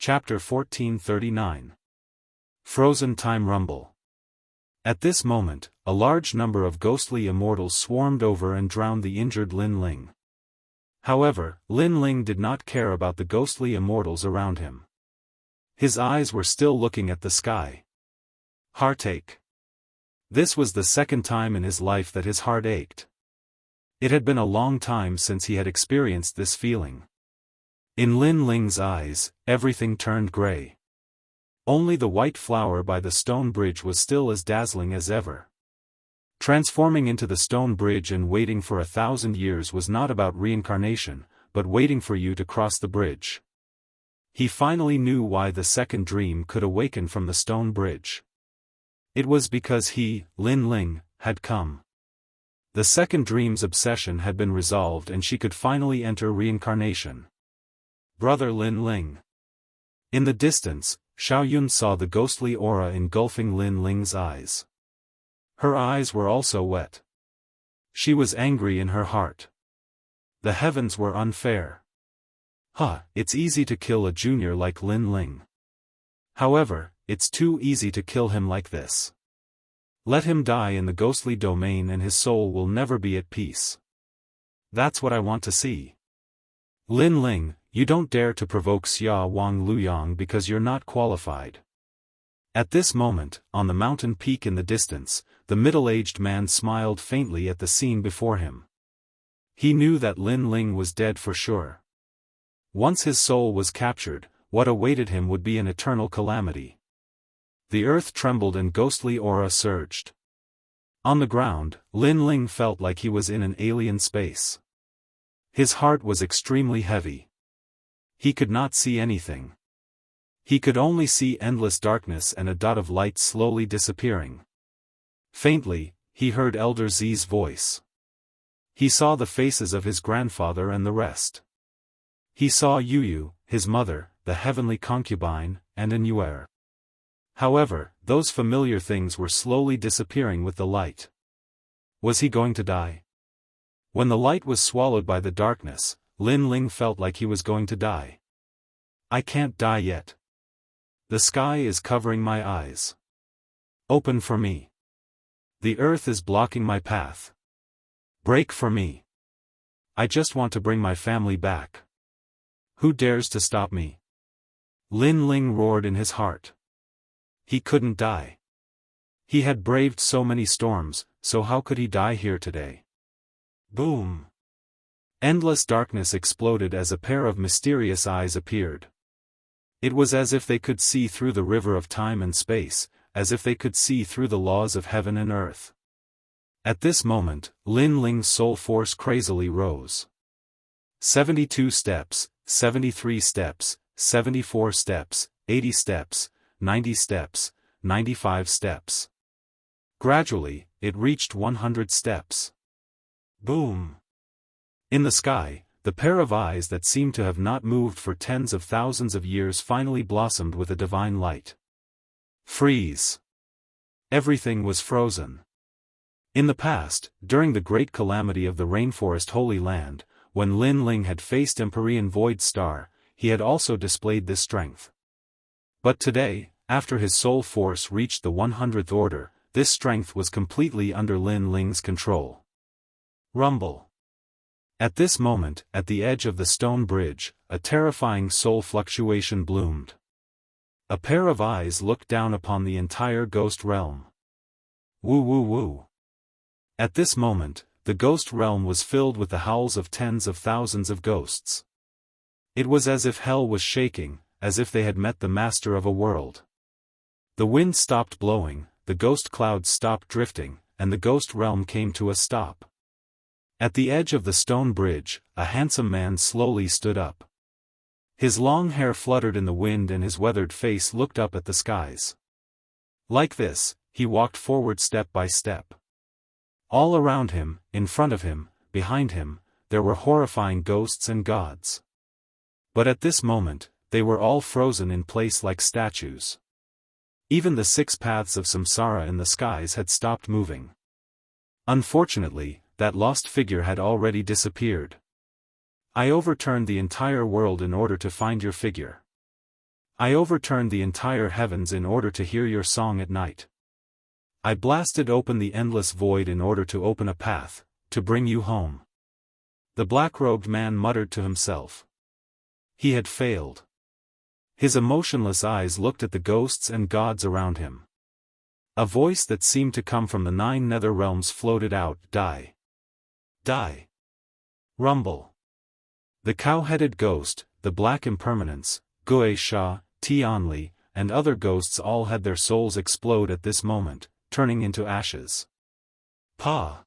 Chapter 1439. Frozen Time Rumble. At this moment, a large number of ghostly immortals swarmed over and drowned the injured Lin Ling. However, Lin Ling did not care about the ghostly immortals around him. His eyes were still looking at the sky. Heartache. This was the second time in his life that his heart ached. It had been a long time since he had experienced this feeling. In Lin Ling's eyes, everything turned gray. Only the white flower by the stone bridge was still as dazzling as ever. Transforming into the stone bridge and waiting for 1,000 years was not about reincarnation, but waiting for you to cross the bridge. He finally knew why the second dream could awaken from the stone bridge. It was because he, Lin Ling, had come. The second dream's obsession had been resolved and she could finally enter reincarnation. Brother Lin Ling. In the distance, Xiaoyun saw the ghostly aura engulfing Lin Ling's eyes. Her eyes were also wet. She was angry in her heart. The heavens were unfair. It's easy to kill a junior like Lin Ling. However, it's too easy to kill him like this. Let him die in the ghostly domain and his soul will never be at peace. That's what I want to see. Lin Ling, you don't dare to provoke Xia Wang Luyang because you're not qualified. At this moment, on the mountain peak in the distance, the middle-aged man smiled faintly at the scene before him. He knew that Lin Ling was dead for sure. Once his soul was captured, what awaited him would be an eternal calamity. The earth trembled and ghostly aura surged. On the ground, Lin Ling felt like he was in an alien space. His heart was extremely heavy. He could not see anything. He could only see endless darkness and a dot of light slowly disappearing. Faintly, he heard Elder Z's voice. He saw the faces of his grandfather and the rest. He saw Yuyu, his mother, the heavenly concubine, and an Yuer. However, those familiar things were slowly disappearing with the light. Was he going to die? When the light was swallowed by the darkness, Lin Ling felt like he was going to die. I can't die yet. The sky is covering my eyes. Open for me. The earth is blocking my path. Break for me. I just want to bring my family back. Who dares to stop me? Lin Ling roared in his heart. He couldn't die. He had braved so many storms, so how could he die here today? Boom! Endless darkness exploded as a pair of mysterious eyes appeared. It was as if they could see through the river of time and space, as if they could see through the laws of heaven and earth. At this moment, Lin Ling's soul force crazily rose. 72 steps, 73 steps, 74 steps, 80 steps, 90 steps, 95 steps. Gradually, it reached 100 steps. Boom! In the sky, the pair of eyes that seemed to have not moved for tens of thousands of years finally blossomed with a divine light. Freeze! Everything was frozen. In the past, during the great calamity of the Rainforest Holy Land, when Lin Ling had faced Empyrean Void Star, he had also displayed this strength. But today, after his soul force reached the 100th order, this strength was completely under Lin Ling's control. Rumble. At this moment, at the edge of the stone bridge, a terrifying soul fluctuation bloomed. A pair of eyes looked down upon the entire ghost realm. Woo woo woo. At this moment, the ghost realm was filled with the howls of tens of thousands of ghosts. It was as if hell was shaking, as if they had met the master of a world. The wind stopped blowing, the ghost clouds stopped drifting, and the ghost realm came to a stop. At the edge of the stone bridge, a handsome man slowly stood up. His long hair fluttered in the wind and his weathered face looked up at the skies. Like this, he walked forward step by step. All around him, in front of him, behind him, there were horrifying ghosts and gods. But at this moment, they were all frozen in place like statues. Even the 6 paths of samsara in the skies had stopped moving. Unfortunately, that lost figure had already disappeared. I overturned the entire world in order to find your figure. I overturned the entire heavens in order to hear your song at night. I blasted open the endless void in order to open a path, to bring you home. The black-robed man muttered to himself. He had failed. His emotionless eyes looked at the ghosts and gods around him. A voice that seemed to come from the 9 nether realms floated out, Die. Die. Rumble. The cow-headed ghost, the black impermanence, Gui Sha, Tianli, and other ghosts all had their souls explode at this moment, turning into ashes. Pa!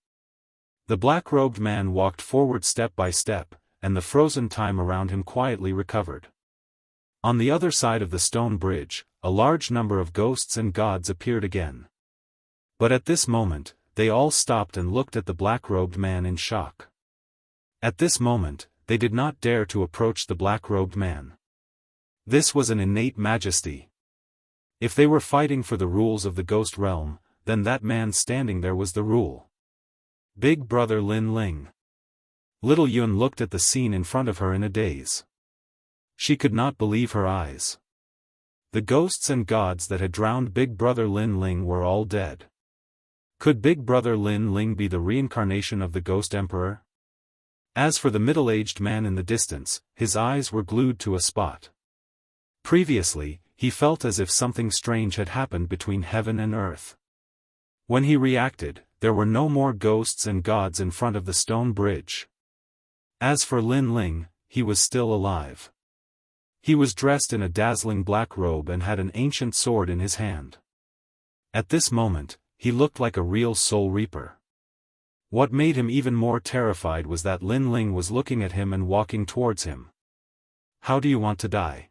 The black-robed man walked forward step by step, and the frozen time around him quietly recovered. On the other side of the stone bridge, a large number of ghosts and gods appeared again. But at this moment, they all stopped and looked at the black-robed man in shock. At this moment, they did not dare to approach the black-robed man. This was an innate majesty. If they were fighting for the rules of the ghost realm, then that man standing there was the rule. Big Brother Lin Ling. Little Yun looked at the scene in front of her in a daze. She could not believe her eyes. The ghosts and gods that had drowned Big Brother Lin Ling were all dead. Could Big Brother Lin Ling be the reincarnation of the Ghost Emperor? As for the middle-aged man in the distance, his eyes were glued to a spot. Previously, he felt as if something strange had happened between heaven and earth. When he reacted, there were no more ghosts and gods in front of the stone bridge. As for Lin Ling, he was still alive. He was dressed in a dazzling black robe and had an ancient sword in his hand. At this moment, he looked like a real soul reaper. What made him even more terrified was that Lin Ling was looking at him and walking towards him. How do you want to die?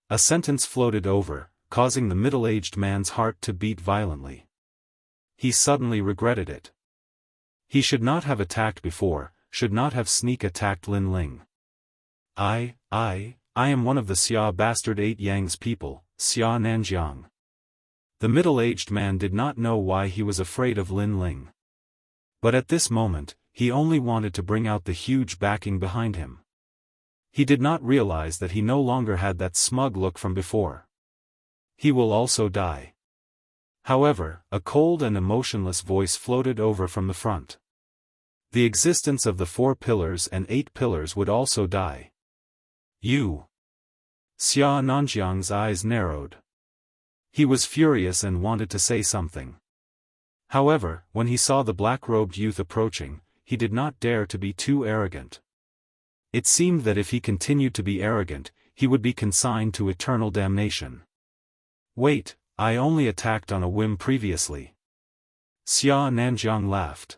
A sentence floated over, causing the middle-aged man's heart to beat violently. He suddenly regretted it. He should not have attacked before, should not have sneak attacked Lin Ling. I am one of the Xia bastard 8 Yang's people, Xianxia. The middle-aged man did not know why he was afraid of Lin Ling. But at this moment, he only wanted to bring out the huge backing behind him. He did not realize that he no longer had that smug look from before. He will also die. However, a cold and emotionless voice floated over from the front. The existence of the 4 pillars and 8 pillars would also die. You. Xianxia's eyes narrowed. He was furious and wanted to say something. However, when he saw the black-robed youth approaching, he did not dare to be too arrogant. It seemed that if he continued to be arrogant, he would be consigned to eternal damnation. Wait, I only attacked on a whim previously. Xianxia laughed.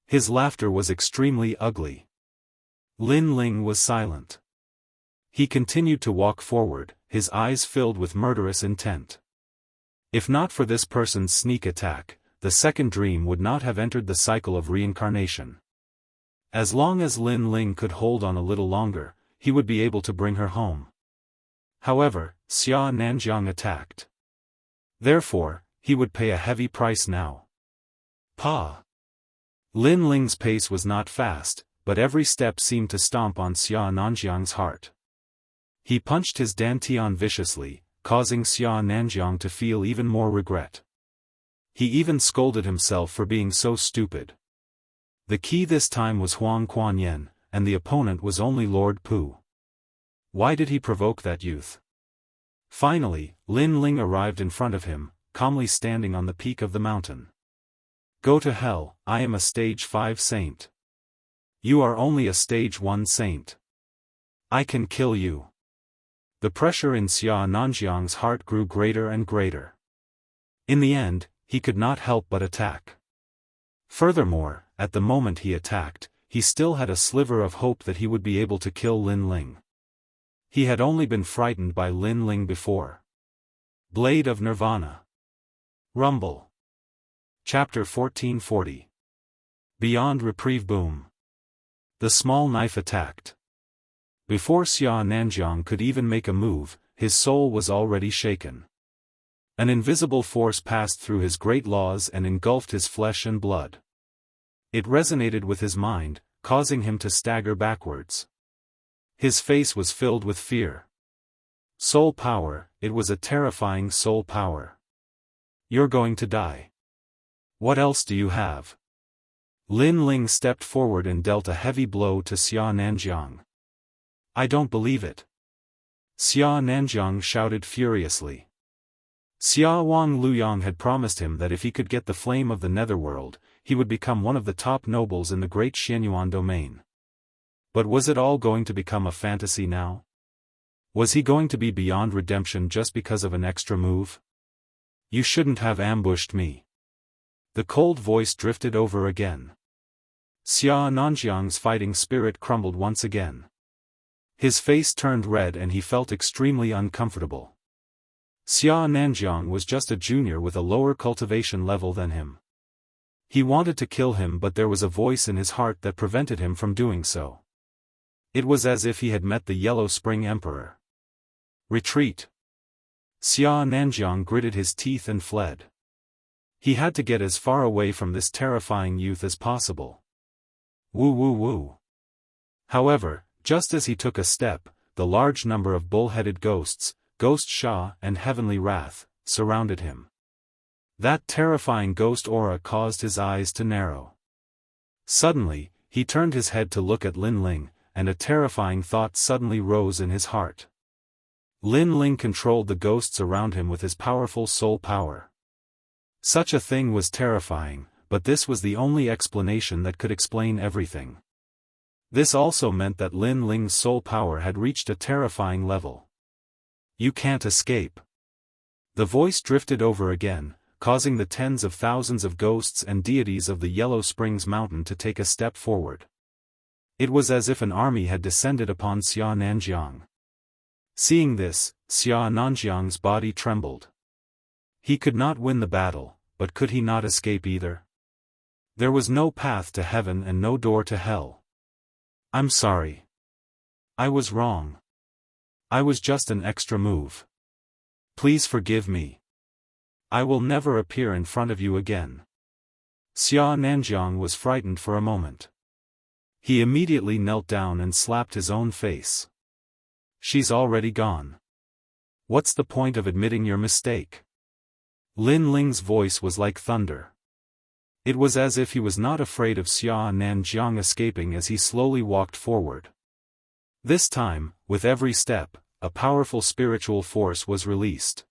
His laughter was extremely ugly. Lin Ling was silent. He continued to walk forward, his eyes filled with murderous intent. If not for this person's sneak attack, the second dream would not have entered the cycle of reincarnation. As long as Lin Ling could hold on a little longer, he would be able to bring her home. However, Xianxia attacked. Therefore, he would pay a heavy price now. Pa! Lin Ling's pace was not fast, but every step seemed to stomp on Xianxia's heart. He punched his dantian viciously, causing Xianxia to feel even more regret. He even scolded himself for being so stupid. The key this time was Huang Quanyen, and the opponent was only Lord Pu. Why did he provoke that youth? Finally, Lin Ling arrived in front of him, calmly standing on the peak of the mountain. Go to hell, I am a stage 5 saint. You are only a stage 1 saint. I can kill you. The pressure in Xianxia's heart grew greater and greater. In the end, he could not help but attack. Furthermore, at the moment he attacked, he still had a sliver of hope that he would be able to kill Lin Ling. He had only been frightened by Lin Ling before. Blade of Nirvana. Rumble. Chapter 1440. Beyond Reprieve. Boom. The small knife attacked. Before Xianxia could even make a move, his soul was already shaken. An invisible force passed through his great laws and engulfed his flesh and blood. It resonated with his mind, causing him to stagger backwards. His face was filled with fear. Soul power, it was a terrifying soul power. You're going to die. What else do you have? Lin Ling stepped forward and dealt a heavy blow to Xia Nanjiang. I don't believe it. Xia Nanjiang shouted furiously. Xia Wang Luyang had promised him that if he could get the flame of the netherworld, he would become one of the top nobles in the great Xianyuan domain. But was it all going to become a fantasy now? Was he going to be beyond redemption just because of an extra move? You shouldn't have ambushed me. The cold voice drifted over again. Xia Nanjiang's fighting spirit crumbled once again. His face turned red and he felt extremely uncomfortable. Xia Nanjiang was just a junior with a lower cultivation level than him. He wanted to kill him, but there was a voice in his heart that prevented him from doing so. It was as if he had met the Yellow Spring Emperor. Retreat. Xia Nanjiang gritted his teeth and fled. He had to get as far away from this terrifying youth as possible. Woo woo woo. However, just as he took a step, the large number of bull-headed ghosts, Ghost Sha and Heavenly Wrath, surrounded him. That terrifying ghost aura caused his eyes to narrow. Suddenly, he turned his head to look at Lin Ling, and a terrifying thought suddenly rose in his heart. Lin Ling controlled the ghosts around him with his powerful soul power. Such a thing was terrifying, but this was the only explanation that could explain everything. This also meant that Lin Ling's soul power had reached a terrifying level. You can't escape. The voice drifted over again, causing the tens of thousands of ghosts and deities of the Yellow Springs Mountain to take a step forward. It was as if an army had descended upon Xia Nanjiang. Seeing this, Xia Nanjiang's body trembled. He could not win the battle, but could he not escape either? There was no path to heaven and no door to hell. I'm sorry. I was wrong. I was just an extra move. Please forgive me. I will never appear in front of you again. Xia Nanjiang was frightened for a moment. He immediately knelt down and slapped his own face. She's already gone. What's the point of admitting your mistake? Lin Ling's voice was like thunder. It was as if he was not afraid of Xia Nanjiang escaping as he slowly walked forward. This time, with every step, a powerful spiritual force was released.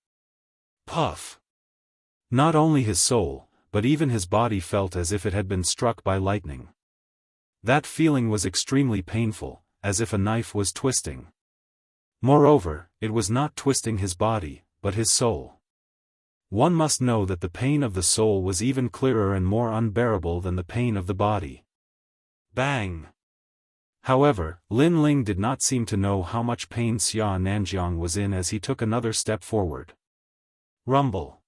Puff! Not only his soul, but even his body felt as if it had been struck by lightning. That feeling was extremely painful, as if a knife was twisting. Moreover, it was not twisting his body, but his soul. One must know that the pain of the soul was even clearer and more unbearable than the pain of the body. Bang! However, Lin Ling did not seem to know how much pain Xia Nanjiang was in as he took another step forward. Rumble.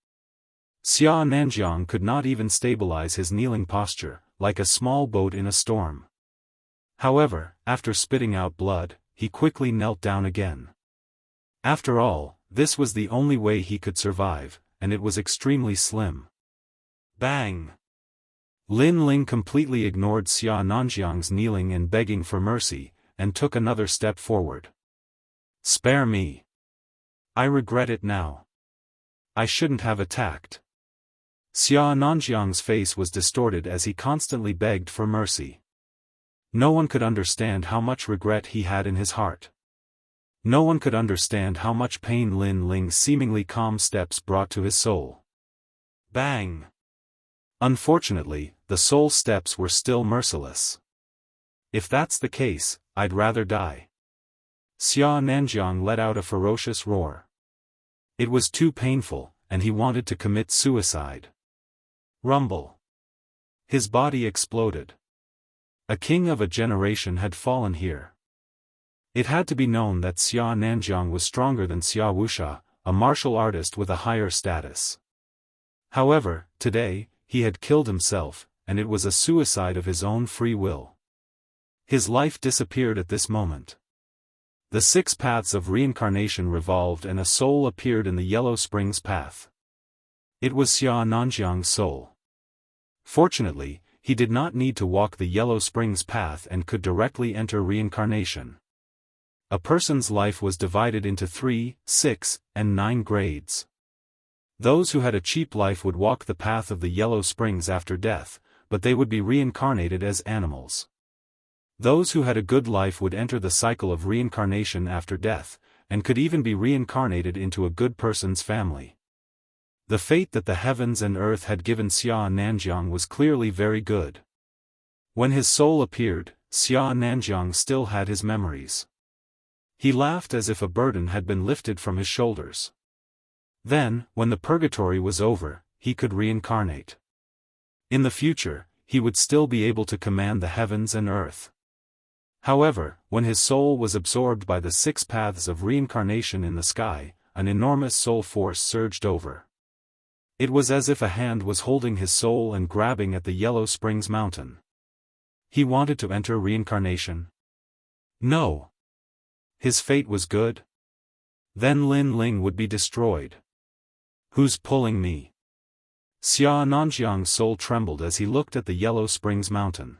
Xia Nanjiang could not even stabilize his kneeling posture, like a small boat in a storm. However, after spitting out blood, he quickly knelt down again. After all, this was the only way he could survive, and it was extremely slim. Bang! Lin Ling completely ignored Xia Nanjiang's kneeling and begging for mercy, and took another step forward. Spare me. I regret it now. I shouldn't have attacked. Xia Nanjiang's face was distorted as he constantly begged for mercy. No one could understand how much regret he had in his heart. No one could understand how much pain Lin Ling's seemingly calm steps brought to his soul. Bang! Unfortunately, the soul steps were still merciless. If that's the case, I'd rather die. Xia Nanjiang let out a ferocious roar. It was too painful, and he wanted to commit suicide. Rumble. His body exploded. A king of a generation had fallen here. It had to be known that Xia Nanjiang was stronger than Xia Wuxia, a martial artist with a higher status. However, today, he had killed himself, and it was a suicide of his own free will. His life disappeared at this moment. The 6 paths of reincarnation revolved and a soul appeared in the Yellow Springs path. It was Xia Nanjiang's soul. Fortunately, he did not need to walk the Yellow Springs path and could directly enter reincarnation. a person's life was divided into 3, 6, and 9 grades. Those who had a cheap life would walk the path of the yellow springs after death, but they would be reincarnated as animals. Those who had a good life would enter the cycle of reincarnation after death, and could even be reincarnated into a good person's family. The fate that the heavens and earth had given Xianxia was clearly very good. When his soul appeared, Xianxia still had his memories. He laughed as if a burden had been lifted from his shoulders. Then, when the purgatory was over, he could reincarnate. In the future, he would still be able to command the heavens and earth. However, when his soul was absorbed by the 6 paths of reincarnation in the sky, an enormous soul force surged over. It was as if a hand was holding his soul and grabbing at the Yellow Springs mountain. He wanted to enter reincarnation? No. His fate was good? Then Lin Ling would be destroyed. Who's pulling me? Xianxia's soul trembled as he looked at the Yellow Springs mountain.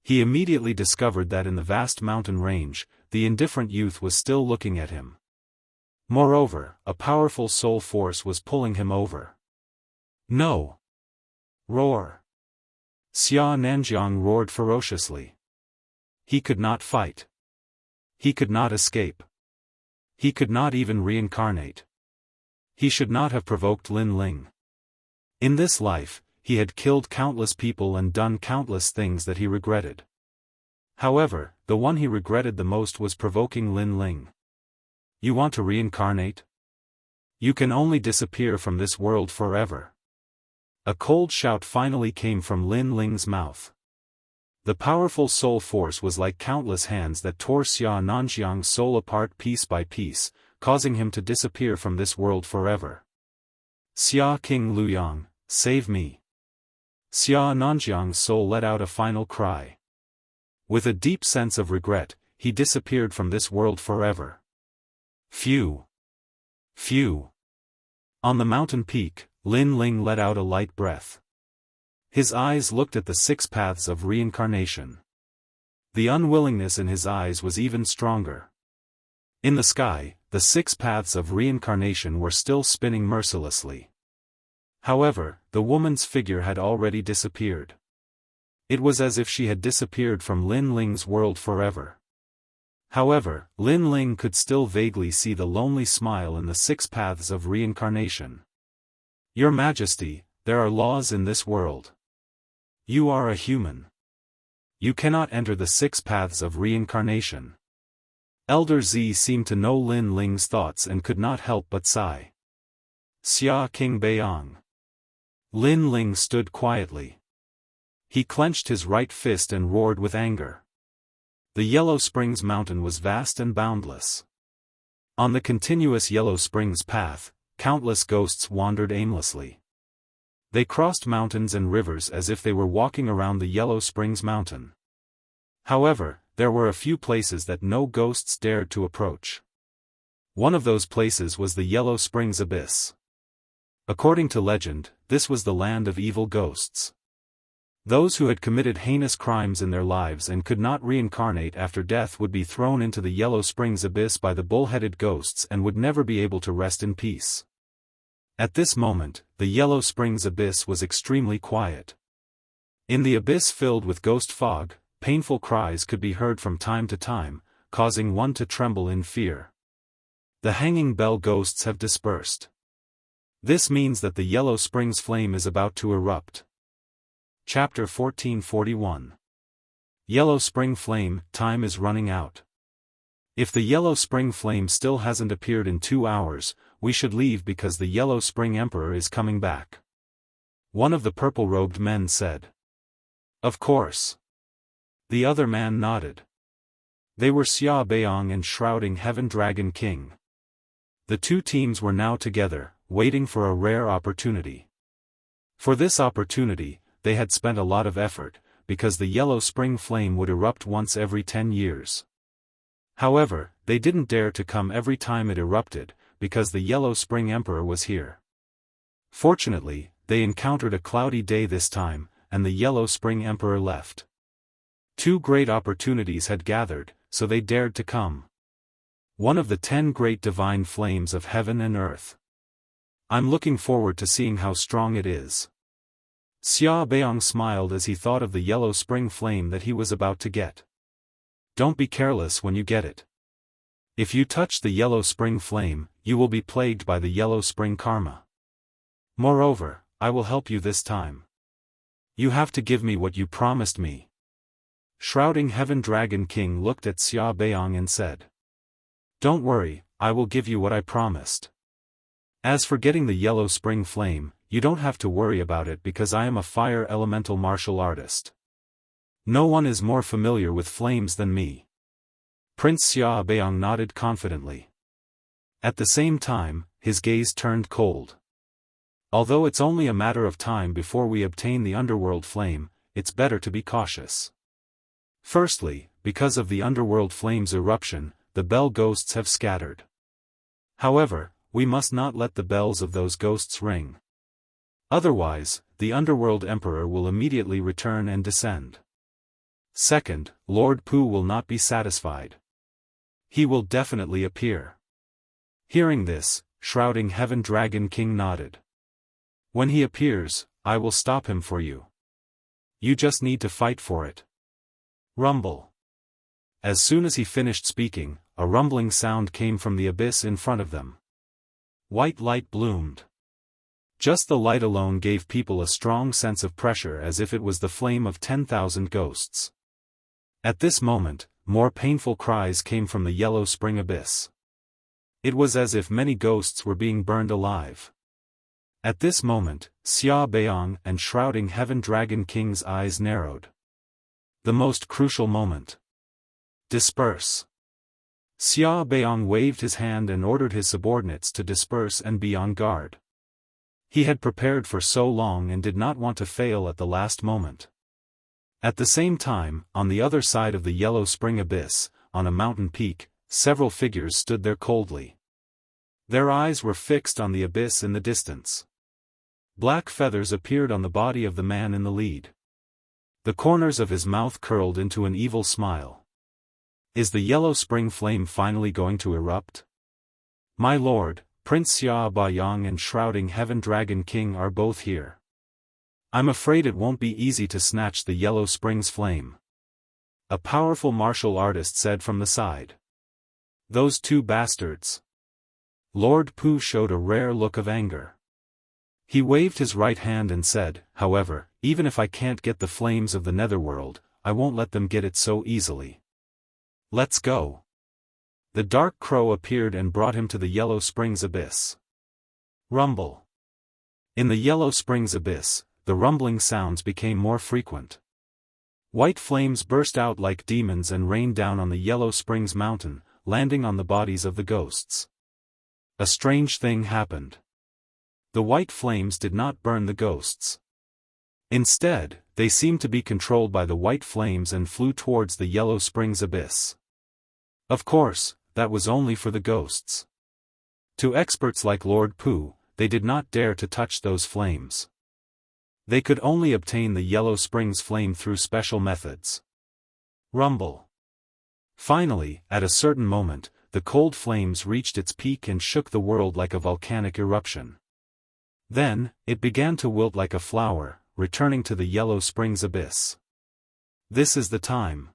He immediately discovered that in the vast mountain range, the indifferent youth was still looking at him. Moreover, a powerful soul force was pulling him over. No! Roar! Xianxiang roared ferociously. He could not fight. He could not escape. He could not even reincarnate. He should not have provoked Lin Ling. In this life, he had killed countless people and done countless things that he regretted. However, the one he regretted the most was provoking Lin Ling. You want to reincarnate? You can only disappear from this world forever. A cold shout finally came from Lin Ling's mouth. The powerful soul force was like countless hands that tore Xianxiang's soul apart piece by piece, causing him to disappear from this world forever. Xia King Luyang, save me! Xianxiang's soul let out a final cry. With a deep sense of regret, he disappeared from this world forever. Phew! Phew! On the mountain peak, Lin Ling let out a light breath. His eyes looked at the 6 paths of reincarnation. The unwillingness in his eyes was even stronger. In the sky, the 6 paths of reincarnation were still spinning mercilessly. However, the woman's figure had already disappeared. It was as if she had disappeared from Lin Ling's world forever. However, Lin Ling could still vaguely see the lonely smile in the 6 paths of reincarnation. Your Majesty, there are laws in this world. You are a human. You cannot enter the 6 paths of reincarnation. Elder Z seemed to know Lin Ling's thoughts and could not help but sigh. Xia King Beiyang. Lin Ling stood quietly. He clenched his right fist and roared with anger. The Yellow Springs mountain was vast and boundless. On the continuous Yellow Springs path, countless ghosts wandered aimlessly. They crossed mountains and rivers as if they were walking around the Yellow Springs mountain. However, there were a few places that no ghosts dared to approach. One of those places was the Yellow Springs Abyss. According to legend, this was the land of evil ghosts. Those who had committed heinous crimes in their lives and could not reincarnate after death would be thrown into the Yellow Springs Abyss by the bull-headed ghosts and would never be able to rest in peace. At this moment, the Yellow Springs Abyss was extremely quiet. In the abyss filled with ghost fog, painful cries could be heard from time to time, causing one to tremble in fear. The hanging bell ghosts have dispersed. This means that the Yellow Springs flame is about to erupt. Chapter 1441. Yellow Spring Flame, time is running out. If the Yellow Spring Flame still hasn't appeared in 2 hours, we should leave because the Yellow Spring Emperor is coming back. One of the purple-robed men said. Of course. The other man nodded. They were Xia Beiyang and Shrouding Heaven Dragon King. The 2 teams were now together, waiting for a rare opportunity. For this opportunity, they had spent a lot of effort, because the Yellow Spring Flame would erupt once every 10 years. However, they didn't dare to come every time it erupted, because the Yellow Spring Emperor was here. Fortunately, they encountered a cloudy day this time, and the Yellow Spring Emperor left. 2 great opportunities had gathered, so they dared to come. One of the 10 great divine flames of heaven and earth. I'm looking forward to seeing how strong it is. Xia Beong smiled as he thought of the yellow spring flame that he was about to get. Don't be careless when you get it. If you touch the yellow spring flame, you will be plagued by the yellow spring karma. Moreover, I will help you this time. You have to give me what you promised me. Shrouding Heaven Dragon King looked at Xia Beong and said. Don't worry, I will give you what I promised. As for getting the yellow spring flame, you don't have to worry about it because I am a fire elemental martial artist. No one is more familiar with flames than me. Prince Xia Beong nodded confidently. At the same time, his gaze turned cold. Although it's only a matter of time before we obtain the underworld flame, it's better to be cautious. Firstly, because of the underworld flame's eruption, the bell ghosts have scattered. However, we must not let the bells of those ghosts ring. Otherwise, the underworld emperor will immediately return and descend. Second, Lord Pu will not be satisfied. He will definitely appear. Hearing this, Shrouding Heaven Dragon King nodded. When he appears, I will stop him for you. You just need to fight for it. Rumble. As soon as he finished speaking, a rumbling sound came from the abyss in front of them. White light bloomed. Just the light alone gave people a strong sense of pressure as if it was the flame of 10,000 ghosts. At this moment, more painful cries came from the yellow spring abyss. It was as if many ghosts were being burned alive. At this moment, Xia Beong and Shrouding Heaven Dragon King's eyes narrowed. The most crucial moment. Disperse. Xia Beong waved his hand and ordered his subordinates to disperse and be on guard. He had prepared for so long and did not want to fail at the last moment. At the same time, on the other side of the yellow spring abyss, on a mountain peak, several figures stood there coldly. Their eyes were fixed on the abyss in the distance. Black feathers appeared on the body of the man in the lead. The corners of his mouth curled into an evil smile. Is the yellow spring flame finally going to erupt? My lord, Prince Xia Beong and Shrouding Heaven Dragon King are both here. I'm afraid it won't be easy to snatch the yellow spring's flame. A powerful martial artist said from the side. Those two bastards. Lord Pu showed a rare look of anger. He waved his right hand and said, however, even if I can't get the flames of the netherworld, I won't let them get it so easily. Let's go. The dark crow appeared and brought him to the yellow spring's abyss. Rumble. In the yellow spring's abyss, the rumbling sounds became more frequent. White flames burst out like demons and rained down on the yellow spring's mountain, landing on the bodies of the ghosts. A strange thing happened. The white flames did not burn the ghosts. Instead, they seemed to be controlled by the white flames and flew towards the yellow spring's abyss. Of course, that was only for the ghosts. To experts like Lord Pu, they did not dare to touch those flames. They could only obtain the yellow spring's flame through special methods. Rumble. Finally, at a certain moment, the cold flames reached its peak and shook the world like a volcanic eruption. Then, it began to wilt like a flower, returning to the yellow spring's abyss. This is the time.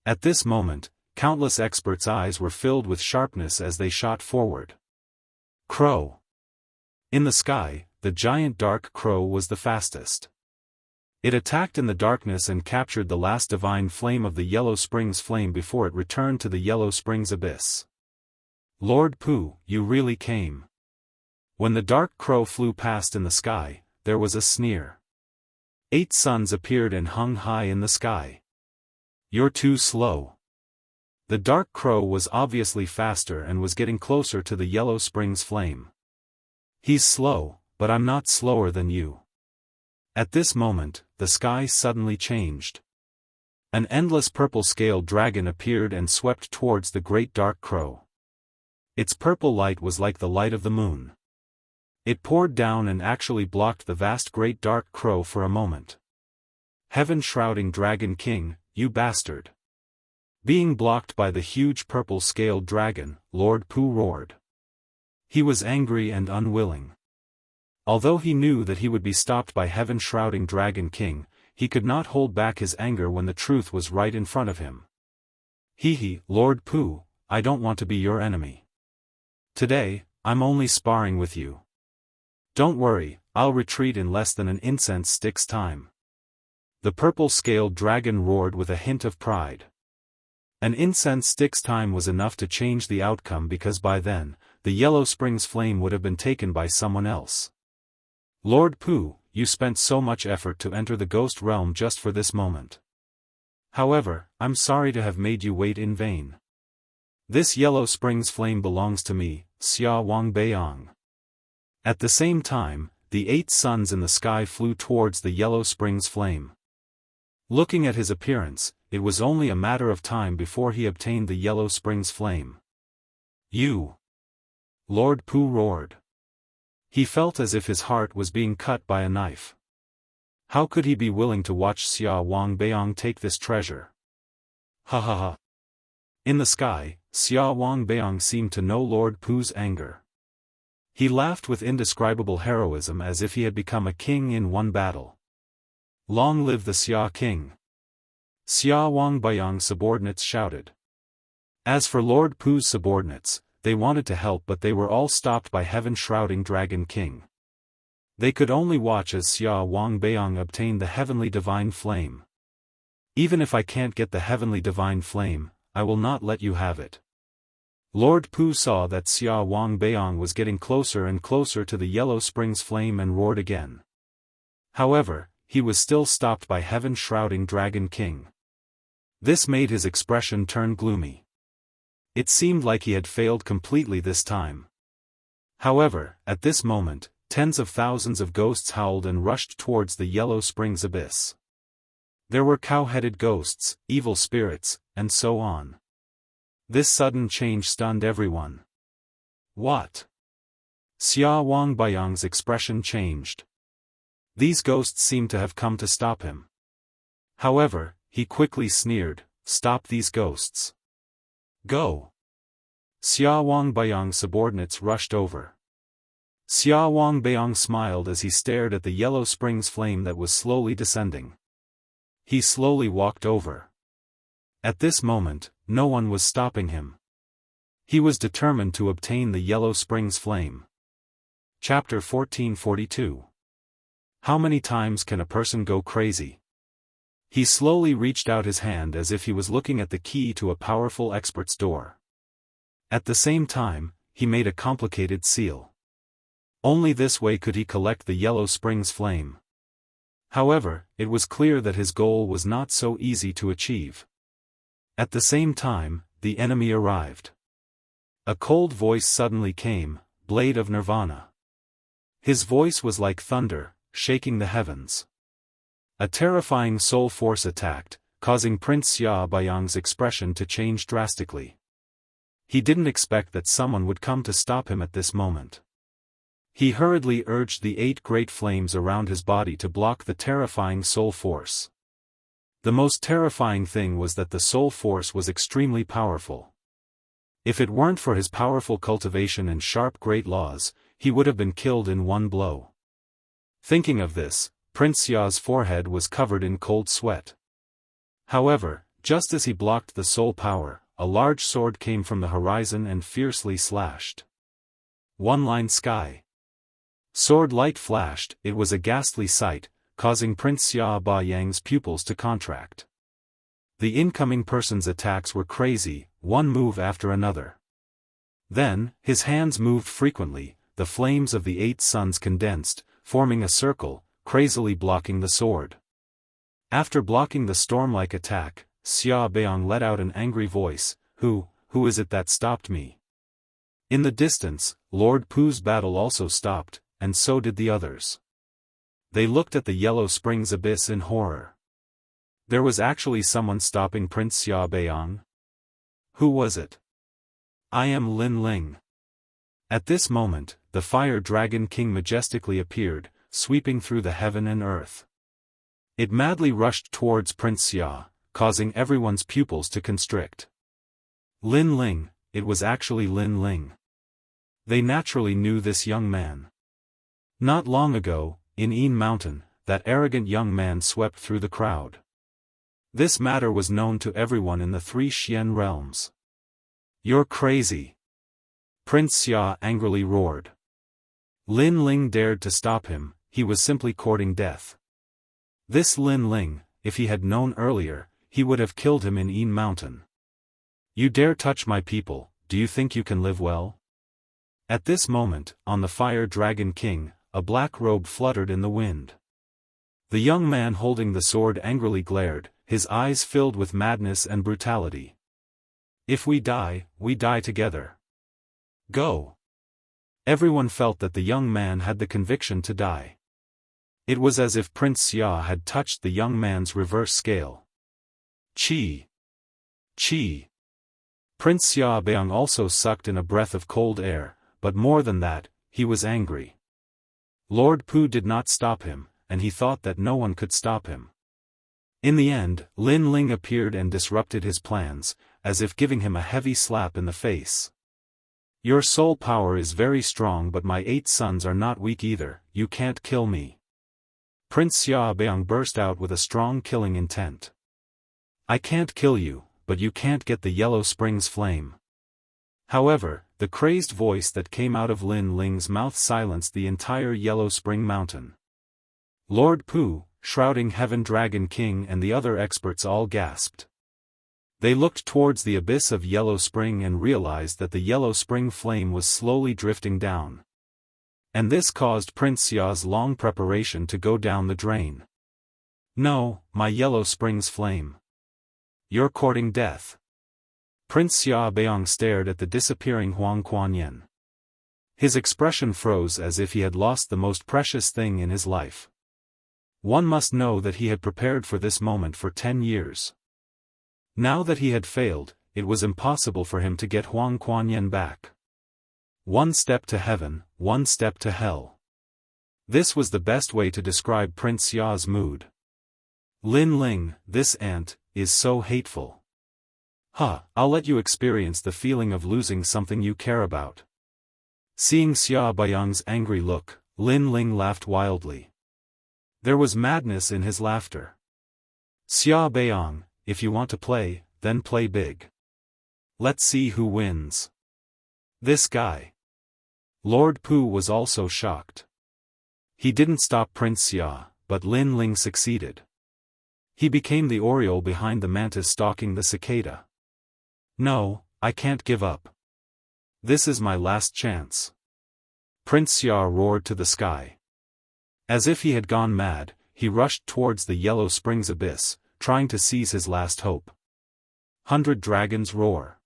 At this moment, countless experts' eyes were filled with sharpness as they shot forward. Crow. In the sky, the giant dark crow was the fastest. It attacked in the darkness and captured the last divine flame of the yellow spring's flame before it returned to the yellow spring's abyss. Lord Pu, you really came. When the dark crow flew past in the sky, there was a sneer. 8 suns appeared and hung high in the sky. You're too slow. The dark crow was obviously faster and was getting closer to the yellow spring's flame. He's slow, but I'm not slower than you. At this moment, the sky suddenly changed. An endless purple-scaled dragon appeared and swept towards the great dark crow. Its purple light was like the light of the moon. It poured down and actually blocked the vast great dark crow for a moment. Heaven Shrouding Dragon King, you bastard. Being blocked by the huge purple-scaled dragon, Lord Pu roared. He was angry and unwilling. Although he knew that he would be stopped by heaven-shrouding Dragon King, he could not hold back his anger when the truth was right in front of him. Hee, Lord Pu, I don't want to be your enemy. Today, I'm only sparring with you. Don't worry, I'll retreat in less than an incense stick's time. The purple-scaled dragon roared with a hint of pride. An incense stick's time was enough to change the outcome because by then, the Yellow Springs flame would have been taken by someone else. Lord Pu, you spent so much effort to enter the ghost realm just for this moment. However, I'm sorry to have made you wait in vain. This Yellow Springs flame belongs to me, Xia Wang Beiyang. At the same time, the 8 suns in the sky flew towards the Yellow Springs flame. Looking at his appearance, it was only a matter of time before he obtained the Yellow Springs flame. You! Lord Pu roared. He felt as if his heart was being cut by a knife. How could he be willing to watch Xia Wang Beiyang take this treasure? Ha ha ha. In the sky, Xia Wang Beiyang seemed to know Lord Pu's anger. He laughed with indescribable heroism as if he had become a king in one battle. Long live the Xia King! Xia Wang Beiyang's subordinates shouted. As for Lord Pu's subordinates, they wanted to help but they were all stopped by heaven-shrouding Dragon King. They could only watch as Xia Wang Beiyang obtained the heavenly divine flame. Even if I can't get the heavenly divine flame, I will not let you have it. Lord Pu saw that Xia Wang Beiyang was getting closer and closer to the Yellow Springs flame and roared again. However, he was still stopped by heaven-shrouding Dragon King. This made his expression turn gloomy. It seemed like he had failed completely this time. However, at this moment, tens of thousands of ghosts howled and rushed towards the Yellow Springs abyss. There were cow-headed ghosts, evil spirits, and so on. This sudden change stunned everyone. What? Xia Wang Beiyang's expression changed. These ghosts seemed to have come to stop him. However, he quickly sneered, "Stop these ghosts. Go!" Xia Wang Beiyang's subordinates rushed over. Xia Wang Beiyang smiled as he stared at the Yellow Springs flame that was slowly descending. He slowly walked over. At this moment, no one was stopping him. He was determined to obtain the Yellow Springs flame. Chapter 1442. How many times can a person go crazy? He slowly reached out his hand as if he was looking at the key to a powerful expert's door. At the same time, he made a complicated seal. Only this way could he collect the Yellow Springs flame. However, it was clear that his goal was not so easy to achieve. At the same time, the enemy arrived. A cold voice suddenly came, "Blade of Nirvana." His voice was like thunder, shaking the heavens. A terrifying soul force attacked, causing Prince Xia Beiyang's expression to change drastically. He didn't expect that someone would come to stop him at this moment. He hurriedly urged the 8 great flames around his body to block the terrifying soul force. The most terrifying thing was that the soul force was extremely powerful. If it weren't for his powerful cultivation and sharp great laws, he would have been killed in one blow. Thinking of this, Prince Xia's forehead was covered in cold sweat. However, just as he blocked the soul power, a large sword came from the horizon and fiercely slashed. One-line sky. Sword light flashed, it was a ghastly sight, causing Prince Xia Beiyang's pupils to contract. The incoming person's attacks were crazy, one move after another. Then, his hands moved frequently, the flames of the 8 suns condensed, forming a circle, crazily blocking the sword. After blocking the storm-like attack, Xia Beiyang let out an angry voice, who is it that stopped me?" In the distance, Lord Pu's battle also stopped, and so did the others. They looked at the Yellow Springs abyss in horror. There was actually someone stopping Prince Xia Beiyang? Who was it? "I am Lin Ling." At this moment, the Fire Dragon King majestically appeared, sweeping through the heaven and earth. It madly rushed towards Prince Xia, causing everyone's pupils to constrict. Lin Ling, it was actually Lin Ling. They naturally knew this young man. Not long ago, in Yin Mountain, that arrogant young man swept through the crowd. This matter was known to everyone in the 3 Xian realms. "You're crazy!" Prince Xia angrily roared. Lin Ling dared to stop him, he was simply courting death. This Lin Ling, if he had known earlier, he would have killed him in Yin Mountain. "You dare touch my people, do you think you can live well?" At this moment, on the Fire Dragon King, a black robe fluttered in the wind. The young man holding the sword angrily glared, his eyes filled with madness and brutality. "If we die together. Go!" Everyone felt that the young man had the conviction to die. It was as if Prince Xia had touched the young man's reverse scale. Qi! Qi! Prince Xia Beong also sucked in a breath of cold air, but more than that, he was angry. Lord Pu did not stop him, and he thought that no one could stop him. In the end, Lin Ling appeared and disrupted his plans, as if giving him a heavy slap in the face. "Your soul power is very strong, but my 8 sons are not weak either, you can't kill me." Prince Xia Beong burst out with a strong killing intent. "I can't kill you, but you can't get the Yellow Springs flame." However, the crazed voice that came out of Lin Ling's mouth silenced the entire Yellow Spring Mountain. Lord Pu, Shrouding Heaven Dragon King and the other experts all gasped. They looked towards the abyss of Yellow Spring and realized that the Yellow Spring flame was slowly drifting down. And this caused Prince Xia's long preparation to go down the drain. "No, my Yellow Springs flame. You're courting death." Prince Xia Beong stared at the disappearing Huang Kuan-yen. His expression froze as if he had lost the most precious thing in his life. One must know that he had prepared for this moment for 10 years. Now that he had failed, it was impossible for him to get Huang Kuan-yen back. One step to heaven, one step to hell. This was the best way to describe Prince Xia's mood. "Lin Ling, this ant, is so hateful. I'll let you experience the feeling of losing something you care about." Seeing Xia Beong's angry look, Lin Ling laughed wildly. There was madness in his laughter. "Xia Beong, if you want to play, then play big. Let's see who wins." "This guy." Lord Pu was also shocked. He didn't stop Prince Xia, but Lin Ling succeeded. He became the oriole behind the mantis stalking the cicada. "No, I can't give up. This is my last chance." Prince Xia roared to the sky. As if he had gone mad, he rushed towards the Yellow Springs abyss, trying to seize his last hope. 100 dragons roar.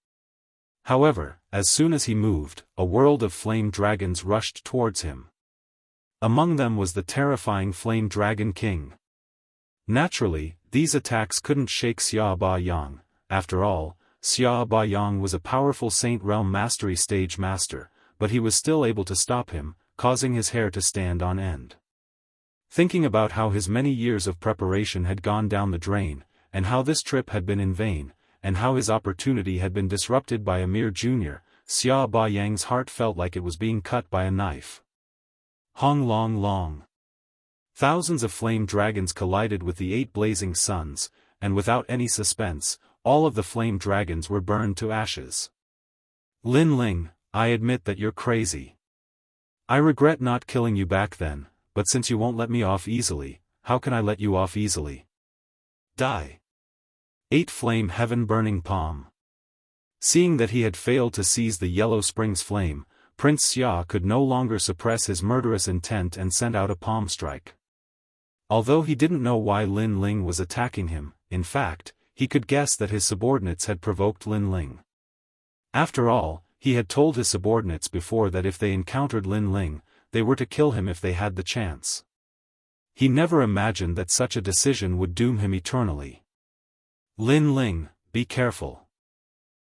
However, as soon as he moved, a world of flame dragons rushed towards him. Among them was the terrifying Flame Dragon King. Naturally, these attacks couldn't shake Xia Beong. After all, Xia Beong was a powerful Saint Realm Mastery stage master, but he was still able to stop him, causing his hair to stand on end. Thinking about how his many years of preparation had gone down the drain, and how this trip had been in vain, and how his opportunity had been disrupted by a mere junior, Xia Beong's heart felt like it was being cut by a knife. Hong long long. Thousands of flame dragons collided with the 8 blazing suns, and without any suspense, all of the flame dragons were burned to ashes. "Lin Ling, I admit that you're crazy. I regret not killing you back then, but since you won't let me off easily, how can I let you off easily? Die." 8 Flame Heaven Burning Palm. Seeing that he had failed to seize the Yellow Springs flame, Prince Xia could no longer suppress his murderous intent and sent out a palm strike. Although he didn't know why Lin Ling was attacking him, in fact, he could guess that his subordinates had provoked Lin Ling. After all, he had told his subordinates before that if they encountered Lin Ling, they were to kill him if they had the chance. He never imagined that such a decision would doom him eternally. "Lin Ling, be careful."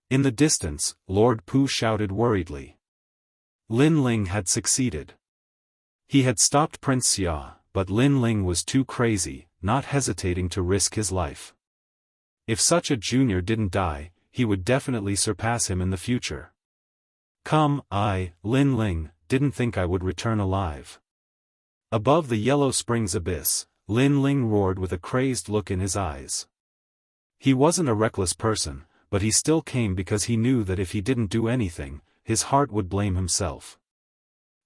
In the distance, Lord Pu shouted worriedly. Lin Ling had succeeded. He had stopped Prince Xia, but Lin Ling was too crazy, not hesitating to risk his life. If such a junior didn't die, he would definitely surpass him in the future. Come, Lin Ling, didn't think I would return alive. Above the Yellow Springs abyss, Lin Ling roared with a crazed look in his eyes. He wasn't a reckless person, but he still came because he knew that if he didn't do anything, his heart would blame himself.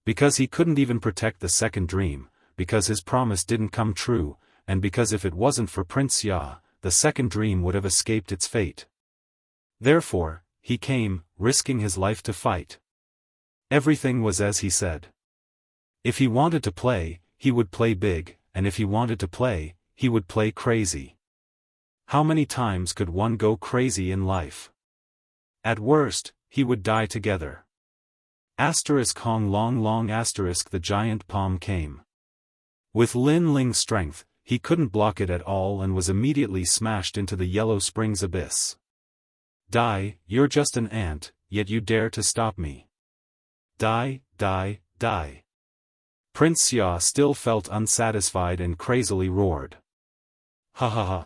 Because he couldn't even protect the second dream, because his promise didn't come true, and because if it wasn't for Prince Xia, the second dream would have escaped its fate. Therefore, he came, risking his life to fight. Everything was as he said. If he wanted to play, he would play big, and if he wanted to play, he would play crazy. How many times could one go crazy in life? At worst, he would die together. Hong long the giant palm came. With Lin Ling's strength, he couldn't block it at all and was immediately smashed into the Yellow Springs abyss. Die, you're just an ant, yet you dare to stop me. Die, die, die. Prince Xia still felt unsatisfied and crazily roared. Ha ha ha.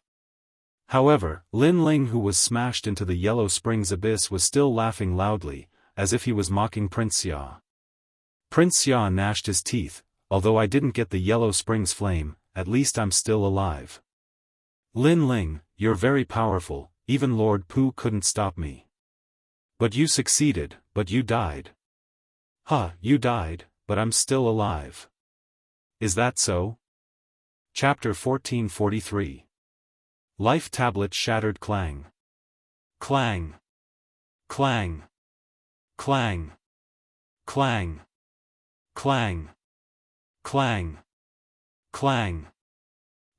However, Lin Ling, who was smashed into the Yellow Springs abyss, was still laughing loudly, as if he was mocking Prince Xia. Prince Xia gnashed his teeth. Although I didn't get the Yellow Springs flame, at least I'm still alive. Lin Ling, you're very powerful, even Lord Pu couldn't stop me. But you succeeded, but you died. You died, but I'm still alive. Is that so? Chapter 1443. Life Tablet Shattered. Clang. Clang. Clang. Clang. Clang. Clang. Clang. Clang.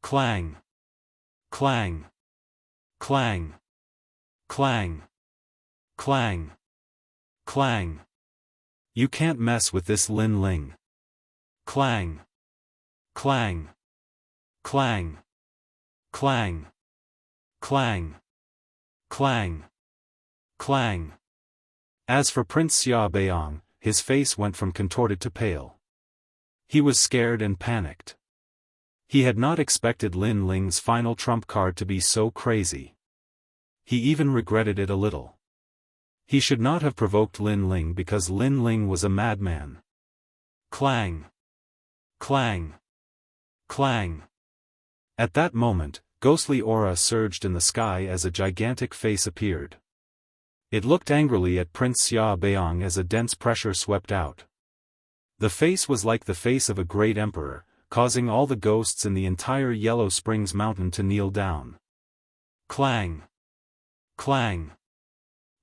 Clang. Clang. Clang. Clang. Clang. Clang. You can't mess with this, Lin Ling. Clang. Clang. Clang. Clang. Clang. Clang. Clang. As for Prince Xia Beiyang, his face went from contorted to pale. He was scared and panicked. He had not expected Lin Ling's final trump card to be so crazy. He even regretted it a little. He should not have provoked Lin Ling because Lin Ling was a madman. Clang. Clang. Clang. At that moment, ghostly aura surged in the sky as a gigantic face appeared. It looked angrily at Prince Xia Beiyang as a dense pressure swept out. The face was like the face of a great emperor, causing all the ghosts in the entire Yellow Springs mountain to kneel down. Clang. Clang.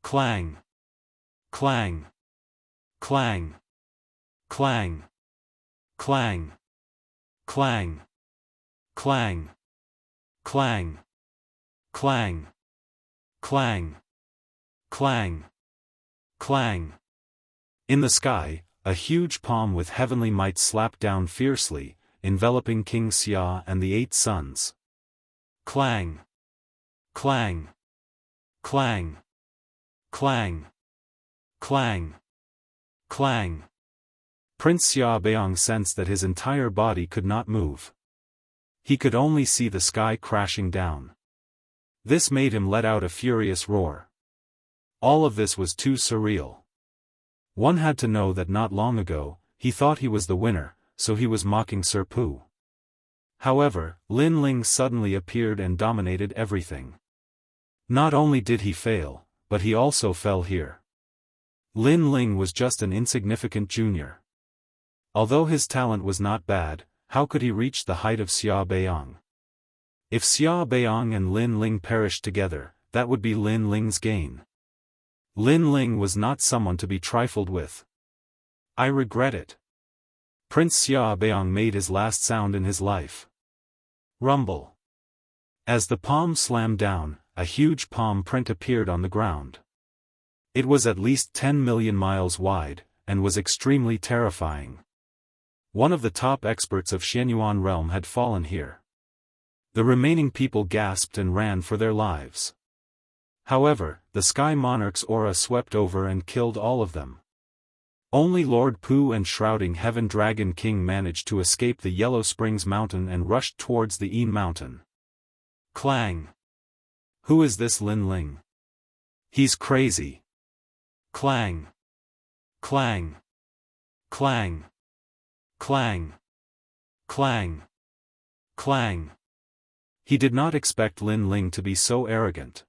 Clang. Clang. Clang. Clang. Clang. Clang. Clang. Clang. Clang. Clang. Clang. Clang. In the sky, a huge palm with heavenly might slapped down fiercely, enveloping King Xia and the 8 sons. Clang. Clang. Clang. Clang. Clang. Clang. Prince Xia Beiyang sensed that his entire body could not move. He could only see the sky crashing down. This made him let out a furious roar. All of this was too surreal. One had to know that not long ago, he thought he was the winner, so he was mocking Sir Pu. However, Lin Ling suddenly appeared and dominated everything. Not only did he fail, but he also fell here. Lin Ling was just an insignificant junior. Although his talent was not bad, how could he reach the height of Xia Beiyang? If Xia Beiyang and Lin Ling perished together, that would be Lin Ling's gain. Lin Ling was not someone to be trifled with. I regret it. Prince Xia Beiyang made his last sound in his life. Rumble. As the palm slammed down, a huge palm print appeared on the ground. It was at least 10 million miles wide, and was extremely terrifying. One of the top experts of Xianyuan realm had fallen here. The remaining people gasped and ran for their lives. However, the Sky Monarch's aura swept over and killed all of them. Only Lord Pu and Shrouding Heaven Dragon King managed to escape the Yellow Springs Mountain and rushed towards the Een Mountain. Clang. Who is this Lin Ling? He's crazy. Clang. Clang. Clang. Clang. Clang. Clang. He did not expect Lin Ling to be so arrogant.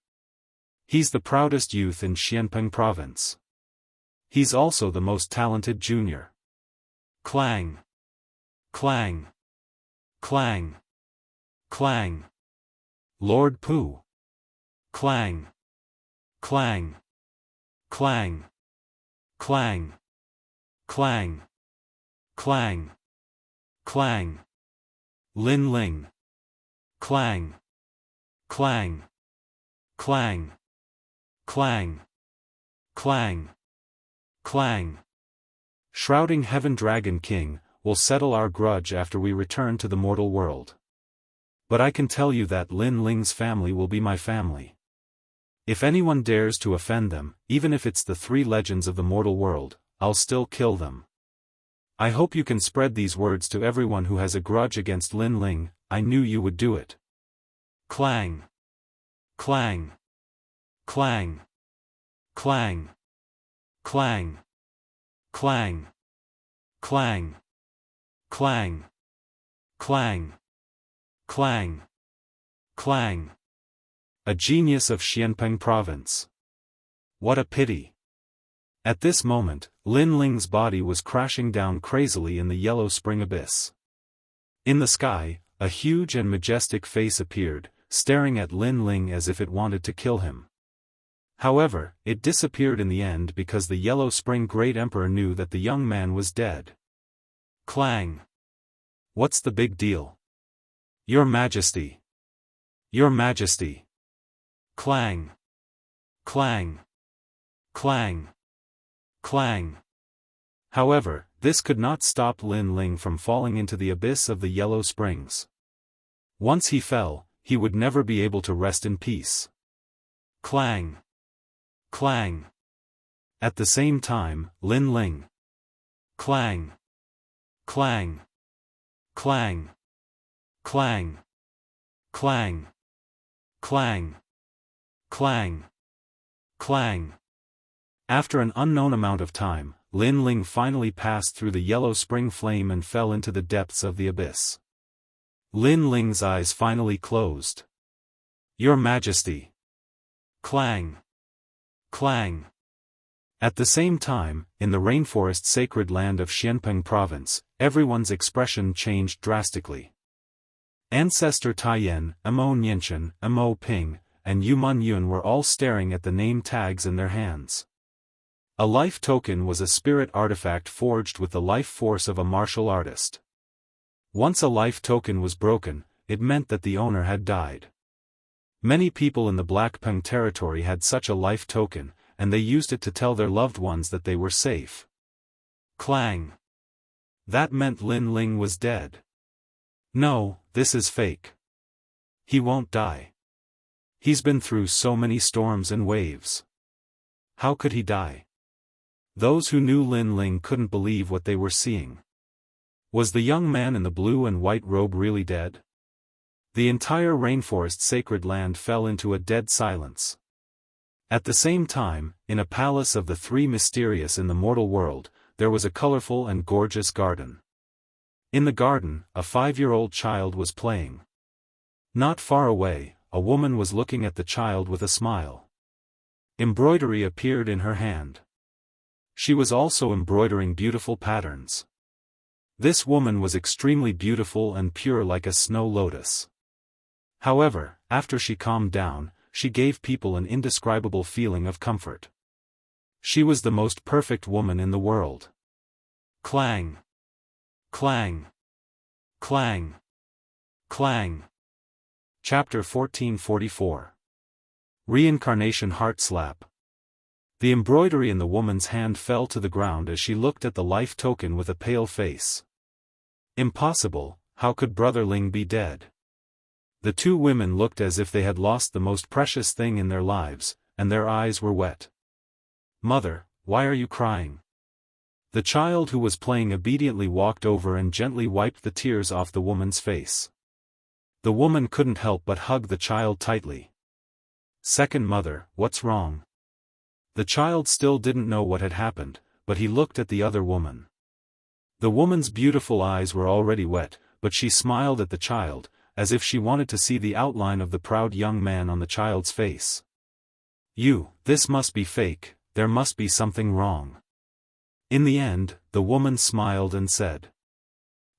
He's the proudest youth in Xianpeng province. He's also the most talented junior. Clang. Clang. Clang. Clang. Lord Pu. Clang. Clang. Clang. Clang. Clang. Clang. Clang. Lin Ling. Clang. Clang. Clang. Clang. Clang. Clang. Shrouding Heaven Dragon King, will settle our grudge after we return to the mortal world. But I can tell you that Lin Ling's family will be my family. If anyone dares to offend them, even if it's the 3 legends of the mortal world, I'll still kill them. I hope you can spread these words to everyone who has a grudge against Lin Ling. I knew you would do it. Clang. Clang. Clang. Clang. Clang. Clang. Clang. Clang. Clang. Clang. Clang. A genius of Xianpeng province. What a pity. At this moment, Lin Ling's body was crashing down crazily in the yellow spring abyss. In the sky, a huge and majestic face appeared, staring at Lin Ling as if it wanted to kill him. However, it disappeared in the end because the Yellow Spring Great Emperor knew that the young man was dead. Clang. What's the big deal? Your Majesty. Your Majesty. Clang. Clang. Clang. Clang. However, this could not stop Lin Ling from falling into the abyss of the Yellow Springs. Once he fell, he would never be able to rest in peace. Clang. Clang. At the same time, Lin Ling. Clang. Clang. Clang. Clang. Clang. Clang. Clang. Clang. After an unknown amount of time, Lin Ling finally passed through the yellow spring flame and fell into the depths of the abyss. Lin Ling's eyes finally closed. Your Majesty. Clang. Clang. At the same time, in the rainforest sacred land of Xianpeng province, everyone's expression changed drastically. Ancestor Taiyan, Amo Nianchen, Amo Ping, and Yuman Yun were all staring at the name tags in their hands. A life token was a spirit artifact forged with the life force of a martial artist. Once a life token was broken, it meant that the owner had died. Many people in the Black Peng territory had such a life token, and they used it to tell their loved ones that they were safe. Clang. That meant Lin Ling was dead. No, this is fake. He won't die. He's been through so many storms and waves. How could he die? Those who knew Lin Ling couldn't believe what they were seeing. Was the young man in the blue and white robe really dead? The entire rainforest sacred land fell into a dead silence. At the same time, in a palace of the 3 mysterious in the mortal world, there was a colorful and gorgeous garden. In the garden, a 5-year-old child was playing. Not far away, a woman was looking at the child with a smile. Embroidery appeared in her hand. She was also embroidering beautiful patterns. This woman was extremely beautiful and pure like a snow lotus. However, after she calmed down, she gave people an indescribable feeling of comfort. She was the most perfect woman in the world. Clang. Clang. Clang. Clang. Chapter 1444. Reincarnation Heart Slap. The embroidery in the woman's hand fell to the ground as she looked at the life token with a pale face. Impossible, how could Brother Ling be dead? The 2 women looked as if they had lost the most precious thing in their lives, and their eyes were wet. Mother, why are you crying? The child who was playing obediently walked over and gently wiped the tears off the woman's face. The woman couldn't help but hug the child tightly. Second mother, what's wrong? The child still didn't know what had happened, but he looked at the other woman. The woman's beautiful eyes were already wet, but she smiled at the child, as if she wanted to see the outline of the proud young man on the child's face. This must be fake, there must be something wrong. In the end, the woman smiled and said.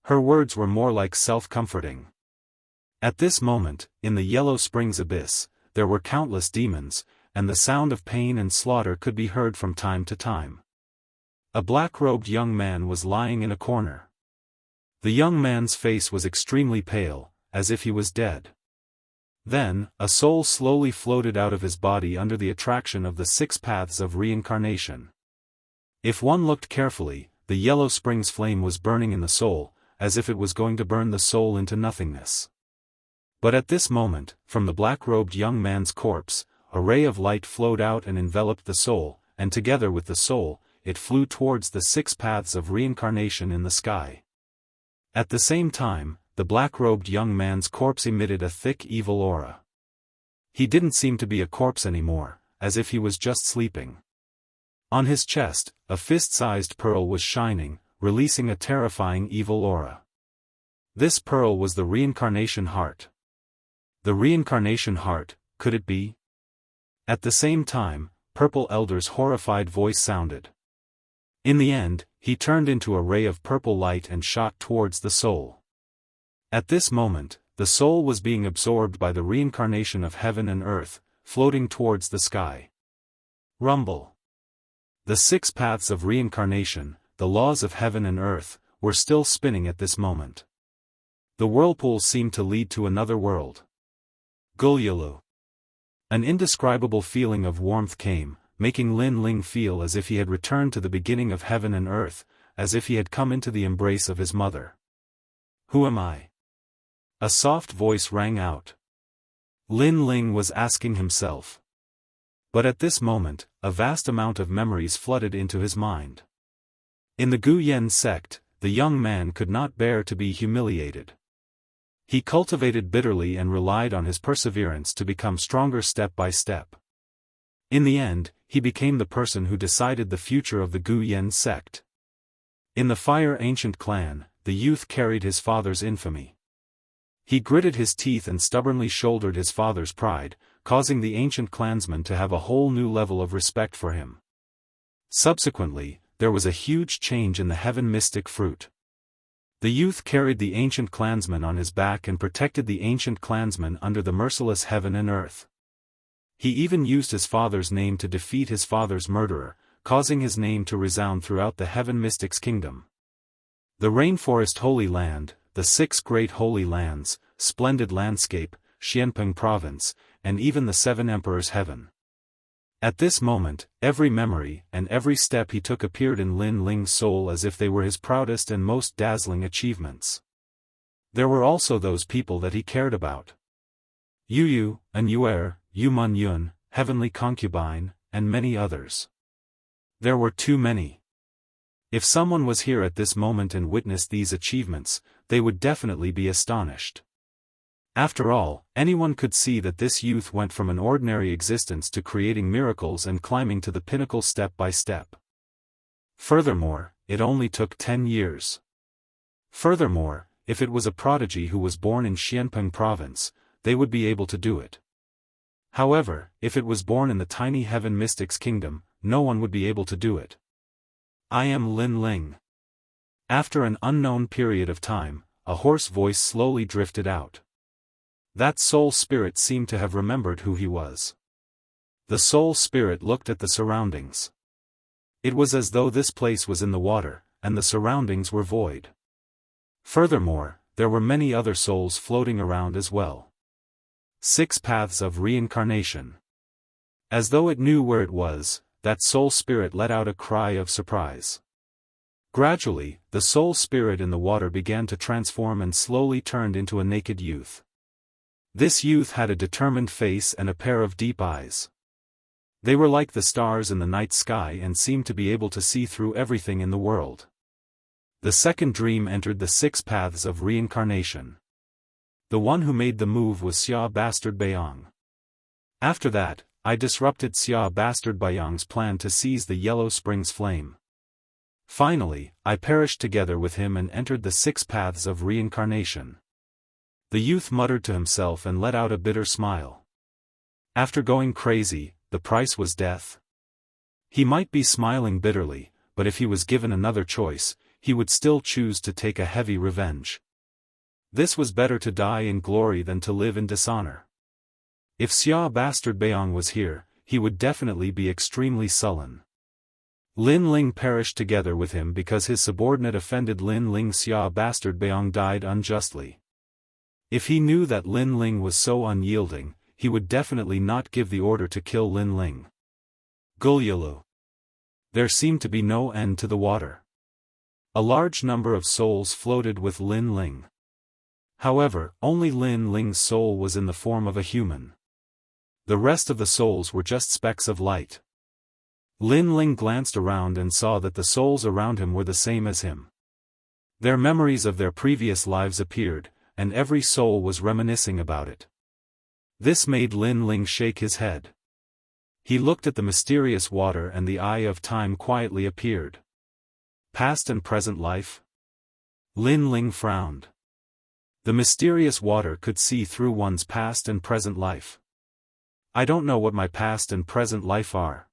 Her words were more like self-comforting. At this moment, in the Yellow Springs abyss, there were countless demons, and the sound of pain and slaughter could be heard from time to time. A black-robed young man was lying in a corner. The young man's face was extremely pale, as if he was dead. Then, a soul slowly floated out of his body under the attraction of the 6 paths of reincarnation. If one looked carefully, the Yellow Springs flame was burning in the soul, as if it was going to burn the soul into nothingness. But at this moment, from the black-robed young man's corpse, a ray of light flowed out and enveloped the soul, and together with the soul, it flew towards the 6 paths of reincarnation in the sky. At the same time, the black-robed young man's corpse emitted a thick evil aura. He didn't seem to be a corpse anymore, as if he was just sleeping. On his chest, a fist-sized pearl was shining, releasing a terrifying evil aura. This pearl was the reincarnation heart. The reincarnation heart, could it be? At the same time, Purple Elder's horrified voice sounded. In the end, he turned into a ray of purple light and shot towards the soul. At this moment, the soul was being absorbed by the reincarnation of heaven and earth, floating towards the sky. Rumble. The 6 paths of reincarnation, the laws of heaven and earth, were still spinning at this moment. The whirlpool seemed to lead to another world. Gulyulu. An indescribable feeling of warmth came, making Lin Ling feel as if he had returned to the beginning of heaven and earth, as if he had come into the embrace of his mother. Who am I? A soft voice rang out. Lin Ling was asking himself. But at this moment, a vast amount of memories flooded into his mind. In the Gu Yen sect, the young man could not bear to be humiliated. He cultivated bitterly and relied on his perseverance to become stronger step by step. In the end, he became the person who decided the future of the Gu Yen sect. In the Fire Ancient clan, the youth carried his father's infamy. He gritted his teeth and stubbornly shouldered his father's pride, causing the ancient clansmen to have a whole new level of respect for him. Subsequently, there was a huge change in the heaven mystic fruit. The youth carried the ancient clansmen on his back and protected the ancient clansmen under the merciless heaven and earth. He even used his father's name to defeat his father's murderer, causing his name to resound throughout the heaven mystic's kingdom. The Rainforest Holy Land, the 6 Great Holy Lands, Splendid Landscape, Xianpeng Province, and even the 7 Emperors' Heaven. At this moment, every memory and every step he took appeared in Lin Ling's soul as if they were his proudest and most dazzling achievements. There were also those people that he cared about. Yu, An Yuer, Yu Mun Yun, Heavenly Concubine, and many others. There were too many. If someone was here at this moment and witnessed these achievements, they would definitely be astonished. After all, anyone could see that this youth went from an ordinary existence to creating miracles and climbing to the pinnacle step by step. Furthermore, it only took 10 years. Furthermore, if it was a prodigy who was born in Xianpeng Province, they would be able to do it. However, if it was born in the tiny heaven mystic's kingdom, no one would be able to do it. I am Lin Ling. After an unknown period of time, a hoarse voice slowly drifted out. That soul spirit seemed to have remembered who he was. The soul spirit looked at the surroundings. It was as though this place was in the water, and the surroundings were void. Furthermore, there were many other souls floating around as well. 6 paths of reincarnation. As though it knew where it was, that soul spirit let out a cry of surprise. Gradually, the soul spirit in the water began to transform and slowly turned into a naked youth. This youth had a determined face and a pair of deep eyes. They were like the stars in the night sky and seemed to be able to see through everything in the world. The second dream entered the 6 paths of reincarnation. The one who made the move was Xia Bastard Beong. After that, I disrupted Xia Bastard Bayang's plan to seize the Yellow Springs flame. Finally, I perished together with him and entered the 6 paths of reincarnation. The youth muttered to himself and let out a bitter smile. After going crazy, the price was death. He might be smiling bitterly, but if he was given another choice, he would still choose to take a heavy revenge. This was better to die in glory than to live in dishonor. If Xia Bastard Bayang was here, he would definitely be extremely sullen. Lin Ling perished together with him because his subordinate offended Lin Ling. Xia Bastard Bayang died unjustly. If he knew that Lin Ling was so unyielding, he would definitely not give the order to kill Lin Ling. Gulyalu. There seemed to be no end to the water. A large number of souls floated with Lin Ling. However, only Lin Ling's soul was in the form of a human. The rest of the souls were just specks of light. Lin Ling glanced around and saw that the souls around him were the same as him. Their memories of their previous lives appeared, and every soul was reminiscing about it. This made Lin Ling shake his head. He looked at the mysterious water and the eye of time quietly appeared. Past and present life? Lin Ling frowned. The mysterious water could see through one's past and present life. I don't know what my past and present life are.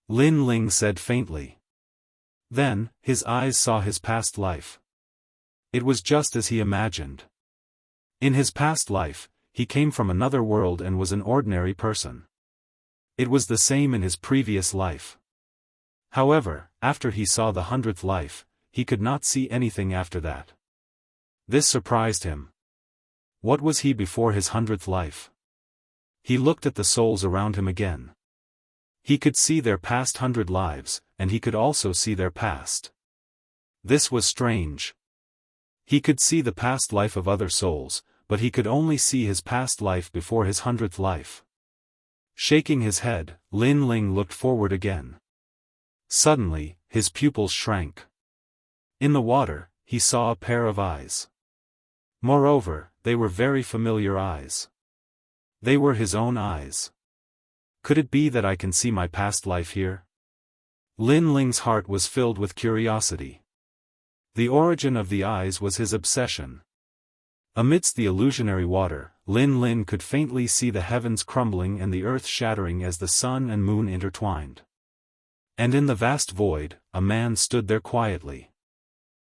Lin Ling said faintly. Then, his eyes saw his past life. It was just as he imagined. In his past life, he came from another world and was an ordinary person. It was the same in his previous life. However, after he saw the 100th life, he could not see anything after that. This surprised him. What was he before his 100th life? He looked at the souls around him again. He could see their past 100 lives, and he could also see their past. This was strange. He could see the past life of other souls, but he could only see his past life before his 100th life. Shaking his head, Lin Ling looked forward again. Suddenly, his pupils shrank. In the water, he saw a pair of eyes. Moreover, they were very familiar eyes. They were his own eyes. Could it be that I can see my past life here? Lin Ling's heart was filled with curiosity. The origin of the eyes was his obsession. Amidst the illusionary water, Lin Ling could faintly see the heavens crumbling and the earth shattering as the sun and moon intertwined. And in the vast void, a man stood there quietly.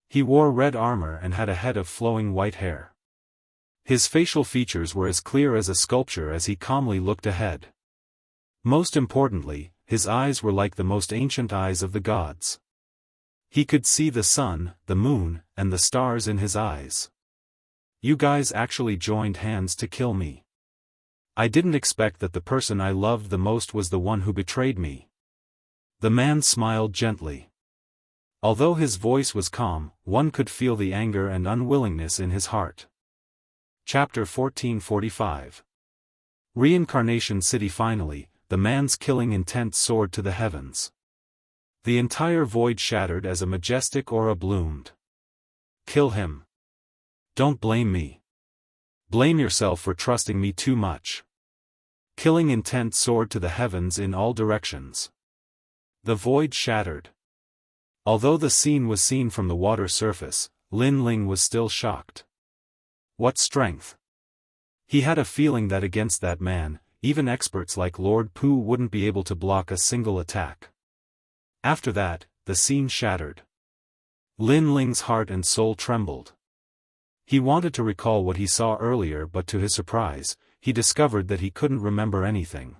He wore red armor and had a head of flowing white hair. His facial features were as clear as a sculpture as he calmly looked ahead. Most importantly, his eyes were like the most ancient eyes of the gods. He could see the sun, the moon, and the stars in his eyes. You guys actually joined hands to kill me. I didn't expect that the person I loved the most was the one who betrayed me. The man smiled gently. Although his voice was calm, one could feel the anger and unwillingness in his heart. Chapter 1445. Reincarnation City. Finally, the man's killing intent soared to the heavens. The entire void shattered as a majestic aura bloomed. Kill him. Don't blame me. Blame yourself for trusting me too much. Killing intent soared to the heavens in all directions. The void shattered. Although the scene was seen from the water surface, Lin Ling was still shocked. What strength! He had a feeling that against that man, even experts like Lord Pu wouldn't be able to block a single attack. After that, the scene shattered. Lin Ling's heart and soul trembled. He wanted to recall what he saw earlier, but to his surprise, he discovered that he couldn't remember anything.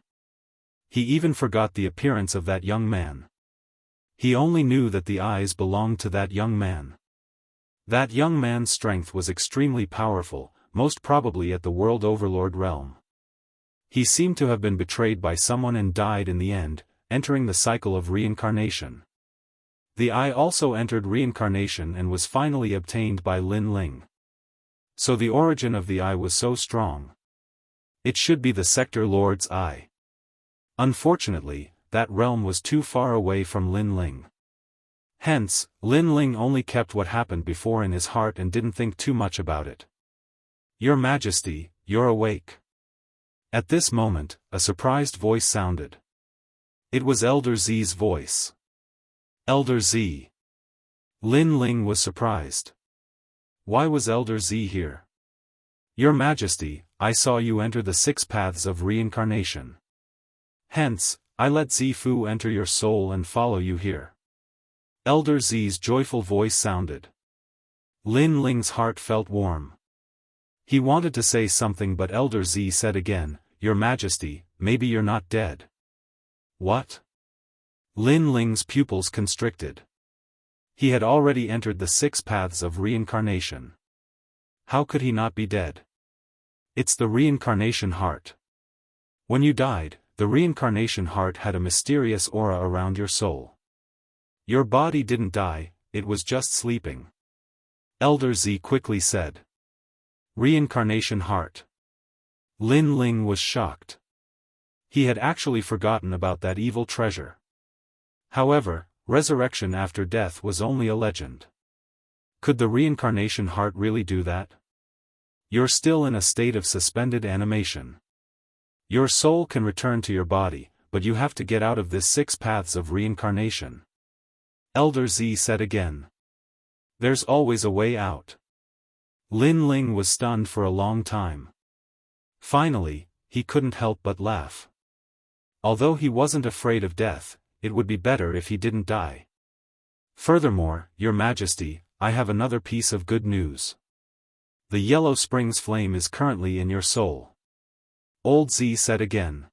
He even forgot the appearance of that young man. He only knew that the eyes belonged to that young man. That young man's strength was extremely powerful, most probably at the World Overlord realm. He seemed to have been betrayed by someone and died in the end, entering the cycle of reincarnation. The eye also entered reincarnation and was finally obtained by Lin Ling. So the origin of the eye was so strong. It should be the Sector Lord's eye. Unfortunately, that realm was too far away from Lin Ling. Hence, Lin Ling only kept what happened before in his heart and didn't think too much about it. Your Majesty, you're awake. At this moment, a surprised voice sounded. It was Elder Z's voice. Elder Z. Lin Ling was surprised. Why was Elder Z here? Your Majesty, I saw you enter the 6 paths of reincarnation. Hence, I let Zifu enter your soul and follow you here. Elder Z's joyful voice sounded. Lin Ling's heart felt warm. He wanted to say something, but Elder Z said again, Your Majesty, maybe you're not dead. What? Lin Ling's pupils constricted. He had already entered the 6 paths of reincarnation. How could he not be dead? It's the reincarnation heart. When you died, the reincarnation heart had a mysterious aura around your soul. Your body didn't die, it was just sleeping. Elder Z quickly said. Reincarnation heart. Lin Ling was shocked. He had actually forgotten about that evil treasure. However, resurrection after death was only a legend. Could the reincarnation heart really do that? You're still in a state of suspended animation. Your soul can return to your body, but you have to get out of this 6 paths of reincarnation. Elder Z said again. There's always a way out. Lin Ling was stunned for a long time. Finally, he couldn't help but laugh. Although he wasn't afraid of death, it would be better if he didn't die. Furthermore, Your Majesty, I have another piece of good news. The Yellow Springs flame is currently in your soul. Old Z said again.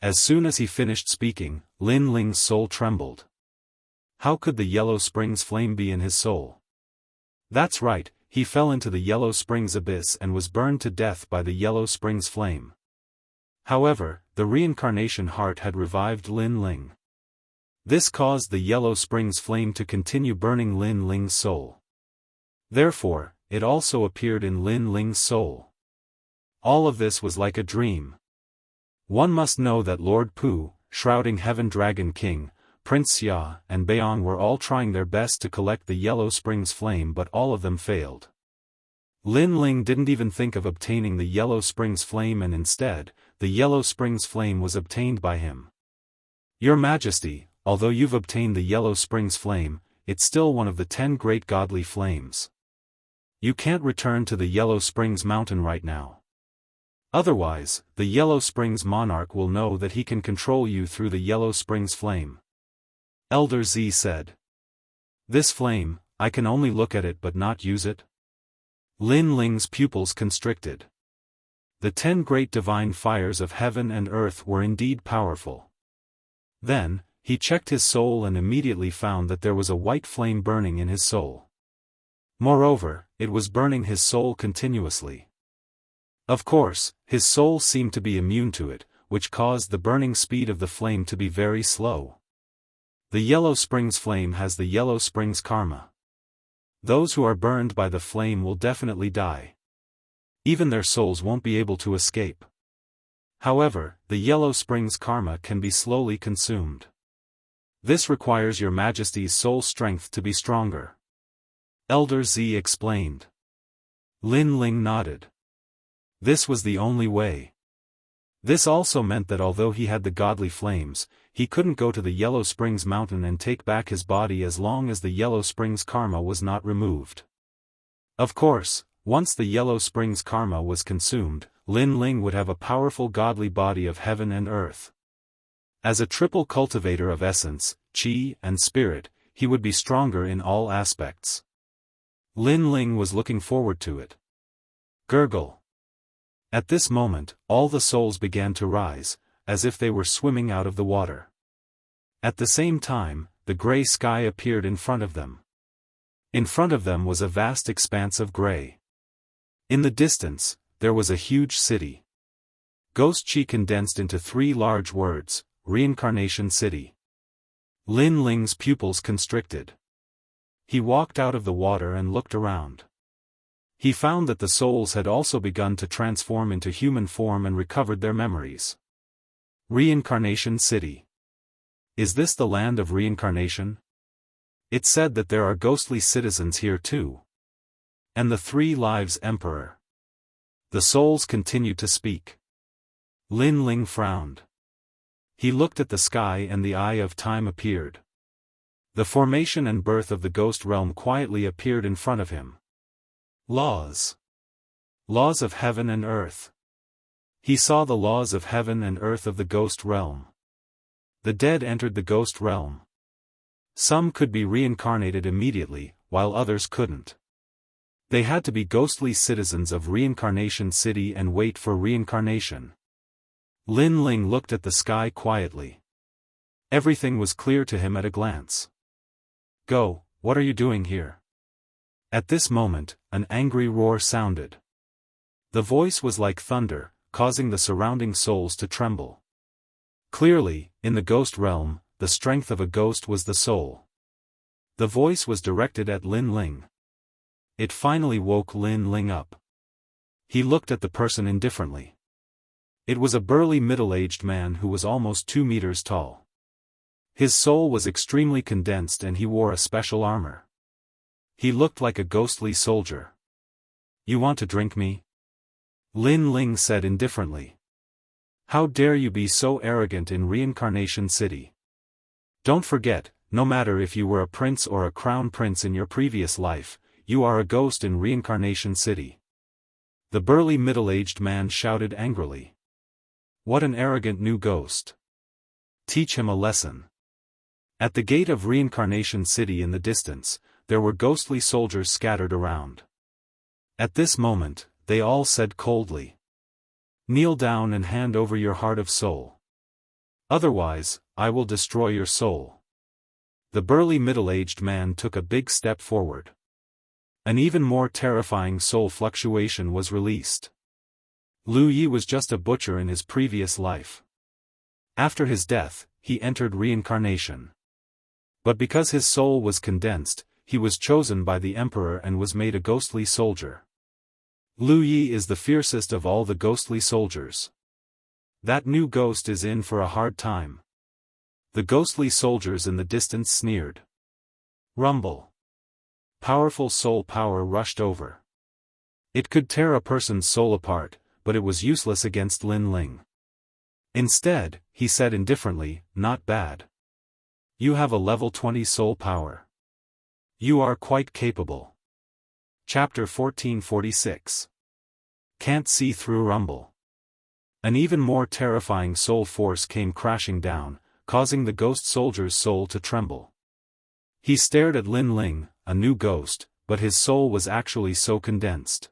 As soon as he finished speaking, Lin Ling's soul trembled. How could the Yellow Springs flame be in his soul? That's right, he fell into the Yellow Springs abyss and was burned to death by the Yellow Springs flame. However, the reincarnation heart had revived Lin Ling. This caused the Yellow Springs flame to continue burning Lin Ling's soul. Therefore, it also appeared in Lin Ling's soul. All of this was like a dream. One must know that Lord Pu, Shrouding Heaven Dragon King, Prince Xia and Beong were all trying their best to collect the Yellow Springs flame, but all of them failed. Lin Ling didn't even think of obtaining the Yellow Springs flame, and instead, the Yellow Springs flame was obtained by him. Your Majesty, although you've obtained the Yellow Springs flame, it's still one of the 10 great godly flames. You can't return to the Yellow Springs mountain right now. Otherwise, the Yellow Springs monarch will know that he can control you through the Yellow Springs flame. Elder Z said. This flame, I can only look at it but not use it? Lin Ling's pupils constricted. The 10 great divine fires of heaven and earth were indeed powerful. Then, he checked his soul and immediately found that there was a white flame burning in his soul. Moreover, it was burning his soul continuously. Of course, his soul seemed to be immune to it, which caused the burning speed of the flame to be very slow. The Yellow Springs flame has the Yellow Springs karma. Those who are burned by the flame will definitely die. Even their souls won't be able to escape. However, the Yellow Springs karma can be slowly consumed. This requires Your Majesty's soul strength to be stronger. Elder Z explained. Lin Ling nodded. This was the only way. This also meant that although he had the godly flames, he couldn't go to the Yellow Springs mountain and take back his body as long as the Yellow Springs karma was not removed. Of course, once the Yellow Springs karma was consumed, Lin Ling would have a powerful godly body of heaven and earth. As a triple cultivator of essence, chi, and spirit, he would be stronger in all aspects. Lin Ling was looking forward to it. Gurgle. At this moment, all the souls began to rise, as if they were swimming out of the water. At the same time, the gray sky appeared in front of them. In front of them was a vast expanse of gray. In the distance, there was a huge city. Ghost Chi condensed into 3 large words, Reincarnation City. Lin Ling's pupils constricted. He walked out of the water and looked around. He found that the souls had also begun to transform into human form and recovered their memories. Reincarnation City. Is this the land of reincarnation? It's said that there are ghostly citizens here too. And the 3 Lives Emperor. The souls continued to speak. Lin Ling frowned. He looked at the sky and the eye of time appeared. The formation and birth of the ghost realm quietly appeared in front of him. Laws. Laws of heaven and earth. He saw the laws of heaven and earth of the ghost realm. The dead entered the ghost realm. Some could be reincarnated immediately, while others couldn't. They had to be ghostly citizens of Reincarnation City and wait for reincarnation. Lin Ling looked at the sky quietly. Everything was clear to him at a glance. Go, what are you doing here? At this moment, an angry roar sounded. The voice was like thunder, causing the surrounding souls to tremble. Clearly, in the ghost realm, the strength of a ghost was the soul. The voice was directed at Lin Ling. It finally woke Lin Ling up. He looked at the person indifferently. It was a burly middle-aged man who was almost 2 meters tall. His soul was extremely condensed and he wore a special armor. He looked like a ghostly soldier. You want to drink me? Lin Ling said indifferently. How dare you be so arrogant in Reincarnation City? Don't forget, no matter if you were a prince or a crown prince in your previous life, you are a ghost in Reincarnation City. The burly middle-aged man shouted angrily. What an arrogant new ghost. Teach him a lesson. At the gate of Reincarnation City in the distance, there were ghostly soldiers scattered around. At this moment, they all said coldly. Kneel down and hand over your heart of soul. Otherwise, I will destroy your soul. The burly middle-aged man took a big step forward. An even more terrifying soul fluctuation was released. Lu Yi was just a butcher in his previous life. After his death, he entered reincarnation. But because his soul was condensed, he was chosen by the emperor and was made a ghostly soldier. Lu Yi is the fiercest of all the ghostly soldiers. That new ghost is in for a hard time. The ghostly soldiers in the distance sneered. Rumble. Powerful soul power rushed over. It could tear a person's soul apart, but it was useless against Lin Ling. Instead, he said indifferently, not bad. You have a level 20 soul power. You are quite capable. Chapter 1446. Can't see through rumble. An even more terrifying soul force came crashing down, causing the ghost soldier's soul to tremble. He stared at Lin Ling, a new ghost, but his soul was actually so condensed.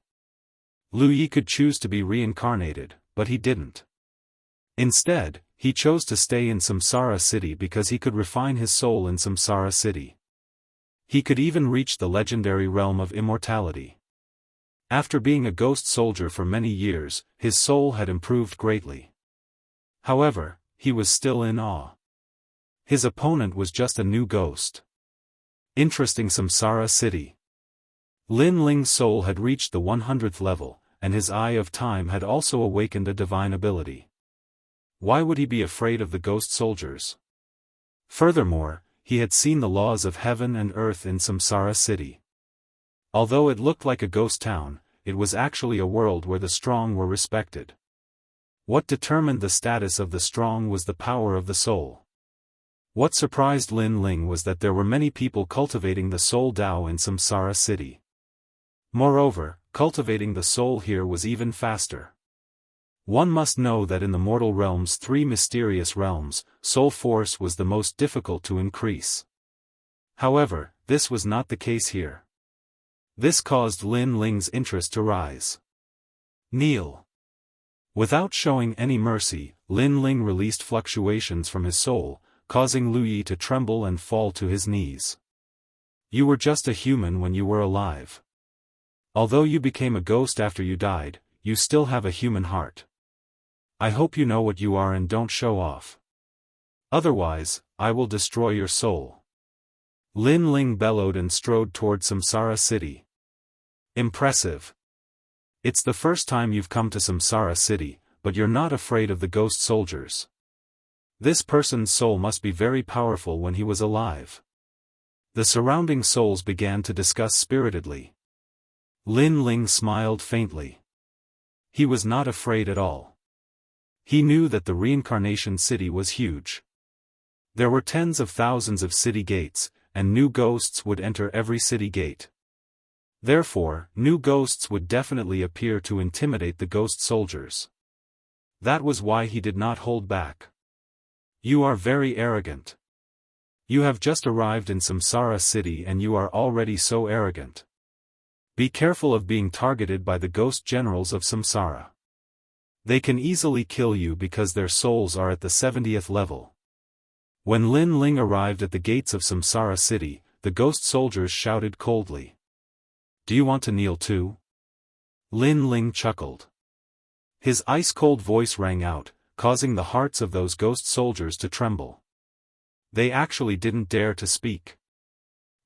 Lu Yi could choose to be reincarnated, but he didn't. Instead, he chose to stay in Samsara City because he could refine his soul in Samsara City. He could even reach the legendary realm of immortality. After being a ghost soldier for many years, his soul had improved greatly. However, he was still in awe. His opponent was just a new ghost. Interesting Samsara City. Lin Ling's soul had reached the 100th level, and his eye of time had also awakened a divine ability. Why would he be afraid of the ghost soldiers? Furthermore, he had seen the laws of heaven and earth in Samsara City. Although it looked like a ghost town, it was actually a world where the strong were respected. What determined the status of the strong was the power of the soul. What surprised Lin Ling was that there were many people cultivating the soul Dao in Samsara City. Moreover, cultivating the soul here was even faster. One must know that in the mortal realm's 3 mysterious realms, soul force was the most difficult to increase. However, this was not the case here. This caused Lin Ling's interest to rise. Kneel. Without showing any mercy, Lin Ling released fluctuations from his soul, causing Lu Yi to tremble and fall to his knees. You were just a human when you were alive. Although you became a ghost after you died, you still have a human heart. I hope you know what you are and don't show off. Otherwise, I will destroy your soul. Lin Ling bellowed and strode toward Samsara City. Impressive. It's the first time you've come to Samsara City, but you're not afraid of the ghost soldiers. This person's soul must be very powerful when he was alive. The surrounding souls began to discuss spiritedly. Lin Ling smiled faintly. He was not afraid at all. He knew that the reincarnation city was huge. There were tens of thousands of city gates, and new ghosts would enter every city gate. Therefore, new ghosts would definitely appear to intimidate the ghost soldiers. That was why he did not hold back. You are very arrogant. You have just arrived in Samsara city and you are already so arrogant. Be careful of being targeted by the ghost generals of Samsara. They can easily kill you because their souls are at the 70th level. When Lin Ling arrived at the gates of Samsara city, the ghost soldiers shouted coldly. Do you want to kneel too? Lin Ling chuckled. His ice-cold voice rang out, causing the hearts of those ghost soldiers to tremble. They actually didn't dare to speak.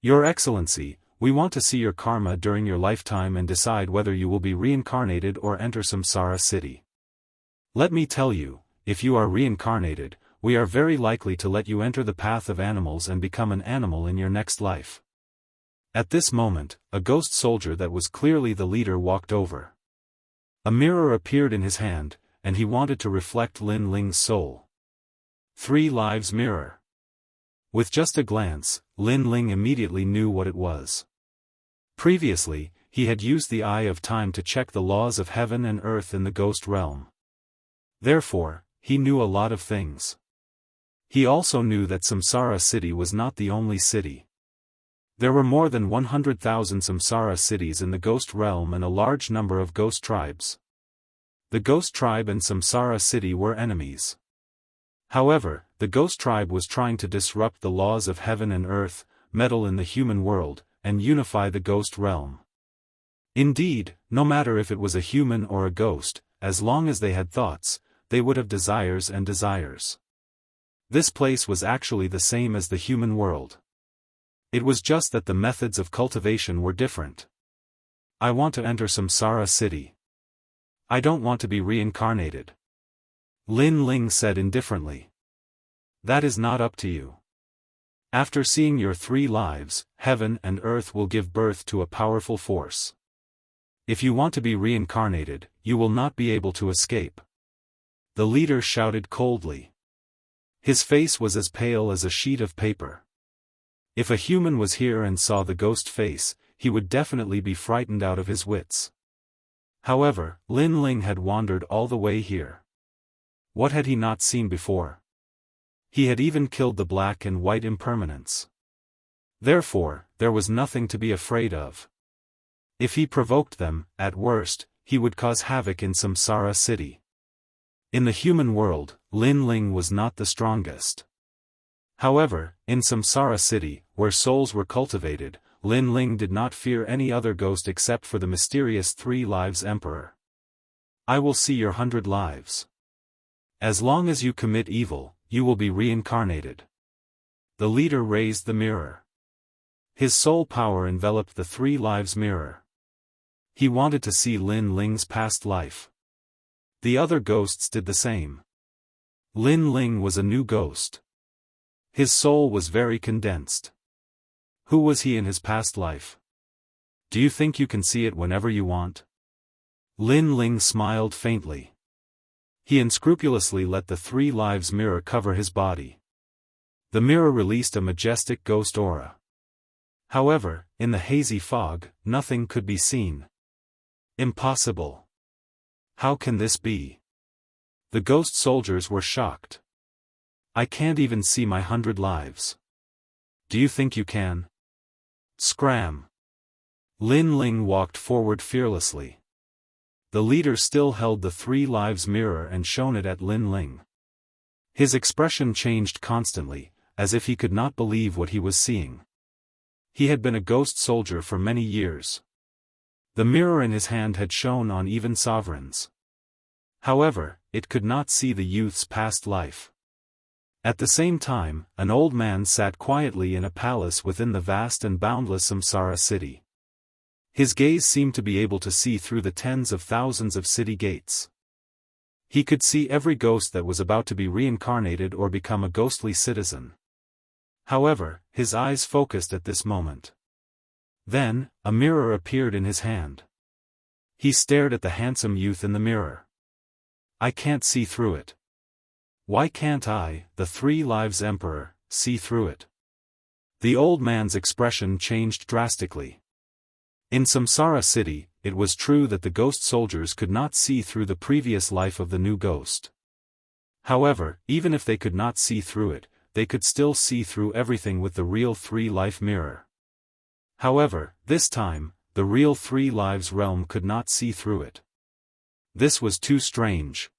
Your Excellency, we want to see your karma during your lifetime and decide whether you will be reincarnated or enter Samsara city. Let me tell you, if you are reincarnated, we are very likely to let you enter the path of animals and become an animal in your next life. At this moment, a ghost soldier that was clearly the leader walked over. A mirror appeared in his hand, and he wanted to reflect Lin Ling's soul. 3 lives mirror. With just a glance, Lin Ling immediately knew what it was. Previously, he had used the Eye of Time to check the laws of heaven and earth in the ghost realm. Therefore, he knew a lot of things. He also knew that Samsara city was not the only city. There were more than 100,000 Samsara cities in the ghost realm and a large number of ghost tribes. The ghost tribe and Samsara city were enemies. However, the ghost tribe was trying to disrupt the laws of heaven and earth, meddle in the human world, and unify the ghost realm. Indeed, no matter if it was a human or a ghost, as long as they had thoughts, they would have desires and desires. This place was actually the same as the human world. It was just that the methods of cultivation were different. I want to enter Samsara city. I don't want to be reincarnated. Lin Ling said indifferently. That is not up to you. After seeing your 3 lives, heaven and earth will give birth to a powerful force. If you want to be reincarnated, you will not be able to escape. The leader shouted coldly. His face was as pale as a sheet of paper. If a human was here and saw the ghost face, he would definitely be frightened out of his wits. However, Lin Ling had wandered all the way here. What had he not seen before? He had even killed the black and white impermanents. Therefore, there was nothing to be afraid of. If he provoked them, at worst, he would cause havoc in Samsara city. In the human world, Lin Ling was not the strongest. However, in Samsara city, where souls were cultivated, Lin Ling did not fear any other ghost except for the mysterious 3 lives emperor. I will see your 100 lives. As long as you commit evil, you will be reincarnated. The leader raised the mirror. His soul power enveloped the 3 lives mirror. He wanted to see Lin Ling's past life. The other ghosts did the same. Lin Ling was a new ghost. His soul was very condensed. Who was he in his past life? Do you think you can see it whenever you want? Lin Ling smiled faintly. He unscrupulously let the 3 lives mirror cover his body. The mirror released a majestic ghost aura. However, in the hazy fog, nothing could be seen. Impossible. How can this be? The ghost soldiers were shocked. I can't even see my 100 lives. Do you think you can? Scram. Lin Ling walked forward fearlessly. The leader still held the 3 lives mirror and shone it at Lin Ling. His expression changed constantly, as if he could not believe what he was seeing. He had been a ghost soldier for many years. The mirror in his hand had shone on even sovereigns. However, it could not see the youth's past life. At the same time, an old man sat quietly in a palace within the vast and boundless Samsara city. His gaze seemed to be able to see through the tens of thousands of city gates. He could see every ghost that was about to be reincarnated or become a ghostly citizen. However, his eyes focused at this moment. Then, a mirror appeared in his hand. He stared at the handsome youth in the mirror. I can't see through it. Why can't I, the 3 Lives Emperor, see through it? The old man's expression changed drastically. In Samsara City, it was true that the ghost soldiers could not see through the previous life of the new ghost. However, even if they could not see through it, they could still see through everything with the real 3-life mirror. However, this time, the real 3 Lives realm could not see through it. This was too strange.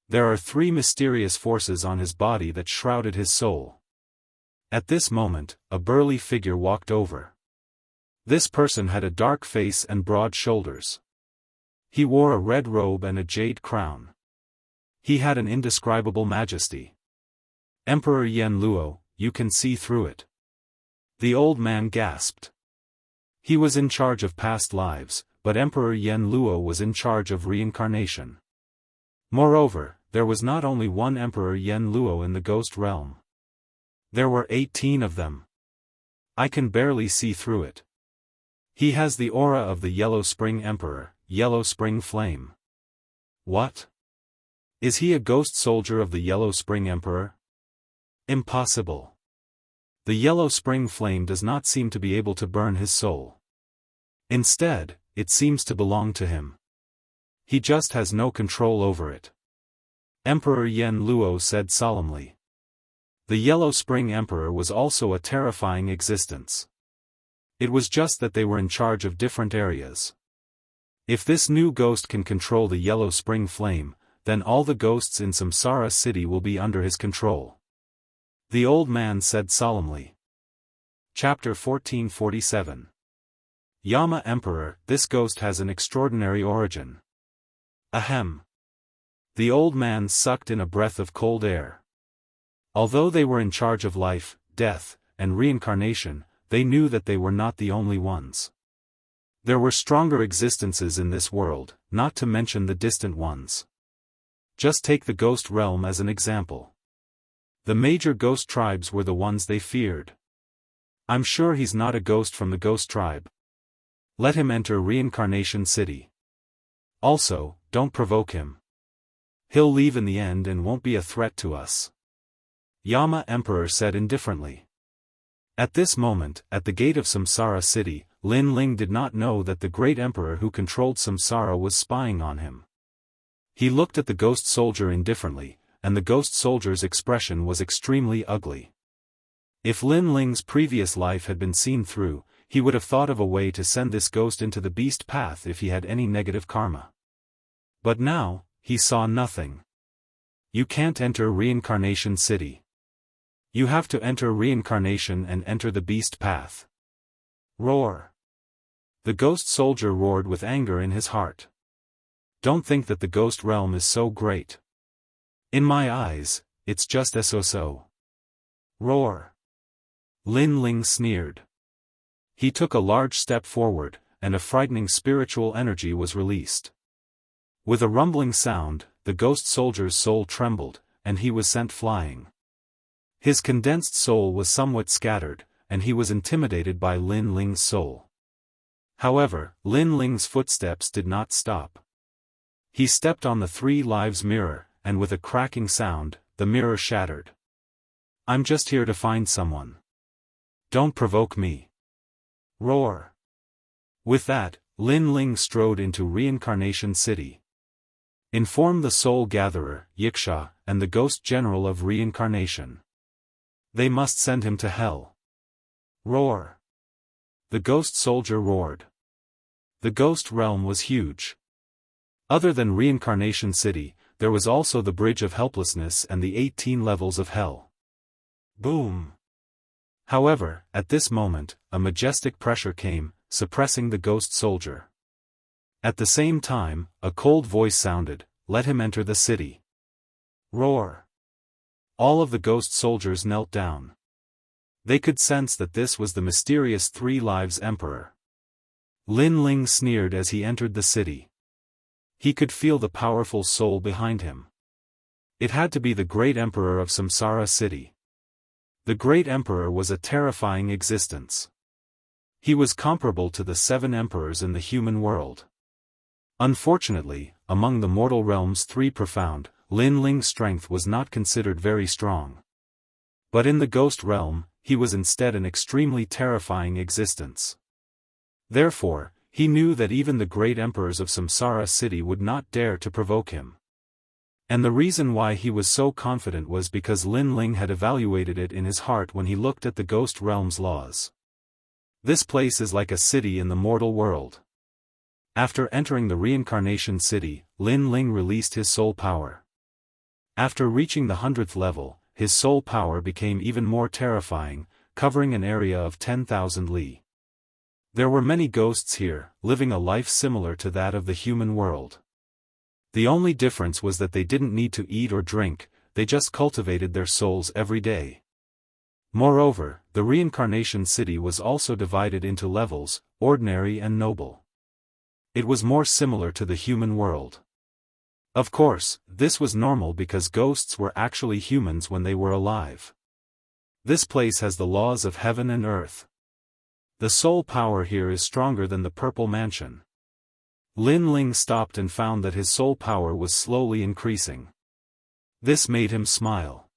There are 3 mysterious forces on his body that shrouded his soul. At this moment, a burly figure walked over. This person had a dark face and broad shoulders. He wore a red robe and a jade crown. He had an indescribable majesty. Emperor Yen Luo, you can see through it. The old man gasped. He was in charge of past lives, but Emperor Yen Luo was in charge of reincarnation. Moreover, there was not only one Emperor Yen Luo in the ghost realm. There were 18 of them. I can barely see through it. He has the aura of the Yellow Spring Emperor, Yellow Spring Flame. What? Is he a ghost soldier of the Yellow Spring Emperor? Impossible. The Yellow Spring Flame does not seem to be able to burn his soul. Instead, it seems to belong to him. He just has no control over it. Emperor Yen Luo said solemnly. The Yellow Spring Emperor was also a terrifying existence. It was just that they were in charge of different areas. If this new ghost can control the Yellow Spring Flame, then all the ghosts in Samsara City will be under his control. The old man said solemnly. Chapter 1447. Yama Emperor, this ghost has an extraordinary origin. Ahem. The old man sucked in a breath of cold air. Although they were in charge of life, death, and reincarnation, they knew that they were not the only ones. There were stronger existences in this world, not to mention the distant ones. Just take the ghost realm as an example. The major ghost tribes were the ones they feared. I'm sure he's not a ghost from the ghost tribe. Let him enter Reincarnation City. Also, don't provoke him. He'll leave in the end and won't be a threat to us. Yama Emperor said indifferently. At this moment, at the gate of Samsara City, Lin Ling did not know that the great emperor who controlled Samsara was spying on him. He looked at the ghost soldier indifferently, and the ghost soldier's expression was extremely ugly. If Lin Ling's previous life had been seen through, he would have thought of a way to send this ghost into the beast path if he had any negative karma. But now, he saw nothing. You can't enter Reincarnation City. You have to enter reincarnation and enter the beast path. Roar. The ghost soldier roared with anger in his heart. Don't think that the ghost realm is so great. In my eyes, it's just so. Roar. Lin Ling sneered. He took a large step forward, and a frightening spiritual energy was released. With a rumbling sound, the ghost soldier's soul trembled, and he was sent flying. His condensed soul was somewhat scattered, and he was intimidated by Lin Ling's soul. However, Lin Ling's footsteps did not stop. He stepped on the 3 Lives mirror, and with a cracking sound, the mirror shattered. I'm just here to find someone. Don't provoke me. Roar. With that, Lin Ling strode into Reincarnation City. Inform the Soul Gatherer, Yiksha, and the Ghost General of Reincarnation. They must send him to hell. Roar. The ghost soldier roared. The ghost realm was huge. Other than Reincarnation City, there was also the Bridge of Helplessness and the 18 levels of hell. Boom. However, at this moment, a majestic pressure came, suppressing the ghost soldier. At the same time, a cold voice sounded, "Let him enter the city." Roar. All of the ghost soldiers knelt down. They could sense that this was the mysterious 3 Lives Emperor. Lin Ling sneered as he entered the city. He could feel the powerful soul behind him. It had to be the great emperor of Samsara City. The great emperor was a terrifying existence. He was comparable to the 7 emperors in the human world. Unfortunately, among the mortal realms 3 profound, Lin Ling's strength was not considered very strong. But in the ghost realm, he was instead an extremely terrifying existence. Therefore, he knew that even the great emperors of Samsara city would not dare to provoke him. And the reason why he was so confident was because Lin Ling had evaluated it in his heart when he looked at the ghost realm's laws. This place is like a city in the mortal world. After entering the reincarnation city, Lin Ling released his soul power. After reaching the 100th level, his soul power became even more terrifying, covering an area of 10,000 li. There were many ghosts here, living a life similar to that of the human world. The only difference was that they didn't need to eat or drink, they just cultivated their souls every day. Moreover, the reincarnation city was also divided into levels, ordinary and noble. It was more similar to the human world. Of course, this was normal because ghosts were actually humans when they were alive. This place has the laws of heaven and earth. The soul power here is stronger than the purple mansion. Lin Ling stopped and found that his soul power was slowly increasing. This made him smile.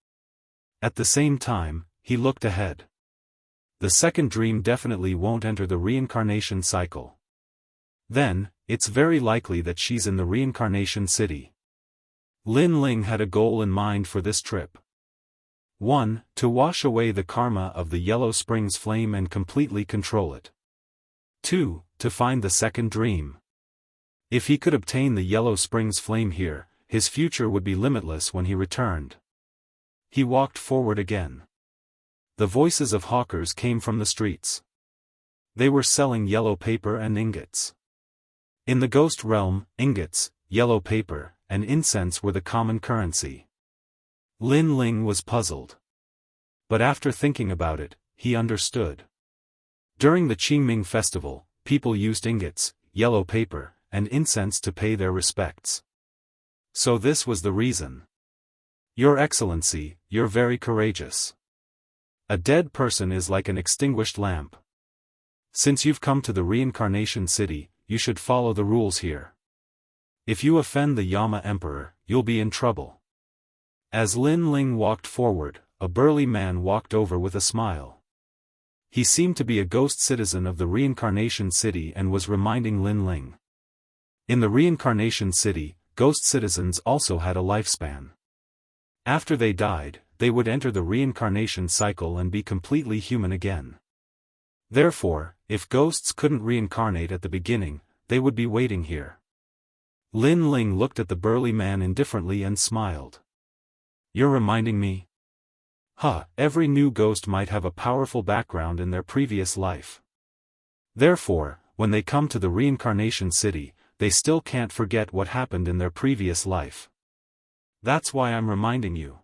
At the same time, he looked ahead. The second dream definitely won't enter the reincarnation cycle. Then, it's very likely that she's in the reincarnation city. Lin Ling had a goal in mind for this trip. 1. To wash away the karma of the Yellow Springs flame and completely control it. 2. To find the second dream. If he could obtain the Yellow Springs flame here, his future would be limitless when he returned. He walked forward again. The voices of hawkers came from the streets. They were selling yellow paper and ingots. In the ghost realm, ingots, yellow paper, and incense were the common currency. Lin Ling was puzzled. But after thinking about it, he understood. During the Qingming festival, people used ingots, yellow paper, and incense to pay their respects. So this was the reason. Your Excellency, you're very courageous. A dead person is like an extinguished lamp. Since you've come to the reincarnation city, you should follow the rules here. If you offend the Yama Emperor, you'll be in trouble. As Lin Ling walked forward, a burly man walked over with a smile. He seemed to be a ghost citizen of the reincarnation city and was reminding Lin Ling. In the reincarnation city, ghost citizens also had a lifespan. After they died, they would enter the reincarnation cycle and be completely human again. Therefore, if ghosts couldn't reincarnate at the beginning, they would be waiting here. Lin Ling looked at the burly man indifferently and smiled. You're reminding me? Every new ghost might have a powerful background in their previous life. Therefore, when they come to the reincarnation city, they still can't forget what happened in their previous life. That's why I'm reminding you.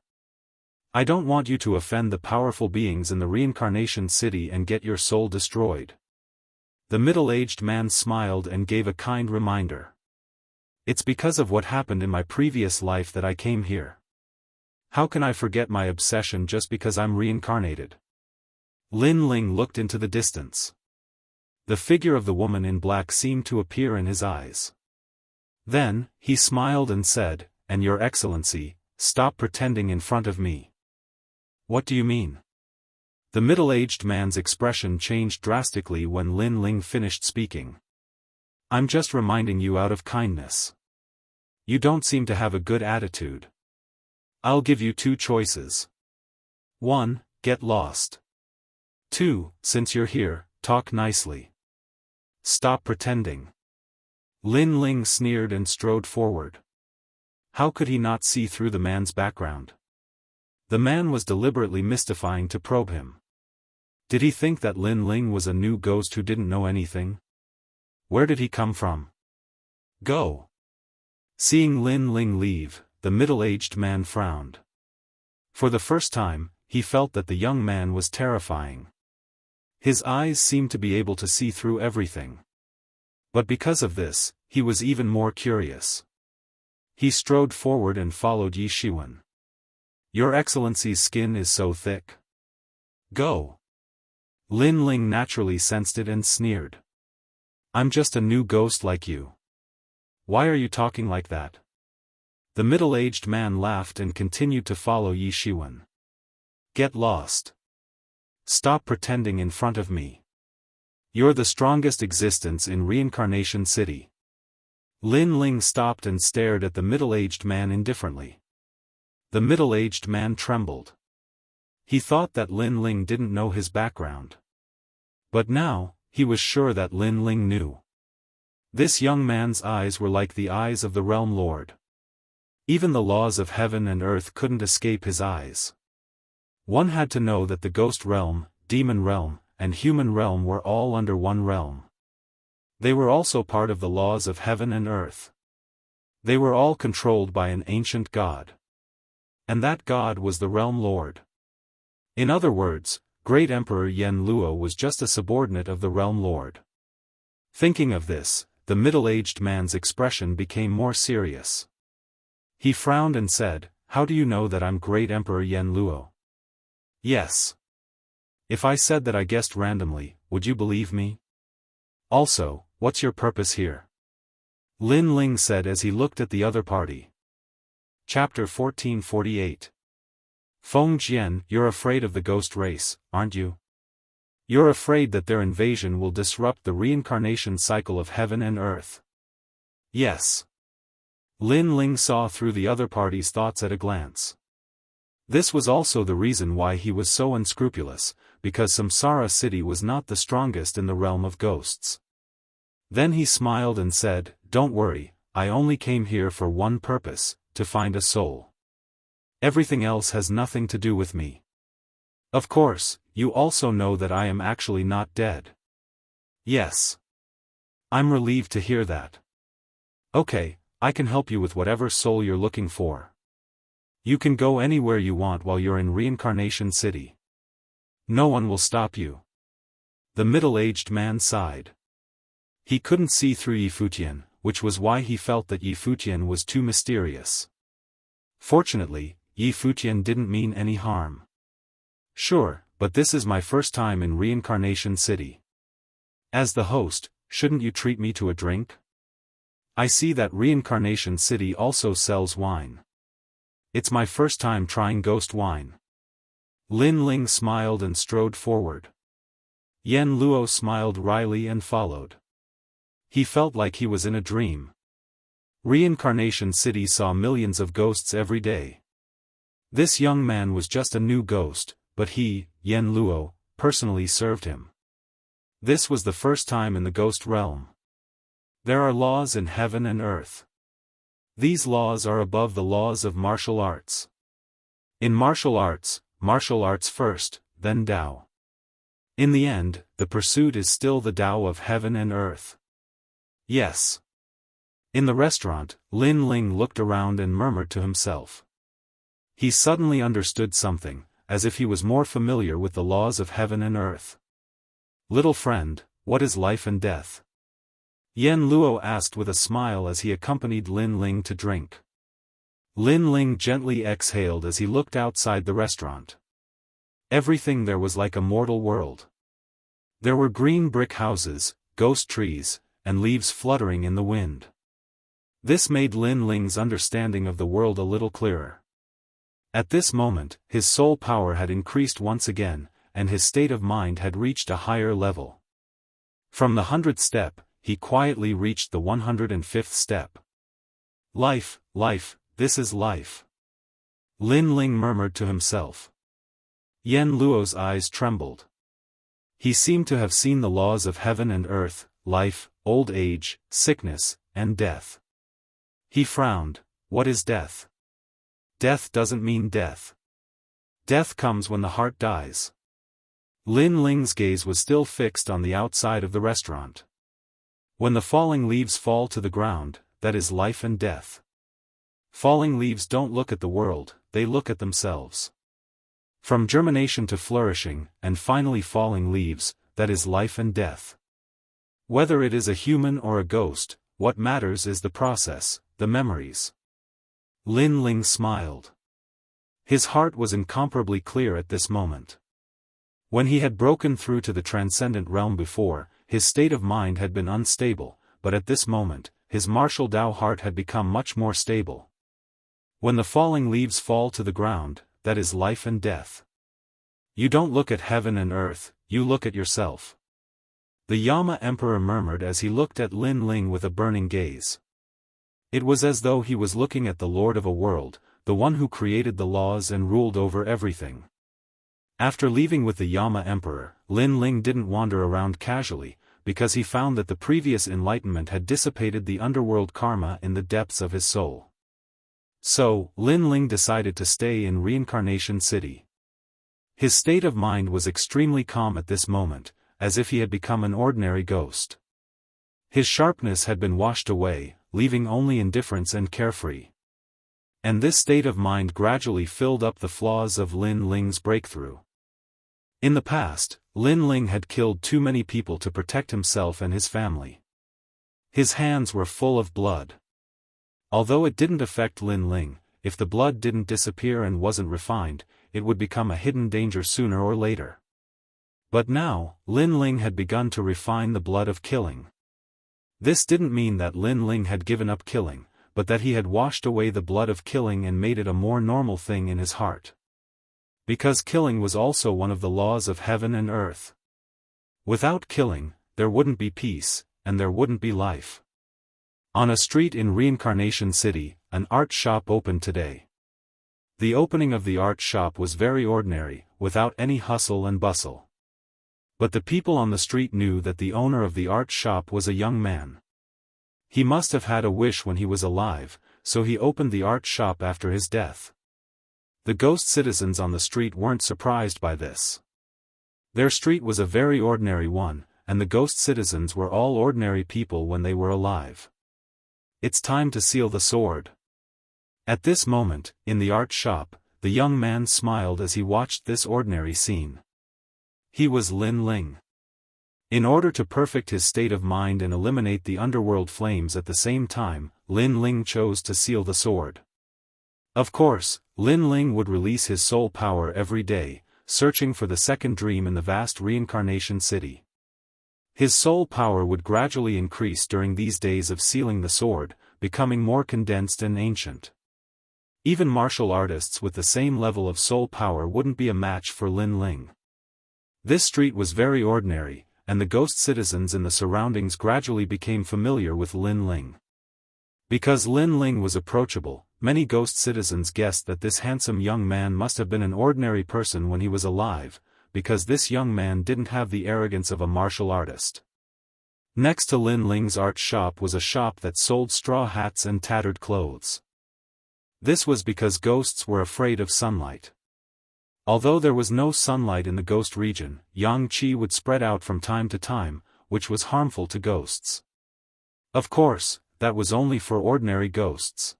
I don't want you to offend the powerful beings in the reincarnation city and get your soul destroyed. The middle-aged man smiled and gave a kind reminder. It's because of what happened in my previous life that I came here. How can I forget my obsession just because I'm reincarnated? Lin Ling looked into the distance. The figure of the woman in black seemed to appear in his eyes. Then, he smiled and said, "And Your Excellency, stop pretending in front of me." What do you mean? The middle-aged man's expression changed drastically when Lin Ling finished speaking. I'm just reminding you out of kindness. You don't seem to have a good attitude. I'll give you 2 choices. 1. Get lost. 2. Since you're here, talk nicely. Stop pretending. Lin Ling sneered and strode forward. How could he not see through the man's background? The man was deliberately mystifying to probe him. Did he think that Lin Ling was a new ghost who didn't know anything? Where did he come from? Go. Seeing Lin Ling leave, the middle-aged man frowned. For the first time, he felt that the young man was terrifying. His eyes seemed to be able to see through everything. But because of this, he was even more curious. He strode forward and followed Yi Shiwen. Your Excellency's skin is so thick. Go. Lin Ling naturally sensed it and sneered. I'm just a new ghost like you. Why are you talking like that? The middle-aged man laughed and continued to follow Yi Shiwen. Get lost. Stop pretending in front of me. You're the strongest existence in Reincarnation City. Lin Ling stopped and stared at the middle-aged man indifferently. The middle-aged man trembled. He thought that Lin Ling didn't know his background. But now, he was sure that Lin Ling knew. This young man's eyes were like the eyes of the Realm Lord. Even the laws of heaven and earth couldn't escape his eyes. One had to know that the ghost realm, demon realm, and human realm were all under one realm. They were also part of the laws of heaven and earth. They were all controlled by an ancient god. And that god was the Realm Lord. In other words, Great Emperor Yen Luo was just a subordinate of the Realm Lord. Thinking of this, the middle-aged man's expression became more serious. He frowned and said, "How do you know that I'm Great Emperor Yen Luo?" "Yes. If I said that I guessed randomly, would you believe me? Also, what's your purpose here?" Lin Ling said as he looked at the other party. Chapter 1448. Feng Jian, you're afraid of the ghost race, aren't you? You're afraid that their invasion will disrupt the reincarnation cycle of heaven and earth. Yes. Lin Ling saw through the other party's thoughts at a glance. This was also the reason why he was so unscrupulous, because Samsara City was not the strongest in the realm of ghosts. Then he smiled and said, "Don't worry, I only came here for one purpose, to find a soul. Everything else has nothing to do with me. Of course, you also know that I am actually not dead." "Yes. I'm relieved to hear that. Okay, I can help you with whatever soul you're looking for. You can go anywhere you want while you're in Reincarnation City. No one will stop you." The middle-aged man sighed. He couldn't see through Yi Futian, which was why he felt that Yi Futian was too mysterious. Fortunately, Yi Futian didn't mean any harm. "Sure, but this is my first time in Reincarnation City. As the host, shouldn't you treat me to a drink? I see that Reincarnation City also sells wine. It's my first time trying ghost wine." Lin Ling smiled and strode forward. Yen Luo smiled wryly and followed. He felt like he was in a dream. Reincarnation City saw millions of ghosts every day. This young man was just a new ghost, but he, Yen Luo, personally served him. This was the first time in the ghost realm. There are laws in heaven and earth. These laws are above the laws of martial arts. In martial arts first, then Tao. In the end, the pursuit is still the Tao of heaven and earth. Yes. In the restaurant, Lin Ling looked around and murmured to himself. He suddenly understood something, as if he was more familiar with the laws of heaven and earth. "Little friend, what is life and death?" Yen Luo asked with a smile as he accompanied Lin Ling to drink. Lin Ling gently exhaled as he looked outside the restaurant. Everything there was like a mortal world. There were green brick houses, ghost trees, and leaves fluttering in the wind. This made Lin Ling's understanding of the world a little clearer. At this moment, his soul power had increased once again, and his state of mind had reached a higher level. From the 100th step, he quietly reached the 105th step. Life, this is life. Lin Ling murmured to himself. Yen Luo's eyes trembled. He seemed to have seen the laws of heaven and earth, life, old age, sickness, and death. He frowned. What is death? Death doesn't mean death. Death comes when the heart dies. Lin Ling's gaze was still fixed on the outside of the restaurant. When the falling leaves fall to the ground, that is life and death. Falling leaves don't look at the world, they look at themselves. From germination to flourishing, and finally falling leaves, that is life and death. Whether it is a human or a ghost, what matters is the process, the memories. Lin Ling smiled. His heart was incomparably clear at this moment. When he had broken through to the transcendent realm before, his state of mind had been unstable, but at this moment, his martial Tao heart had become much more stable. When the falling leaves fall to the ground, that is life and death. You don't look at heaven and earth, you look at yourself. The Yama Emperor murmured as he looked at Lin Ling with a burning gaze. It was as though he was looking at the Lord of a world, the one who created the laws and ruled over everything. After leaving with the Yama Emperor, Lin Ling didn't wander around casually, because he found that the previous enlightenment had dissipated the underworld karma in the depths of his soul. So, Lin Ling decided to stay in Reincarnation City. His state of mind was extremely calm at this moment, as if he had become an ordinary ghost. His sharpness had been washed away, leaving only indifference and carefree. And this state of mind gradually filled up the flaws of Lin Ling's breakthrough. In the past, Lin Ling had killed too many people to protect himself and his family. His hands were full of blood. Although it didn't affect Lin Ling, if the blood didn't disappear and wasn't refined, it would become a hidden danger sooner or later. But now, Lin Ling had begun to refine the blood of killing. This didn't mean that Lin Ling had given up killing, but that he had washed away the blood of killing and made it a more normal thing in his heart. Because killing was also one of the laws of heaven and earth. Without killing, there wouldn't be peace, and there wouldn't be life. On a street in Reincarnation City, an art shop opened today. The opening of the art shop was very ordinary, without any hustle and bustle. But the people on the street knew that the owner of the art shop was a young man. He must have had a wish when he was alive, so he opened the art shop after his death. The ghost citizens on the street weren't surprised by this. Their street was a very ordinary one, and the ghost citizens were all ordinary people when they were alive. It's time to seal the sword. At this moment, in the art shop, the young man smiled as he watched this ordinary scene. He was Lin Ling. In order to perfect his state of mind and eliminate the underworld flames at the same time, Lin Ling chose to seal the sword. Of course, Lin Ling would release his soul power every day, searching for the second dream in the vast Reincarnation City. His soul power would gradually increase during these days of sealing the sword, becoming more condensed and ancient. Even martial artists with the same level of soul power wouldn't be a match for Lin Ling. This street was very ordinary, and the ghost citizens in the surroundings gradually became familiar with Lin Ling. Because Lin Ling was approachable, many ghost citizens guessed that this handsome young man must have been an ordinary person when he was alive, because this young man didn't have the arrogance of a martial artist. Next to Lin Ling's art shop was a shop that sold straw hats and tattered clothes. This was because ghosts were afraid of sunlight. Although there was no sunlight in the ghost region, yang qi would spread out from time to time, which was harmful to ghosts. Of course, that was only for ordinary ghosts.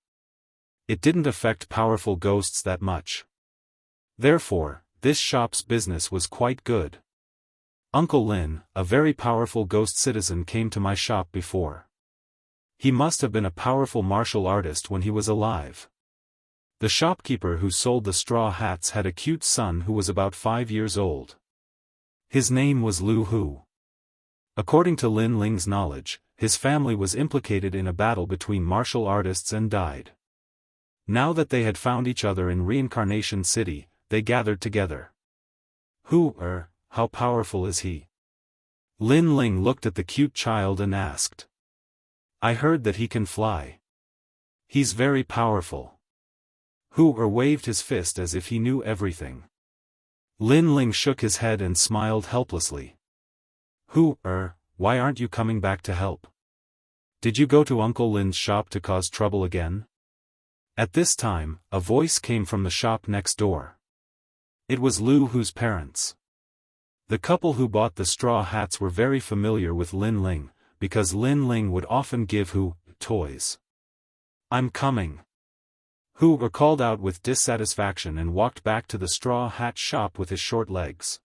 It didn't affect powerful ghosts that much. Therefore, this shop's business was quite good. Uncle Lin, a very powerful ghost citizen, came to my shop before. He must have been a powerful martial artist when he was alive. The shopkeeper who sold the straw hats had a cute son who was about 5 years old. His name was Lu Hu. According to Lin Ling's knowledge, his family was implicated in a battle between martial artists and died. Now that they had found each other in Reincarnation City, they gathered together. How powerful is he? Lin Ling looked at the cute child and asked. I heard that he can fly. He's very powerful. Waved his fist as if he knew everything. Lin Ling shook his head and smiled helplessly. Why aren't you coming back to help? Did you go to Uncle Lin's shop to cause trouble again? At this time, a voice came from the shop next door. It was Lu Hu's parents. The couple who bought the straw hats were very familiar with Lin Ling, because Lin Ling would often give Hu toys. I'm coming. Hu called out with dissatisfaction and walked back to the straw hat shop with his short legs.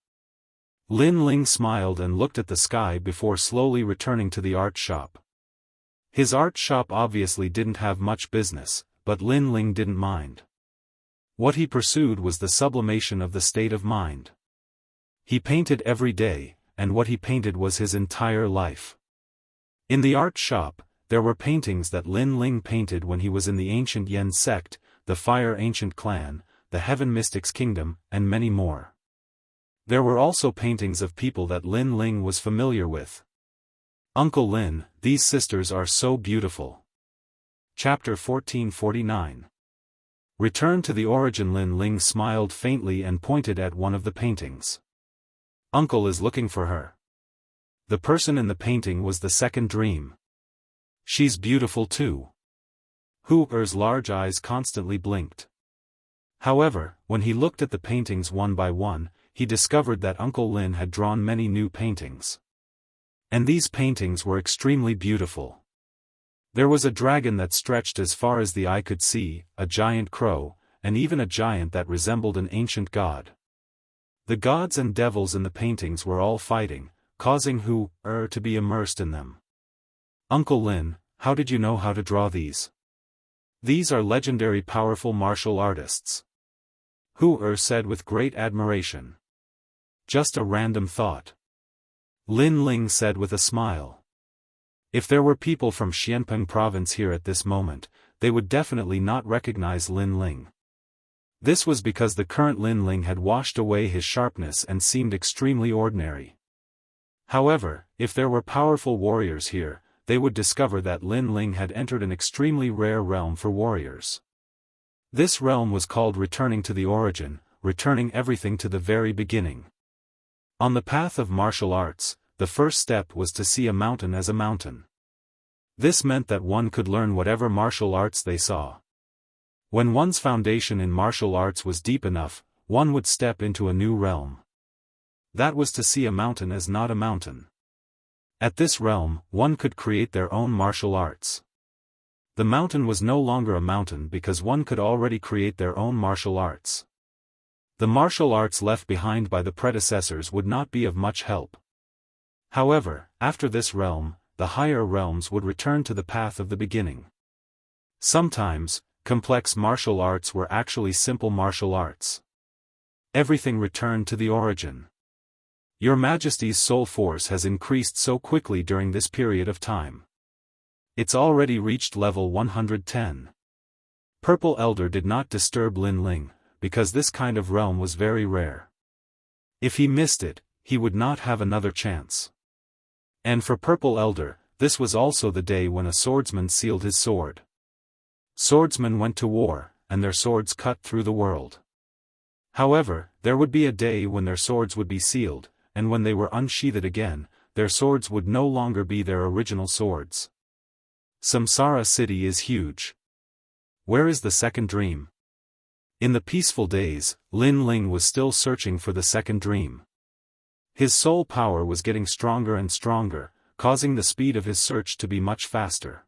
Lin Ling smiled and looked at the sky before slowly returning to the art shop. His art shop obviously didn't have much business, but Lin Ling didn't mind. What he pursued was the sublimation of the state of mind. He painted every day, and what he painted was his entire life. In the art shop, there were paintings that Lin Ling painted when he was in the ancient Yen sect, the Fire Ancient Clan, the Heaven Mystics Kingdom, and many more. There were also paintings of people that Lin Ling was familiar with. Uncle Lin, these sisters are so beautiful. Chapter 1449. Return to the origin. Lin Ling smiled faintly and pointed at one of the paintings. Uncle is looking for her. The person in the painting was the second dream. She's beautiful too. Hu Er's large eyes constantly blinked. However, when he looked at the paintings one by one, he discovered that Uncle Lin had drawn many new paintings. And these paintings were extremely beautiful. There was a dragon that stretched as far as the eye could see, a giant crow, and even a giant that resembled an ancient god. The gods and devils in the paintings were all fighting, causing Hu Er to be immersed in them. Uncle Lin, how did you know how to draw these? These are legendary powerful martial artists. Hu Er said with great admiration. Just a random thought. Lin Ling said with a smile. If there were people from Xianpeng province here at this moment, they would definitely not recognize Lin Ling. This was because the current Lin Ling had washed away his sharpness and seemed extremely ordinary. However, if there were powerful warriors here, they would discover that Lin Ling had entered an extremely rare realm for warriors. This realm was called returning to the origin, returning everything to the very beginning. On the path of martial arts, the first step was to see a mountain as a mountain. This meant that one could learn whatever martial arts they saw. When one's foundation in martial arts was deep enough, one would step into a new realm. That was to see a mountain as not a mountain. At this realm, one could create their own martial arts. The mountain was no longer a mountain because one could already create their own martial arts. The martial arts left behind by the predecessors would not be of much help. However, after this realm, the higher realms would return to the path of the beginning. Sometimes, complex martial arts were actually simple martial arts. Everything returned to the origin. Your Majesty's soul force has increased so quickly during this period of time. It's already reached level 110. Purple Elder did not disturb Lin Ling, because this kind of realm was very rare. If he missed it, he would not have another chance. And for Purple Elder, this was also the day when a swordsman sealed his sword. Swordsmen went to war, and their swords cut through the world. However, there would be a day when their swords would be sealed, and when they were unsheathed again, their swords would no longer be their original swords. Samsara City is huge. Where is the second dream? In the peaceful days, Lin Ling was still searching for the second dream. His soul power was getting stronger and stronger, causing the speed of his search to be much faster.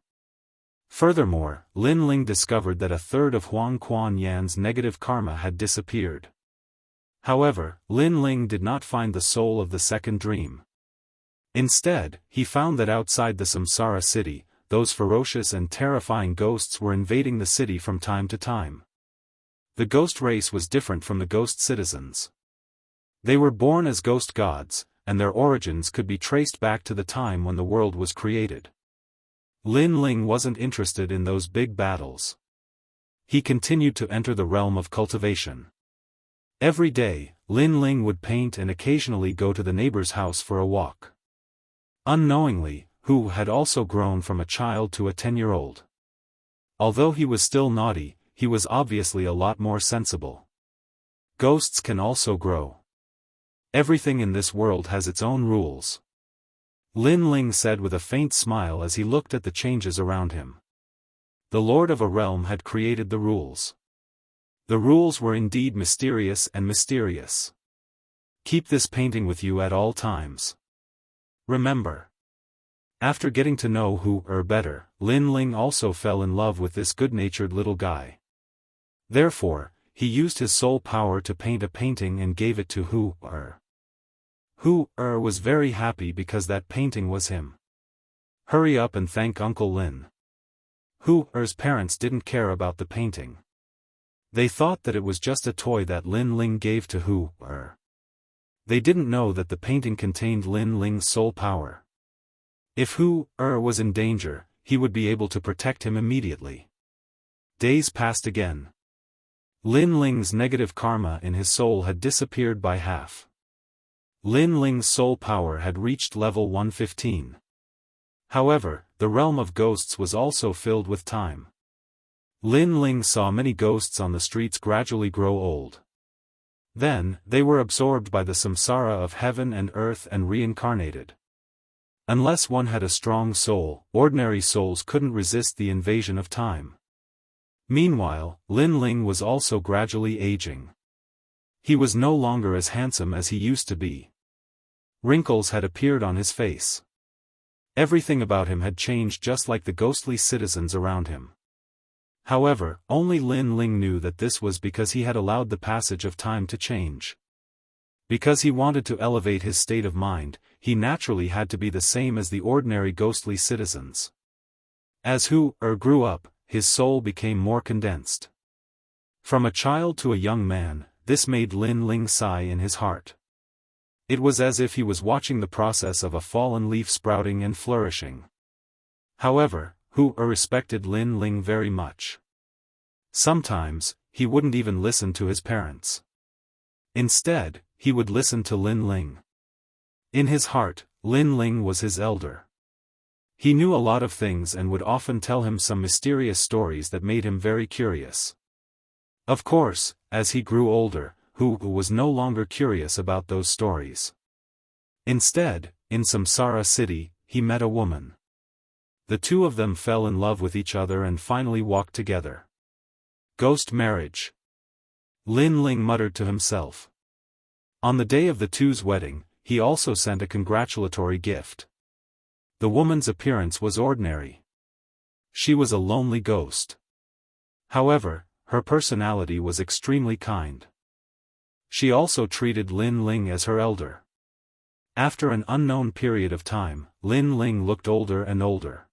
Furthermore, Lin Ling discovered that a third of Huang Quan Yan's negative karma had disappeared. However, Lin Ling did not find the soul of the second dream. Instead, he found that outside the Samsara city, those ferocious and terrifying ghosts were invading the city from time to time. The ghost race was different from the ghost citizens. They were born as ghost gods, and their origins could be traced back to the time when the world was created. Lin Ling wasn't interested in those big battles. He continued to enter the realm of cultivation. Every day, Lin Ling would paint and occasionally go to the neighbor's house for a walk. Unknowingly, Hu had also grown from a child to a 10-year-old. Although he was still naughty, he was obviously a lot more sensible. Ghosts can also grow. Everything in this world has its own rules. Lin Ling said with a faint smile as he looked at the changes around him. The Lord of a realm had created the rules. The rules were indeed mysterious and mysterious. Keep this painting with you at all times. Remember. After getting to know Hu Er better, Lin Ling also fell in love with this good-natured little guy. Therefore, he used his soul power to paint a painting and gave it to Hu Er. Hu Er was very happy because that painting was him. Hurry up and thank Uncle Lin. Hu Er's parents didn't care about the painting. They thought that it was just a toy that Lin Ling gave to Hu Er. They didn't know that the painting contained Lin Ling's soul power. If Hu Er was in danger, he would be able to protect him immediately. Days passed again. Lin Ling's negative karma in his soul had disappeared by half. Lin Ling's soul power had reached level 115. However, the realm of ghosts was also filled with time. Lin Ling saw many ghosts on the streets gradually grow old. Then, they were absorbed by the samsara of heaven and earth and reincarnated. Unless one had a strong soul, ordinary souls couldn't resist the invasion of time. Meanwhile, Lin Ling was also gradually aging. He was no longer as handsome as he used to be. Wrinkles had appeared on his face. Everything about him had changed just like the ghostly citizens around him. However, only Lin Ling knew that this was because he had allowed the passage of time to change. Because he wanted to elevate his state of mind, he naturally had to be the same as the ordinary ghostly citizens. As Hu grew up, his soul became more condensed. From a child to a young man, this made Lin Ling sigh in his heart. It was as if he was watching the process of a fallen leaf sprouting and flourishing. However, Hu respected Lin Ling very much. Sometimes, he wouldn't even listen to his parents. Instead, he would listen to Lin Ling. In his heart, Lin Ling was his elder. He knew a lot of things and would often tell him some mysterious stories that made him very curious. Of course, as he grew older, Hu was no longer curious about those stories. Instead, in Samsara City, he met a woman. The two of them fell in love with each other and finally walked together. Ghost marriage. Lin Ling muttered to himself. On the day of the two's wedding, he also sent a congratulatory gift. The woman's appearance was ordinary. She was a lonely ghost. However, her personality was extremely kind. She also treated Lin Ling as her elder. After an unknown period of time, Lin Ling looked older and older.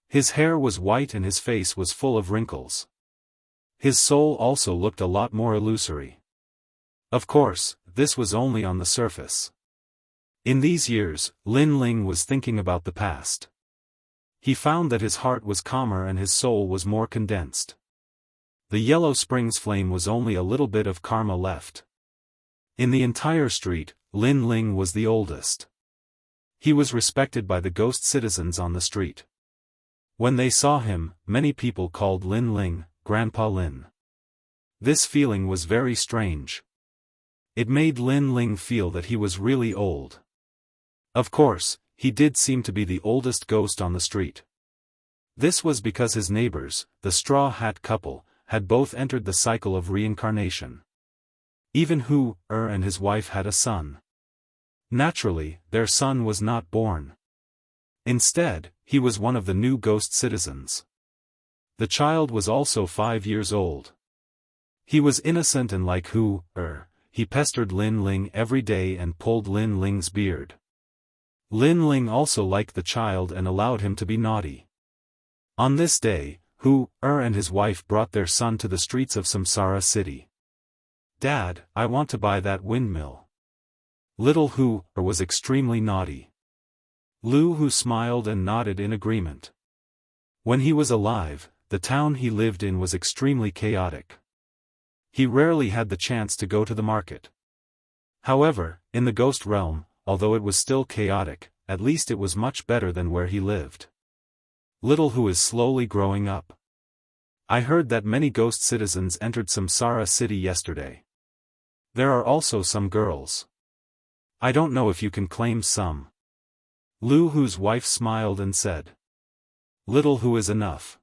His hair was white and his face was full of wrinkles. His soul also looked a lot more illusory. Of course, this was only on the surface. In these years, Lin Ling was thinking about the past. He found that his heart was calmer and his soul was more condensed. The Yellow Springs flame was only a little bit of karma left. In the entire street, Lin Ling was the oldest. He was respected by the ghost citizens on the street. When they saw him, many people called Lin Ling, Grandpa Lin. This feeling was very strange. It made Lin Ling feel that he was really old. Of course, he did seem to be the oldest ghost on the street. This was because his neighbors, the Straw Hat couple, had both entered the cycle of reincarnation. Even Hu and his wife had a son. Naturally, their son was not born. Instead, he was one of the new ghost citizens. The child was also 5 years old. He was innocent and like Hu he pestered Lin Ling every day and pulled Lin Ling's beard. Lin Ling also liked the child and allowed him to be naughty. On this day, Hu and his wife brought their son to the streets of Samsara City. "Dad, I want to buy that windmill." Little Hu was extremely naughty. Lu Hu smiled and nodded in agreement. When he was alive, the town he lived in was extremely chaotic. He rarely had the chance to go to the market. However, in the ghost realm, although it was still chaotic, at least it was much better than where he lived. Little Hu is slowly growing up. I heard that many ghost citizens entered Samsara City yesterday. There are also some girls. I don't know if you can claim some. Lu Hu's wife smiled and said. Little Hu is enough.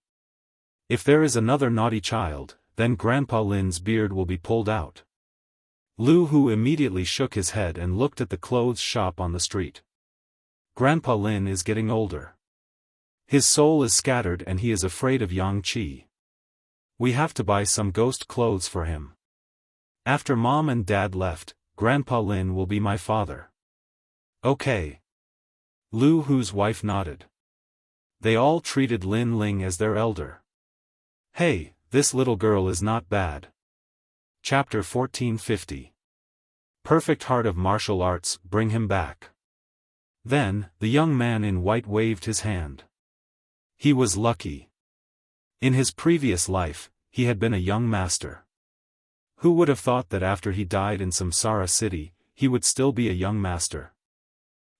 If there is another naughty child, then Grandpa Lin's beard will be pulled out. Lu Hu immediately shook his head and looked at the clothes shop on the street. Grandpa Lin is getting older. His soul is scattered and he is afraid of Yang Qi. We have to buy some ghost clothes for him. After Mom and Dad left, Grandpa Lin will be my father. Okay. Lu Hu's wife nodded. They all treated Lin Ling as their elder. Hey, this little girl is not bad. Chapter 1450. Perfect heart of martial arts, bring him back. Then, the young man in white waved his hand. He was lucky. In his previous life, he had been a young master. Who would have thought that after he died in Samsara city, he would still be a young master?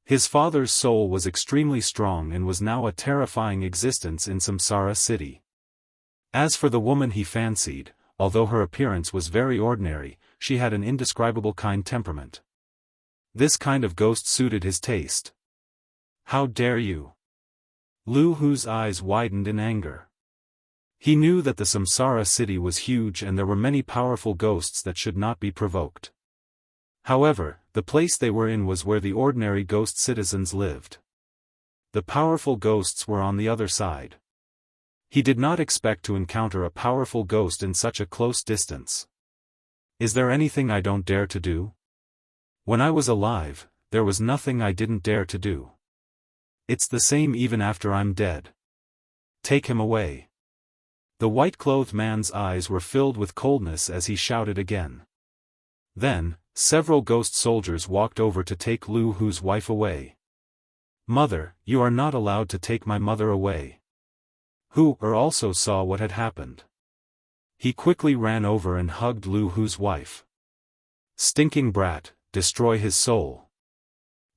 His father's soul was extremely strong and was now a terrifying existence in Samsara city. As for the woman he fancied, although her appearance was very ordinary, she had an indescribable kind temperament. This kind of ghost suited his taste. How dare you? Lu Hu's eyes widened in anger. He knew that the Samsara city was huge and there were many powerful ghosts that should not be provoked. However, the place they were in was where the ordinary ghost citizens lived. The powerful ghosts were on the other side. He did not expect to encounter a powerful ghost in such a close distance. Is there anything I don't dare to do? When I was alive, there was nothing I didn't dare to do. It's the same even after I'm dead. Take him away. The white-clothed man's eyes were filled with coldness as he shouted again. Then, several ghost soldiers walked over to take Lu Hu's wife away. Mother, you are not allowed to take my mother away. Hu also saw what had happened. He quickly ran over and hugged Lu Hu's wife. Stinking brat, destroy his soul.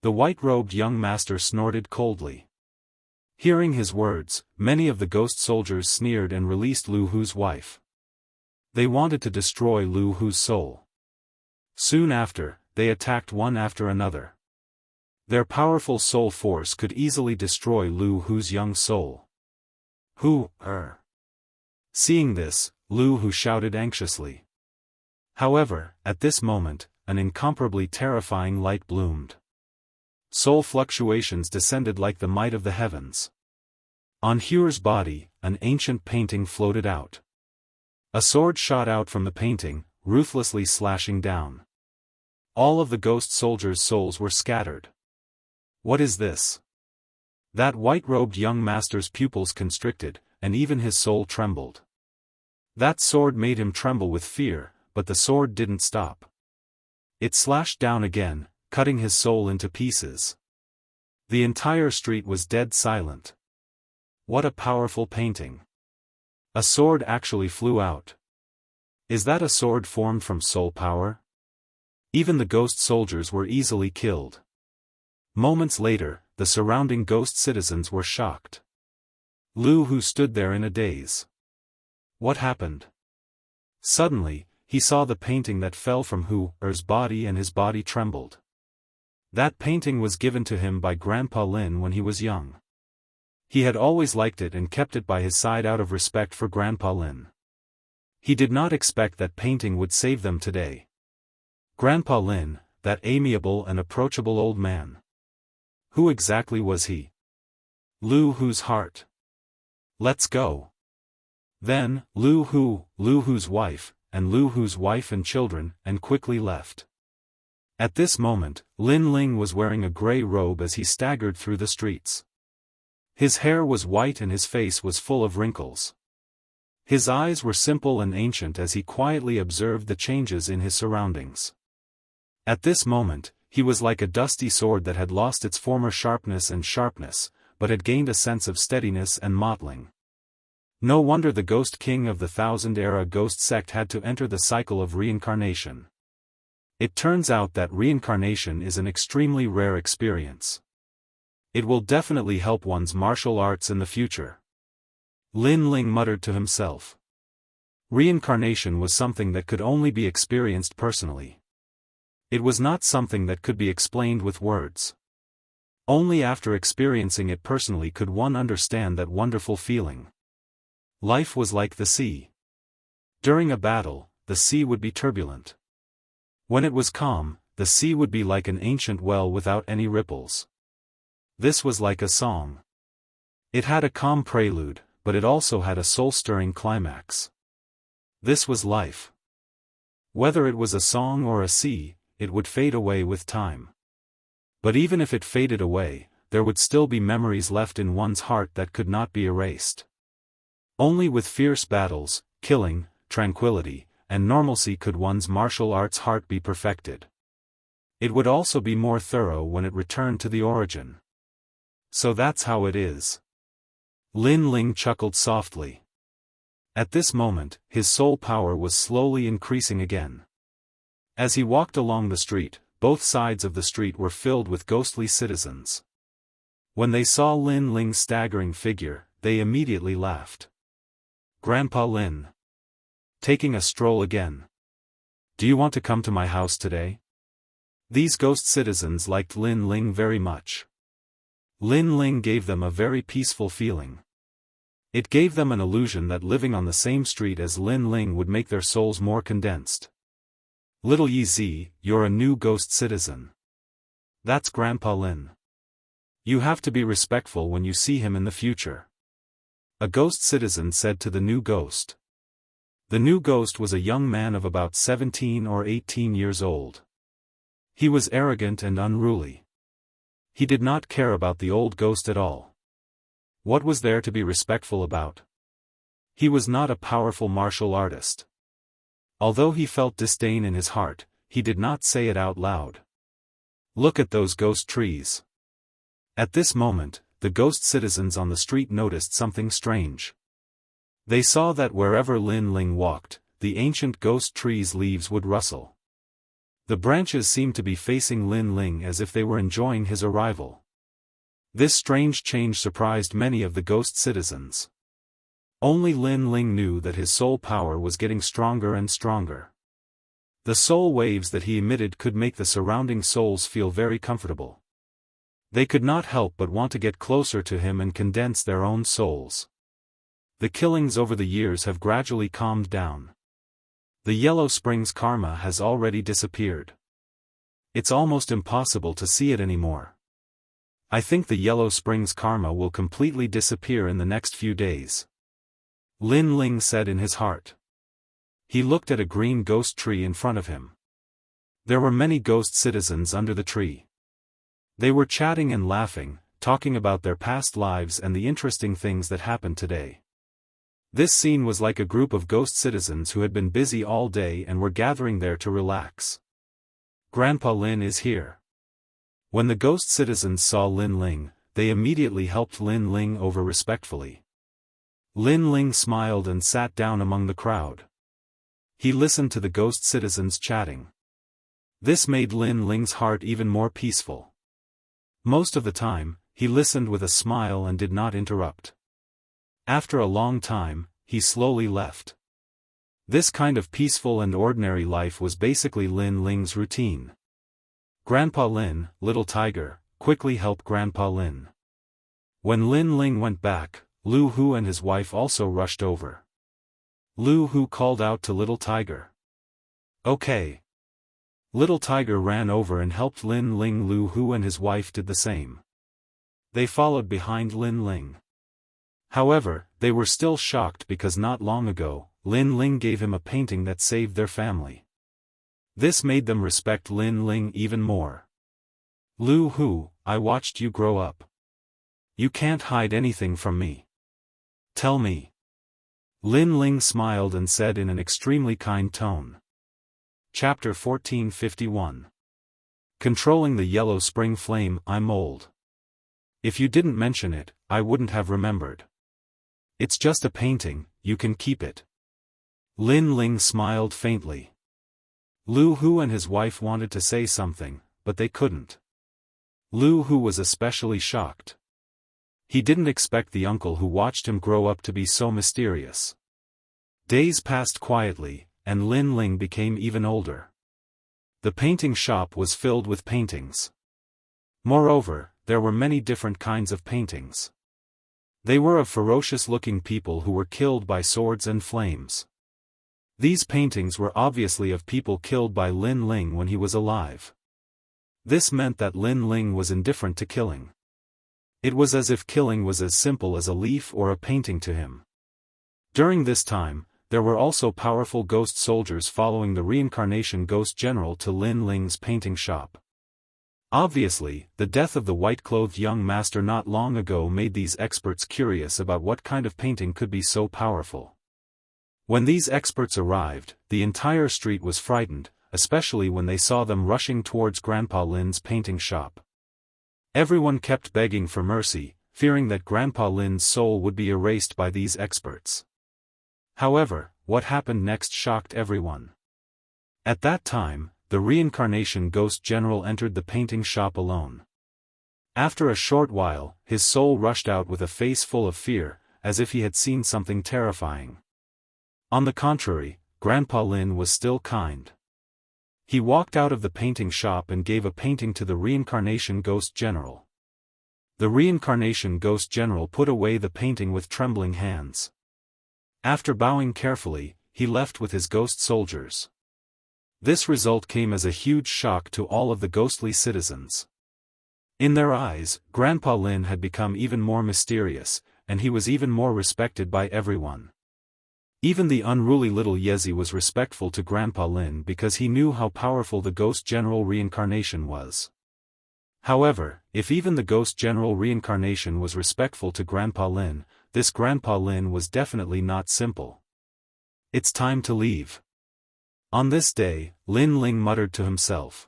The white-robed young master snorted coldly. Hearing his words, many of the ghost soldiers sneered and released Lu Hu's wife. They wanted to destroy Lu Hu's soul. Soon after, they attacked one after another. Their powerful soul force could easily destroy Lu Hu's young soul. Seeing this, Lu Hu shouted anxiously. However, at this moment, an incomparably terrifying light bloomed. Soul fluctuations descended like the might of the heavens. On Hu's body, an ancient painting floated out. A sword shot out from the painting, ruthlessly slashing down. All of the ghost soldiers' souls were scattered. What is this? That white-robed young master's pupils constricted, and even his soul trembled. That sword made him tremble with fear, but the sword didn't stop. It slashed down again, cutting his soul into pieces. The entire street was dead silent. What a powerful painting. A sword actually flew out. Is that a sword formed from soul power? Even the ghost soldiers were easily killed. Moments later, the surrounding ghost citizens were shocked. Lu Hu stood there in a daze. What happened? Suddenly, he saw the painting that fell from Hu's body and his body trembled. That painting was given to him by Grandpa Lin when he was young. He had always liked it and kept it by his side out of respect for Grandpa Lin. He did not expect that painting would save them today. Grandpa Lin, that amiable and approachable old man. Who exactly was he? Lu Hu's heart. Let's go. Then, Lu Hu's wife, and Lu Hu's wife and children, and quickly left. At this moment, Lin Ling was wearing a grey robe as he staggered through the streets. His hair was white and his face was full of wrinkles. His eyes were simple and ancient as he quietly observed the changes in his surroundings. At this moment, he was like a dusty sword that had lost its former sharpness, but had gained a sense of steadiness and mottling. No wonder the Ghost King of the Thousand-Era Ghost Sect had to enter the cycle of reincarnation. It turns out that reincarnation is an extremely rare experience. It will definitely help one's martial arts in the future. Lin Ling muttered to himself. Reincarnation was something that could only be experienced personally. It was not something that could be explained with words. Only after experiencing it personally could one understand that wonderful feeling. Life was like the sea. During a battle, the sea would be turbulent. When it was calm, the sea would be like an ancient well without any ripples. This was like a song. It had a calm prelude, but it also had a soul-stirring climax. This was life. Whether it was a song or a sea, it would fade away with time. But even if it faded away, there would still be memories left in one's heart that could not be erased. Only with fierce battles, killing, tranquility, and normalcy could one's martial arts heart be perfected. It would also be more thorough when it returned to the origin. So that's how it is. Lin Ling chuckled softly. At this moment, his soul power was slowly increasing again. As he walked along the street, both sides of the street were filled with ghostly citizens. When they saw Lin Ling's staggering figure, they immediately laughed. "Grandpa Lin. Taking a stroll again. Do you want to come to my house today?" These ghost citizens liked Lin Ling very much. Lin Ling gave them a very peaceful feeling. It gave them an illusion that living on the same street as Lin Ling would make their souls more condensed. "Little Yi Zi, you're a new ghost citizen. That's Grandpa Lin. You have to be respectful when you see him in the future," a ghost citizen said to the new ghost. The new ghost was a young man of about 17 or 18 years old. He was arrogant and unruly. He did not care about the old ghost at all. What was there to be respectful about? He was not a powerful martial artist. Although he felt disdain in his heart, he did not say it out loud. "Look at those ghost trees." At this moment, the ghost citizens on the street noticed something strange. They saw that wherever Lin Ling walked, the ancient ghost trees' leaves would rustle. The branches seemed to be facing Lin Ling as if they were enjoying his arrival. This strange change surprised many of the ghost citizens. Only Lin Ling knew that his soul power was getting stronger and stronger. The soul waves that he emitted could make the surrounding souls feel very comfortable. They could not help but want to get closer to him and condense their own souls. The killings over the years have gradually calmed down. The Yellow Springs karma has already disappeared. It's almost impossible to see it anymore. I think the Yellow Springs karma will completely disappear in the next few days, Lin Ling said in his heart. He looked at a green ghost tree in front of him. There were many ghost citizens under the tree. They were chatting and laughing, talking about their past lives and the interesting things that happened today. This scene was like a group of ghost citizens who had been busy all day and were gathering there to relax. "Grandpa Lin is here." When the ghost citizens saw Lin Ling, they immediately helped Lin Ling over respectfully. Lin Ling smiled and sat down among the crowd. He listened to the ghost citizens chatting. This made Lin Ling's heart even more peaceful. Most of the time, he listened with a smile and did not interrupt. After a long time, he slowly left. This kind of peaceful and ordinary life was basically Lin Ling's routine. Grandpa Lin, little tiger, quickly help Grandpa Lin. When Lin Ling went back, Lu Hu and his wife also rushed over. Lu Hu called out to little tiger. "Okay." Little tiger ran over and helped Lin Ling. Lu Hu and his wife did the same. They followed behind Lin Ling. However, they were still shocked because not long ago, Lin Ling gave him a painting that saved their family. This made them respect Lin Ling even more. "Lu Hu, I watched you grow up. You can't hide anything from me. Tell me." Lin Ling smiled and said in an extremely kind tone. Chapter 1451. Controlling the Yellow Spring Flame. "I'm old. If you didn't mention it, I wouldn't have remembered. It's just a painting, you can keep it." Lin Ling smiled faintly. Lu Hu and his wife wanted to say something, but they couldn't. Lu Hu was especially shocked. He didn't expect the uncle who watched him grow up to be so mysterious. Days passed quietly, and Lin Ling became even older. The painting shop was filled with paintings. Moreover, there were many different kinds of paintings. They were of ferocious-looking people who were killed by swords and flames. These paintings were obviously of people killed by Lin Ling when he was alive. This meant that Lin Ling was indifferent to killing. It was as if killing was as simple as a leaf or a painting to him. During this time, there were also powerful ghost soldiers following the reincarnation ghost general to Lin Ling's painting shop. Obviously, the death of the white-clothed young master not long ago made these experts curious about what kind of painting could be so powerful. When these experts arrived, the entire street was frightened, especially when they saw them rushing towards Grandpa Lin's painting shop. Everyone kept begging for mercy, fearing that Grandpa Lin's soul would be erased by these experts. However, what happened next shocked everyone. At that time, the reincarnation ghost general entered the painting shop alone. After a short while, his soul rushed out with a face full of fear, as if he had seen something terrifying. On the contrary, Grandpa Lin was still kind. He walked out of the painting shop and gave a painting to the reincarnation ghost general. The reincarnation ghost general put away the painting with trembling hands. After bowing carefully, he left with his ghost soldiers. This result came as a huge shock to all of the ghostly citizens. In their eyes, Grandpa Lin had become even more mysterious, and he was even more respected by everyone. Even the unruly little Yezi was respectful to Grandpa Lin because he knew how powerful the Ghost General reincarnation was. However, if even the Ghost General reincarnation was respectful to Grandpa Lin, this Grandpa Lin was definitely not simple. It's time to leave. On this day, Lin Ling muttered to himself.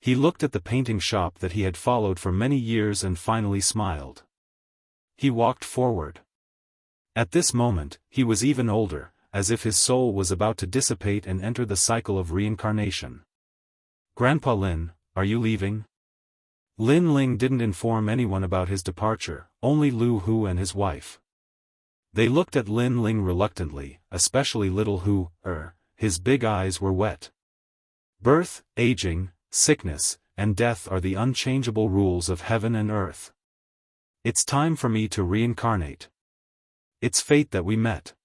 He looked at the painting shop that he had followed for many years and finally smiled. He walked forward. At this moment, he was even older, as if his soul was about to dissipate and enter the cycle of reincarnation. Grandpa Lin, are you leaving? Lin Ling didn't inform anyone about his departure, only Lu Hu and his wife. They looked at Lin Ling reluctantly, especially little Hu, his big eyes were wet. Birth, aging, sickness, and death are the unchangeable rules of heaven and earth. It's time for me to reincarnate. It's fate that we met.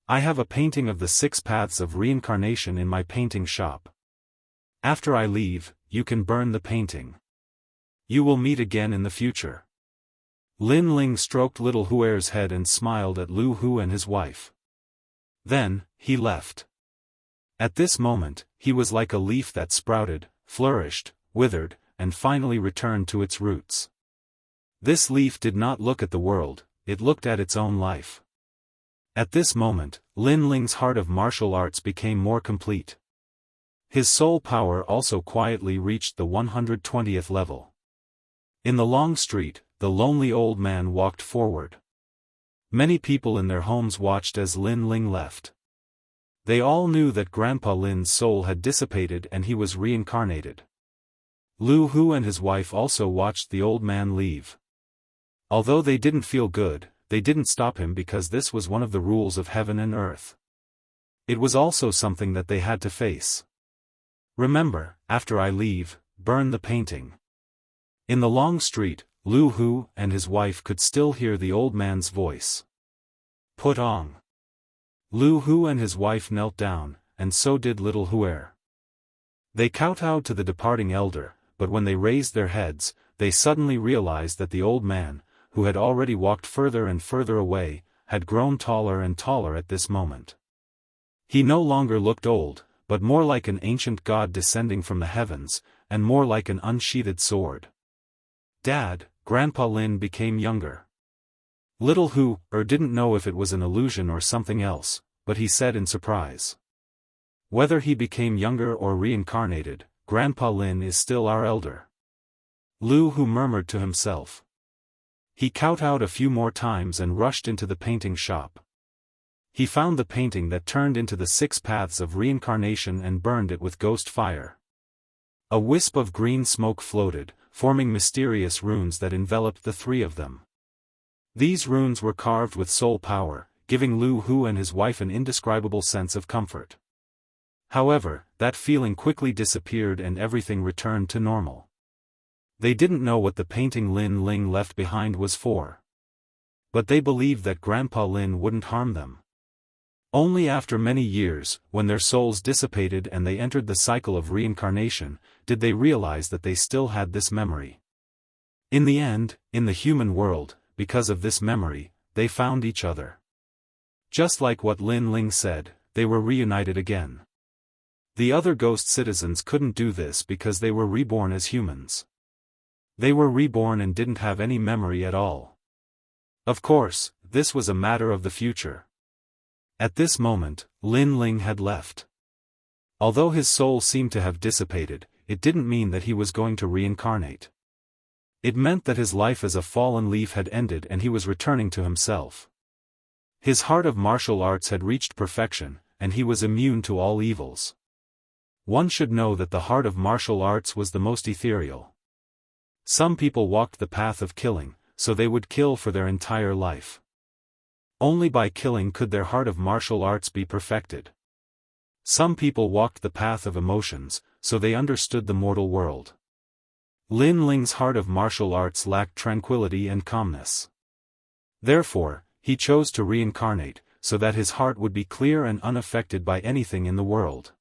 I have a painting of the 6 paths of reincarnation in my painting shop. After I leave, you can burn the painting. You will meet again in the future. Lin Ling stroked little Huer's head and smiled at Lu Hu and his wife. Then, he left. At this moment, he was like a leaf that sprouted, flourished, withered, and finally returned to its roots. This leaf did not look at the world, it looked at its own life. At this moment, Lin Ling's heart of martial arts became more complete. His soul power also quietly reached the 120th level. In the long street, the lonely old man walked forward. Many people in their homes watched as Lin Ling left. They all knew that Grandpa Lin's soul had dissipated and he was reincarnated. Lu Hu and his wife also watched the old man leave. Although they didn't feel good, they didn't stop him because this was one of the rules of heaven and earth. It was also something that they had to face. Remember, after I leave, burn the painting. In the long street, Lu Hu and his wife could still hear the old man's voice. Put on. Lu Hu and his wife knelt down, and so did little Huer. They kowtowed to the departing elder, but when they raised their heads, they suddenly realized that the old man, who had already walked further and further away, had grown taller and taller at this moment. He no longer looked old, but more like an ancient god descending from the heavens, and more like an unsheathed sword. Dad, Grandpa Lin became younger. Little Hu didn't know if it was an illusion or something else, but he said in surprise. Whether he became younger or reincarnated, Grandpa Lin is still our elder. Lu Hu murmured to himself. He kowtowed a few more times and rushed into the painting shop. He found the painting that turned into the 6 paths of reincarnation and burned it with ghost fire. A wisp of green smoke floated, forming mysterious runes that enveloped the 3 of them. These runes were carved with soul power, giving Lu Hu and his wife an indescribable sense of comfort. However, that feeling quickly disappeared and everything returned to normal. They didn't know what the painting Lin Ling left behind was for. But they believed that Grandpa Lin wouldn't harm them. Only after many years, when their souls dissipated and they entered the cycle of reincarnation, did they realize that they still had this memory. In the end, in the human world, because of this memory, they found each other. Just like what Lin Ling said, they were reunited again. The other ghost citizens couldn't do this because they were reborn as humans. They were reborn and didn't have any memory at all. Of course, this was a matter of the future. At this moment, Lin Ling had left. Although his soul seemed to have dissipated, it didn't mean that he was going to reincarnate. It meant that his life as a fallen leaf had ended and he was returning to himself. His heart of martial arts had reached perfection, and he was immune to all evils. One should know that the heart of martial arts was the most ethereal. Some people walked the path of killing, so they would kill for their entire life. Only by killing could their heart of martial arts be perfected. Some people walked the path of emotions, so they understood the mortal world. Lin Ling's heart of martial arts lacked tranquility and calmness. Therefore, he chose to reincarnate, so that his heart would be clear and unaffected by anything in the world.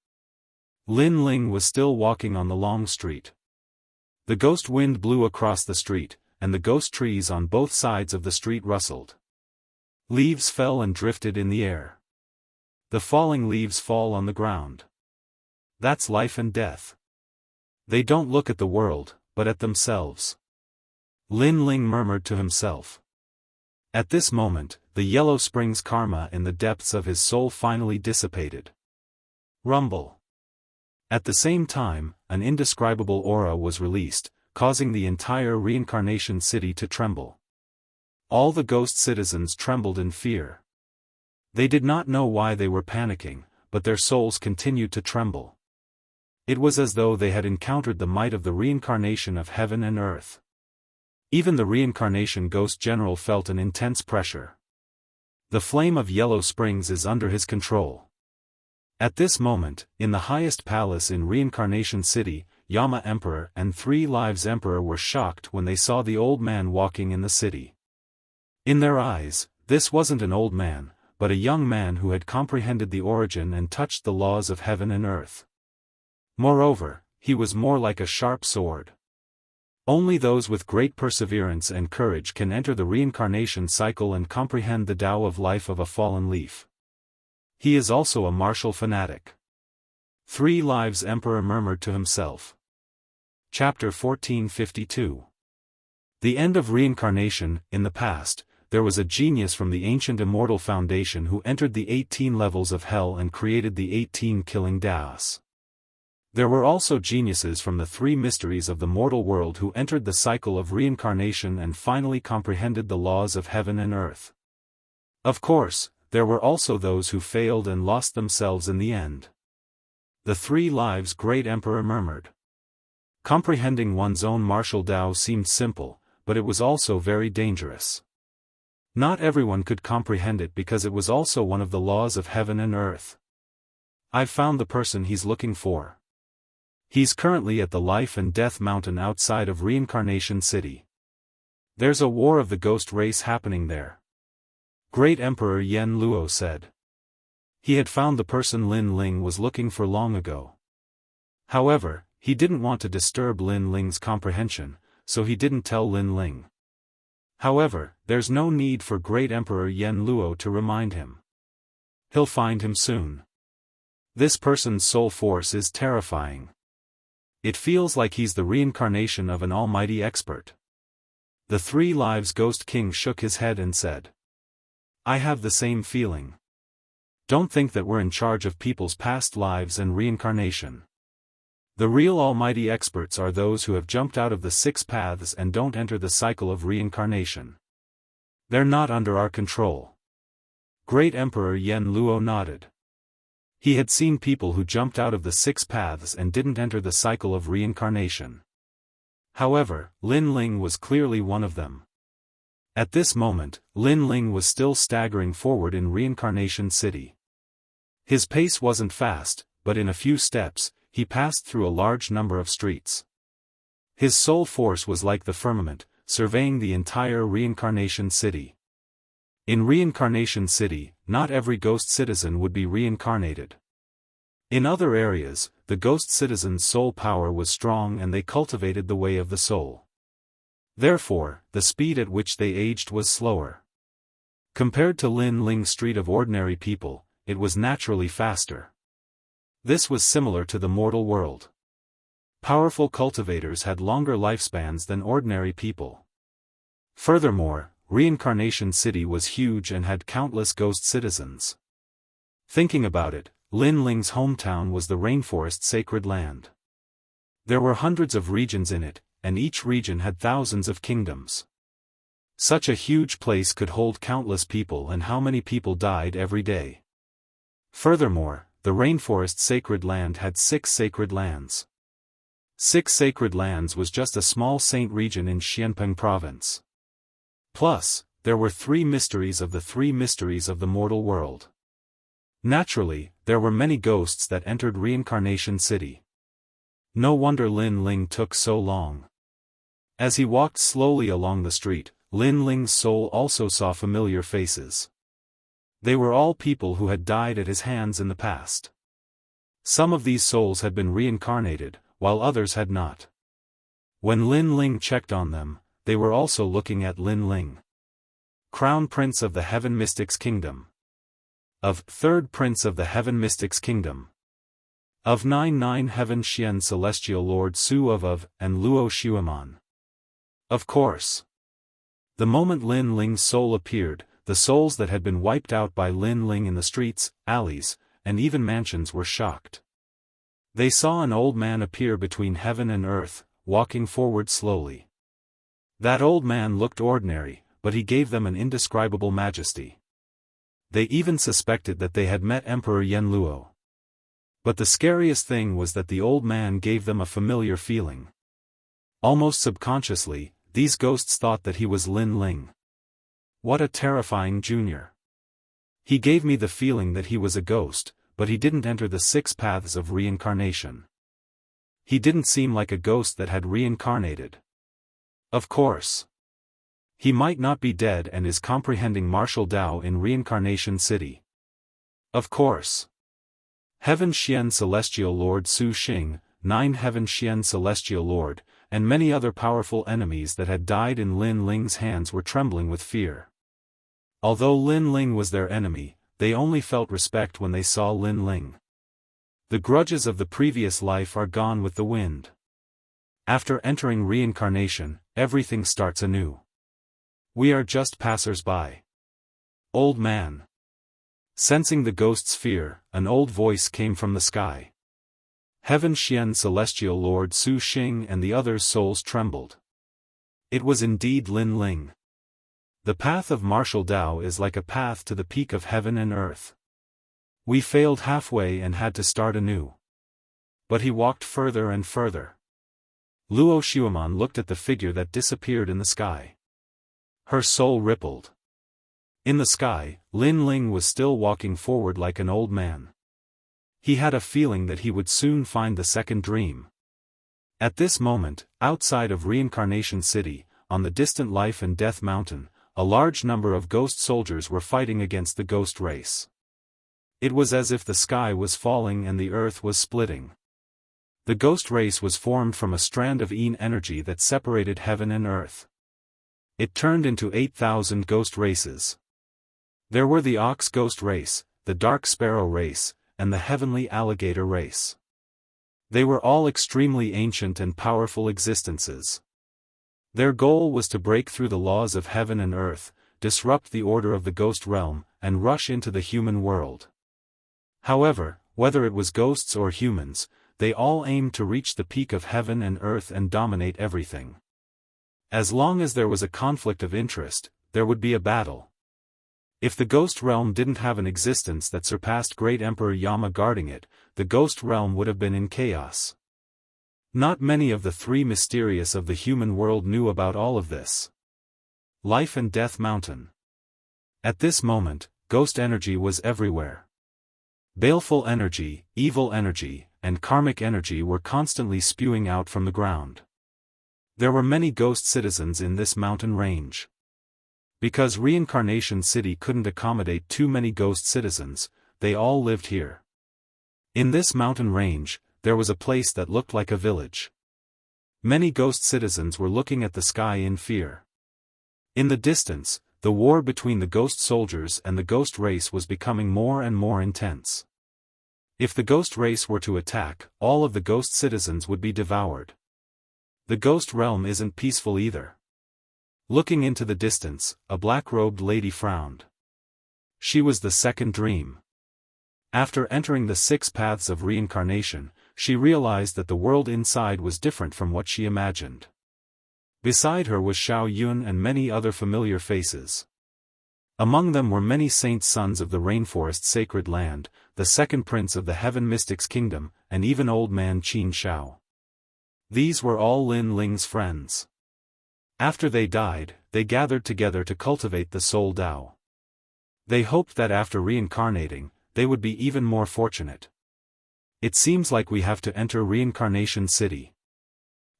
Lin Ling was still walking on the long street. The ghost wind blew across the street, and the ghost trees on both sides of the street rustled. Leaves fell and drifted in the air. The falling leaves fall on the ground. That's life and death. They don't look at the world, but at themselves. Lin Ling murmured to himself. At this moment, the yellow spring's karma in the depths of his soul finally dissipated. Rumble. At the same time, an indescribable aura was released, causing the entire reincarnation city to tremble. All the ghost citizens trembled in fear. They did not know why they were panicking, but their souls continued to tremble. It was as though they had encountered the might of the reincarnation of heaven and earth. Even the reincarnation ghost general felt an intense pressure. The flame of Yellow Springs is under his control. At this moment, in the highest palace in Reincarnation City, Yama Emperor and 3 Lives Emperor were shocked when they saw the old man walking in the city. In their eyes, this wasn't an old man, but a young man who had comprehended the origin and touched the laws of heaven and earth. Moreover, he was more like a sharp sword. Only those with great perseverance and courage can enter the reincarnation cycle and comprehend the Tao of life of a fallen leaf. He is also a martial fanatic. 3 Lives Emperor murmured to himself. Chapter 1452. The end of reincarnation. In the past, there was a genius from the ancient Immortal Foundation who entered the 18 levels of hell and created the 18 killing Daoists. There were also geniuses from the 3 mysteries of the mortal world who entered the cycle of reincarnation and finally comprehended the laws of heaven and earth. Of course, there were also those who failed and lost themselves in the end. The 3 Lives Great Emperor murmured. Comprehending one's own martial Tao seemed simple, but it was also very dangerous. Not everyone could comprehend it because it was also one of the laws of heaven and earth. I've found the person he's looking for. He's currently at the Life and Death Mountain outside of Reincarnation City. There's a war of the ghost race happening there. Great Emperor Yen Luo said. He had found the person Lin Ling was looking for long ago. However, he didn't want to disturb Lin Ling's comprehension, so he didn't tell Lin Ling. However, there's no need for Great Emperor Yen Luo to remind him. He'll find him soon. This person's soul force is terrifying. It feels like he's the reincarnation of an almighty expert. The 3 Lives Ghost King shook his head and said. I have the same feeling. Don't think that we're in charge of people's past lives and reincarnation. The real almighty experts are those who have jumped out of the 6 paths and don't enter the cycle of reincarnation. They're not under our control. Great Emperor Yen Luo nodded. He had seen people who jumped out of the 6 paths and didn't enter the cycle of reincarnation. However, Lin Ling was clearly one of them. At this moment, Lin Ling was still staggering forward in Reincarnation City. His pace wasn't fast, but in a few steps, he passed through a large number of streets. His soul force was like the firmament, surveying the entire Reincarnation City. In Reincarnation City, not every ghost citizen would be reincarnated. In other areas, the ghost citizens' soul power was strong and they cultivated the way of the soul. Therefore, the speed at which they aged was slower. Compared to Lin Ling's street of ordinary people, it was naturally faster. This was similar to the mortal world. Powerful cultivators had longer lifespans than ordinary people. Furthermore, Reincarnation City was huge and had countless ghost citizens. Thinking about it, Lin Ling's hometown was the rainforest sacred land. There were hundreds of regions in it, and each region had thousands of kingdoms. Such a huge place could hold countless people, and how many people died every day. Furthermore, the rainforest sacred land had 6 sacred lands. 6 sacred lands was just a small saint region in Xianpeng province. Plus, there were 3 mysteries of the 3 mysteries of the mortal world. Naturally, there were many ghosts that entered Reincarnation City. No wonder Lin Ling took so long. As he walked slowly along the street, Lin Ling's soul also saw familiar faces. They were all people who had died at his hands in the past. Some of these souls had been reincarnated, while others had not. When Lin Ling checked on them, they were also looking at Lin Ling. Crown Prince of the Heaven Mystics Kingdom. Of 3rd Prince of the Heaven Mystics Kingdom. Of 9 Heaven Xian Celestial Lord Su of and Luo Xueman. Of course. The moment Lin Ling's soul appeared, the souls that had been wiped out by Lin Ling in the streets, alleys, and even mansions were shocked. They saw an old man appear between heaven and earth, walking forward slowly. That old man looked ordinary, but he gave them an indescribable majesty. They even suspected that they had met Emperor Yen Luo. But the scariest thing was that the old man gave them a familiar feeling. Almost subconsciously, these ghosts thought that he was Lin Ling. What a terrifying junior. He gave me the feeling that he was a ghost, but he didn't enter the 6 paths of reincarnation. He didn't seem like a ghost that had reincarnated. Of course. He might not be dead and is comprehending martial Dao in Reincarnation City. Of course. Heaven Xian Celestial Lord Su Xing, 9 Heaven Xian Celestial Lord, and many other powerful enemies that had died in Lin Ling's hands were trembling with fear. Although Lin Ling was their enemy, they only felt respect when they saw Lin Ling. The grudges of the previous life are gone with the wind. After entering reincarnation, everything starts anew. We are just passers-by. Old man. Sensing the ghost's fear, an old voice came from the sky. Heaven Xian Celestial Lord Su Xing and the others' souls trembled. It was indeed Lin Ling. The path of martial Dao is like a path to the peak of heaven and earth. We failed halfway and had to start anew. But he walked further and further. Luo Xueman looked at the figure that disappeared in the sky. Her soul rippled. In the sky, Lin Ling was still walking forward like an old man. He had a feeling that he would soon find the second dream. At this moment, outside of Reincarnation City, on the distant Life and Death Mountain, a large number of ghost soldiers were fighting against the ghost race. It was as if the sky was falling and the earth was splitting. The ghost race was formed from a strand of Yin energy that separated heaven and earth. It turned into 8,000 ghost races. There were the Ox Ghost race, the Dark Sparrow race, and the Heavenly Alligator race. They were all extremely ancient and powerful existences. Their goal was to break through the laws of heaven and earth, disrupt the order of the ghost realm, and rush into the human world. However, whether it was ghosts or humans, they all aimed to reach the peak of heaven and earth and dominate everything. As long as there was a conflict of interest, there would be a battle. If the ghost realm didn't have an existence that surpassed Great Emperor Yama guarding it, the ghost realm would have been in chaos. Not many of the 3 mysterious of the human world knew about all of this. Life and Death Mountain. At this moment, ghost energy was everywhere. Baleful energy, evil energy, and karmic energy were constantly spewing out from the ground. There were many ghost citizens in this mountain range. Because Reincarnation City couldn't accommodate too many ghost citizens, they all lived here. In this mountain range, there was a place that looked like a village. Many ghost citizens were looking at the sky in fear. In the distance, the war between the ghost soldiers and the ghost race was becoming more and more intense. If the ghost race were to attack, all of the ghost citizens would be devoured. The ghost realm isn't peaceful either. Looking into the distance, a black-robed lady frowned. She was the second dream. After entering the 6 paths of reincarnation, she realized that the world inside was different from what she imagined. Beside her was Xiao Yun and many other familiar faces. Among them were many saints, sons of the rainforest sacred land, the second prince of the heaven mystics kingdom, and even old man Qin Shao. These were all Lin Ling's friends. After they died, they gathered together to cultivate the soul Dao. They hoped that after reincarnating, they would be even more fortunate. It seems like we have to enter Reincarnation City.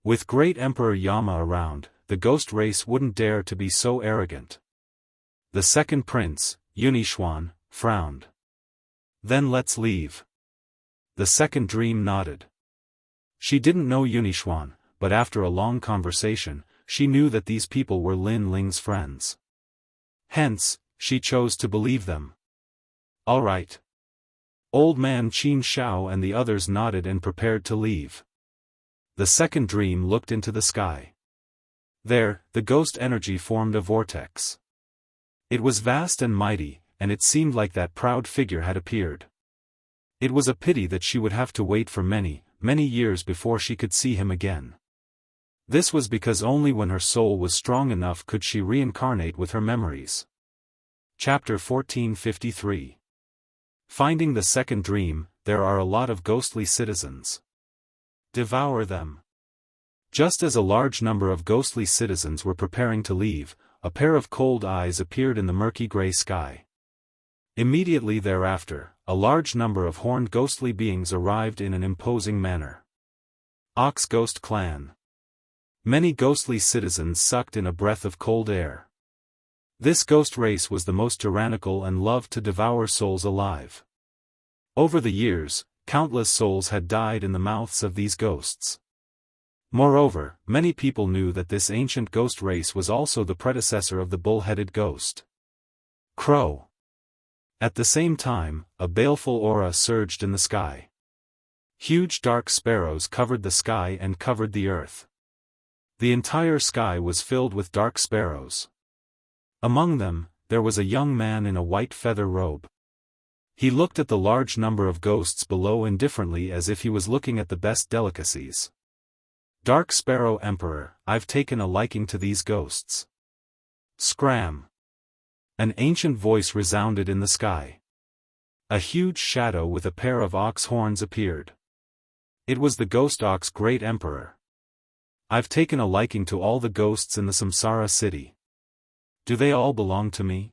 With great Emperor Yama around, the ghost race wouldn't dare to be so arrogant. The second prince, Yunixuan, frowned. Then let's leave. The second dream nodded. She didn't know Yunixuan, but after a long conversation, she knew that these people were Lin Ling's friends. Hence, she chose to believe them. All right. Old man Qin Shao and the others nodded and prepared to leave. The second dream looked into the sky. There, the ghost energy formed a vortex. It was vast and mighty, and it seemed like that proud figure had appeared. It was a pity that she would have to wait for many, many years before she could see him again. This was because only when her soul was strong enough could she reincarnate with her memories. Chapter 1453. Finding the second dream, there are a lot of ghostly citizens. Devour them. Just as a large number of ghostly citizens were preparing to leave, a pair of cold eyes appeared in the murky gray sky. Immediately thereafter, a large number of horned ghostly beings arrived in an imposing manner. Ox Ghost Clan. Many ghostly citizens sucked in a breath of cold air. This ghost race was the most tyrannical and loved to devour souls alive. Over the years, countless souls had died in the mouths of these ghosts. Moreover, many people knew that this ancient ghost race was also the predecessor of the bull-headed ghost. Crow. At the same time, a baleful aura surged in the sky. Huge dark sparrows covered the sky and covered the earth. The entire sky was filled with dark sparrows. Among them, there was a young man in a white feather robe. He looked at the large number of ghosts below indifferently as if he was looking at the best delicacies. Dark Sparrow Emperor, I've taken a liking to these ghosts. Scram. An ancient voice resounded in the sky. A huge shadow with a pair of ox horns appeared. It was the Ghost Ox Great Emperor. I've taken a liking to all the ghosts in the Samsara city. Do they all belong to me?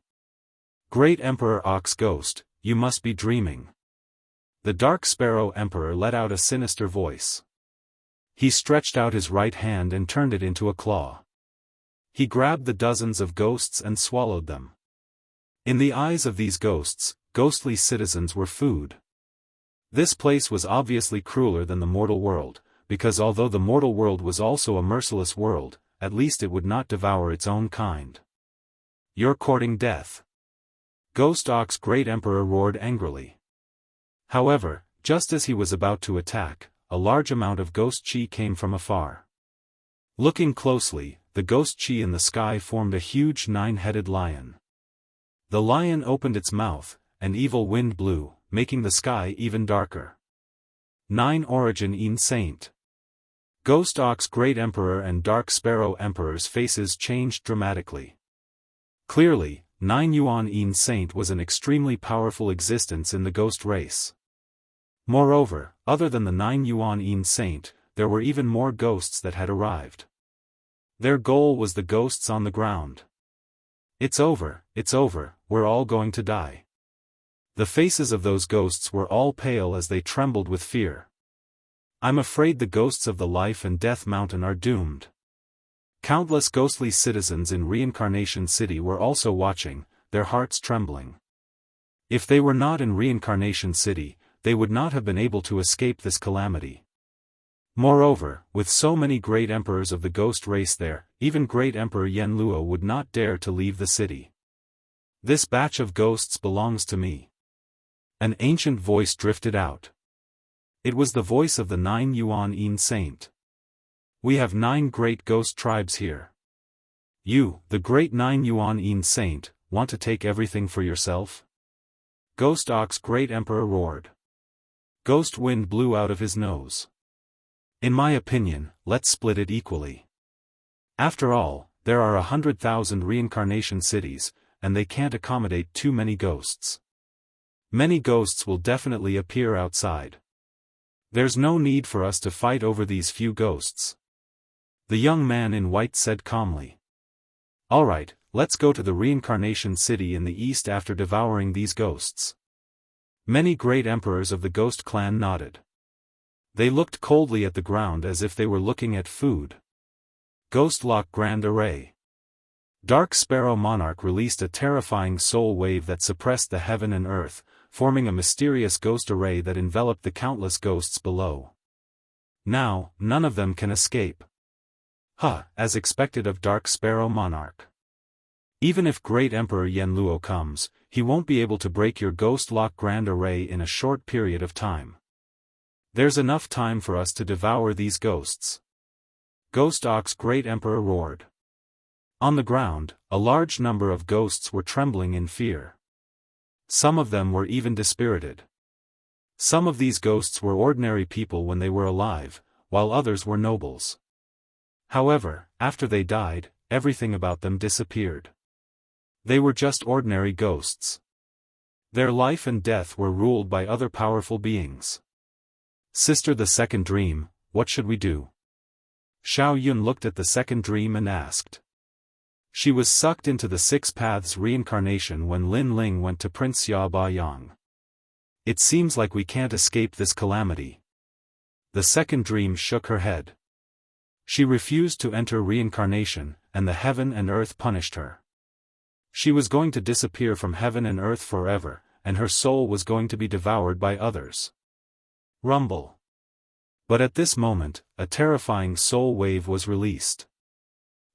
Great Emperor Ox Ghost, you must be dreaming. The Dark Sparrow Emperor let out a sinister voice. He stretched out his right hand and turned it into a claw. He grabbed the dozens of ghosts and swallowed them. In the eyes of these ghosts, ghostly citizens were food. This place was obviously crueler than the mortal world, because although the mortal world was also a merciless world, at least it would not devour its own kind. You're courting death. Ghost Ox Great Emperor roared angrily. However, just as he was about to attack, a large amount of ghost chi came from afar. Looking closely, the ghost chi in the sky formed a huge 9-headed lion. The lion opened its mouth, and evil wind blew, making the sky even darker. 9 Origin in Saint. Ghost Ox Great Emperor and Dark Sparrow Emperor's faces changed dramatically. Clearly, 9 Yuan in Saint was an extremely powerful existence in the ghost race. Moreover, other than the 9 Yuan in Saint, there were even more ghosts that had arrived. Their goal was the ghosts on the ground. It's over, we're all going to die. The faces of those ghosts were all pale as they trembled with fear. I'm afraid the ghosts of the Life and Death Mountain are doomed. Countless ghostly citizens in Reincarnation City were also watching, their hearts trembling. If they were not in Reincarnation City, they would not have been able to escape this calamity. Moreover, with so many great emperors of the ghost race there, even Great Emperor Yen Luo would not dare to leave the city. This batch of ghosts belongs to me. An ancient voice drifted out. It was the voice of the 9 Yuan in Saint. We have 9 great ghost tribes here. You, the great 9 Yuan in Saint, want to take everything for yourself? Ghost Ox Great Emperor roared. Ghost wind blew out of his nose. In my opinion, let's split it equally. After all, there are 100,000 reincarnation cities, and they can't accommodate too many ghosts. Many ghosts will definitely appear outside. There's no need for us to fight over these few ghosts. The young man in white said calmly. Alright, let's go to the reincarnation city in the east after devouring these ghosts. Many great emperors of the ghost clan nodded. They looked coldly at the ground as if they were looking at food. Ghost Lock Grand Array. Dark Sparrow Monarch released a terrifying soul wave that suppressed the heaven and earth, forming a mysterious ghost array that enveloped the countless ghosts below. Now, none of them can escape. As expected of Dark Sparrow Monarch. Even if Great Emperor Yanluo comes, he won't be able to break your Ghost Lock Grand Array in a short period of time. There's enough time for us to devour these ghosts. Ghost Ox Great Emperor roared. On the ground, a large number of ghosts were trembling in fear. Some of them were even dispirited. Some of these ghosts were ordinary people when they were alive, while others were nobles. However, after they died, everything about them disappeared. They were just ordinary ghosts. Their life and death were ruled by other powerful beings. Sister, the second dream, what should we do? Xiao Yun looked at the second dream and asked. She was sucked into the Six Paths reincarnation when Lin Ling went to Prince Xia Baoyang. It seems like we can't escape this calamity. The second dream shook her head. She refused to enter reincarnation, and the heaven and earth punished her. She was going to disappear from heaven and earth forever, and her soul was going to be devoured by others. Rumble. But at this moment, a terrifying soul wave was released.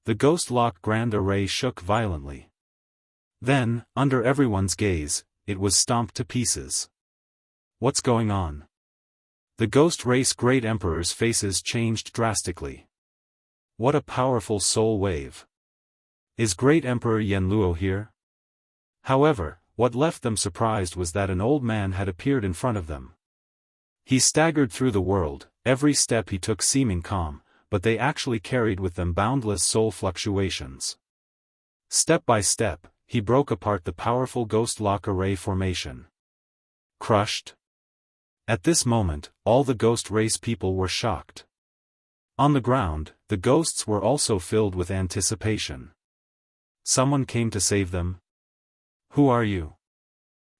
The Ghost Lock Grand Array shook violently. Then, under everyone's gaze, it was stomped to pieces. What's going on? The Ghost Race Great Emperor's faces changed drastically. What a powerful soul wave. Is Great Emperor Yanluo here? However, what left them surprised was that an old man had appeared in front of them. He staggered through the world, every step he took seeming calm, but they actually carried with them boundless soul fluctuations. Step by step, he broke apart the powerful Ghost Lock Array formation. Crushed? At this moment, all the Ghost Race people were shocked. On the ground, the ghosts were also filled with anticipation. Someone came to save them? Who are you?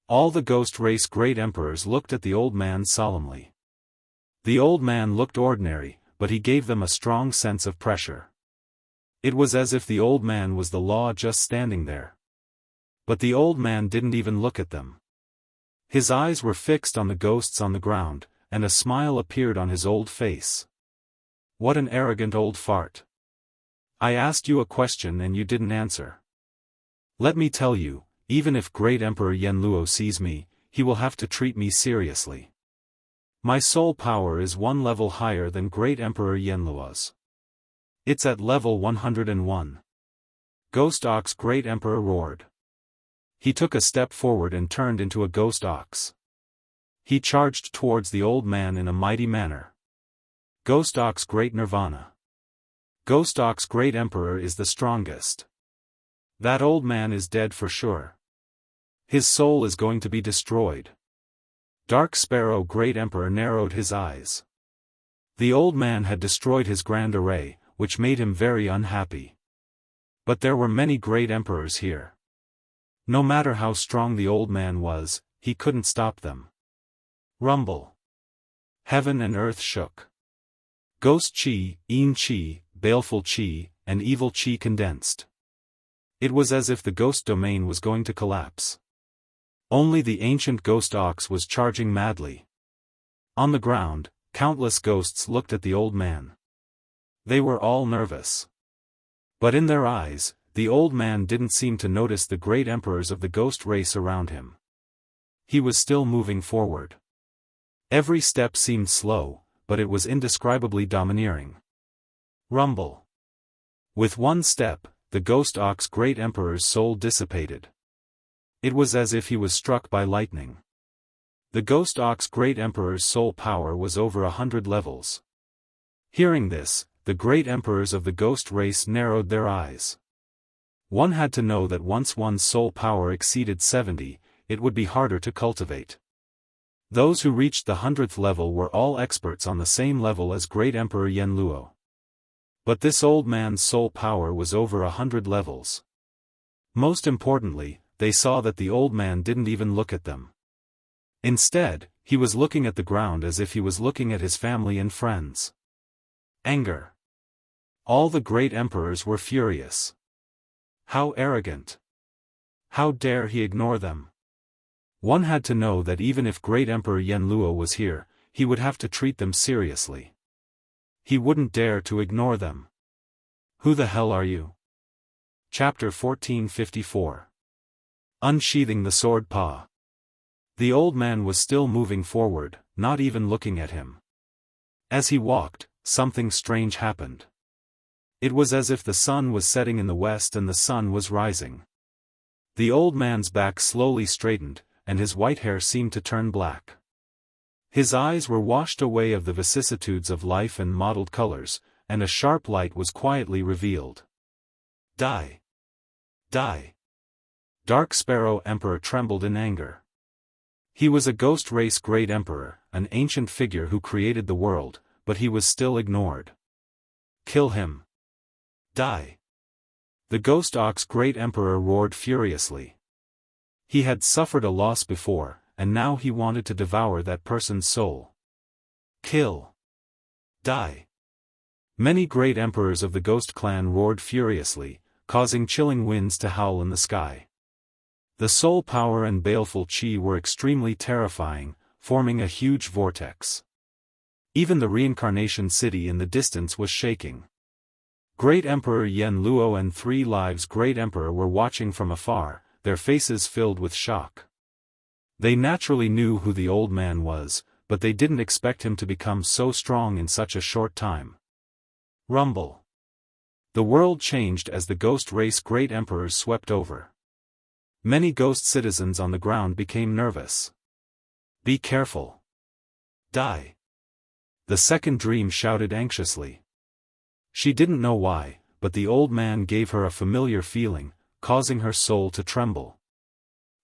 All the Ghost Race Great Emperors looked at the old man solemnly. The old man looked ordinary, but he gave them a strong sense of pressure. It was as if the old man was the law just standing there. But the old man didn't even look at them. His eyes were fixed on the ghosts on the ground, and a smile appeared on his old face. What an arrogant old fart. I asked you a question and you didn't answer. Let me tell you, even if Great Emperor Yanluo sees me, he will have to treat me seriously. My soul power is one level higher than Great Emperor Yanluo's. It's at level 101. Ghost Ox Great Emperor roared. He took a step forward and turned into a ghost ox. He charged towards the old man in a mighty manner. Ghost Ox Great Nirvana. Ghost Ox Great Emperor is the strongest. That old man is dead for sure. His soul is going to be destroyed. Dark Sparrow Great Emperor narrowed his eyes. The old man had destroyed his grand array, which made him very unhappy. But there were many great emperors here. No matter how strong the old man was, he couldn't stop them. Rumble. Heaven and earth shook. Ghost Chi, Yin Chi, Baleful Chi, and Evil Chi condensed. It was as if the ghost domain was going to collapse. Only the ancient ghost ox was charging madly. On the ground, countless ghosts looked at the old man. They were all nervous. But in their eyes, the old man didn't seem to notice the great emperors of the ghost race around him. He was still moving forward. Every step seemed slow, but it was indescribably domineering. Rumble. With one step, the ghost ox great emperor's soul dissipated. It was as if he was struck by lightning. The ghost ox great emperor's soul power was over 100 levels. Hearing this, the great emperors of the ghost race narrowed their eyes. One had to know that once one's soul power exceeded 70, it would be harder to cultivate. Those who reached the 100th level were all experts on the same level as Great Emperor Yen Luo. But this old man's soul power was over 100 levels. Most importantly, they saw that the old man didn't even look at them. Instead, he was looking at the ground as if he was looking at his family and friends. Anger. All the great emperors were furious. How arrogant! How dare he ignore them? One had to know that even if Great Emperor Yen Luo was here, he would have to treat them seriously. He wouldn't dare to ignore them. Who the hell are you? Chapter 1454. Unsheathing the Sword Pa. The old man was still moving forward, not even looking at him. As he walked, something strange happened. It was as if the sun was setting in the west and the sun was rising. The old man's back slowly straightened, and his white hair seemed to turn black. His eyes were washed away of the vicissitudes of life and mottled colors, and a sharp light was quietly revealed. Die! Die! Dark Sparrow Emperor trembled in anger. He was a ghost race great emperor, an ancient figure who created the world, but he was still ignored. Kill him! Die! The Ghost Ox Great Emperor roared furiously. He had suffered a loss before, and now he wanted to devour that person's soul. Kill! Die! Many great emperors of the Ghost Clan roared furiously, causing chilling winds to howl in the sky. The soul power and baleful chi were extremely terrifying, forming a huge vortex. Even the reincarnation city in the distance was shaking. Great Emperor Yen Luo and 3 Lives Great Emperor were watching from afar, their faces filled with shock. They naturally knew who the old man was, but they didn't expect him to become so strong in such a short time. Rumble. The world changed as the ghost race great emperors swept over. Many ghost citizens on the ground became nervous. Be careful. Die. The second dream shouted anxiously. She didn't know why, but the old man gave her a familiar feeling, causing her soul to tremble.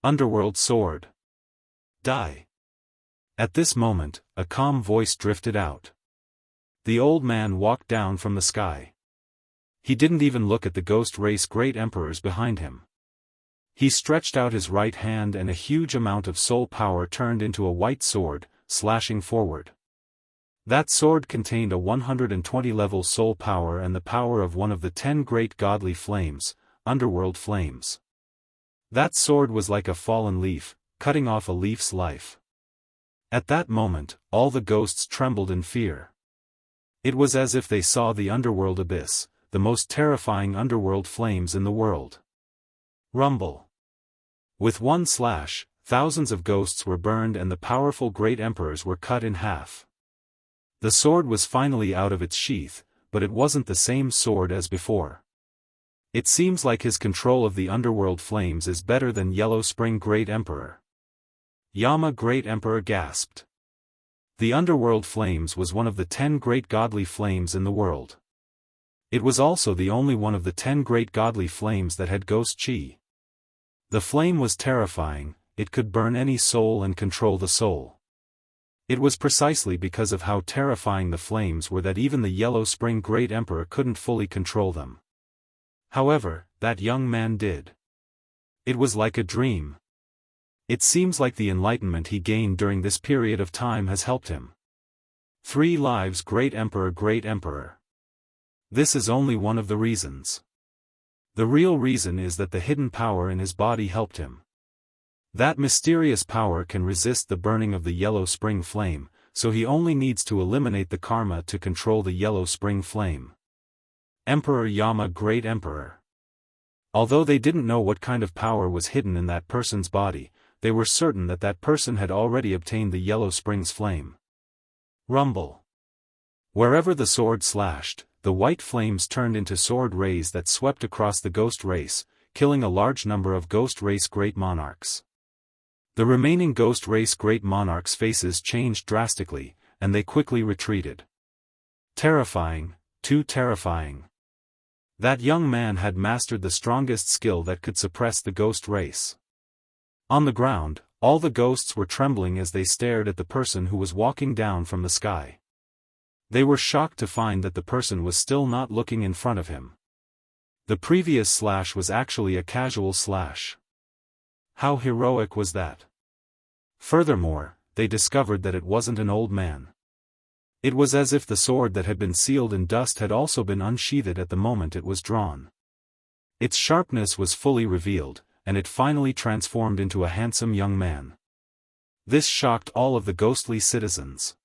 Underworld Sword. Die. At this moment, a calm voice drifted out. The old man walked down from the sky. He didn't even look at the ghost race great emperors behind him. He stretched out his right hand and a huge amount of soul power turned into a white sword, slashing forward. That sword contained a 120-level soul power and the power of one of the 10 great godly flames, underworld flames. That sword was like a fallen leaf, cutting off a leaf's life. At that moment, all the ghosts trembled in fear. It was as if they saw the underworld abyss, the most terrifying underworld flames in the world. Rumble. With one slash, thousands of ghosts were burned and the powerful great emperors were cut in half. The sword was finally out of its sheath, but it wasn't the same sword as before. It seems like his control of the underworld flames is better than Yellow Spring Great Emperor. Yama Great Emperor gasped. The underworld flames was one of the 10 great godly flames in the world. It was also the only one of the 10 great godly flames that had ghost chi. The flame was terrifying, it could burn any soul and control the soul. It was precisely because of how terrifying the flames were that even the Yellow Spring Great Emperor couldn't fully control them. However, that young man did. It was like a dream. It seems like the enlightenment he gained during this period of time has helped him. 3 Lives Great Emperor Great Emperor. This is only one of the reasons. The real reason is that the hidden power in his body helped him. That mysterious power can resist the burning of the Yellow Spring Flame, so he only needs to eliminate the karma to control the Yellow Spring Flame. Emperor Yama Great Emperor. Although they didn't know what kind of power was hidden in that person's body, they were certain that that person had already obtained the Yellow Spring's flame. Rumble. Wherever the sword slashed, the white flames turned into sword rays that swept across the ghost race, killing a large number of ghost race great monarchs. The remaining ghost race great monarchs' faces changed drastically, and they quickly retreated. Terrifying, too terrifying. That young man had mastered the strongest skill that could suppress the ghost race. On the ground, all the ghosts were trembling as they stared at the person who was walking down from the sky. They were shocked to find that the person was still not looking in front of him. The previous slash was actually a casual slash. How heroic was that? Furthermore, they discovered that it wasn't an old man. It was as if the sword that had been sealed in dust had also been unsheathed at the moment it was drawn. Its sharpness was fully revealed, and it finally transformed into a handsome young man. This shocked all of the ghostly citizens.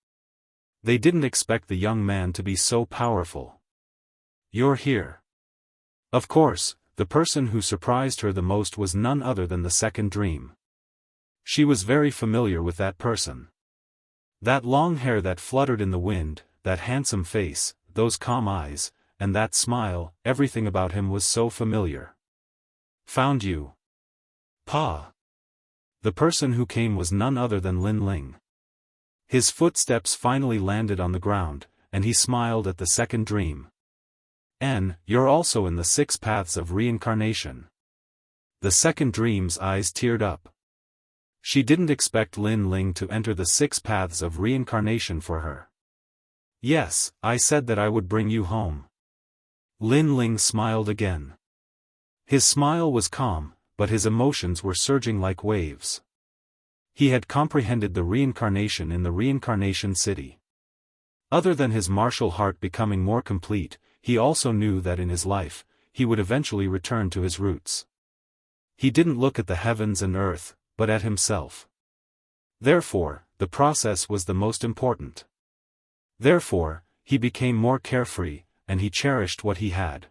They didn't expect the young man to be so powerful. "You're here." Of course, the person who surprised her the most was none other than the second dream. She was very familiar with that person. That long hair that fluttered in the wind, that handsome face, those calm eyes, and that smile, everything about him was so familiar. "Found you. Pa." The person who came was none other than Lin Ling. His footsteps finally landed on the ground, and he smiled at the second dream. "You're also in the 6 paths of reincarnation." The second dream's eyes teared up. She didn't expect Lin Ling to enter the 6 paths of reincarnation for her. "Yes, I said that I would bring you home." Lin Ling smiled again. His smile was calm, but his emotions were surging like waves. He had comprehended the reincarnation in the reincarnation city. Other than his martial heart becoming more complete, he also knew that in his life, he would eventually return to his roots. He didn't look at the heavens and earth, but at himself. Therefore, the process was the most important. Therefore, he became more carefree, and he cherished what he had.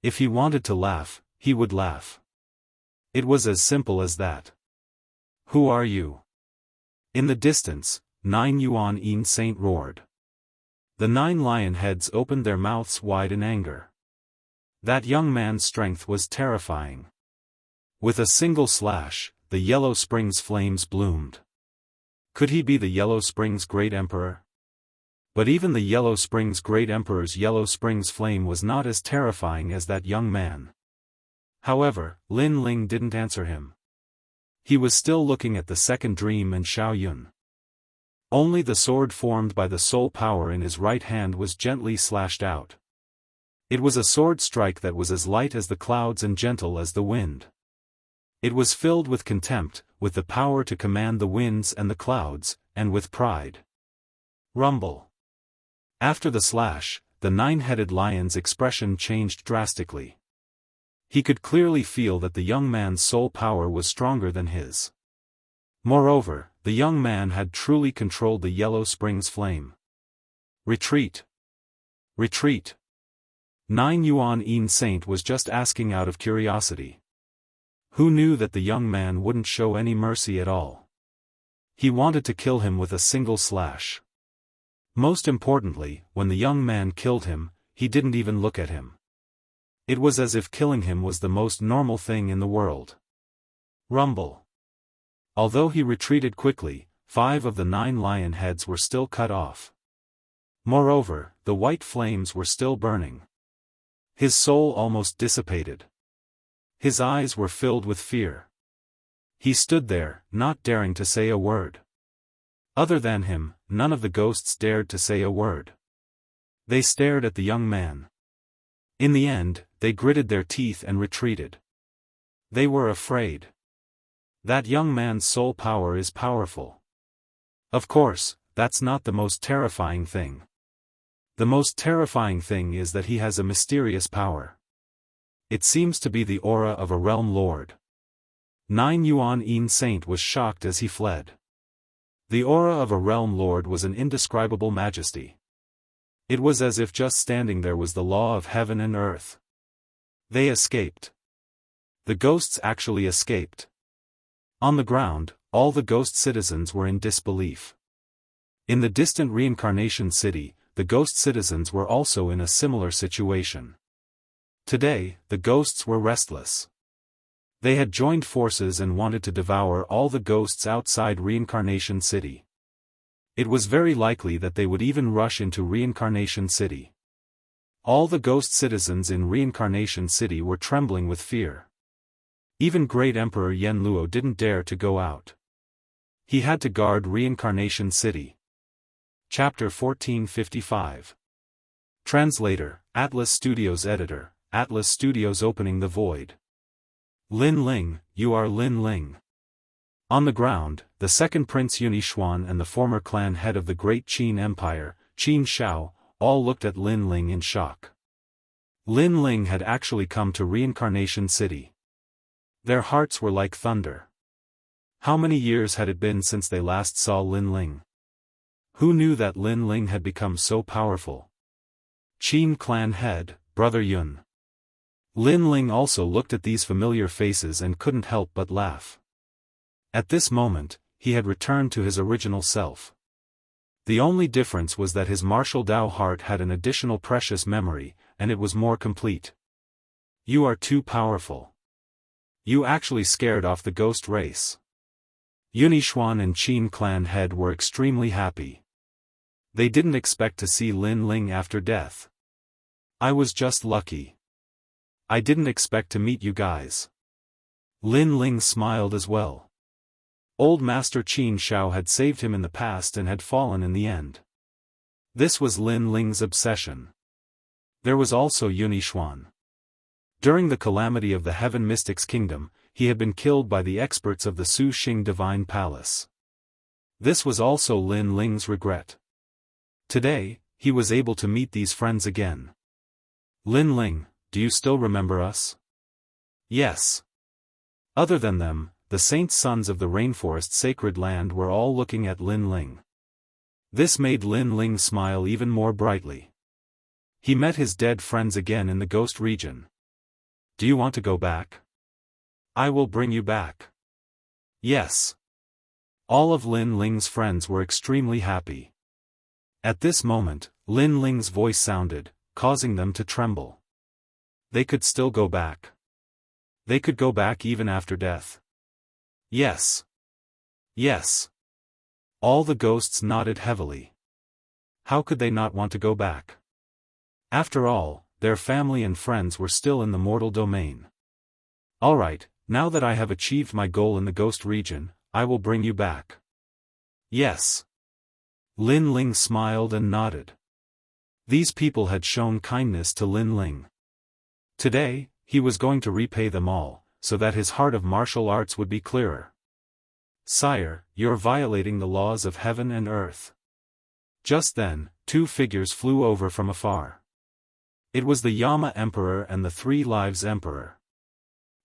If he wanted to laugh, he would laugh. It was as simple as that. "Who are you?" In the distance, 9 Yuan Yin Saint roared. The 9 lion heads opened their mouths wide in anger. That young man's strength was terrifying. With a single slash, the Yellow Springs flames bloomed. Could he be the Yellow Springs Great Emperor? But even the Yellow Springs Great Emperor's Yellow Springs flame was not as terrifying as that young man. However, Lin Ling didn't answer him. He was still looking at the second dream and Xiao Yun. Only the sword formed by the soul power in his right hand was gently slashed out. It was a sword strike that was as light as the clouds and gentle as the wind. It was filled with contempt, with the power to command the winds and the clouds, and with pride. Rumble. After the slash, the 9-headed lion's expression changed drastically. He could clearly feel that the young man's soul power was stronger than his. Moreover, the young man had truly controlled the Yellow Springs flame. "Retreat! Retreat!" 9 Yuan Yin Saint was just asking out of curiosity. Who knew that the young man wouldn't show any mercy at all? He wanted to kill him with a single slash. Most importantly, when the young man killed him, he didn't even look at him. It was as if killing him was the most normal thing in the world. Rumble. Although he retreated quickly, 5 of the 9 lion heads were still cut off. Moreover, the white flames were still burning. His soul almost dissipated. His eyes were filled with fear. He stood there, not daring to say a word. Other than him, none of the ghosts dared to say a word. They stared at the young man. In the end, they gritted their teeth and retreated. They were afraid. That young man's soul power is powerful. Of course, that's not the most terrifying thing. The most terrifying thing is that he has a mysterious power. It seems to be the aura of a realm lord. 9 Yuan Yin Saint was shocked as he fled. The aura of a realm lord was an indescribable majesty. It was as if just standing there was the law of heaven and earth. They escaped. The ghosts actually escaped. On the ground, all the ghost citizens were in disbelief. In the distant reincarnation city, the ghost citizens were also in a similar situation. Today, the ghosts were restless. They had joined forces and wanted to devour all the ghosts outside Reincarnation City. It was very likely that they would even rush into Reincarnation City. All the ghost citizens in Reincarnation City were trembling with fear. Even great Emperor Yen Luo didn't dare to go out. He had to guard Reincarnation City. Chapter 1455. Translator, Atlas Studios Editor, Atlas Studios Opening the Void. Lin Ling, you are Lin Ling. On the ground, the second Prince Yunixuan and the former clan head of the Great Qin Empire, Qin Shao, all looked at Lin Ling in shock. Lin Ling had actually come to Reincarnation City. Their hearts were like thunder. How many years had it been since they last saw Lin Ling? Who knew that Lin Ling had become so powerful? Qin clan head, Brother Yun. Lin Ling also looked at these familiar faces and couldn't help but laugh. At this moment, he had returned to his original self. The only difference was that his martial Dao heart had an additional precious memory, and it was more complete. You are too powerful. You actually scared off the ghost race. Yunixuan and Qin clan head were extremely happy. They didn't expect to see Lin Ling after death. I was just lucky. I didn't expect to meet you guys. Lin Ling smiled as well. Old Master Qin Shao had saved him in the past and had fallen in the end. This was Lin Ling's obsession. There was also Yunixuan. During the calamity of the Heaven Mystics Kingdom, he had been killed by the experts of the Su Xing Divine Palace. This was also Lin Ling's regret. Today, he was able to meet these friends again. Lin Ling, do you still remember us? Yes. Other than them, the saint sons of the rainforest sacred land were all looking at Lin Ling. This made Lin Ling smile even more brightly. He met his dead friends again in the ghost region. Do you want to go back? I will bring you back. Yes. All of Lin Ling's friends were extremely happy. At this moment, Lin Ling's voice sounded, causing them to tremble. They could still go back. They could go back even after death. Yes. Yes. All the ghosts nodded heavily. How could they not want to go back? After all, their family and friends were still in the mortal domain. Alright, now that I have achieved my goal in the ghost region, I will bring you back. Yes. Lin Ling smiled and nodded. These people had shown kindness to Lin Ling. Today, he was going to repay them all, so that his heart of martial arts would be clearer. Sire, you're violating the laws of heaven and earth. Just then, two figures flew over from afar. It was the Yama Emperor and the Three Lives Emperor.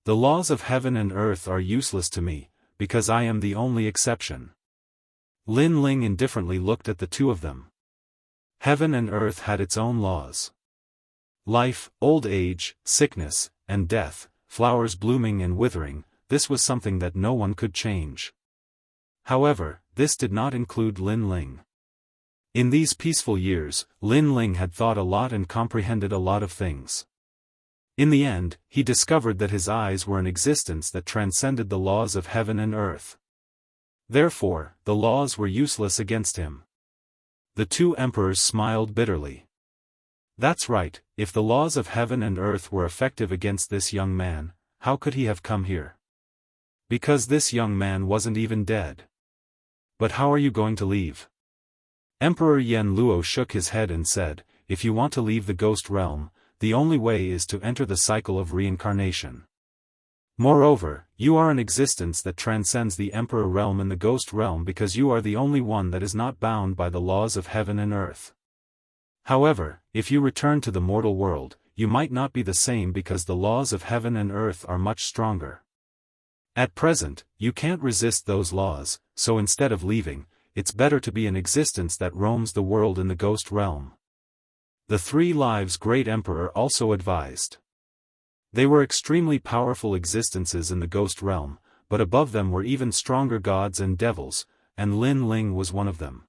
The laws of heaven and earth are useless to me, because I am the only exception. Lin Ling indifferently looked at the two of them. Heaven and earth had its own laws. Life, old age, sickness, and death, flowers blooming and withering, this was something that no one could change. However, this did not include Lin Ling. In these peaceful years, Lin Ling had thought a lot and comprehended a lot of things. In the end, he discovered that his eyes were an existence that transcended the laws of heaven and earth. Therefore, the laws were useless against him. The two emperors smiled bitterly. That's right, if the laws of heaven and earth were effective against this young man, how could he have come here? Because this young man wasn't even dead. But how are you going to leave? Emperor Yen Luo shook his head and said, if you want to leave the ghost realm, the only way is to enter the cycle of reincarnation. Moreover, you are an existence that transcends the emperor realm and the ghost realm because you are the only one that is not bound by the laws of heaven and earth. However, if you return to the mortal world, you might not be the same because the laws of heaven and earth are much stronger. At present, you can't resist those laws, so instead of leaving, it's better to be an existence that roams the world in the ghost realm. The Three Lives Great Emperor also advised. They were extremely powerful existences in the ghost realm, but above them were even stronger gods and devils, and Lin Ling was one of them.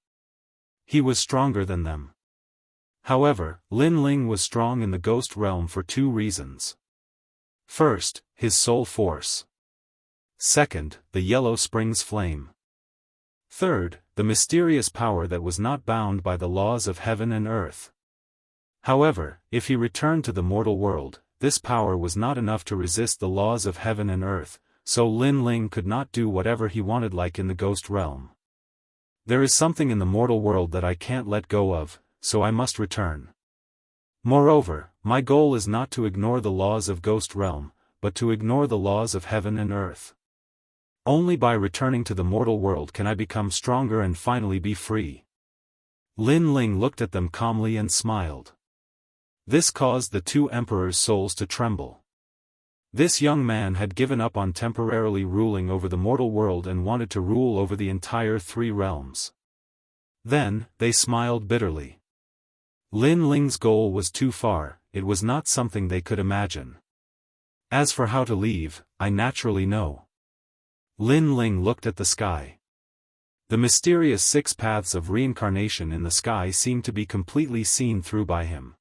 He was stronger than them. However, Lin Ling was strong in the ghost realm for two reasons. First, his soul force. Second, the Yellow Springs flame. Third, the mysterious power that was not bound by the laws of heaven and earth. However, if he returned to the mortal world, this power was not enough to resist the laws of heaven and earth, so Lin Ling could not do whatever he wanted like in the ghost realm. There is something in the mortal world that I can't let go of, so I must return. Moreover, my goal is not to ignore the laws of ghost realm, but to ignore the laws of heaven and earth. Only by returning to the mortal world can I become stronger and finally be free. Lin Ling looked at them calmly and smiled. This caused the two emperors' souls to tremble. This young man had given up on temporarily ruling over the mortal world and wanted to rule over the entire three realms. Then, they smiled bitterly. Lin Ling's goal was too far, it was not something they could imagine. As for how to leave, I naturally know. Lin Ling looked at the sky. The mysterious 6 paths of reincarnation in the sky seemed to be completely seen through by him.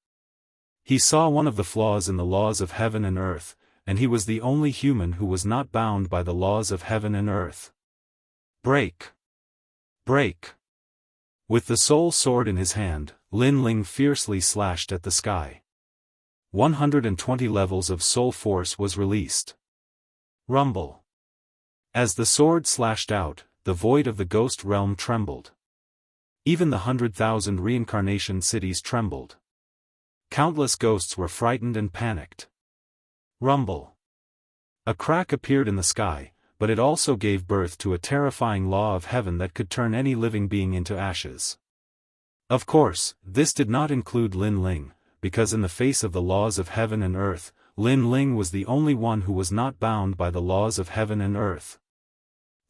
He saw one of the flaws in the laws of heaven and earth, and he was the only human who was not bound by the laws of heaven and earth. Break! Break! With the soul sword in his hand, Lin Ling fiercely slashed at the sky. 120 levels of soul force was released. Rumble! As the sword slashed out, the void of the ghost realm trembled. Even the 100,000 reincarnation cities trembled. Countless ghosts were frightened and panicked. Rumble! A crack appeared in the sky, but it also gave birth to a terrifying law of heaven that could turn any living being into ashes. Of course, this did not include Lin Ling, because in the face of the laws of heaven and earth, Lin Ling was the only one who was not bound by the laws of heaven and earth.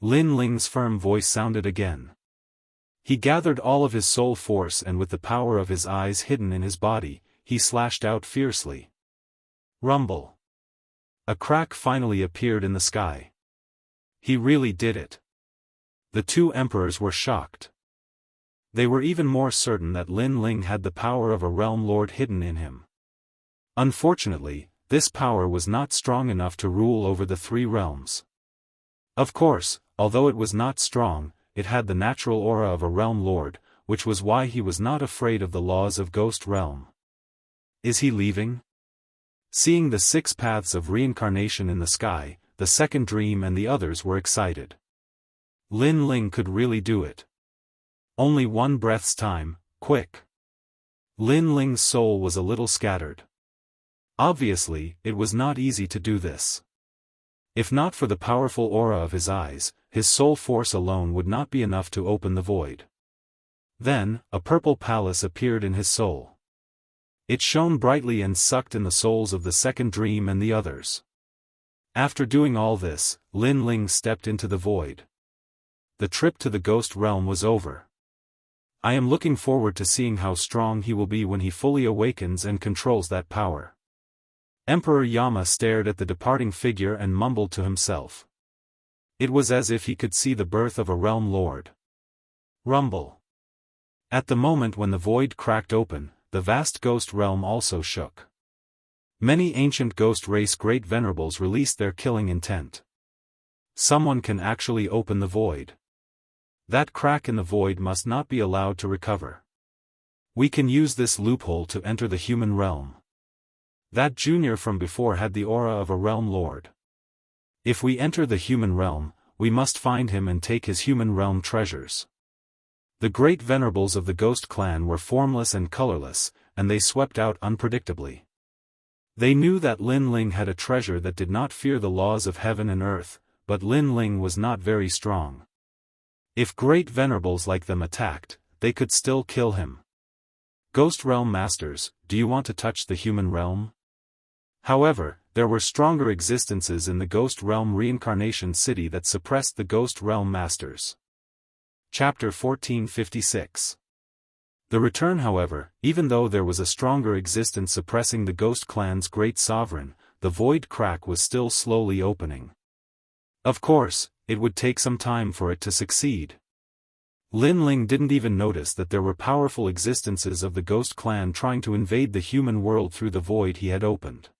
Lin Ling's firm voice sounded again. He gathered all of his soul force and with the power of his eyes hidden in his body, he slashed out fiercely. Rumble! A crack finally appeared in the sky. He really did it. The two emperors were shocked. They were even more certain that Lin Ling had the power of a realm lord hidden in him. Unfortunately, this power was not strong enough to rule over the three realms. Of course, although it was not strong, it had the natural aura of a realm lord, which was why he was not afraid of the laws of ghost realm. Is he leaving? Seeing the 6 paths of reincarnation in the sky, the second dream and the others were excited. Lin Ling could really do it. Only one breath's time, quick. Lin Ling's soul was a little scattered. Obviously, it was not easy to do this. If not for the powerful aura of his eyes, his soul force alone would not be enough to open the void. Then, a purple palace appeared in his soul. It shone brightly and sucked in the souls of the second dream and the others. After doing all this, Lin Ling stepped into the void. The trip to the ghost realm was over. I am looking forward to seeing how strong he will be when he fully awakens and controls that power. Emperor Yama stared at the departing figure and mumbled to himself. It was as if he could see the birth of a realm lord. Rumble! At the moment when the void cracked open, the vast ghost realm also shook. Many ancient ghost race great venerables released their killing intent. Someone can actually open the void. That crack in the void must not be allowed to recover. We can use this loophole to enter the human realm. That junior from before had the aura of a realm lord. If we enter the human realm, we must find him and take his human realm treasures. The great venerables of the ghost clan were formless and colorless, and they swept out unpredictably. They knew that Lin Ling had a treasure that did not fear the laws of heaven and earth, but Lin Ling was not very strong. If great venerables like them attacked, they could still kill him. Ghost realm masters, do you want to touch the human realm? However, there were stronger existences in the ghost realm reincarnation city that suppressed the ghost realm masters. Chapter 1456. The return, however, even though there was a stronger existence suppressing the ghost clan's great sovereign, the void crack was still slowly opening. Of course, it would take some time for it to succeed. Lin Ling didn't even notice that there were powerful existences of the ghost clan trying to invade the human world through the void he had opened.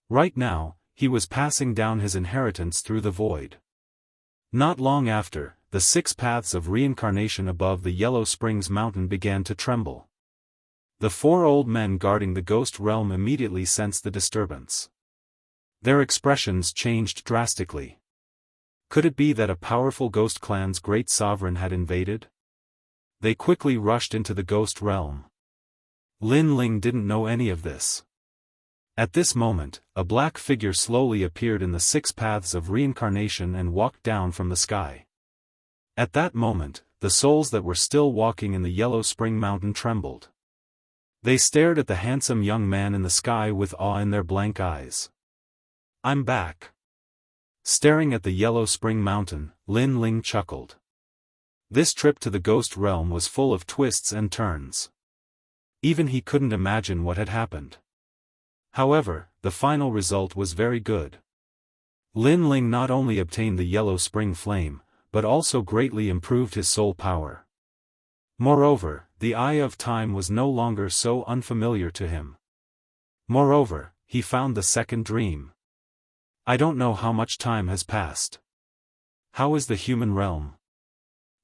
Right now, he was passing down his inheritance through the void. Not long after, the 6 paths of reincarnation above the Yellow Springs mountain began to tremble. The four old men guarding the ghost realm immediately sensed the disturbance. Their expressions changed drastically. Could it be that a powerful ghost clan's great sovereign had invaded? They quickly rushed into the ghost realm. Lin Ling didn't know any of this. At this moment, a black figure slowly appeared in the 6 paths of reincarnation and walked down from the sky. At that moment, the souls that were still walking in the Yellow Spring Mountain trembled. They stared at the handsome young man in the sky with awe in their blank eyes. "I'm back." Staring at the Yellow Spring Mountain, Lin Ling chuckled. This trip to the ghost realm was full of twists and turns. Even he couldn't imagine what had happened. However, the final result was very good. Lin Ling not only obtained the Yellow Spring Flame, but also greatly improved his soul power. Moreover, the Eye of Time was no longer so unfamiliar to him. Moreover, he found the second dream. I don't know how much time has passed. How is the human realm?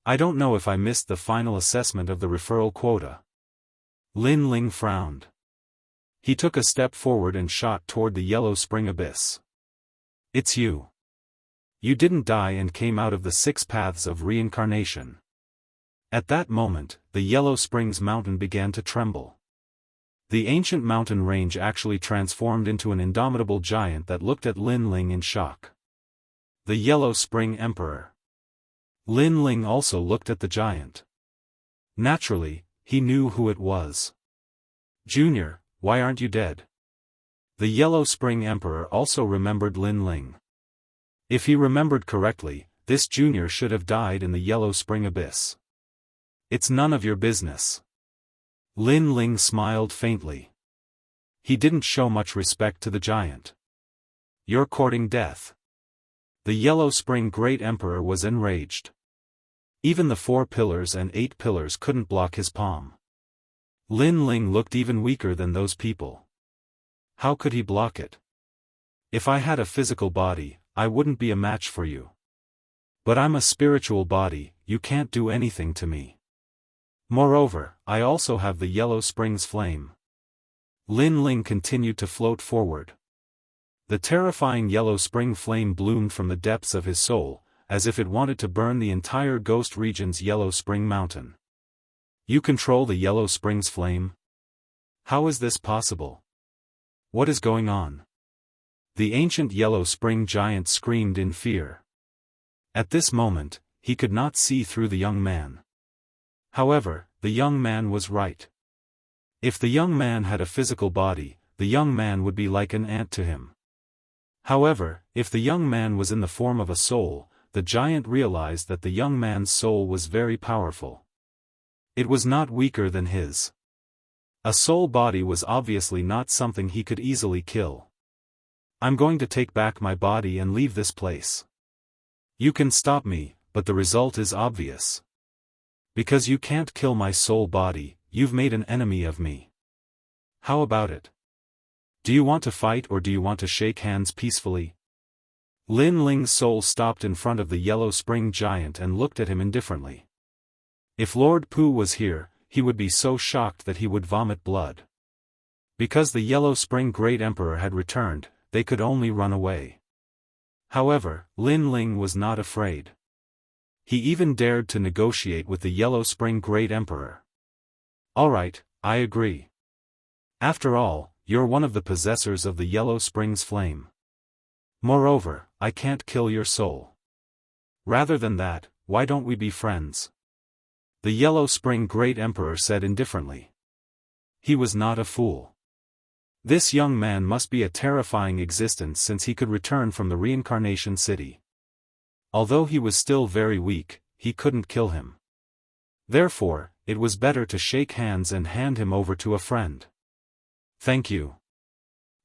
I don't know if I missed the final assessment of the referral quota. Lin Ling frowned. He took a step forward and shot toward the Yellow Spring Abyss. It's you. You didn't die and came out of the 6 paths of reincarnation. At that moment, the Yellow Springs Mountain began to tremble. The ancient mountain range actually transformed into an indomitable giant that looked at Lin Ling in shock. The Yellow Spring Emperor. Lin Ling also looked at the giant. Naturally, he knew who it was. "Junior, why aren't you dead?" The Yellow Spring Emperor also remembered Lin Ling. If he remembered correctly, this junior should have died in the Yellow Spring Abyss. "It's none of your business." Lin Ling smiled faintly. He didn't show much respect to the giant. "You're courting death." The Yellow Spring Great Emperor was enraged. Even the 4 pillars and 8 pillars couldn't block his palm. Lin Ling looked even weaker than those people. How could he block it? "If I had a physical body, I wouldn't be a match for you. But I'm a spiritual body, you can't do anything to me. Moreover, I also have the Yellow Springs Flame." Lin Ling continued to float forward. The terrifying Yellow Spring Flame bloomed from the depths of his soul, as if it wanted to burn the entire ghost region's Yellow Spring Mountain. "You control the Yellow Springs Flame? How is this possible? What is going on?" The ancient Yellow Spring giant screamed in fear. At this moment, he could not see through the young man. However, the young man was right. If the young man had a physical body, the young man would be like an ant to him. However, if the young man was in the form of a soul, the giant realized that the young man's soul was very powerful. It was not weaker than his. A soul body was obviously not something he could easily kill. "I'm going to take back my body and leave this place. You can stop me, but the result is obvious. Because you can't kill my soul body, you've made an enemy of me. How about it? Do you want to fight or do you want to shake hands peacefully?" Lin Ling's soul stopped in front of the Yellow Spring giant and looked at him indifferently. If Lord Pu was here, he would be so shocked that he would vomit blood. Because the Yellow Spring Great Emperor had returned, they could only run away. However, Lin Ling was not afraid. He even dared to negotiate with the Yellow Spring Great Emperor. "All right, I agree. After all, you're one of the possessors of the Yellow Springs Flame. Moreover, I can't kill your soul. Rather than that, why don't we be friends?" The Yellow Spring Great Emperor said indifferently. He was not a fool. This young man must be a terrifying existence since he could return from the reincarnation city. Although he was still very weak, he couldn't kill him. Therefore, it was better to shake hands and hand him over to a friend. "Thank you.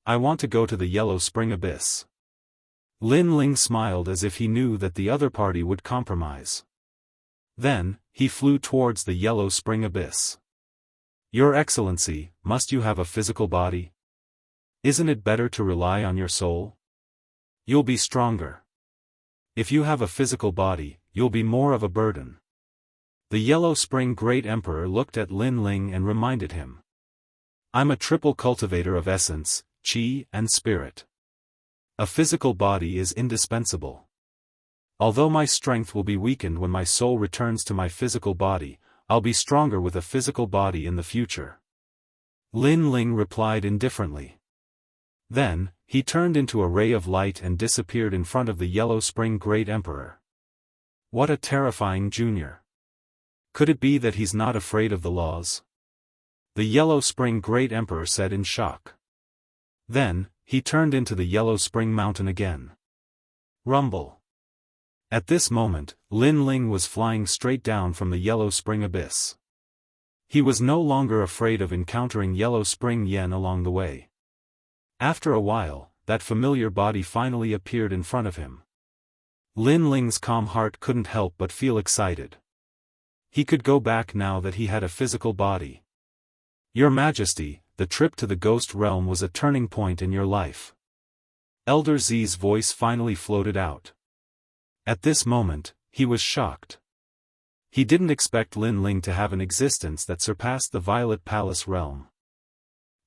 I want to go to the Yellow Spring Abyss." Lin Ling smiled as if he knew that the other party would compromise. Then, he flew towards the Yellow Spring Abyss. "Your Excellency, must you have a physical body? Isn't it better to rely on your soul? You'll be stronger. If you have a physical body, you'll be more of a burden." The Yellow Spring Great Emperor looked at Lin Ling and reminded him. I'm a triple cultivator of essence, qi, and spirit. A physical body is indispensable. Although my strength will be weakened when my soul returns to my physical body, I'll be stronger with a physical body in the future. Lin Ling replied indifferently. Then, he turned into a ray of light and disappeared in front of the Yellow Spring Great Emperor. What a terrifying junior. Could it be that he's not afraid of the laws? The Yellow Spring Great Emperor said in shock. Then, he turned into the Yellow Spring Mountain again. Rumble. At this moment, Lin Ling was flying straight down from the Yellow Spring Abyss. He was no longer afraid of encountering Yellow Spring Yen along the way. After a while, that familiar body finally appeared in front of him. Lin Ling's calm heart couldn't help but feel excited. He could go back now that he had a physical body. Your Majesty, the trip to the ghost realm was a turning point in your life. Elder Z's voice finally floated out. At this moment, he was shocked. He didn't expect Lin Ling to have an existence that surpassed the Violet Palace realm.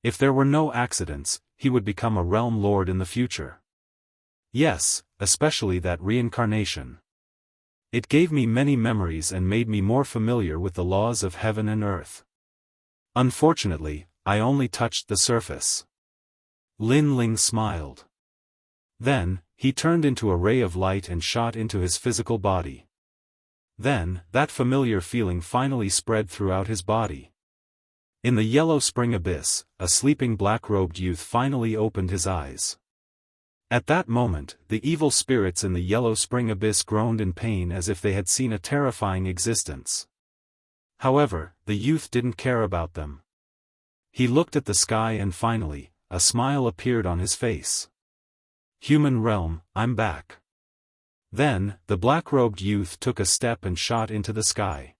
If there were no accidents, he would become a realm lord in the future. Yes, especially that reincarnation. It gave me many memories and made me more familiar with the laws of heaven and earth. Unfortunately, I only touched the surface. Lin Ling smiled. Then, he turned into a ray of light and shot into his physical body. Then, that familiar feeling finally spread throughout his body. In the Yellow Spring Abyss, a sleeping black-robed youth finally opened his eyes. At that moment, the evil spirits in the Yellow Spring Abyss groaned in pain as if they had seen a terrifying existence. However, the youth didn't care about them. He looked at the sky and finally, a smile appeared on his face. Human realm, I'm back. Then, the black-robed youth took a step and shot into the sky.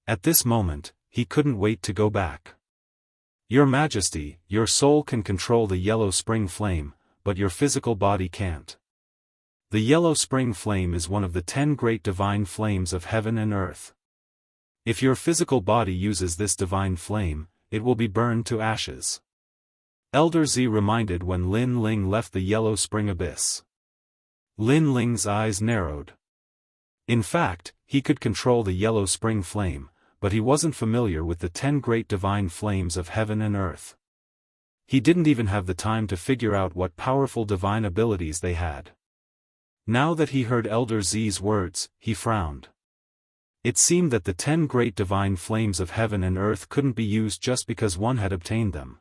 At this moment, he couldn't wait to go back. Your Majesty, your soul can control the Yellow Spring Flame, but your physical body can't. The Yellow Spring Flame is one of the 10 great divine flames of heaven and earth. If your physical body uses this divine flame, it will be burned to ashes. Elder Z reminded when Lin Ling left the Yellow Spring Abyss. Lin Ling's eyes narrowed. In fact, he could control the Yellow Spring Flame, but he wasn't familiar with the 10 great divine flames of heaven and earth. He didn't even have the time to figure out what powerful divine abilities they had. Now that he heard Elder Z's words, he frowned. It seemed that the 10 great divine flames of heaven and earth couldn't be used just because one had obtained them.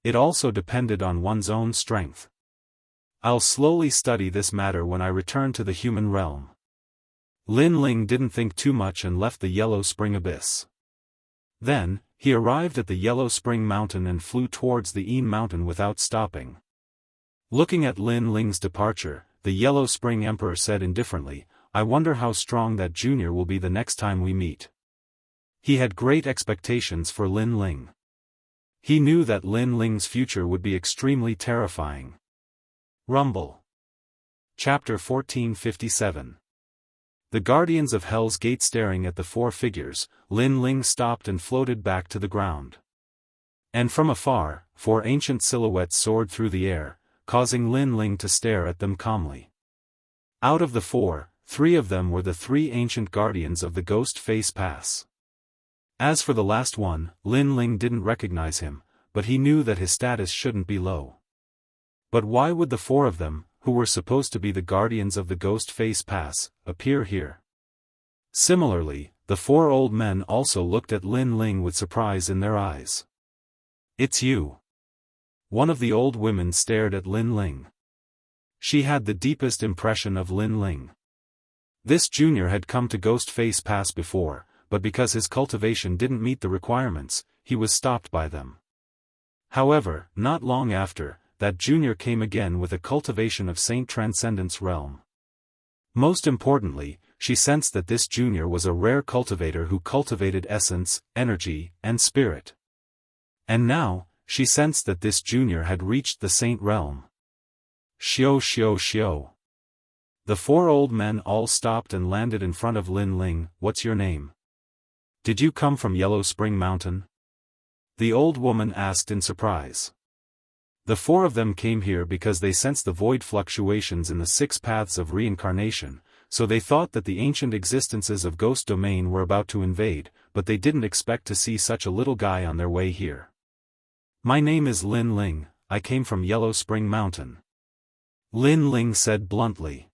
It also depended on one's own strength. I'll slowly study this matter when I return to the human realm. Lin Ling didn't think too much and left the Yellow Spring Abyss. Then, he arrived at the Yellow Spring Mountain and flew towards the Een Mountain without stopping. Looking at Lin Ling's departure, the Yellow Spring Emperor said indifferently, I wonder how strong that junior will be the next time we meet. He had great expectations for Lin Ling. He knew that Lin Ling's future would be extremely terrifying. Rumble. Chapter 1457. The Guardians of Hell's Gate. Staring at the four figures, Lin Ling stopped and floated back to the ground. And from afar, 4 ancient silhouettes soared through the air, causing Lin Ling to stare at them calmly. Out of the 4, 3 of them were the 3 ancient guardians of the Ghost Face Pass. As for the last one, Lin Ling didn't recognize him, but he knew that his status shouldn't be low. But why would the 4 of them, who were supposed to be the guardians of the Ghost Face Pass, appear here? Similarly, the 4 old men also looked at Lin Ling with surprise in their eyes. It's you. One of the old women stared at Lin Ling. She had the deepest impression of Lin Ling. This junior had come to Ghost Face Pass before, but because his cultivation didn't meet the requirements, he was stopped by them. However, not long after, that junior came again with a cultivation of Saint Transcendence Realm. Most importantly, she sensed that this junior was a rare cultivator who cultivated essence, energy, and spirit. And now, she sensed that this junior had reached the Saint Realm. Xiao xiao xiao. The 4 old men all stopped and landed in front of Lin Ling. What's your name? Did you come from Yellow Spring Mountain? the old woman asked in surprise. The four of them came here because they sensed the void fluctuations in the six paths of reincarnation, so they thought that the ancient existences of Ghost Domain were about to invade, but they didn't expect to see such a little guy on their way here. My name is Lin Ling, I came from Yellow Spring Mountain. Lin Ling said bluntly.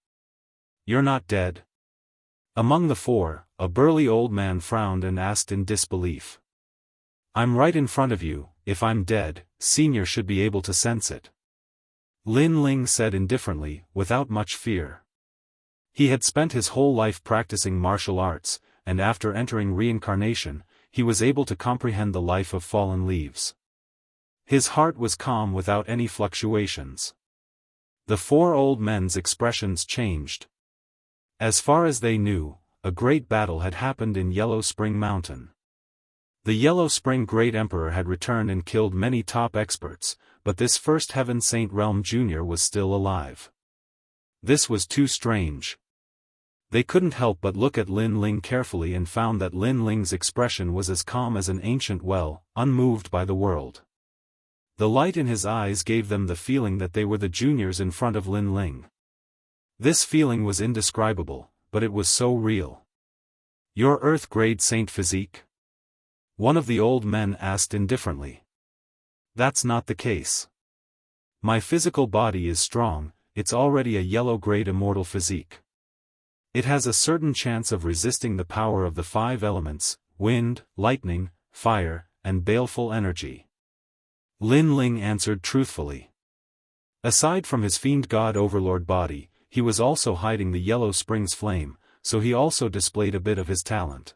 You're not dead? Among the four, a burly old man frowned and asked in disbelief. I'm right in front of you, if I'm dead, Senior should be able to sense it. Lin Ling said indifferently, without much fear. He had spent his whole life practicing martial arts, and after entering reincarnation, he was able to comprehend the life of fallen leaves. His heart was calm without any fluctuations. The four old men's expressions changed. As far as they knew, a great battle had happened in Yellow Spring Mountain. The Yellow Spring Great Emperor had returned and killed many top experts, but this first Heaven Saint Realm Jr. was still alive. This was too strange. They couldn't help but look at Lin Ling carefully and found that Lin Ling's expression was as calm as an ancient well, unmoved by the world. The light in his eyes gave them the feeling that they were the juniors in front of Lin Ling. This feeling was indescribable, but it was so real. Your Earth-grade saint physique? One of the old men asked indifferently. That's not the case. My physical body is strong, it's already a yellow-grade immortal physique. It has a certain chance of resisting the power of the five elements, wind, lightning, fire, and baleful energy. Lin Ling answered truthfully. Aside from his fiend god overlord body, he was also hiding the Yellow Springs flame, so he also displayed a bit of his talent.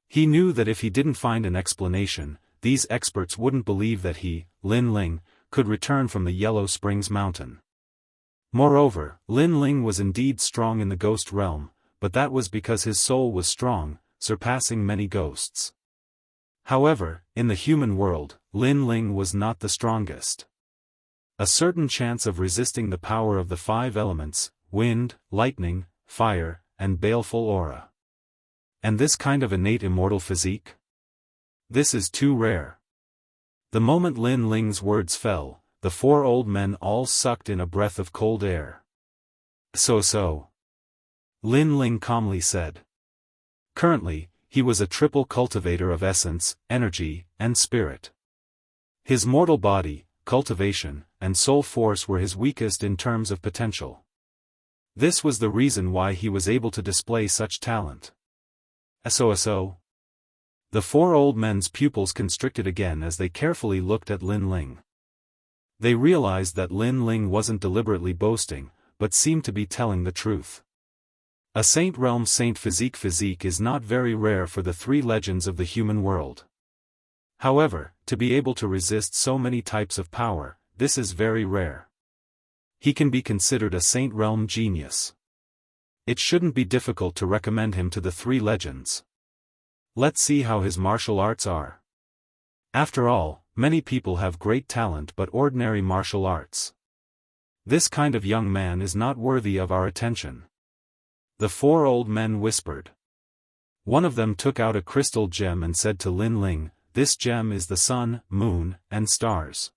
He knew that if he didn't find an explanation, these experts wouldn't believe that he, Lin Ling, could return from the Yellow Springs mountain. Moreover, Lin Ling was indeed strong in the ghost realm, but that was because his soul was strong, surpassing many ghosts. However, in the human world, Lin Ling was not the strongest. A certain chance of resisting the power of the five elements, wind, lightning, fire, and baleful aura. And this kind of innate immortal physique? This is too rare. The moment Lin Ling's words fell, the four old men all sucked in a breath of cold air. So. Lin Ling calmly said. Currently, he was a triple cultivator of essence, energy, and spirit. His mortal body, cultivation, and soul force were his weakest in terms of potential. This was the reason why he was able to display such talent. So. The four old men's pupils constricted again as they carefully looked at Lin Ling. They realized that Lin Ling wasn't deliberately boasting, but seemed to be telling the truth. A Saint Realm Saint physique is not very rare for the three legends of the human world. However, to be able to resist so many types of power, this is very rare. He can be considered a Saint Realm genius. It shouldn't be difficult to recommend him to the three legends. Let's see how his martial arts are. After all, many people have great talent but ordinary martial arts. This kind of young man is not worthy of our attention. The four old men whispered. One of them took out a crystal gem and said to Lin Ling, "This gem is the sun, moon, and stars.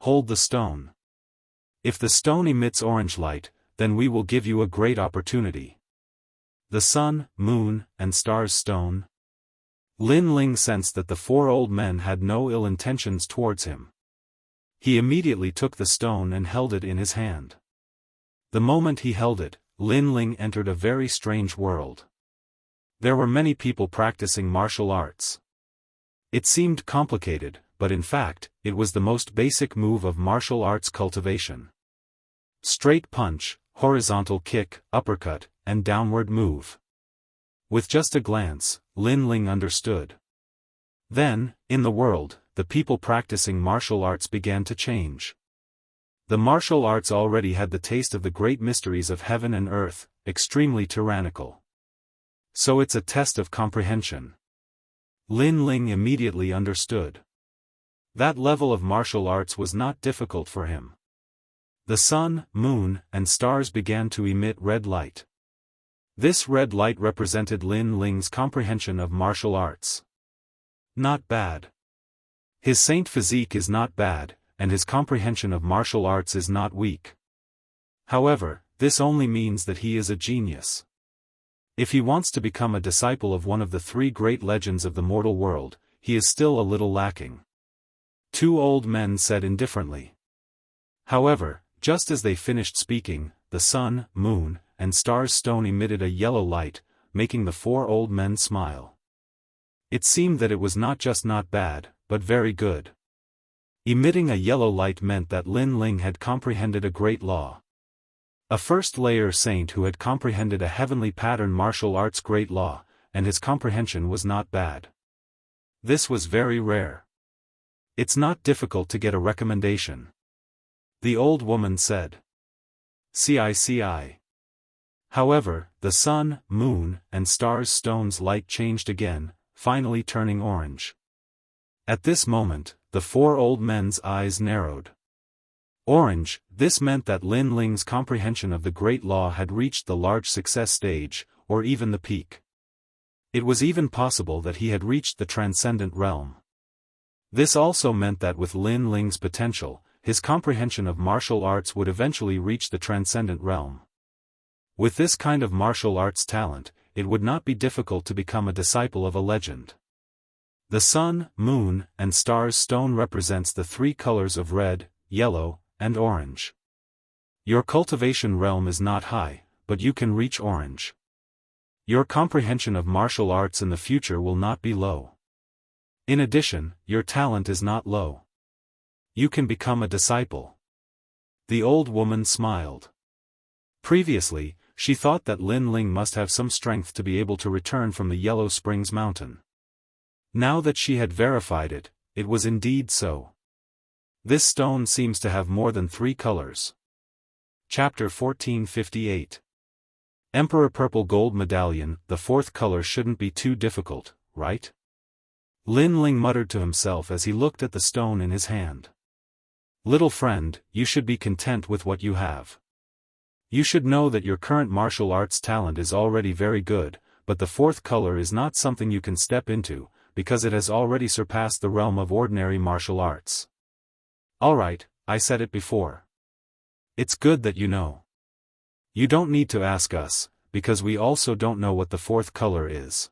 Hold the stone. If the stone emits orange light, then we will give you a great opportunity." The sun, moon, and stars stone. Lin Ling sensed that the four old men had no ill intentions towards him. He immediately took the stone and held it in his hand. The moment he held it, Lin Ling entered a very strange world. There were many people practicing martial arts. It seemed complicated, but in fact, it was the most basic move of martial arts cultivation. Straight punch, horizontal kick, uppercut, and downward move. With just a glance, Lin Ling understood. Then, in the world, the people practicing martial arts began to change. The martial arts already had the taste of the great mysteries of heaven and earth, extremely tyrannical. So it's a test of comprehension. Lin Ling immediately understood. That level of martial arts was not difficult for him. The sun, moon, and stars began to emit red light. This red light represented Lin Ling's comprehension of martial arts. Not bad. His saint physique is not bad, and his comprehension of martial arts is not weak. However, this only means that he is a genius. If he wants to become a disciple of one of the three great legends of the mortal world, he is still a little lacking. Two old men said indifferently. However, just as they finished speaking, the sun, moon, and stars stone emitted a yellow light, making the four old men smile. It seemed that it was not just not bad, but very good. Emitting a yellow light meant that Lin Ling had comprehended a great law. A first-layer saint who had comprehended a heavenly pattern martial arts great law, and his comprehension was not bad. This was very rare. It's not difficult to get a recommendation. The old woman said. CICI. However, the sun, moon, and stars stone's light changed again, finally turning orange. At this moment, the four old men's eyes narrowed. Orange, this meant that Lin Ling's comprehension of the great law had reached the large success stage, or even the peak. It was even possible that he had reached the transcendent realm. This also meant that with Lin Ling's potential, his comprehension of martial arts would eventually reach the transcendent realm. With this kind of martial arts talent, it would not be difficult to become a disciple of a legend. The sun, moon, and stars stone represents the three colors of red, yellow, and orange. Your cultivation realm is not high, but you can reach orange. Your comprehension of martial arts in the future will not be low. In addition, your talent is not low. You can become a disciple. The old woman smiled. Previously, she thought that Lin Ling must have some strength to be able to return from the Yellow Springs mountain. Now that she had verified it, it was indeed so. This stone seems to have more than 3 colors. Chapter 1458. Emperor Purple Gold Medallion. The 4th color shouldn't be too difficult, right? Lin Ling muttered to himself as he looked at the stone in his hand. Little friend, you should be content with what you have. You should know that your current martial arts talent is already very good, but the 4th color is not something you can step into, because it has already surpassed the realm of ordinary martial arts. Alright, I said it before. It's good that you know. You don't need to ask us, because we also don't know what the 4th color is.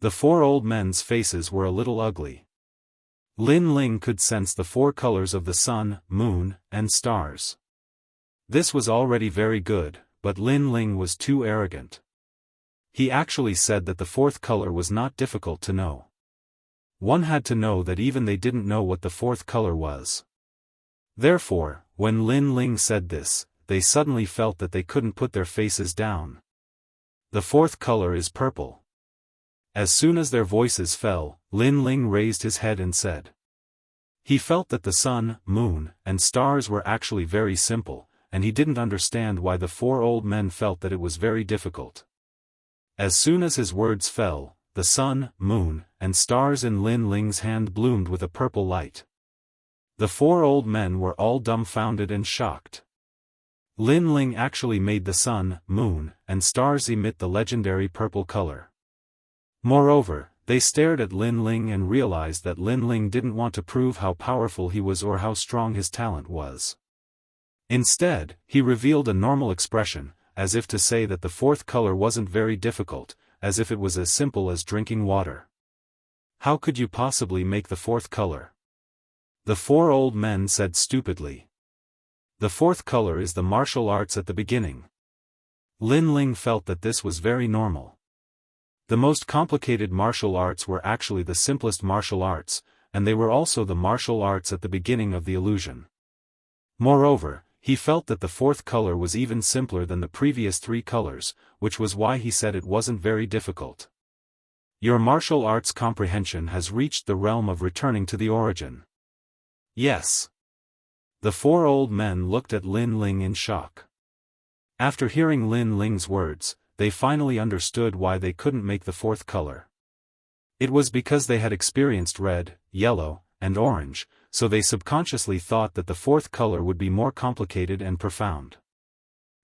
The 4 old men's faces were a little ugly. Lin Ling could sense the 4 colors of the sun, moon, and stars. This was already very good, but Lin Ling was too arrogant. He actually said that the 4th color was not difficult to know. One had to know that even they didn't know what the 4th color was. Therefore, when Lin Ling said this, they suddenly felt that they couldn't put their faces down. The 4th color is purple. As soon as their voices fell, Lin Ling raised his head and said. He felt that the sun, moon, and stars were actually very simple, and he didn't understand why the 4 old men felt that it was very difficult. As soon as his words fell, the sun, moon, and stars in Lin Ling's hand bloomed with a purple light. The 4 old men were all dumbfounded and shocked. Lin Ling actually made the sun, moon, and stars emit the legendary purple color. Moreover, they stared at Lin Ling and realized that Lin Ling didn't want to prove how powerful he was or how strong his talent was. Instead, he revealed a normal expression, as if to say that the 4th color wasn't very difficult, as if it was as simple as drinking water. How could you possibly make the 4th color? The 4 old men said stupidly. The 4th color is the martial arts at the beginning. Lin Ling felt that this was very normal. The most complicated martial arts were actually the simplest martial arts, and they were also the martial arts at the beginning of the illusion. Moreover, he felt that the 4th color was even simpler than the previous 3 colors, which was why he said it wasn't very difficult. Your martial arts comprehension has reached the realm of returning to the origin. Yes. The 4 old men looked at Lin Ling in shock. After hearing Lin Ling's words, they finally understood why they couldn't make the 4th color. It was because they had experienced red, yellow, and orange, so they subconsciously thought that the 4th color would be more complicated and profound.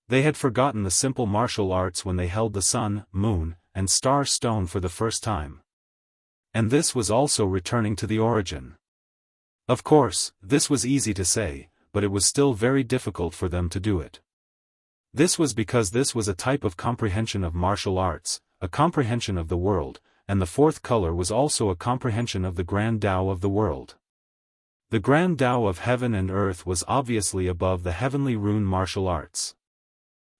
They had forgotten the simple martial arts when they held the sun, moon, and star stone for the first time. And this was also returning to the origin. Of course, this was easy to say, but it was still very difficult for them to do it. This was because this was a type of comprehension of martial arts, a comprehension of the world, and the fourth color was also a comprehension of the grand Tao of the world. The grand Tao of heaven and earth was obviously above the heavenly rune martial arts.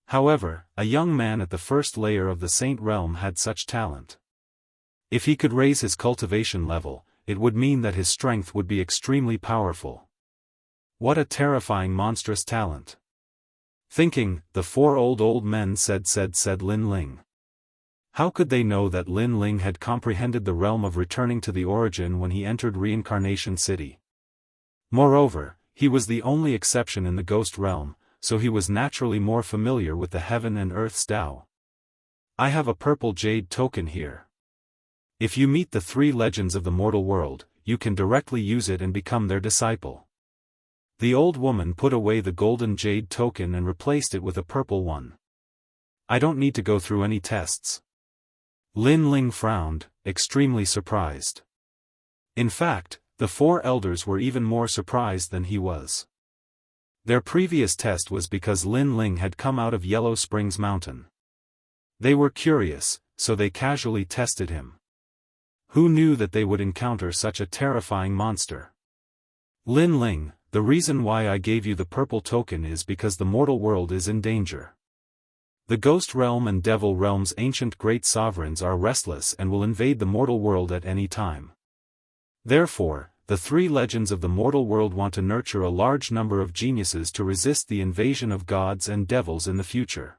However, a young man at the first layer of the Saint realm had such talent. If he could raise his cultivation level, it would mean that his strength would be extremely powerful. What a terrifying monstrous talent! Thinking, the four old men said Lin Ling. How could they know that Lin Ling had comprehended the realm of returning to the origin when he entered Reincarnation City? Moreover, he was the only exception in the ghost realm, so he was naturally more familiar with the heaven and earth's Tao. I have a purple jade token here. If you meet the three legends of the mortal world, you can directly use it and become their disciple. The old woman put away the golden jade token and replaced it with a purple one. I don't need to go through any tests. Lin Ling frowned, extremely surprised. In fact, the four elders were even more surprised than he was. Their previous test was because Lin Ling had come out of Yellow Springs Mountain. They were curious, so they casually tested him. Who knew that they would encounter such a terrifying monster? Lin Ling, the reason why I gave you the purple token is because the mortal world is in danger. The ghost realm and devil realm's ancient great sovereigns are restless and will invade the mortal world at any time. Therefore, the three legends of the mortal world want to nurture a large number of geniuses to resist the invasion of gods and devils in the future.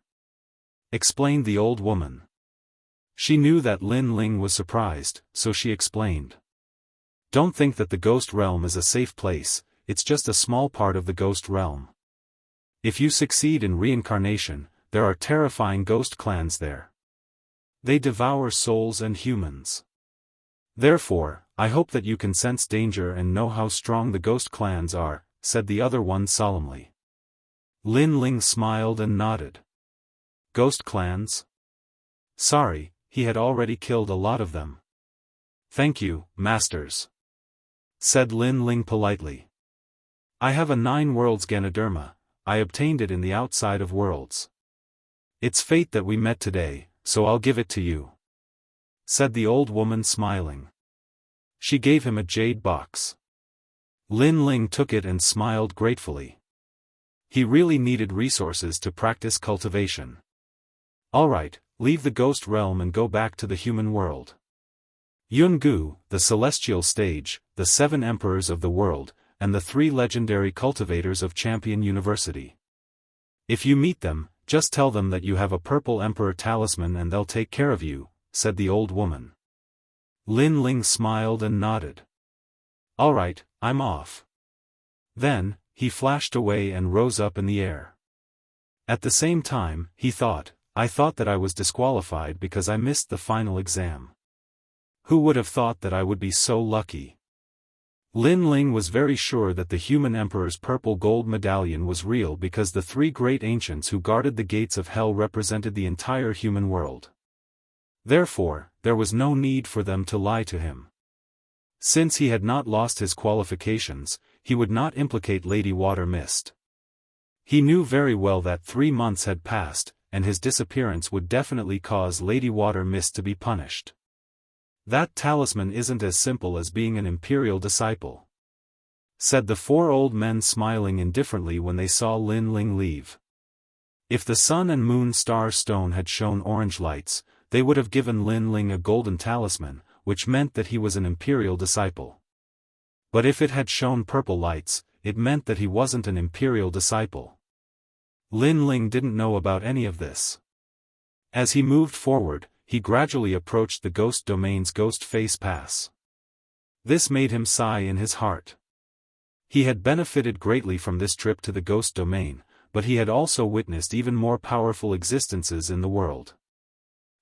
Explained the old woman. She knew that Lin Ling was surprised, so she explained. Don't think that the ghost realm is a safe place, it's just a small part of the ghost realm. If you succeed in reincarnation, there are terrifying ghost clans there. They devour souls and humans. Therefore, I hope that you can sense danger and know how strong the ghost clans are, said the other one solemnly. Lin Ling smiled and nodded. Ghost clans? Sorry, he had already killed a lot of them. Thank you, masters, said Lin Ling politely. I have a 9 worlds Ganoderma, I obtained it in the outside of worlds. It's fate that we met today, so I'll give it to you, said the old woman smiling. She gave him a jade box. Lin Ling took it and smiled gratefully. He really needed resources to practice cultivation. Alright, leave the ghost realm and go back to the human world. Yungu, the celestial stage, the 7 emperors of the world, and the 3 legendary cultivators of Champion University. If you meet them, just tell them that you have a purple emperor talisman and they'll take care of you, said the old woman. Lin Ling smiled and nodded. Alright, I'm off. Then, he flashed away and rose up in the air. At the same time, he thought, I thought that I was disqualified because I missed the final exam. Who would have thought that I would be so lucky? Lin Ling was very sure that the human emperor's purple gold medallion was real because the 3 great ancients who guarded the gates of hell represented the entire human world. Therefore, there was no need for them to lie to him. Since he had not lost his qualifications, he would not implicate Lady Water Mist. He knew very well that 3 months had passed, and his disappearance would definitely cause Lady Water Mist to be punished. That talisman isn't as simple as being an imperial disciple, said the 4 old men smiling indifferently when they saw Lin Ling leave. If the sun and moon star stone had shown orange lights, they would have given Lin Ling a golden talisman, which meant that he was an imperial disciple. But if it had shown purple lights, it meant that he wasn't an imperial disciple. Lin Ling didn't know about any of this. As he moved forward, he gradually approached the ghost domain's ghost face pass. This made him sigh in his heart. He had benefited greatly from this trip to the ghost domain, but he had also witnessed even more powerful existences in the world.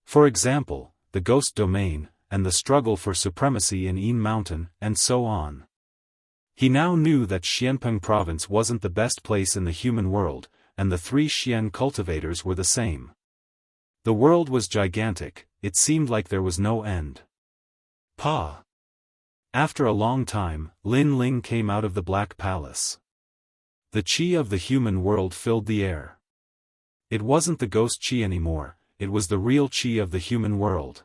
For example, the ghost domain, and the struggle for supremacy in Yin Mountain, and so on. He now knew that Xianpeng province wasn't the best place in the human world, and the 3 Xian cultivators were the same. The world was gigantic, it seemed like there was no end. Pa! After a long time, Lin Ling came out of the Black Palace. The qi of the human world filled the air. It wasn't the ghost qi anymore, it was the real qi of the human world.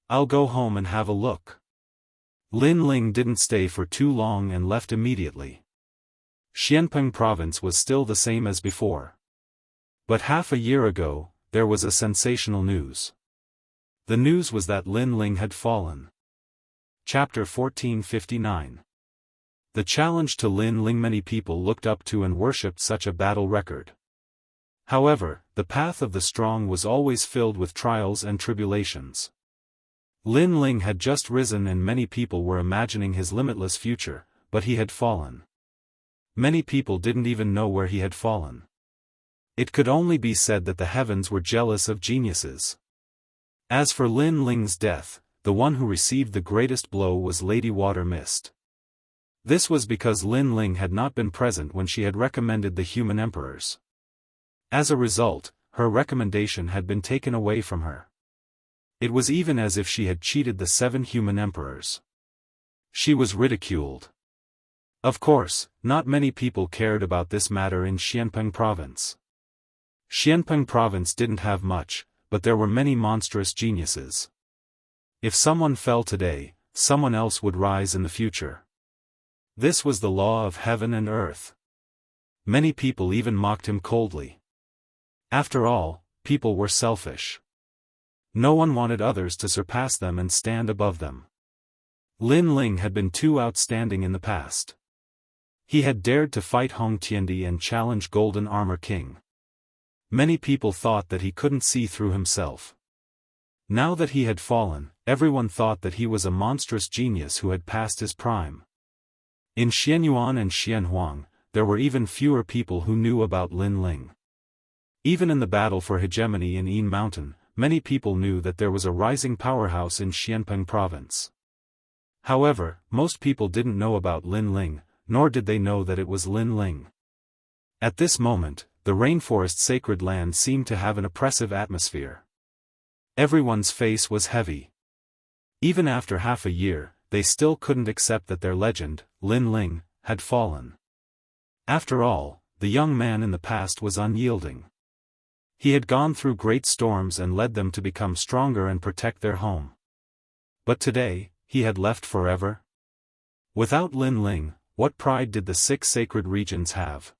I'll go home and have a look. Lin Ling didn't stay for too long and left immediately. Xianpeng province was still the same as before. But half a year ago, there was a sensational news. The news was that Lin Ling had fallen. Chapter 1459. The challenge to Lin Ling. Many people looked up to and worshipped such a battle record. However, the path of the strong was always filled with trials and tribulations. Lin Ling had just risen and many people were imagining his limitless future, but he had fallen. Many people didn't even know where he had fallen. It could only be said that the heavens were jealous of geniuses. As for Lin Ling's death, the one who received the greatest blow was Lady Water Mist. This was because Lin Ling had not been present when she had recommended the human emperors. As a result, her recommendation had been taken away from her. It was even as if she had cheated the 7 human emperors. She was ridiculed. Of course, not many people cared about this matter in Xianpeng province. Xianpeng province didn't have much, but there were many monstrous geniuses. If someone fell today, someone else would rise in the future. This was the law of heaven and earth. Many people even mocked him coldly. After all, people were selfish. No one wanted others to surpass them and stand above them. Lin Ling had been too outstanding in the past. He had dared to fight Hong Tiandi and challenge Golden Armor King. Many people thought that he couldn't see through himself. Now that he had fallen, everyone thought that he was a monstrous genius who had passed his prime. In Xianyuan and Xianhuang, there were even fewer people who knew about Lin Ling. Even in the battle for hegemony in Yin Mountain, many people knew that there was a rising powerhouse in Xianpeng province. However, most people didn't know about Lin Ling, nor did they know that it was Lin Ling. At this moment, the rainforest sacred land seemed to have an oppressive atmosphere. Everyone's face was heavy. Even after half a year, they still couldn't accept that their legend, Lin Ling, had fallen. After all, the young man in the past was unyielding. He had gone through great storms and led them to become stronger and protect their home. But today, he had left forever? Without Lin Ling, what pride did the 6 sacred regions have?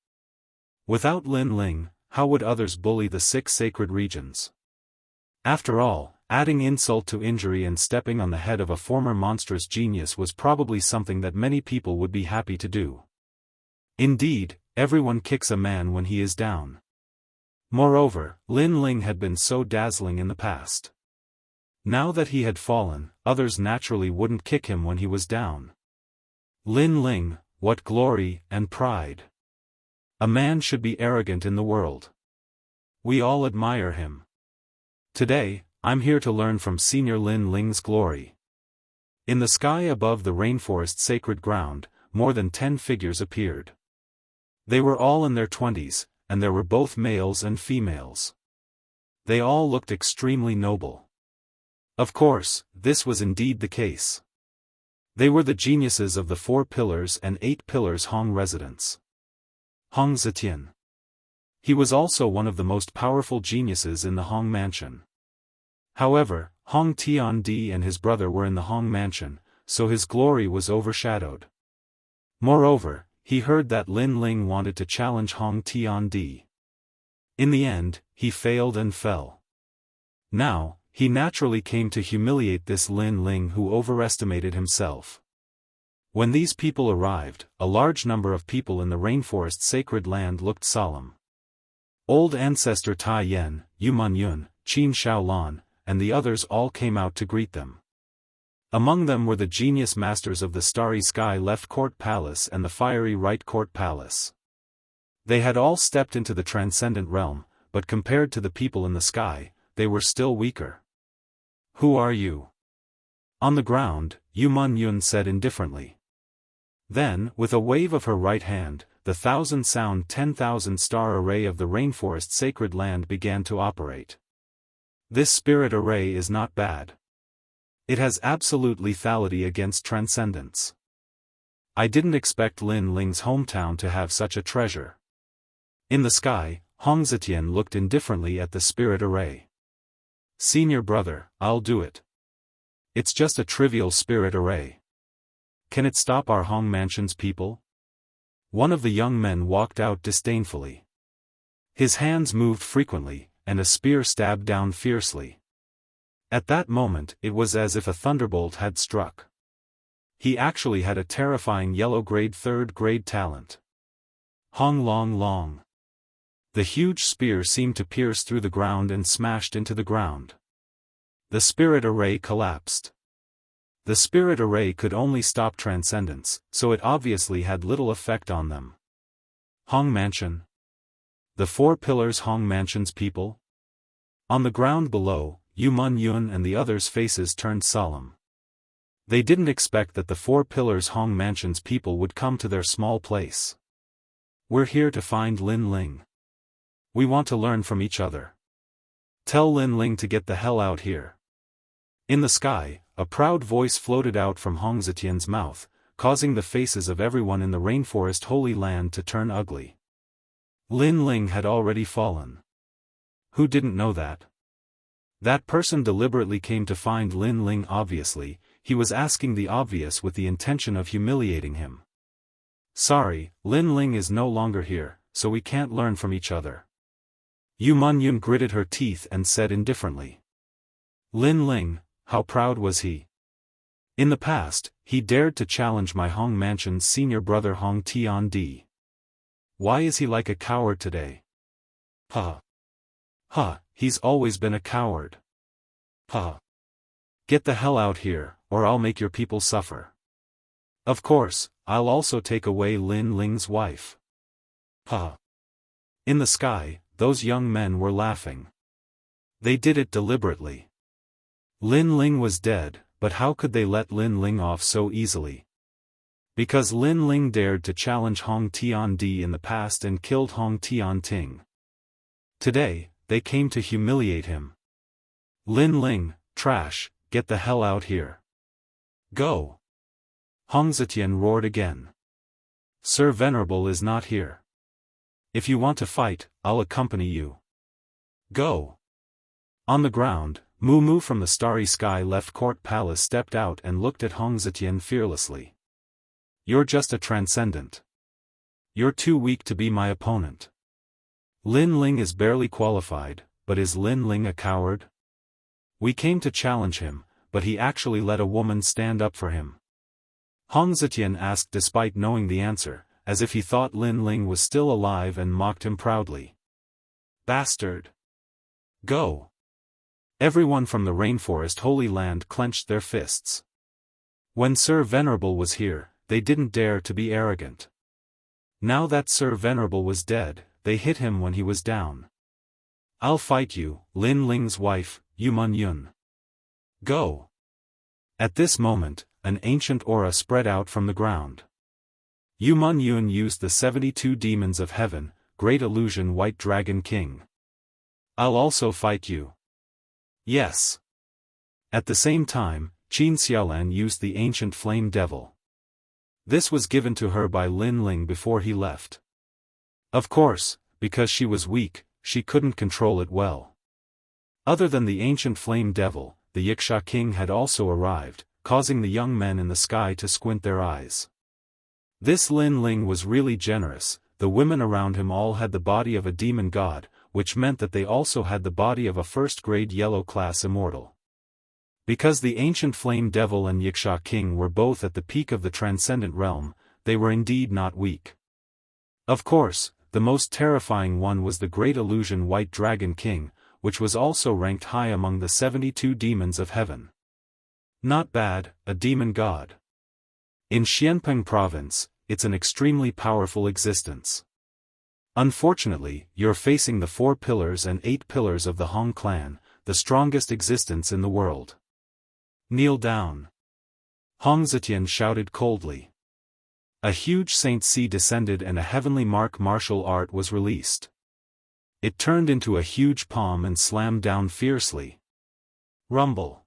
Without Lin Ling, how would others bully the 6 sacred regions? After all, adding insult to injury and stepping on the head of a former monstrous genius was probably something that many people would be happy to do. Indeed, everyone kicks a man when he is down. Moreover, Lin Ling had been so dazzling in the past. Now that he had fallen, others naturally wouldn't kick him when he was down. Lin Ling, what glory and pride! A man should be arrogant in the world. We all admire him. Today, I'm here to learn from Senior Lin Ling's glory. In the sky above the rainforest sacred ground, more than 10 figures appeared. They were all in their 20s, and there were both males and females. They all looked extremely noble. Of course, this was indeed the case. They were the geniuses of the 4 pillars and 8 pillars Hong residents. Hong Zetian. He was also one of the most powerful geniuses in the Hong mansion. However, Hong Tiandi and his brother were in the Hong mansion, so his glory was overshadowed. Moreover, he heard that Lin Ling wanted to challenge Hong Tiandi. In the end, he failed and fell. Now, he naturally came to humiliate this Lin Ling who overestimated himself. When these people arrived, a large number of people in the rainforest sacred land looked solemn. Old ancestor Tai Yen, Yu Man Yun, Qin Shaolan, and the others all came out to greet them. Among them were the genius masters of the Starry Sky Left Court Palace and the Fiery Right Court Palace. They had all stepped into the transcendent realm, but compared to the people in the sky, they were still weaker. Who are you? On the ground, Yu Man Yun said indifferently. Then, with a wave of her right hand, the 1,000-sound 10,000-star array of the rainforest sacred land began to operate. This spirit array is not bad. It has absolute lethality against transcendence. I didn't expect Lin Ling's hometown to have such a treasure. In the sky, Hong Zetian looked indifferently at the spirit array. Senior brother, I'll do it. It's just a trivial spirit array. Can it stop our Hong Mansion's people? One of the young men walked out disdainfully. His hands moved frequently, and a spear stabbed down fiercely. At that moment it was as if a thunderbolt had struck. He actually had a terrifying yellow-grade third-grade talent. Hong Long Long. The huge spear seemed to pierce through the ground and smashed into the ground. The spirit array collapsed. The spirit array could only stop transcendence, so it obviously had little effect on them. Hong Mansion. The four pillars Hong Mansion's people? On the ground below, Yu Mun Yun and the others' faces turned solemn. They didn't expect that the four pillars Hong Mansion's people would come to their small place. We're here to find Lin Ling. We want to learn from each other. Tell Lin Ling to get the hell out here. In the sky, a proud voice floated out from Hong Zetian's mouth, causing the faces of everyone in the rainforest Holy Land to turn ugly. Lin Ling had already fallen. Who didn't know that? That person deliberately came to find Lin Ling. Obviously, he was asking the obvious with the intention of humiliating him. Sorry, Lin Ling is no longer here, so we can't learn from each other. Yu Mun Yun gritted her teeth and said indifferently. Lin Ling, how proud was he? In the past, he dared to challenge my Hong Mansion's senior brother Hong Tiandi. Why is he like a coward today? Ha. Ha, he's always been a coward. Ha. Get the hell out here, or I'll make your people suffer. Of course, I'll also take away Lin Ling's wife. Ha. In the sky, those young men were laughing. They did it deliberately. Lin Ling was dead, but how could they let Lin Ling off so easily? Because Lin Ling dared to challenge Hong Tiandi in the past and killed Hong Tianting. Today, they came to humiliate him. Lin Ling, trash, get the hell out here. Go. Hong Zetian roared again. Sir Venerable is not here. If you want to fight, I'll accompany you. Go. On the ground, Mu Mu from the starry sky left court palace stepped out and looked at Hong Zetian fearlessly. You're just a transcendent. You're too weak to be my opponent. Lin Ling is barely qualified, but is Lin Ling a coward? We came to challenge him, but he actually let a woman stand up for him. Hong Zetian asked despite knowing the answer, as if he thought Lin Ling was still alive and mocked him proudly. Bastard! Go! Everyone from the rainforest Holy Land clenched their fists. When Sir Venerable was here, they didn't dare to be arrogant. Now that Sir Venerable was dead, they hit him when he was down. I'll fight you, Lin Ling's wife, Yu Mun Yun. Go! At this moment, an ancient aura spread out from the ground. Yu Mun Yun used the 72 demons of heaven, Great Illusion White Dragon King. I'll also fight you. Yes. At the same time, Qin Xiaolan used the ancient flame devil. This was given to her by Lin Ling before he left. Of course, because she was weak, she couldn't control it well. Other than the ancient flame devil, the Yiksha king had also arrived, causing the young men in the sky to squint their eyes. This Lin Ling was really generous. The women around him all had the body of a demon god, which meant that they also had the body of a first-grade yellow-class immortal. Because the ancient flame devil and Yiksha king were both at the peak of the transcendent realm, they were indeed not weak. Of course, the most terrifying one was the Great Illusion White Dragon King, which was also ranked high among the 72 demons of heaven. Not bad, a demon god. In Xianpeng province, it's an extremely powerful existence. Unfortunately, you're facing the 4 pillars and 8 pillars of the Hong clan, the strongest existence in the world. Kneel down. Hong Zetian shouted coldly. A huge Saint Sea descended and a heavenly martial art was released. It turned into a huge palm and slammed down fiercely. Rumble.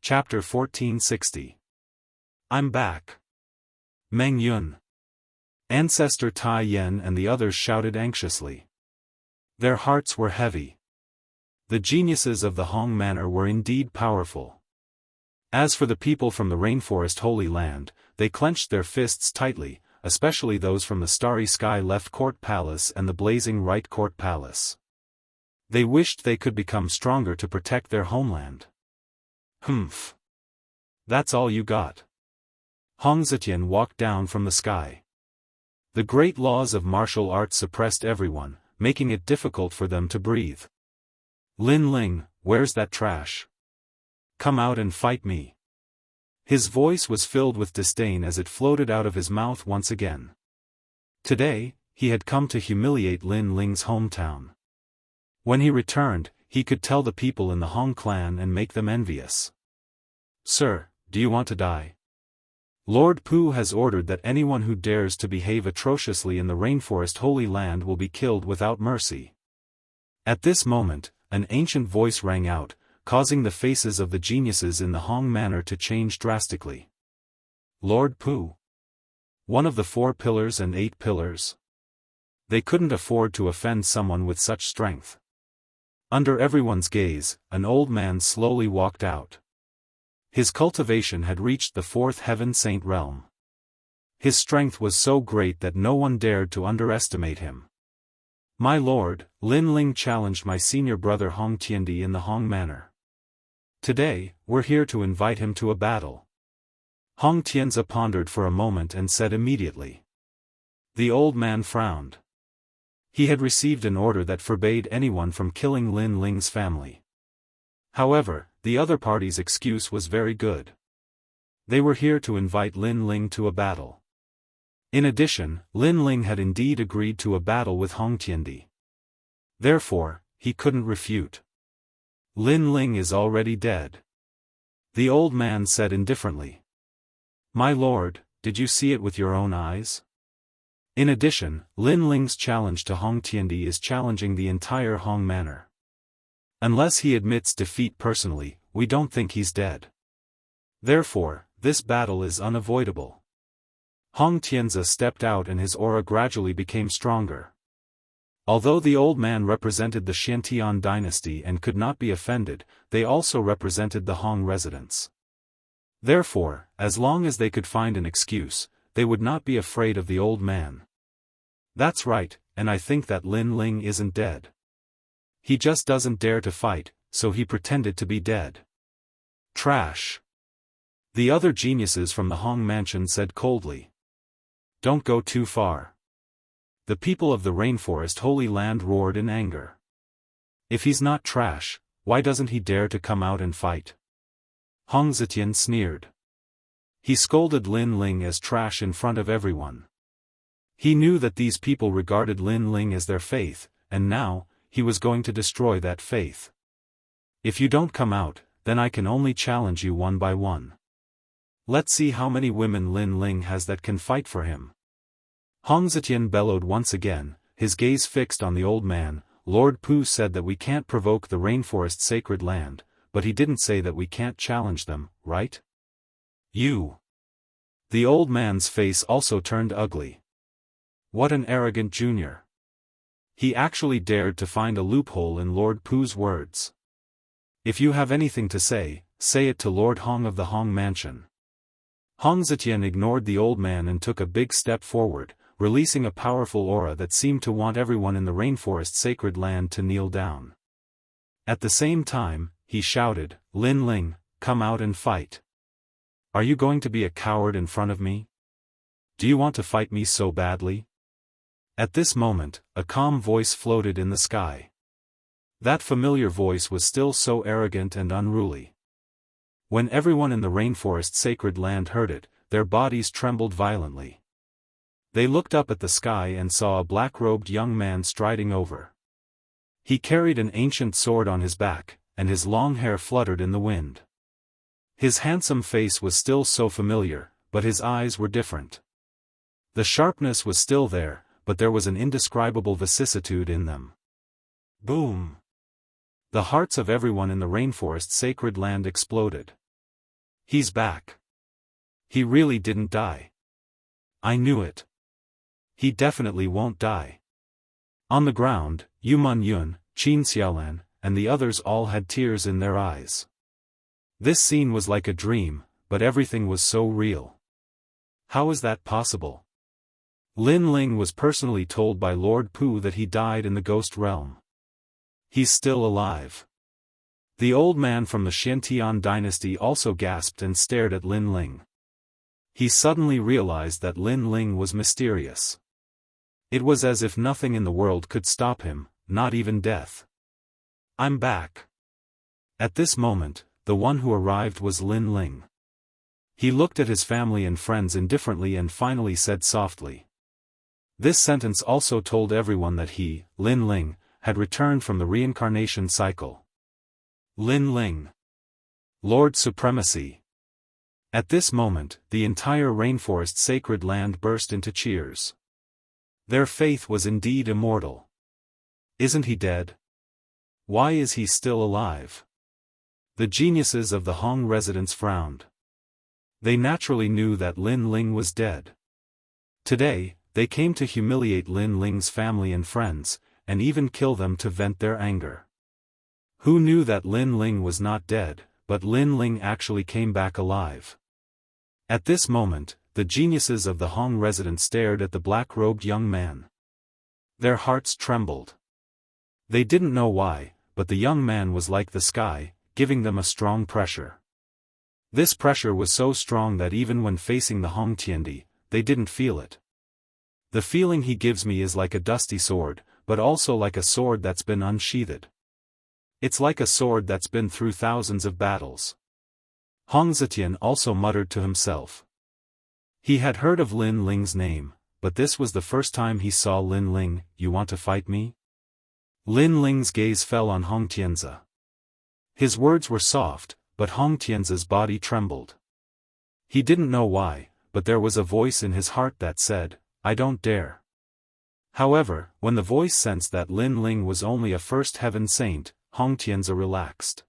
Chapter 1460. I'm back. Meng Yun, Ancestor Tai Yen and the others shouted anxiously. Their hearts were heavy. The geniuses of the Hong Manor were indeed powerful. As for the people from the Rainforest Holy Land, they clenched their fists tightly, especially those from the Starry Sky Left Court Palace and the Blazing Right Court Palace. They wished they could become stronger to protect their homeland. Humph. That's all you got? Hong Zetian walked down from the sky. The great laws of martial arts suppressed everyone, making it difficult for them to breathe. Lin Ling, where's that trash? Come out and fight me. His voice was filled with disdain as it floated out of his mouth once again. Today, he had come to humiliate Lin Ling's hometown. When he returned, he could tell the people in the Hong clan and make them envious. Sir, do you want to die? Lord Pu has ordered that anyone who dares to behave atrociously in the Rainforest Holy Land will be killed without mercy. At this moment, an ancient voice rang out, causing the faces of the geniuses in the Hong Manor to change drastically. Lord Pu? One of the 4 pillars and 8 pillars? They couldn't afford to offend someone with such strength. Under everyone's gaze, an old man slowly walked out. His cultivation had reached the 4th heaven saint realm. His strength was so great that no one dared to underestimate him. My lord, Lin Ling challenged my senior brother Hong Tiandi in the Hong Manor. Today, we're here to invite him to a battle. Hong Tianzi pondered for a moment and said immediately. The old man frowned. He had received an order that forbade anyone from killing Lin Ling's family. However, the other party's excuse was very good. They were here to invite Lin Ling to a battle. In addition, Lin Ling had indeed agreed to a battle with Hong Tiandi. Therefore, he couldn't refute. Lin Ling is already dead. The old man said indifferently. My lord, did you see it with your own eyes? In addition, Lin Ling's challenge to Hong Tiandi is challenging the entire Hong Manor. Unless he admits defeat personally, we don't think he's dead. Therefore, this battle is unavoidable. Hong Tianzi stepped out and his aura gradually became stronger. Although the old man represented the Xiantian dynasty and could not be offended, they also represented the Hong residents. Therefore, as long as they could find an excuse, they would not be afraid of the old man. That's right, and I think that Lin Ling isn't dead. He just doesn't dare to fight, so he pretended to be dead. Trash. The other geniuses from the Hong mansion said coldly. Don't go too far. The people of the Rainforest Holy Land roared in anger. If he's not trash, why doesn't he dare to come out and fight? Hong Zetian sneered. He scolded Lin Ling as trash in front of everyone. He knew that these people regarded Lin Ling as their faith, and now, he was going to destroy that faith. If you don't come out, then I can only challenge you one by one. Let's see how many women Lin Ling has that can fight for him. Hong Zetian bellowed once again, his gaze fixed on the old man. Lord Pu said that we can't provoke the Rainforest Sacred Land, but he didn't say that we can't challenge them, right? You. The old man's face also turned ugly. What an arrogant junior. He actually dared to find a loophole in Lord Pu's words. If you have anything to say it to Lord Hong of the Hong Mansion. Hong Zetian ignored the old man and took a big step forward, releasing a powerful aura that seemed to want everyone in the Rainforest Sacred Land to kneel down. At the same time, he shouted, Lin Ling, come out and fight. Are you going to be a coward in front of me? Do you want to fight me so badly? At this moment, a calm voice floated in the sky. That familiar voice was still so arrogant and unruly. When everyone in the Rainforest Sacred Land heard it, their bodies trembled violently. They looked up at the sky and saw a black-robed young man striding over. He carried an ancient sword on his back, and his long hair fluttered in the wind. His handsome face was still so familiar, but his eyes were different. The sharpness was still there, but there was an indescribable vicissitude in them. Boom! The hearts of everyone in the Rainforest Sacred Land exploded. He's back. He really didn't die. I knew it. He definitely won't die. On the ground, Yuman Yun, Qin Xiaolan, and the others all had tears in their eyes. This scene was like a dream, but everything was so real. How is that possible? Lin Ling was personally told by Lord Pu that he died in the ghost realm. He's still alive. The old man from the Xiantian dynasty also gasped and stared at Lin Ling. He suddenly realized that Lin Ling was mysterious. It was as if nothing in the world could stop him, not even death. I'm back. At this moment, the one who arrived was Lin Ling. He looked at his family and friends indifferently and finally said softly. This sentence also told everyone that he, Lin Ling, had returned from the reincarnation cycle. Lin Ling. Lord Supremacy. At this moment, the entire rainforest sacred land burst into cheers. Their faith was indeed immortal. Isn't he dead? Why is he still alive? The geniuses of the Hong residents frowned. They naturally knew that Lin Ling was dead. Today, they came to humiliate Lin Ling's family and friends, and even kill them to vent their anger. Who knew that Lin Ling was not dead, but Lin Ling actually came back alive? At this moment, the geniuses of the Hong residents stared at the black-robed young man. Their hearts trembled. They didn't know why, but the young man was like the sky, giving them a strong pressure. This pressure was so strong that even when facing the Hong Tiandi, they didn't feel it. The feeling he gives me is like a dusty sword, but also like a sword that's been unsheathed. It's like a sword that's been through thousands of battles. Hong Zetian also muttered to himself. He had heard of Lin Ling's name, but this was the first time he saw Lin Ling. You want to fight me? Lin Ling's gaze fell on Hong Tianzi. His words were soft, but Hong Tianzi's body trembled. He didn't know why, but there was a voice in his heart that said, I don't dare. However, when the voice sensed that Lin Ling was only a first heaven saint, Hong Tianzi relaxed.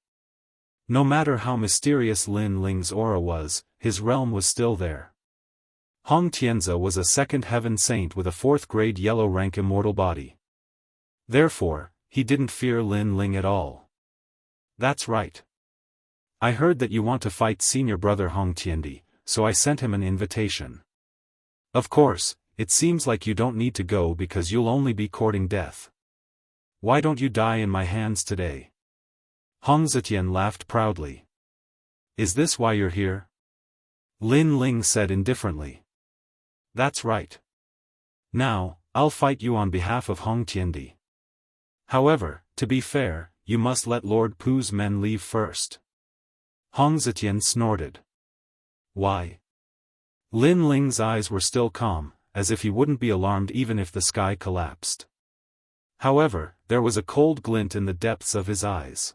No matter how mysterious Lin Ling's aura was, his realm was still there. Hong Tianzi was a second heaven saint with a 4th grade yellow rank immortal body. Therefore, he didn't fear Lin Ling at all. That's right. I heard that you want to fight senior brother Hong Tiandi, so I sent him an invitation. Of course, it seems like you don't need to go because you'll only be courting death. Why don't you die in my hands today? Hong Zetian laughed proudly. Is this why you're here? Lin Ling said indifferently. That's right. Now, I'll fight you on behalf of Hong Tiandi. However, to be fair, you must let Lord Pu's men leave first. Hong Zetian snorted. Why? Lin Ling's eyes were still calm, as if he wouldn't be alarmed even if the sky collapsed. However, there was a cold glint in the depths of his eyes.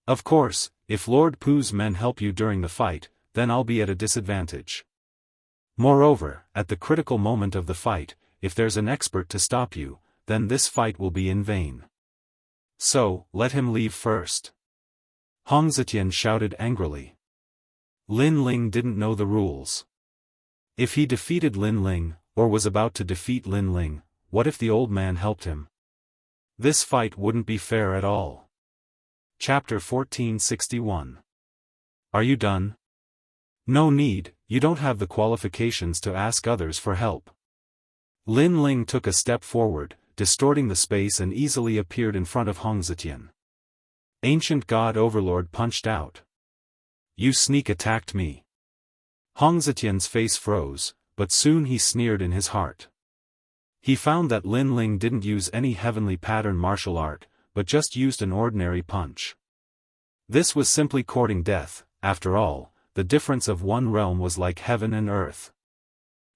Of course, if Lord Pu's men help you during the fight, then I'll be at a disadvantage. Moreover, at the critical moment of the fight, if there's an expert to stop you, then this fight will be in vain. So, let him leave first. Hong Zetian shouted angrily. Lin Ling didn't know the rules. If he defeated Lin Ling, or was about to defeat Lin Ling, what if the old man helped him? This fight wouldn't be fair at all. Chapter 1461. Are you done? No need, you don't have the qualifications to ask others for help. Lin Ling took a step forward, distorting the space and easily appeared in front of Hong Zetian. Ancient God Overlord punched out. You sneak attacked me. Hong Zetian's face froze, but soon he sneered in his heart. He found that Lin Ling didn't use any heavenly pattern martial art, but just used an ordinary punch. This was simply courting death. After all, the difference of one realm was like heaven and earth.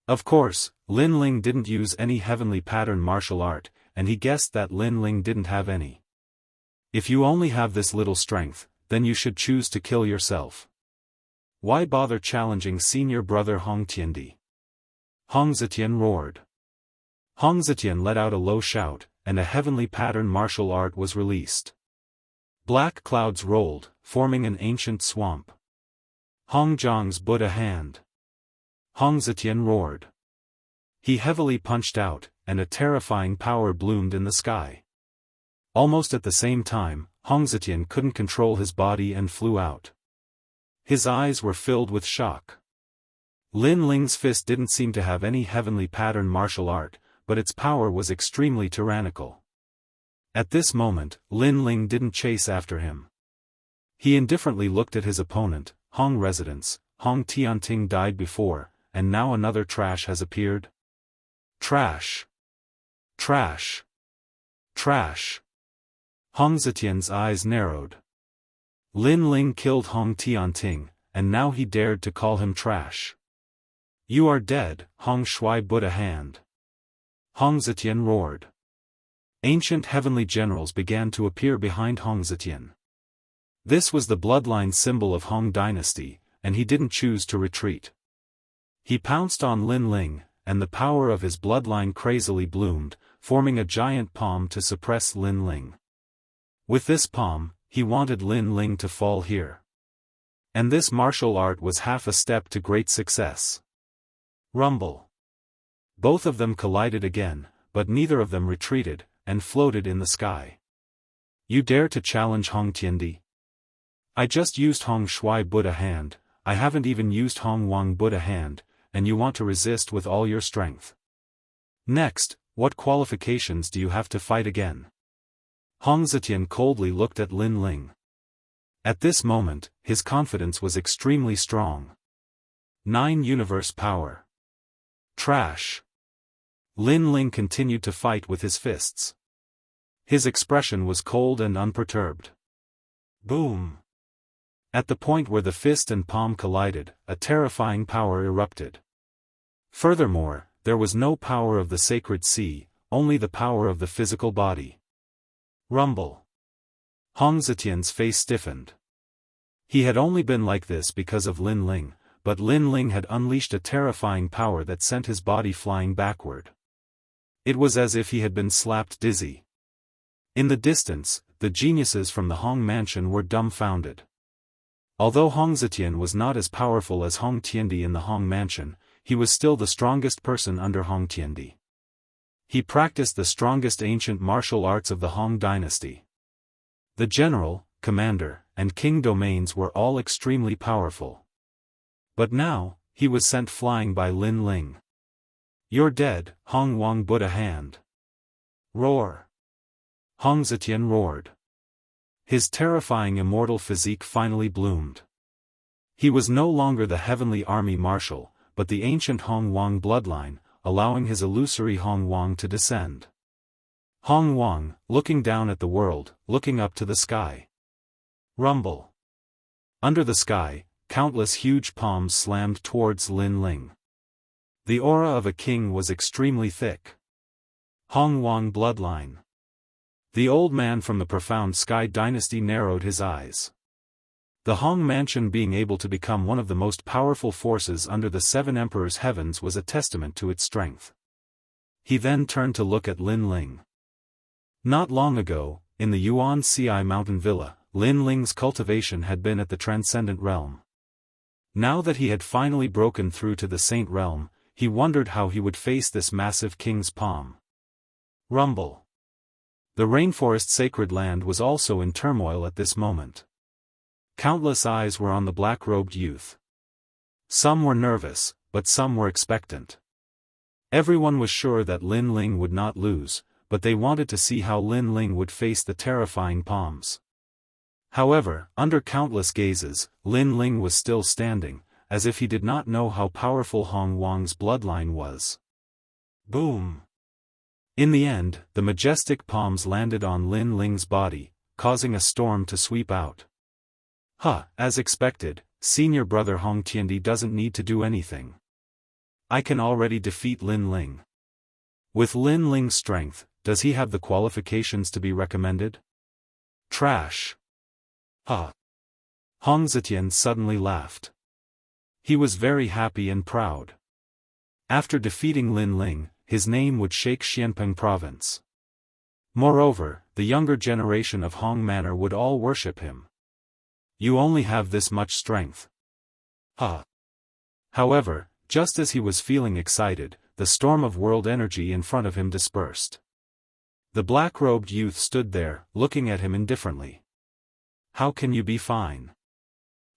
Of course, Lin Ling didn't use any heavenly pattern martial art, and he guessed that Lin Ling didn't have any. If you only have this little strength, then you should choose to kill yourself. Why bother challenging senior brother Hong Tiandi? Hong Zetian roared. Hong Zetian let out a low shout, and a heavenly pattern martial art was released. Black clouds rolled, forming an ancient swamp. Hong Zhang's Buddha hand. Hong Zetian roared. He heavily punched out, and a terrifying power bloomed in the sky. Almost at the same time, Hong Zetian couldn't control his body and flew out. His eyes were filled with shock. Lin Ling's fist didn't seem to have any heavenly pattern martial art, but its power was extremely tyrannical. At this moment, Lin Ling didn't chase after him. He indifferently looked at his opponent. Hong residents, Hong Tianting died before, and now another trash has appeared? Trash. Trash. Trash. Hong Zetian's eyes narrowed. Lin Ling killed Hong Tianting, and now he dared to call him trash. You are dead, Hong Shui Buddha hand. Hong Zetian roared. Ancient heavenly generals began to appear behind Hong Zetian. This was the bloodline symbol of Hong dynasty, and he didn't choose to retreat. He pounced on Lin Ling, and the power of his bloodline crazily bloomed, forming a giant palm to suppress Lin Ling. With this palm, he wanted Lin Ling to fall here. And this martial art was half a step to great success. Rumble. Both of them collided again, but neither of them retreated, and floated in the sky. You dare to challenge Hong Tiandi? I just used Hong Shui Buddha hand, I haven't even used Hong Wang Buddha hand, and you want to resist with all your strength. Next, what qualifications do you have to fight again? Hong Zetian coldly looked at Lin Ling. At this moment, his confidence was extremely strong. 9 universe power. Trash. Lin Ling continued to fight with his fists. His expression was cold and unperturbed. Boom. At the point where the fist and palm collided, a terrifying power erupted. Furthermore, there was no power of the sacred sea, only the power of the physical body. Rumble. Hong Zetian's face stiffened. He had only been like this because of Lin Ling, but Lin Ling had unleashed a terrifying power that sent his body flying backward. It was as if he had been slapped dizzy. In the distance, the geniuses from the Hong mansion were dumbfounded. Although Hong Zetian was not as powerful as Hong Tiandi in the Hong mansion, he was still the strongest person under Hong Tiandi. He practiced the strongest ancient martial arts of the Hong dynasty. The general, commander, and king domains were all extremely powerful. But now, he was sent flying by Lin Ling. You're dead, Hong Wang Buddha hand. Roar. Hong Zetian roared. His terrifying immortal physique finally bloomed. He was no longer the heavenly army marshal, but the ancient Hong Wang bloodline, allowing his illusory Hong Wang to descend. Hong Wang, looking down at the world, looking up to the sky. Rumble. Under the sky, countless huge palms slammed towards Lin Ling. The aura of a king was extremely thick. Hong Wang bloodline. The old man from the profound Sky dynasty narrowed his eyes. The Hong mansion being able to become one of the most powerful forces under the 7 emperors' heavens was a testament to its strength. He then turned to look at Lin Ling. Not long ago, in the Yuan Ci mountain villa, Lin Ling's cultivation had been at the transcendent realm. Now that he had finally broken through to the saint realm, he wondered how he would face this massive king's palm. Rumble. The rainforest sacred land was also in turmoil at this moment. Countless eyes were on the black-robed youth. Some were nervous, but some were expectant. Everyone was sure that Lin Ling would not lose, but they wanted to see how Lin Ling would face the terrifying palms. However, under countless gazes, Lin Ling was still standing, as if he did not know how powerful Hong Wang's bloodline was. Boom! In the end, the majestic palms landed on Lin Ling's body, causing a storm to sweep out. As expected, senior brother Hong Tiandi doesn't need to do anything. I can already defeat Lin Ling. With Lin Ling's strength, does he have the qualifications to be recommended? Trash. Hong Zetian suddenly laughed. He was very happy and proud. After defeating Lin Ling, his name would shake Xianpeng province. Moreover, the younger generation of Hong Manor would all worship him. You only have this much strength. Ha! However, just as he was feeling excited, the storm of world energy in front of him dispersed. The black-robed youth stood there, looking at him indifferently. How can you be fine?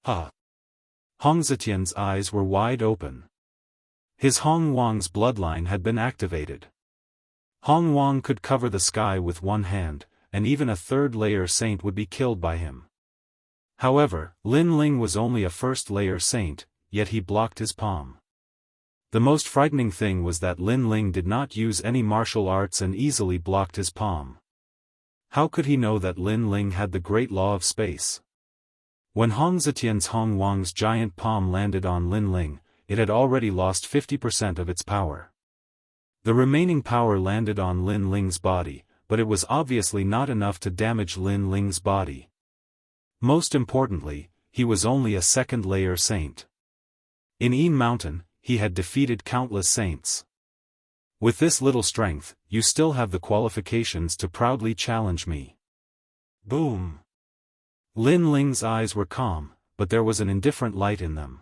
Ha! Hong Zetian's eyes were wide open. His Hong Wang's bloodline had been activated. Hong Wang could cover the sky with one hand, and even a third-layer saint would be killed by him. However, Lin Ling was only a first-layer saint, yet he blocked his palm. The most frightening thing was that Lin Ling did not use any martial arts and easily blocked his palm. How could he know that Lin Ling had the great law of space? When Hong Zetian's Hong Wang's giant palm landed on Lin Ling, it had already lost 50% of its power. The remaining power landed on Lin Ling's body, but it was obviously not enough to damage Lin Ling's body. Most importantly, he was only a second-layer saint. In Yin Mountain, he had defeated countless saints. With this little strength, you still have the qualifications to proudly challenge me. Boom! Lin Ling's eyes were calm, but there was an indifferent light in them.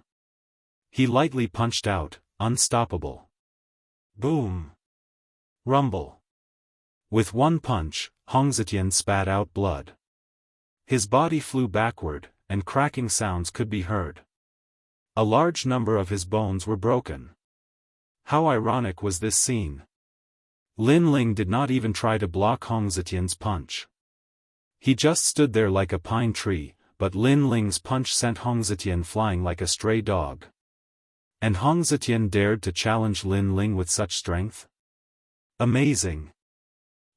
He lightly punched out, unstoppable. Boom! Rumble! With one punch, Hong Zetian spat out blood. His body flew backward, and cracking sounds could be heard. A large number of his bones were broken. How ironic was this scene. Lin Ling did not even try to block Hong Zetian's punch. He just stood there like a pine tree, but Lin Ling's punch sent Hong Zetian flying like a stray dog. And Hong Zetian dared to challenge Lin Ling with such strength? Amazing!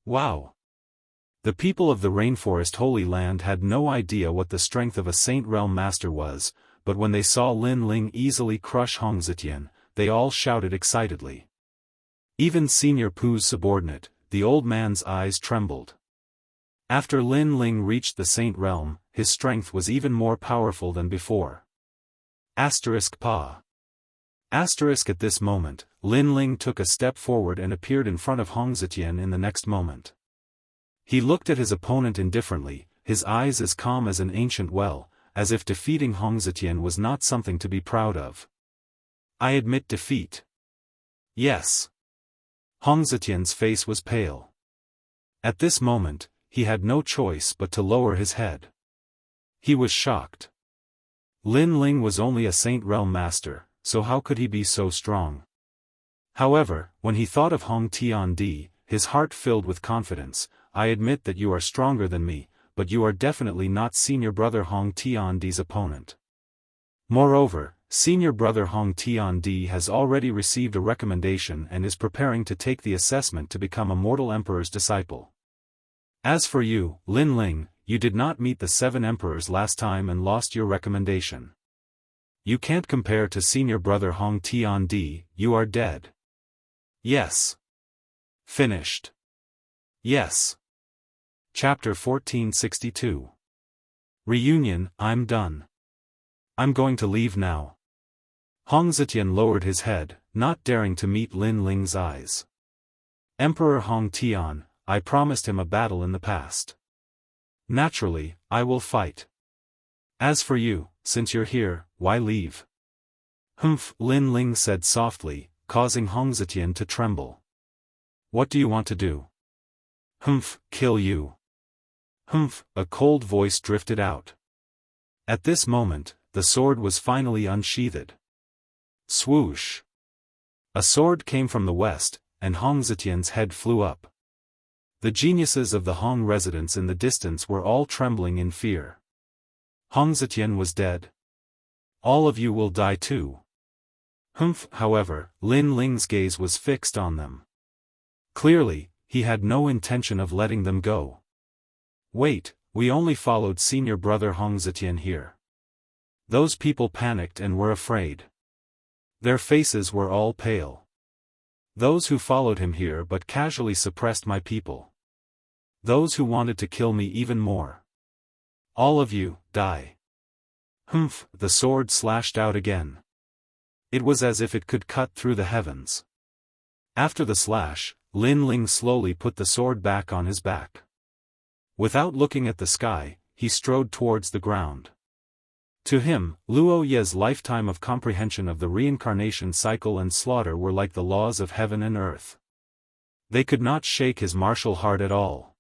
Wow! The people of the Rainforest Holy Land had no idea what the strength of a Saint Realm Master was, but when they saw Lin Ling easily crush Hong Zetian, they all shouted excitedly. Even Senior Pu's subordinate, the old man's eyes trembled. After Lin Ling reached the Saint Realm, his strength was even more powerful than before. Pa. At this moment, Lin Ling took a step forward and appeared in front of Hong Zetian in the next moment. He looked at his opponent indifferently, his eyes as calm as an ancient well, as if defeating Hong Zetian was not something to be proud of. I admit defeat. Yes. Hong Zetian's face was pale. At this moment, he had no choice but to lower his head. He was shocked. Lin Ling was only a Saint Realm Master, so how could he be so strong? However, when he thought of Hong Tiandi, his heart filled with confidence. I admit that you are stronger than me, but you are definitely not Senior Brother Hong Tiandi's opponent. Moreover, Senior Brother Hong Tiandi has already received a recommendation and is preparing to take the assessment to become a mortal emperor's disciple. As for you, Lin Ling, you did not meet the 7 emperors last time and lost your recommendation. You can't compare to Senior Brother Hong Tiandi, you are dead. Yes. Finished. Yes. Chapter 1462. Reunion, I'm done. I'm going to leave now. Hong Zetian lowered his head, not daring to meet Lin Ling's eyes. Emperor Hong Tian, I promised him a battle in the past. Naturally, I will fight. As for you, since you're here, why leave? Humph, Lin Ling said softly, causing Hong Zetian to tremble. What do you want to do? Humph, kill you. Humph, a cold voice drifted out. At this moment, the sword was finally unsheathed. Swoosh! A sword came from the west, and Hong Zetian's head flew up. The geniuses of the Hong residents in the distance were all trembling in fear. Hong Zetian was dead. All of you will die too. Humph! However, Lin Ling's gaze was fixed on them. Clearly, he had no intention of letting them go. Wait, we only followed Senior Brother Hong Zetian here. Those people panicked and were afraid. Their faces were all pale. Those who followed him here but casually suppressed my people. Those who wanted to kill me even more. All of you, die. Humph, the sword slashed out again. It was as if it could cut through the heavens. After the slash, Lin Ling slowly put the sword back on his back. Without looking at the sky, he strode towards the ground. To him, Luo Ye's lifetime of comprehension of the reincarnation cycle and slaughter were like the laws of heaven and earth. They could not shake his martial heart at all.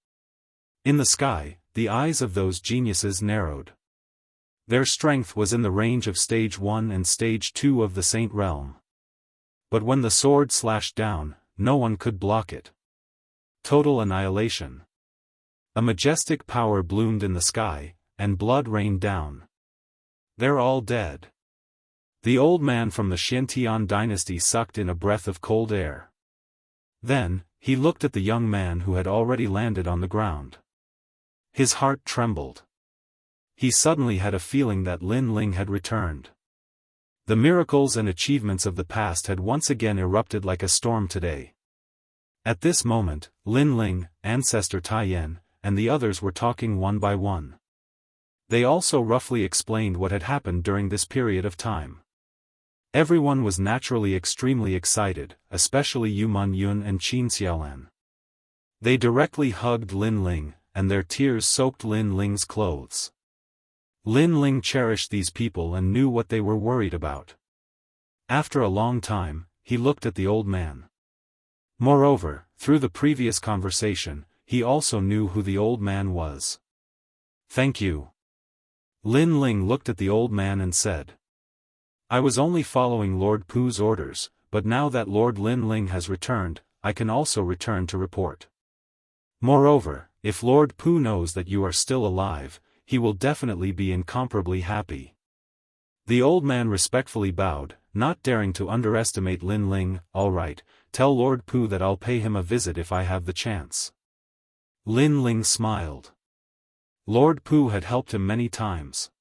In the sky, the eyes of those geniuses narrowed. Their strength was in the range of Stage 1 and Stage 2 of the Saint Realm. But when the sword slashed down, no one could block it. Total annihilation. A majestic power bloomed in the sky, and blood rained down. They're all dead. The old man from the Xiantian dynasty sucked in a breath of cold air. Then, he looked at the young man who had already landed on the ground. His heart trembled. He suddenly had a feeling that Lin Ling had returned. The miracles and achievements of the past had once again erupted like a storm today. At this moment, Lin Ling, Ancestor Taiyan, and the others were talking one by one. They also roughly explained what had happened during this period of time. Everyone was naturally extremely excited, especially Yu Man-yun and Qin Xiaolan. They directly hugged Lin Ling, and their tears soaked Lin Ling's clothes. Lin Ling cherished these people and knew what they were worried about. After a long time, he looked at the old man. Moreover, through the previous conversation, he also knew who the old man was. "Thank you." Lin Ling looked at the old man and said, "I was only following Lord Pu's orders, but now that Lord Lin Ling has returned, I can also return to report. Moreover, if Lord Pu knows that you are still alive, he will definitely be incomparably happy." The old man respectfully bowed, not daring to underestimate Lin Ling. "All right, tell Lord Pu that I'll pay him a visit if I have the chance." Lin Ling smiled. Lord Pu had helped him many times.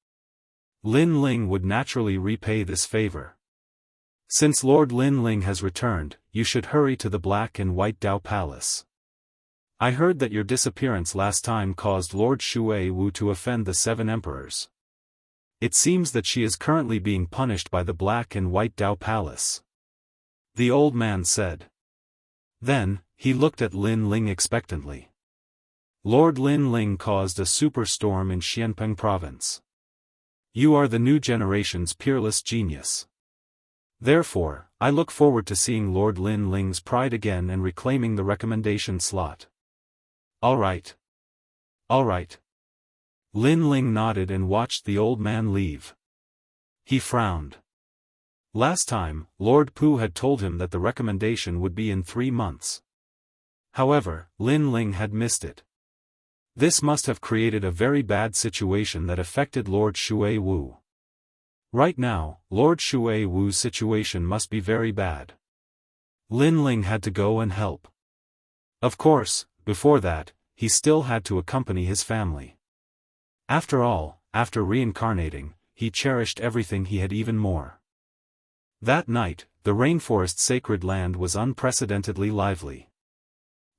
Lin Ling would naturally repay this favor. "Since Lord Lin Ling has returned, you should hurry to the Black and White Dao Palace. I heard that your disappearance last time caused Lord Shui Wu to offend the 7 emperors. It seems that she is currently being punished by the Black and White Dao Palace," the old man said. Then, he looked at Lin Ling expectantly. "Lord Lin Ling caused a superstorm in Xianpeng province. You are the new generation's peerless genius. Therefore, I look forward to seeing Lord Lin Ling's pride again and reclaiming the recommendation slot." All right. All right. Lin Ling nodded and watched the old man leave. He frowned. Last time, Lord Pu had told him that the recommendation would be in 3 months. However, Lin Ling had missed it. This must have created a very bad situation that affected Lord Shui Wu. Right now, Lord Shui Wu's situation must be very bad. Lin Ling had to go and help. Of course, before that, he still had to accompany his family. After all, after reincarnating, he cherished everything he had even more. That night, the rainforest sacred land was unprecedentedly lively.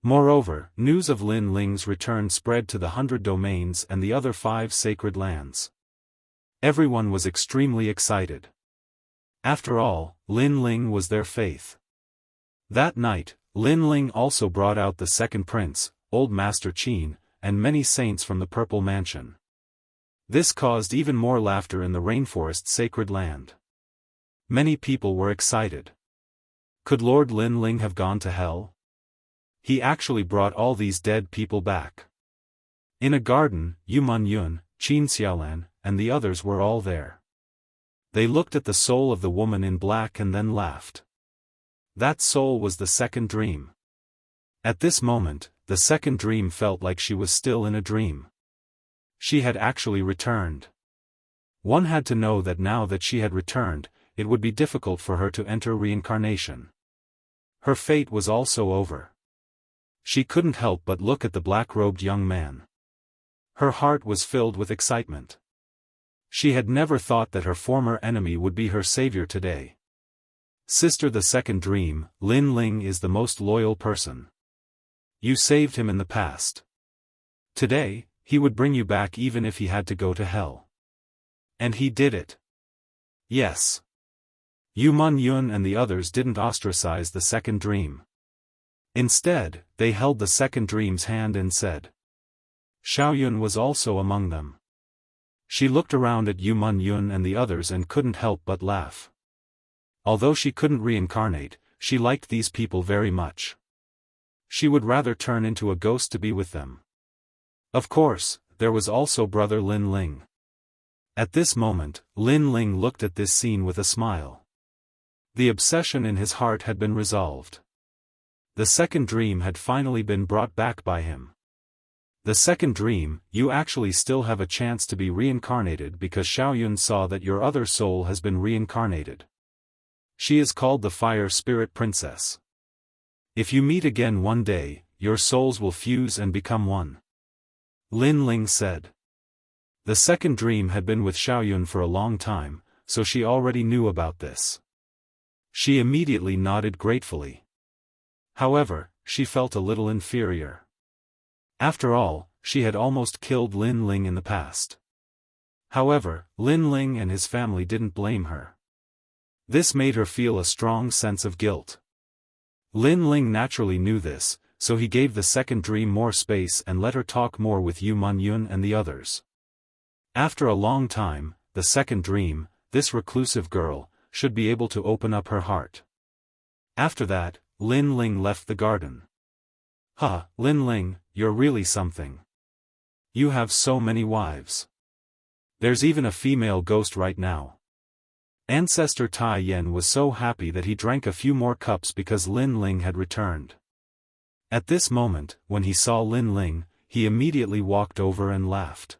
Moreover, news of Lin Ling's return spread to the 100 domains and the other 5 sacred lands. Everyone was extremely excited. After all, Lin Ling was their faith. That night, Lin Ling also brought out the second prince, Old Master Qin, and many saints from the Purple Mansion. This caused even more laughter in the rainforest sacred land. Many people were excited. Could Lord Lin Ling have gone to hell? He actually brought all these dead people back. In a garden, Yu Man-yun, Qin Xiaolan, and the others were all there. They looked at the soul of the woman in black and then laughed. That soul was the second dream. At this moment, the second dream felt like she was still in a dream. She had actually returned. One had to know that now that she had returned, it would be difficult for her to enter reincarnation. Her fate was also over. She couldn't help but look at the black-robed young man. Her heart was filled with excitement. She had never thought that her former enemy would be her savior today. Sister, the second dream, Lin Ling is the most loyal person. You saved him in the past. Today, he would bring you back even if he had to go to hell. And he did it. Yes. Yu Man-yun and the others didn't ostracize the second dream. Instead, they held the second dream's hand and said. Xiaoyun was also among them. She looked around at Yu Yun and the others and couldn't help but laugh. Although she couldn't reincarnate, she liked these people very much. She would rather turn into a ghost to be with them. Of course, there was also brother Lin Ling. At this moment, Lin Ling looked at this scene with a smile. The obsession in his heart had been resolved. The second dream had finally been brought back by him. The second dream, you actually still have a chance to be reincarnated because Xiaoyun saw that your other soul has been reincarnated. She is called the Fire Spirit Princess. If you meet again one day, your souls will fuse and become one. Lin Ling said. The second dream had been with Xiaoyun for a long time, so she already knew about this. She immediately nodded gratefully. However, she felt a little inferior. After all, she had almost killed Lin Ling in the past. However, Lin Ling and his family didn't blame her. This made her feel a strong sense of guilt. Lin Ling naturally knew this, so he gave the second dream more space and let her talk more with Yu Yun and the others. After a long time, the second dream, this reclusive girl, should be able to open up her heart. After that, Lin Ling left the garden. Lin Ling, you're really something. You have so many wives. There's even a female ghost right now. Ancestor Tai Yen was so happy that he drank a few more cups because Lin Ling had returned. At this moment, when he saw Lin Ling, he immediately walked over and laughed.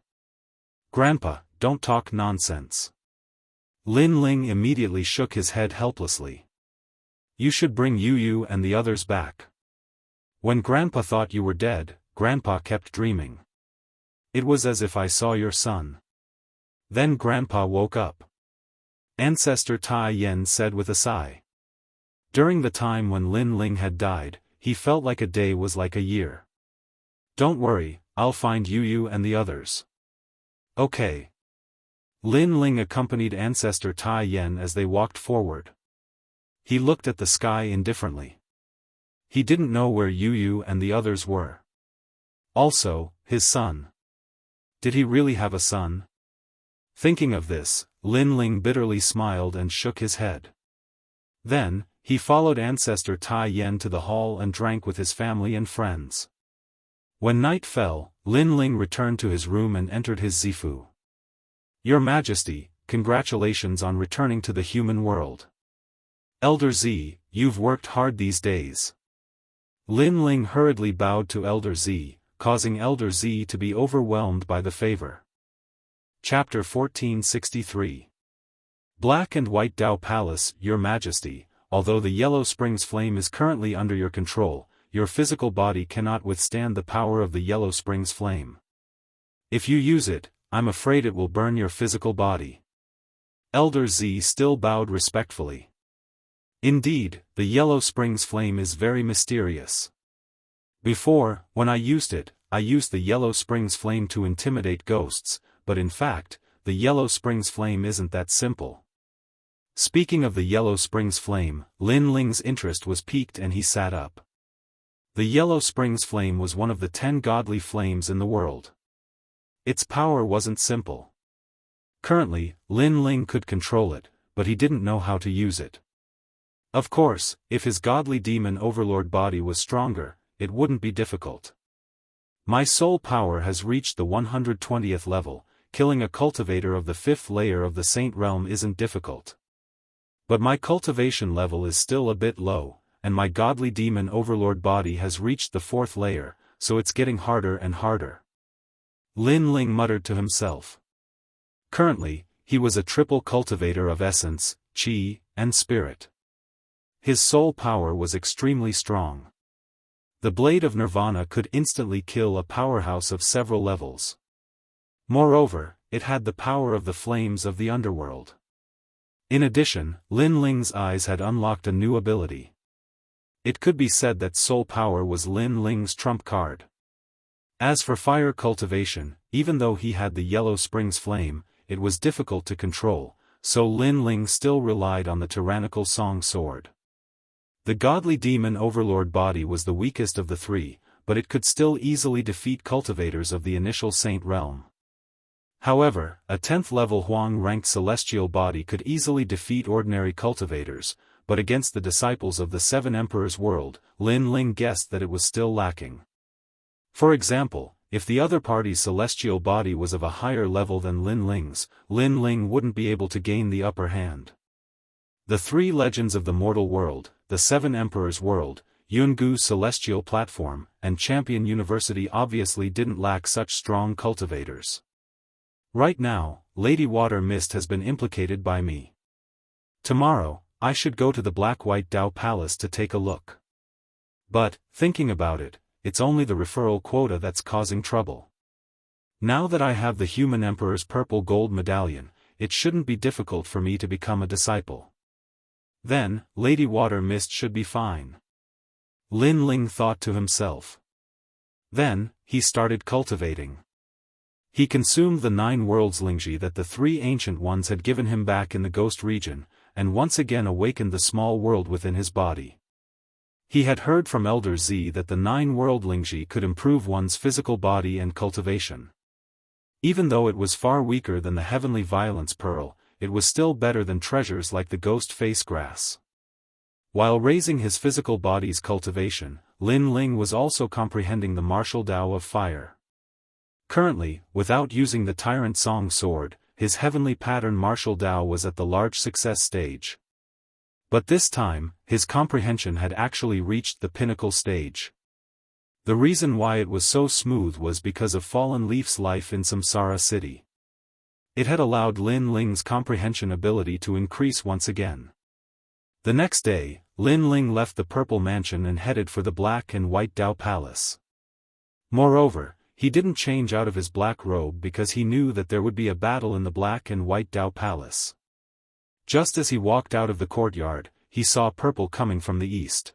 Grandpa, don't talk nonsense. Lin Ling immediately shook his head helplessly. You should bring Yu and the others back. When Grandpa thought you were dead, Grandpa kept dreaming. It was as if I saw your son. Then Grandpa woke up. Ancestor Tai Yen said with a sigh. During the time when Lin Ling had died, he felt like a day was like a year. Don't worry, I'll find Yu and the others. Okay. Lin Ling accompanied Ancestor Tai Yen as they walked forward. He looked at the sky indifferently. He didn't know where Yu and the others were. Also, his son. Did he really have a son? Thinking of this, Lin Ling bitterly smiled and shook his head. Then, he followed Ancestor Tai Yen to the hall and drank with his family and friends. When night fell, Lin Ling returned to his room and entered his zifu. Your Majesty, congratulations on returning to the human world. Elder Z, you've worked hard these days. Lin Ling hurriedly bowed to Elder Z, causing Elder Z to be overwhelmed by the favor. Chapter 1463. Black and White Dao Palace. Your Majesty, although the Yellow Springs flame is currently under your control, your physical body cannot withstand the power of the Yellow Springs flame. If you use it, I'm afraid it will burn your physical body. Elder Z still bowed respectfully. Indeed, the Yellow Springs flame is very mysterious. Before, when I used the Yellow Springs flame to intimidate ghosts, but in fact, the Yellow Springs flame isn't that simple. Speaking of the Yellow Springs flame, Lin Ling's interest was piqued and he sat up. The Yellow Springs flame was one of the 10 godly flames in the world. Its power wasn't simple. Currently, Lin Ling could control it, but he didn't know how to use it. Of course, if his godly demon overlord body was stronger, it wouldn't be difficult. My soul power has reached the 120th level, killing a cultivator of the 5th layer of the Saint Realm isn't difficult. But my cultivation level is still a bit low, and my godly demon overlord body has reached the 4th layer, so it's getting harder and harder. Lin Ling muttered to himself. Currently, he was a triple cultivator of essence, qi, and spirit. His soul power was extremely strong. The blade of Nirvana could instantly kill a powerhouse of several levels. Moreover, it had the power of the flames of the underworld. In addition, Lin Ling's eyes had unlocked a new ability. It could be said that soul power was Lin Ling's trump card. As for fire cultivation, even though he had the Yellow Springs flame, it was difficult to control, so Lin Ling still relied on the tyrannical song sword. The godly demon overlord body was the weakest of the three, but it could still easily defeat cultivators of the initial Saint Realm. However, a 10th level Huang-ranked celestial body could easily defeat ordinary cultivators, but against the disciples of the Seven Emperors world, Lin Ling guessed that it was still lacking. For example, if the other party's celestial body was of a higher level than Lin Ling's, Lin Ling wouldn't be able to gain the upper hand. The three legends of the mortal world, the Seven Emperors world, Yungu's celestial platform, and Champion University obviously didn't lack such strong cultivators. Right now, Lady Water Mist has been implicated by me. Tomorrow, I should go to the Black-White Dao Palace to take a look. But, thinking about it, it's only the referral quota that's causing trouble. Now that I have the Human Emperor's purple gold medallion, it shouldn't be difficult for me to become a disciple. Then, Lady Water Mist should be fine. Lin Ling thought to himself. Then, he started cultivating. He consumed the 9 worlds Lingji that the 3 ancient ones had given him back in the ghost region, and once again awakened the small world within his body. He had heard from Elder Z that the 9 world Lingji could improve one's physical body and cultivation. Even though it was far weaker than the heavenly violence pearl, it was still better than treasures like the ghost face grass. While raising his physical body's cultivation, Lin Ling was also comprehending the martial Dao of fire. Currently, without using the Tyrant Song sword, his heavenly pattern martial Dao was at the large success stage. But this time, his comprehension had actually reached the pinnacle stage. The reason why it was so smooth was because of Fallen Leaf's life in Samsara City. It had allowed Lin Ling's comprehension ability to increase once again. The next day, Lin Ling left the Purple Mansion and headed for the Black and White Dao Palace. Moreover, he didn't change out of his black robe because he knew that there would be a battle in the Black and White Dao Palace. Just as he walked out of the courtyard, he saw purple coming from the east.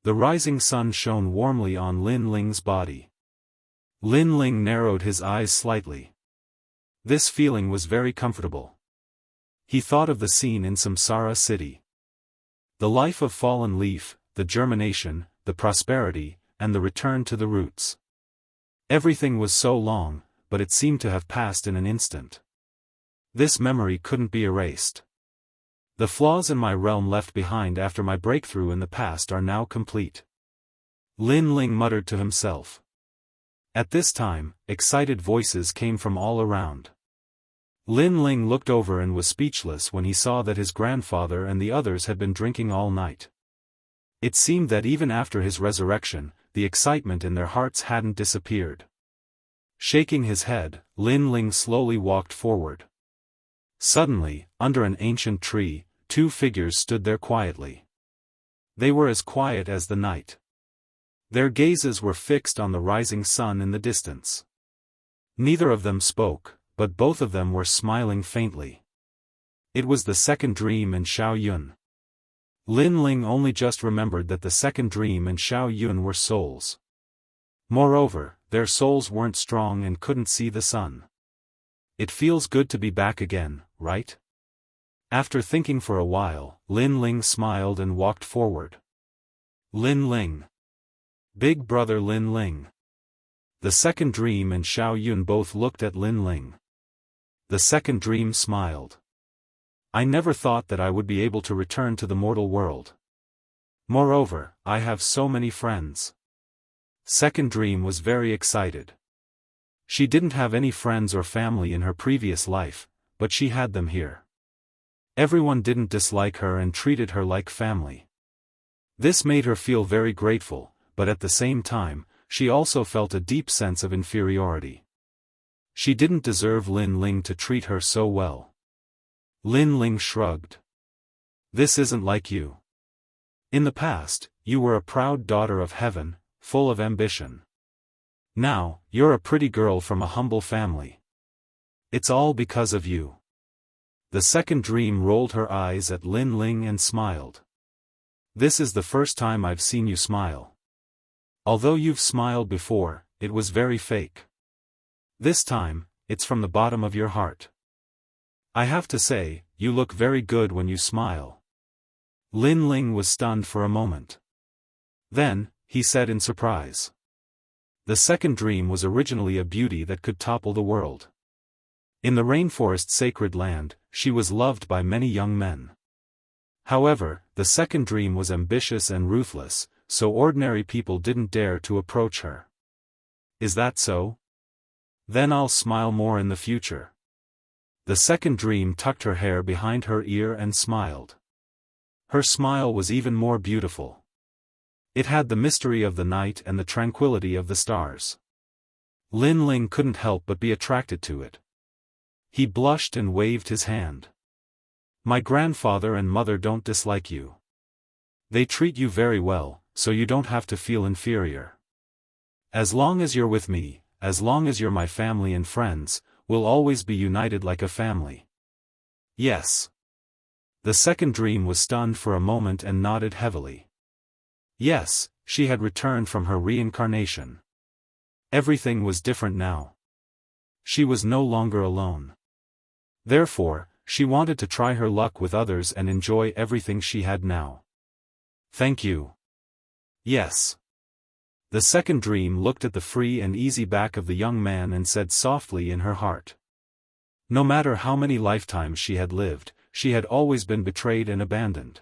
The rising sun shone warmly on Lin Ling's body. Lin Ling narrowed his eyes slightly. This feeling was very comfortable. He thought of the scene in Samsara City. The life of Fallen Leaf, the germination, the prosperity, and the return to the roots. Everything was so long, but it seemed to have passed in an instant. This memory couldn't be erased. The flaws in my realm left behind after my breakthrough in the past are now complete. Lin Ling muttered to himself. At this time, excited voices came from all around. Lin Ling looked over and was speechless when he saw that his grandfather and the others had been drinking all night. It seemed that even after his resurrection, the excitement in their hearts hadn't disappeared. Shaking his head, Lin Ling slowly walked forward. Suddenly, under an ancient tree, 2 figures stood there quietly. They were as quiet as the night. Their gazes were fixed on the rising sun in the distance. Neither of them spoke, but both of them were smiling faintly. It was the second dream and Xiao Yun. Lin Ling only just remembered that the second dream and Xiao Yun were souls. Moreover, their souls weren't strong and couldn't see the sun. It feels good to be back again, right? After thinking for a while, Lin Ling smiled and walked forward. Lin Ling. Big brother Lin Ling. The second dream and Xiao Yun both looked at Lin Ling. The second dream smiled. I never thought that I would be able to return to the mortal world. Moreover, I have so many friends. Second dream was very excited. She didn't have any friends or family in her previous life, but she had them here. Everyone didn't dislike her and treated her like family. This made her feel very grateful, but at the same time, she also felt a deep sense of inferiority. She didn't deserve Lin Ling to treat her so well. Lin Ling shrugged. This isn't like you. In the past, you were a proud daughter of heaven, full of ambition. Now, you're a pretty girl from a humble family. It's all because of you. The second dream rolled her eyes at Lin Ling and smiled. This is the first time I've seen you smile. Although you've smiled before, it was very fake. This time, it's from the bottom of your heart. I have to say, you look very good when you smile. Lin Ling was stunned for a moment. Then, he said in surprise. The second dream was originally a beauty that could topple the world. In the rainforest's sacred land, she was loved by many young men. However, the second dream was ambitious and ruthless, so ordinary people didn't dare to approach her. Is that so? Then I'll smile more in the future. The second dream tucked her hair behind her ear and smiled. Her smile was even more beautiful. It had the mystery of the night and the tranquility of the stars. Lin Ling couldn't help but be attracted to it. He blushed and waved his hand. My grandfather and mother don't dislike you. They treat you very well, so you don't have to feel inferior. As long as you're with me, as long as you're my family and friends, we'll always be united like a family. Yes. The second dream was stunned for a moment and nodded heavily. Yes, she had returned from her reincarnation. Everything was different now. She was no longer alone. Therefore, she wanted to try her luck with others and enjoy everything she had now. Thank you. Yes. The second dream looked at the free and easy back of the young man and said softly in her heart. No matter how many lifetimes she had lived, she had always been betrayed and abandoned.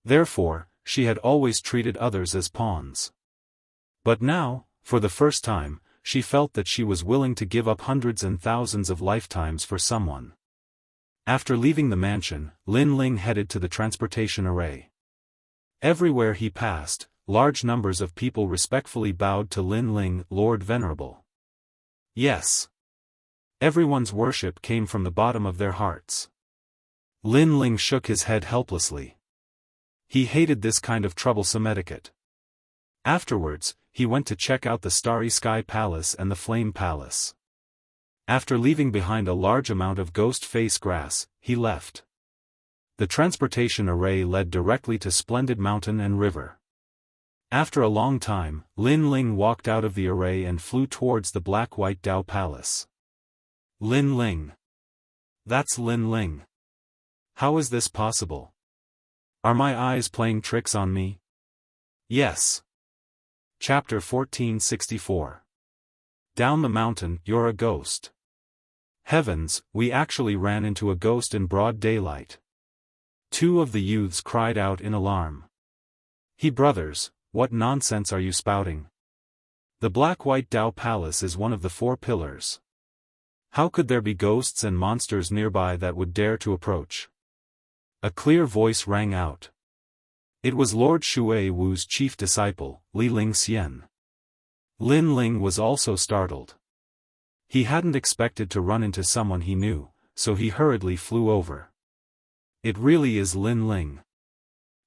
Therefore, she had always treated others as pawns. But now, for the first time, she felt that she was willing to give up hundreds and thousands of lifetimes for someone. After leaving the mansion, Lin Ling headed to the transportation array. Everywhere he passed, large numbers of people respectfully bowed to Lin Ling, Lord Venerable. Yes. Everyone's worship came from the bottom of their hearts. Lin Ling shook his head helplessly. He hated this kind of troublesome etiquette. Afterwards, he went to check out the Starry Sky Palace and the Flame Palace. After leaving behind a large amount of ghost face grass, he left. The transportation array led directly to Splendid Mountain and River. After a long time, Lin Ling walked out of the array and flew towards the Black-White Dao Palace. Lin Ling. That's Lin Ling. How is this possible? Are my eyes playing tricks on me? Yes. Chapter 1464. Down the mountain, you're a ghost. Heavens, we actually ran into a ghost in broad daylight. Two of the youths cried out in alarm. He brothers, what nonsense are you spouting? The Black-White Dao Palace is one of the 4 pillars. How could there be ghosts and monsters nearby that would dare to approach? A clear voice rang out. It was Lord Shui Wu's chief disciple, Li Lingxian. Lin Ling was also startled. He hadn't expected to run into someone he knew, so he hurriedly flew over. It really is Lin Ling.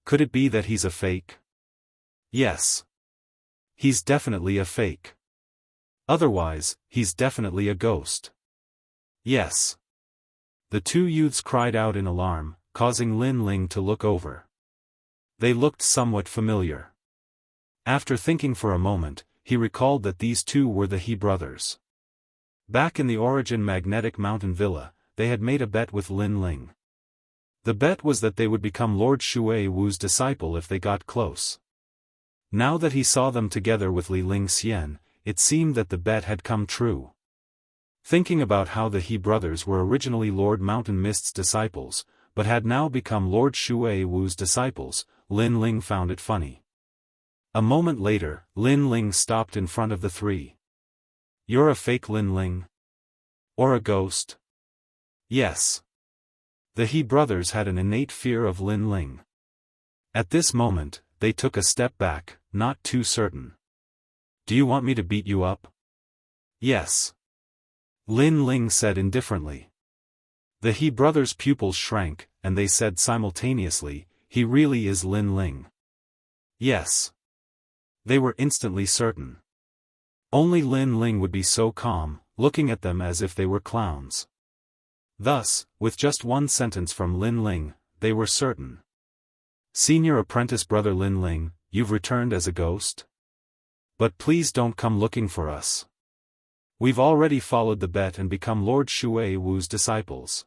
Could it be that he's a fake? Yes. He's definitely a fake. Otherwise, he's definitely a ghost. Yes. The 2 youths cried out in alarm, causing Lin Ling to look over. They looked somewhat familiar. After thinking for a moment, he recalled that these 2 were the He brothers. Back in the Origin Magnetic Mountain Villa, they had made a bet with Lin Ling. The bet was that they would become Lord Shui Wu's disciple if they got close. Now that he saw them together with Li Lingxian, it seemed that the bet had come true. Thinking about how the He brothers were originally Lord Mountain Mist's disciples, but had now become Lord Shui Wu's disciples, Lin Ling found it funny. A moment later, Lin Ling stopped in front of the 3. You're a fake Lin Ling? Or a ghost? Yes. The He brothers had an innate fear of Lin Ling. At this moment, they took a step back, not too certain. Do you want me to beat you up? Yes. Lin Ling said indifferently. The He brothers' pupils shrank, and they said simultaneously, he really is Lin Ling. Yes. They were instantly certain. Only Lin Ling would be so calm, looking at them as if they were clowns. Thus, with just one sentence from Lin Ling, they were certain. Senior apprentice brother Lin Ling, you've returned as a ghost? But please don't come looking for us. We've already followed the bet and become Lord Shui Wu's disciples.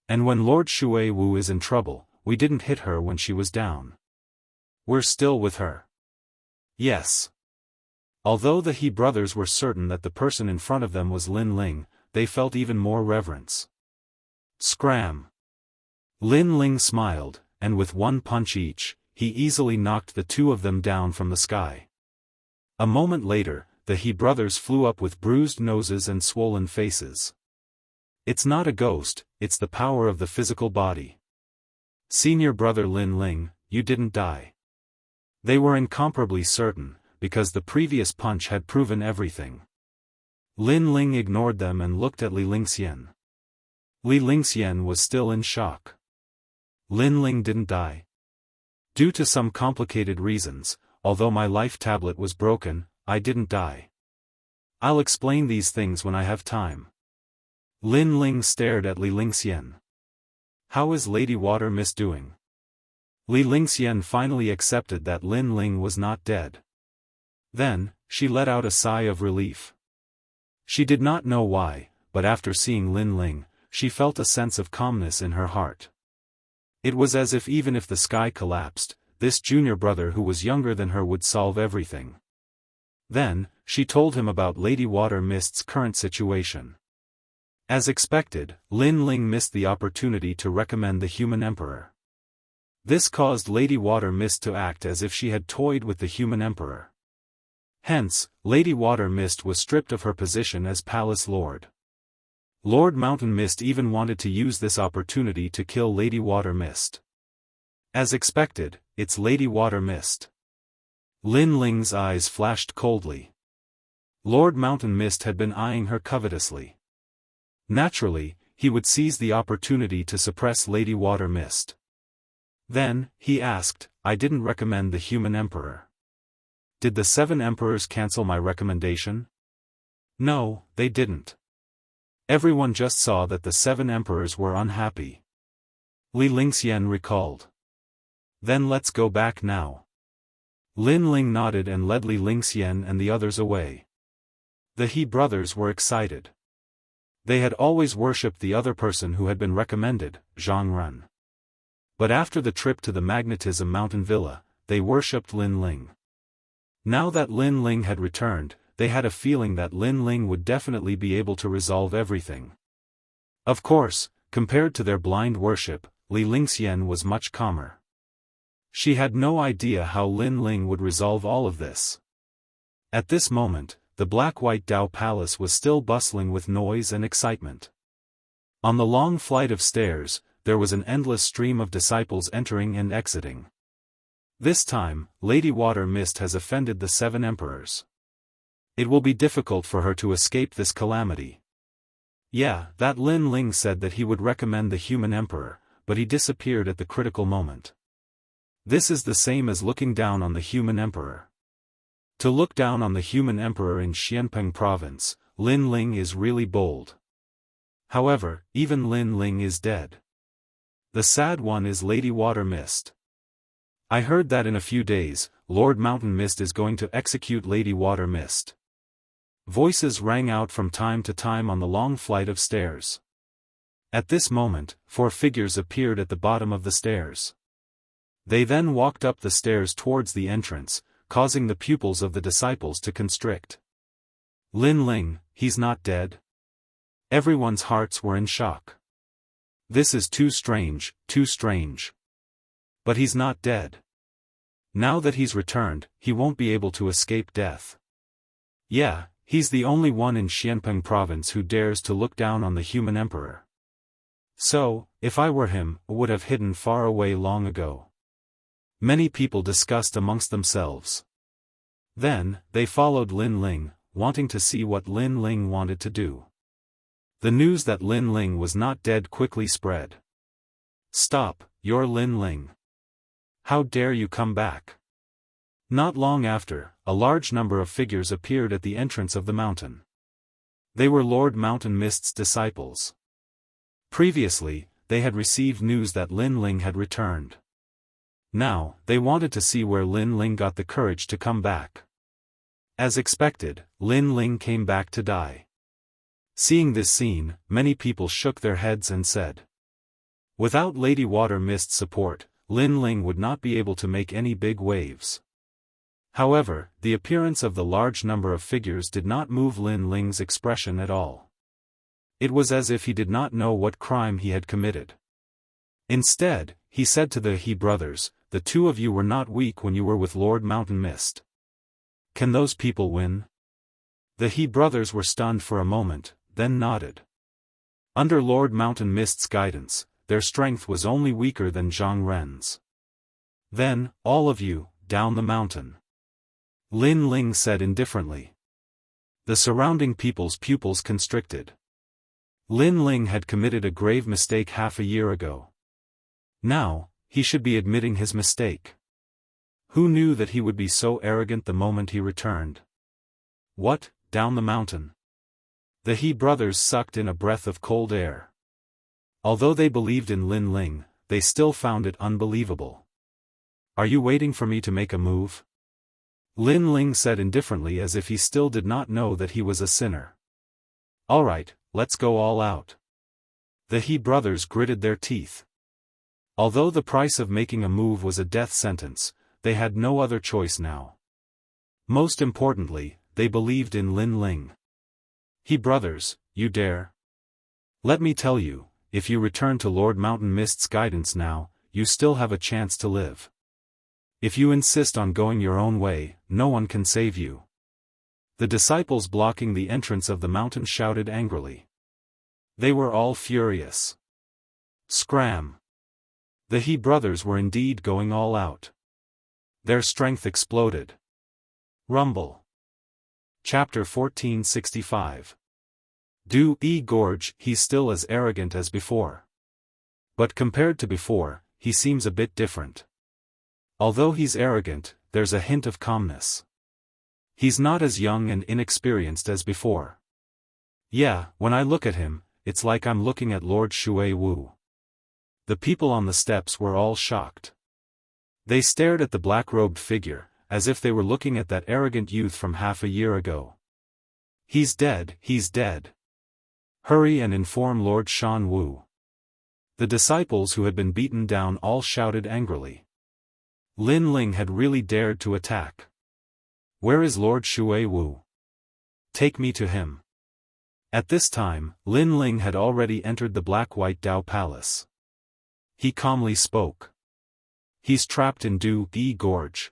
And when Lord Shui Wu is in trouble, we didn't hit her when she was down. We're still with her. Yes. Although the He brothers were certain that the person in front of them was Lin Ling, they felt even more reverence. Scram! Lin Ling smiled, and with one punch each, he easily knocked the two of them down from the sky. A moment later, the He brothers flew up with bruised noses and swollen faces. It's not a ghost, it's the power of the physical body. Senior brother Lin Ling, you didn't die. They were incomparably certain, because the previous punch had proven everything. Lin Ling ignored them and looked at Li Lingxian. Li Lingxian was still in shock. Lin Ling didn't die. Due to some complicated reasons, although my life tablet was broken, I didn't die. I'll explain these things when I have time. Lin Ling stared at Li Lingxian. How is Lady Water Mist doing? Li Lingxian finally accepted that Lin Ling was not dead. Then, she let out a sigh of relief. She did not know why, but after seeing Lin Ling, she felt a sense of calmness in her heart. It was as if even if the sky collapsed, this junior brother who was younger than her would solve everything. Then, she told him about Lady Water Mist's current situation. As expected, Lin Ling missed the opportunity to recommend the human emperor. This caused Lady Water Mist to act as if she had toyed with the human emperor. Hence, Lady Water Mist was stripped of her position as Palace Lord. Lord Mountain Mist even wanted to use this opportunity to kill Lady Water Mist. As expected, it's Lady Water Mist. Lin Ling's eyes flashed coldly. Lord Mountain Mist had been eyeing her covetously. Naturally, he would seize the opportunity to suppress Lady Water Mist. Then, he asked, I didn't recommend the human emperor. Did the 7 emperors cancel my recommendation? No, they didn't. Everyone just saw that the 7 emperors were unhappy. Li Lingxian recalled. Then let's go back now. Lin Ling nodded and led Li Lingxian and the others away. The He brothers were excited. They had always worshipped the other person who had been recommended, Zhang Ren. But after the trip to the Magnetism Mountain Villa, they worshipped Lin Ling. Now that Lin Ling had returned, they had a feeling that Lin Ling would definitely be able to resolve everything. Of course, compared to their blind worship, Li Lingxian was much calmer. She had no idea how Lin Ling would resolve all of this. At this moment, the black-white Dao Palace was still bustling with noise and excitement. On the long flight of stairs, there was an endless stream of disciples entering and exiting. This time, Lady Water Mist has offended the 7 emperors. It will be difficult for her to escape this calamity. Yeah, that Lin Ling said that he would recommend the human emperor, but he disappeared at the critical moment. This is the same as looking down on the human emperor. To look down on the human emperor in Xianpeng province, Lin Ling is really bold. However, even Lin Ling is dead. The sad one is Lady Water Mist. I heard that in a few days, Lord Mountain Mist is going to execute Lady Water Mist. Voices rang out from time to time on the long flight of stairs. At this moment, 4 figures appeared at the bottom of the stairs. They then walked up the stairs towards the entrance, causing the pupils of the disciples to constrict. Lin Ling, he's not dead? Everyone's hearts were in shock. This is too strange, too strange. But he's not dead. Now that he's returned, he won't be able to escape death. Yeah, he's the only one in Xianpeng province who dares to look down on the human emperor. So, if I were him, I would have hidden far away long ago. Many people discussed amongst themselves. Then, they followed Lin Ling, wanting to see what Lin Ling wanted to do. The news that Lin Ling was not dead quickly spread. Stop, you're Lin Ling. How dare you come back? Not long after, a large number of figures appeared at the entrance of the mountain. They were Lord Mountain Mist's disciples. Previously, they had received news that Lin Ling had returned. Now, they wanted to see where Lin Ling got the courage to come back. As expected, Lin Ling came back to die. Seeing this scene, many people shook their heads and said, without Lady Water Mist's support, Lin Ling would not be able to make any big waves. However, the appearance of the large number of figures did not move Lin Ling's expression at all. It was as if he did not know what crime he had committed. Instead, he said to the He brothers, "The two of you were not weak when you were with Lord Mountain Mist. Can those people win?" The He brothers were stunned for a moment, then nodded. Under Lord Mountain Mist's guidance, their strength was only weaker than Zhang Ren's. "Then, all of you, down the mountain," Lin Ling said indifferently. The surrounding people's pupils constricted. Lin Ling had committed a grave mistake half a year ago. Now, he should be admitting his mistake. Who knew that he would be so arrogant the moment he returned? What, down the mountain? The He brothers sucked in a breath of cold air. Although they believed in Lin Ling, they still found it unbelievable. "Are you waiting for me to make a move?" Lin Ling said indifferently, as if he still did not know that he was a sinner. "All right, let's go all out." The He brothers gritted their teeth. Although the price of making a move was a death sentence, they had no other choice now. Most importantly, they believed in Lin Ling. "He brothers, you dare? Let me tell you, if you return to Lord Mountain Mist's guidance now, you still have a chance to live. If you insist on going your own way, no one can save you." The disciples blocking the entrance of the mountain shouted angrily. They were all furious. Scram! The He brothers were indeed going all out. Their strength exploded. Rumble. Chapter 1465. Du-E Gorge. He's still as arrogant as before. But compared to before, he seems a bit different. Although he's arrogant, there's a hint of calmness. He's not as young and inexperienced as before. Yeah, when I look at him, it's like I'm looking at Lord Shui Wu. The people on the steps were all shocked. They stared at the black-robed figure, as if they were looking at that arrogant youth from half a year ago. "He's dead, he's dead. Hurry and inform Lord Shan Wu." The disciples who had been beaten down all shouted angrily. Lin Ling had really dared to attack. "Where is Lord Shui Wu? Take me to him." At this time, Lin Ling had already entered the black-white Dao Palace. He calmly spoke. "He's trapped in Du-E Gorge.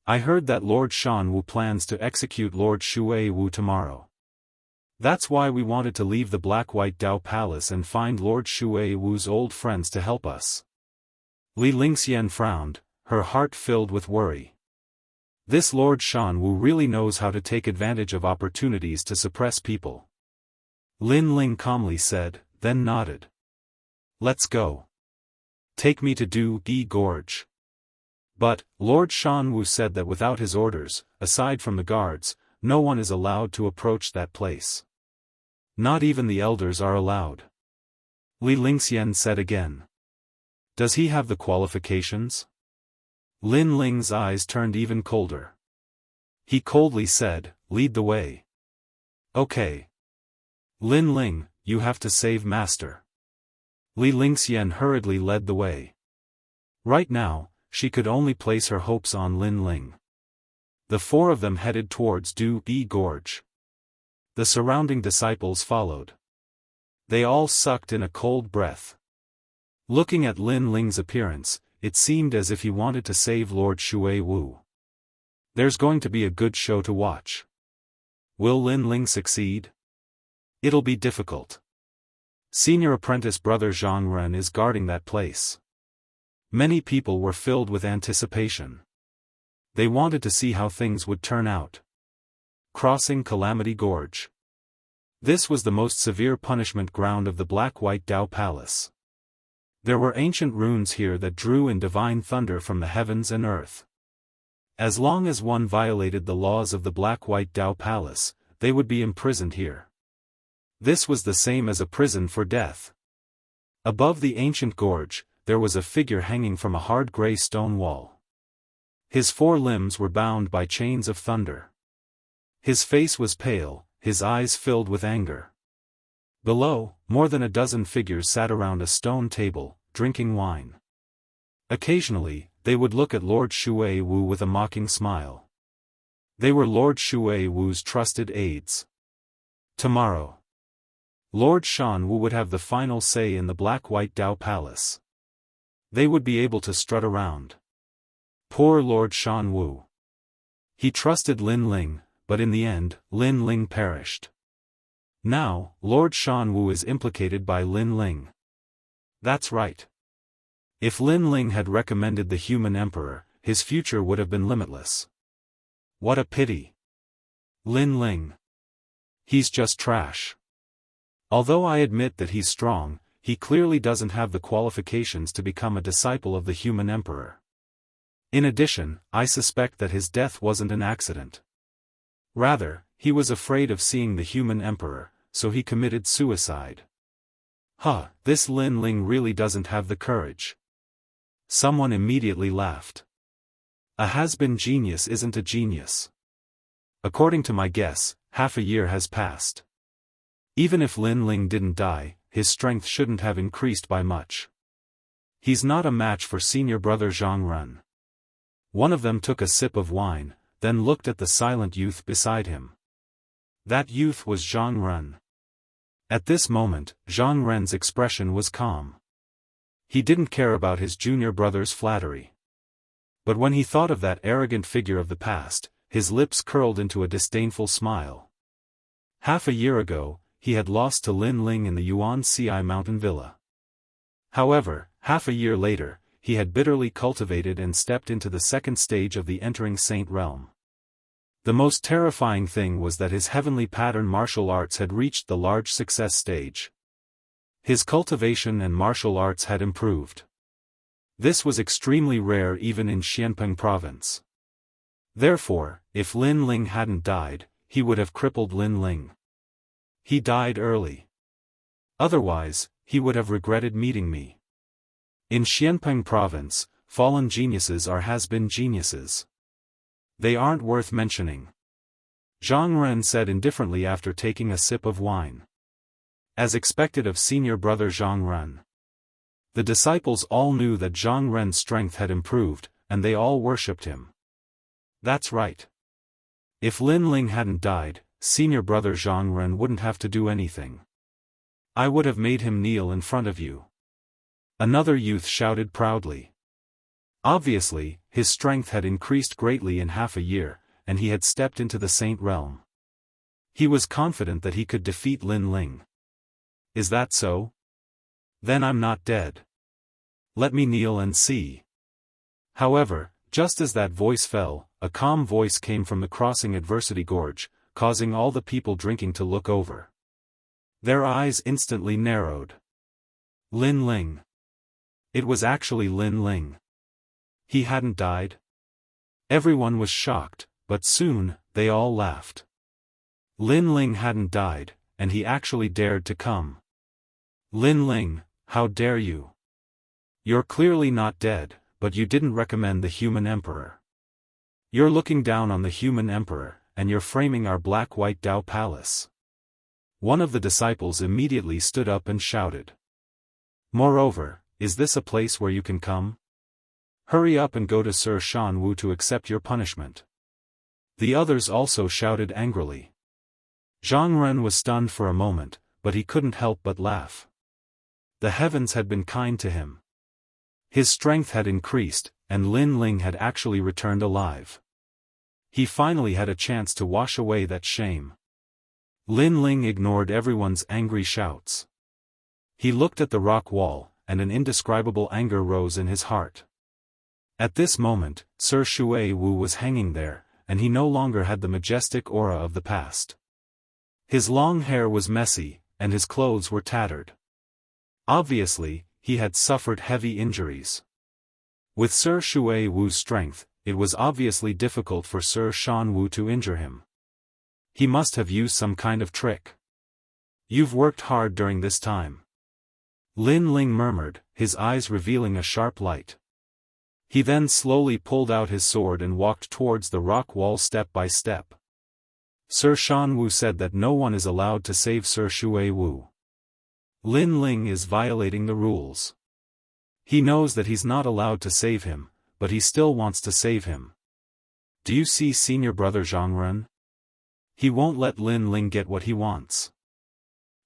I heard that Lord Shan Wu plans to execute Lord Shui Wu tomorrow. That's why we wanted to leave the black-white Dao Palace and find Lord Shui Wu's old friends to help us." Li Lingxian frowned, her heart filled with worry. This Lord Shan Wu really knows how to take advantage of opportunities to suppress people. Lin Ling calmly said, then nodded. "Let's go. Take me to Du-E Gorge." But, Lord Shan Wu said that without his orders, aside from the guards, no one is allowed to approach that place. Not even the elders are allowed. Li Lingxian said again. "Does he have the qualifications?" Lin Ling's eyes turned even colder. He coldly said, "Lead the way." "Okay. Lin Ling, you have to save Master." Li Lingxian hurriedly led the way. Right now, she could only place her hopes on Lin Ling. The four of them headed towards Du-E Gorge. The surrounding disciples followed. They all sucked in a cold breath. Looking at Lin Ling's appearance, it seemed as if he wanted to save Lord Shui Wu. There's going to be a good show to watch. Will Lin Ling succeed? It'll be difficult. Senior apprentice brother Zhang Ren is guarding that place. Many people were filled with anticipation. They wanted to see how things would turn out. Crossing Calamity Gorge. This was the most severe punishment ground of the Black-White Dao Palace. There were ancient runes here that drew in divine thunder from the heavens and earth. As long as one violated the laws of the Black-White Dao Palace, they would be imprisoned here. This was the same as a prison for death. Above the ancient gorge, there was a figure hanging from a hard gray stone wall. His four limbs were bound by chains of thunder. His face was pale, his eyes filled with anger. Below, more than a dozen figures sat around a stone table, drinking wine. Occasionally, they would look at Lord Shui Wu with a mocking smile. They were Lord Shui Wu's trusted aides. Tomorrow, Lord Shan Wu would have the final say in the black-white Dao Palace. They would be able to strut around. Poor Lord Shan Wu. He trusted Lin Ling, but in the end, Lin Ling perished. Now, Lord Shan Wu is implicated by Lin Ling. That's right. If Lin Ling had recommended the human emperor, his future would have been limitless. What a pity. Lin Ling. He's just trash. Although I admit that he's strong, he clearly doesn't have the qualifications to become a disciple of the human emperor. In addition, I suspect that his death wasn't an accident. Rather, he was afraid of seeing the human emperor, so he committed suicide. This Lin Ling really doesn't have the courage. Someone immediately laughed. A has-been genius isn't a genius. According to my guess, half a year has passed. Even if Lin Ling didn't die, his strength shouldn't have increased by much. He's not a match for senior brother Zhang Ren. One of them took a sip of wine, then looked at the silent youth beside him. That youth was Zhang Ren. At this moment, Zhang Ren's expression was calm. He didn't care about his junior brother's flattery. But when he thought of that arrogant figure of the past, his lips curled into a disdainful smile. Half a year ago, he had lost to Lin Ling in the Yuan Ci mountain villa. However, half a year later, he had bitterly cultivated and stepped into the second stage of the entering saint realm. The most terrifying thing was that his heavenly pattern martial arts had reached the large success stage. His cultivation and martial arts had improved. This was extremely rare even in Xianpeng province. Therefore, if Lin Ling hadn't died, he would have crippled Lin Ling. He died early. Otherwise, he would have regretted meeting me. In Xianpeng province, fallen geniuses are has-been geniuses. They aren't worth mentioning. Zhang Ren said indifferently after taking a sip of wine. As expected of senior brother Zhang Ren. The disciples all knew that Zhang Ren's strength had improved, and they all worshipped him. That's right. If Lin Ling hadn't died, senior brother Zhang Ren wouldn't have to do anything. I would have made him kneel in front of you. Another youth shouted proudly. Obviously, his strength had increased greatly in half a year, and he had stepped into the saint realm. He was confident that he could defeat Lin Ling. Is that so? Then I'm not dead. Let me kneel and see. However, just as that voice fell, a calm voice came from the crossing adversity gorge, causing all the people drinking to look over. Their eyes instantly narrowed. Lin Ling. It was actually Lin Ling. He hadn't died? Everyone was shocked, but soon, they all laughed. Lin Ling hadn't died, and he actually dared to come. Lin Ling, how dare you? You're clearly not dead, but you didn't recommend the human emperor. You're looking down on the human emperor, and you're framing our black-white Dao palace. One of the disciples immediately stood up and shouted. Moreover, is this a place where you can come? Hurry up and go to Sir Shan Wu to accept your punishment. The others also shouted angrily. Zhang Ren was stunned for a moment, but he couldn't help but laugh. The heavens had been kind to him. His strength had increased, and Lin Ling had actually returned alive. He finally had a chance to wash away that shame. Lin Ling ignored everyone's angry shouts. He looked at the rock wall, and an indescribable anger rose in his heart. At this moment, Sir Shui Wu was hanging there, and he no longer had the majestic aura of the past. His long hair was messy, and his clothes were tattered. Obviously, he had suffered heavy injuries. With Sir Shui Wu's strength, it was obviously difficult for Sir Shan Wu to injure him. He must have used some kind of trick. You've worked hard during this time. Lin Ling murmured, his eyes revealing a sharp light. He then slowly pulled out his sword and walked towards the rock wall step by step. Sir Shan Wu said that no one is allowed to save Sir Shui Wu. Lin Ling is violating the rules. He knows that he's not allowed to save him, but he still wants to save him. Do you see senior brother Zhang Ren? He won't let Lin Ling get what he wants.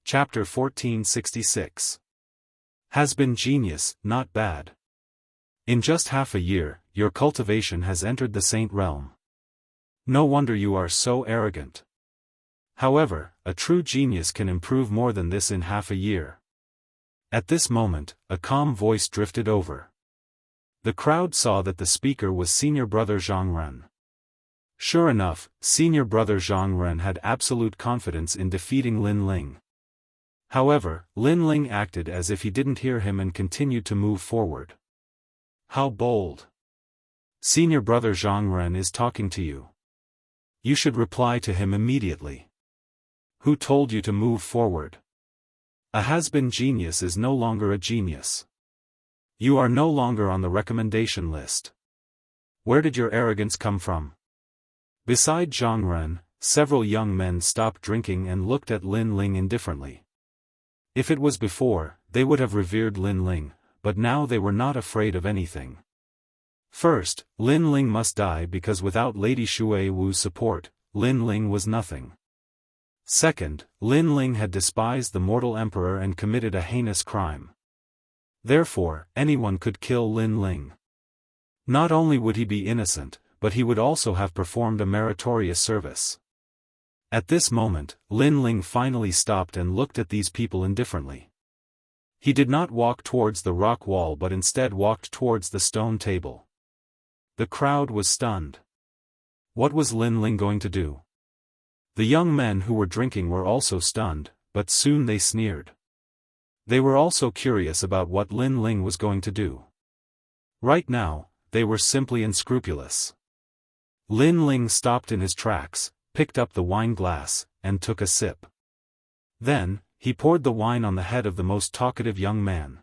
Chapter 1466. Has been genius, not bad. In just half a year, your cultivation has entered the saint realm. No wonder you are so arrogant. However, a true genius can improve more than this in half a year. At this moment, a calm voice drifted over. The crowd saw that the speaker was senior brother Zhang Ren. Sure enough, senior brother Zhang Ren had absolute confidence in defeating Lin Ling. However, Lin Ling acted as if he didn't hear him and continued to move forward. How bold! Senior brother Zhang Ren is talking to you. You should reply to him immediately. Who told you to move forward? A has-been genius is no longer a genius. You are no longer on the recommendation list. Where did your arrogance come from? Beside Zhang Ren, several young men stopped drinking and looked at Lin Ling indifferently. If it was before, they would have revered Lin Ling, but now they were not afraid of anything. First, Lin Ling must die because without Lady Shui Wu's support, Lin Ling was nothing. Second, Lin Ling had despised the mortal emperor and committed a heinous crime. Therefore, anyone could kill Lin Ling. Not only would he be innocent, but he would also have performed a meritorious service. At this moment, Lin Ling finally stopped and looked at these people indifferently. He did not walk towards the rock wall but instead walked towards the stone table. The crowd was stunned. What was Lin Ling going to do? The young men who were drinking were also stunned, but soon they sneered. They were also curious about what Lin Ling was going to do. Right now, they were simply unscrupulous. Lin Ling stopped in his tracks, picked up the wine glass, and took a sip. Then, he poured the wine on the head of the most talkative young man.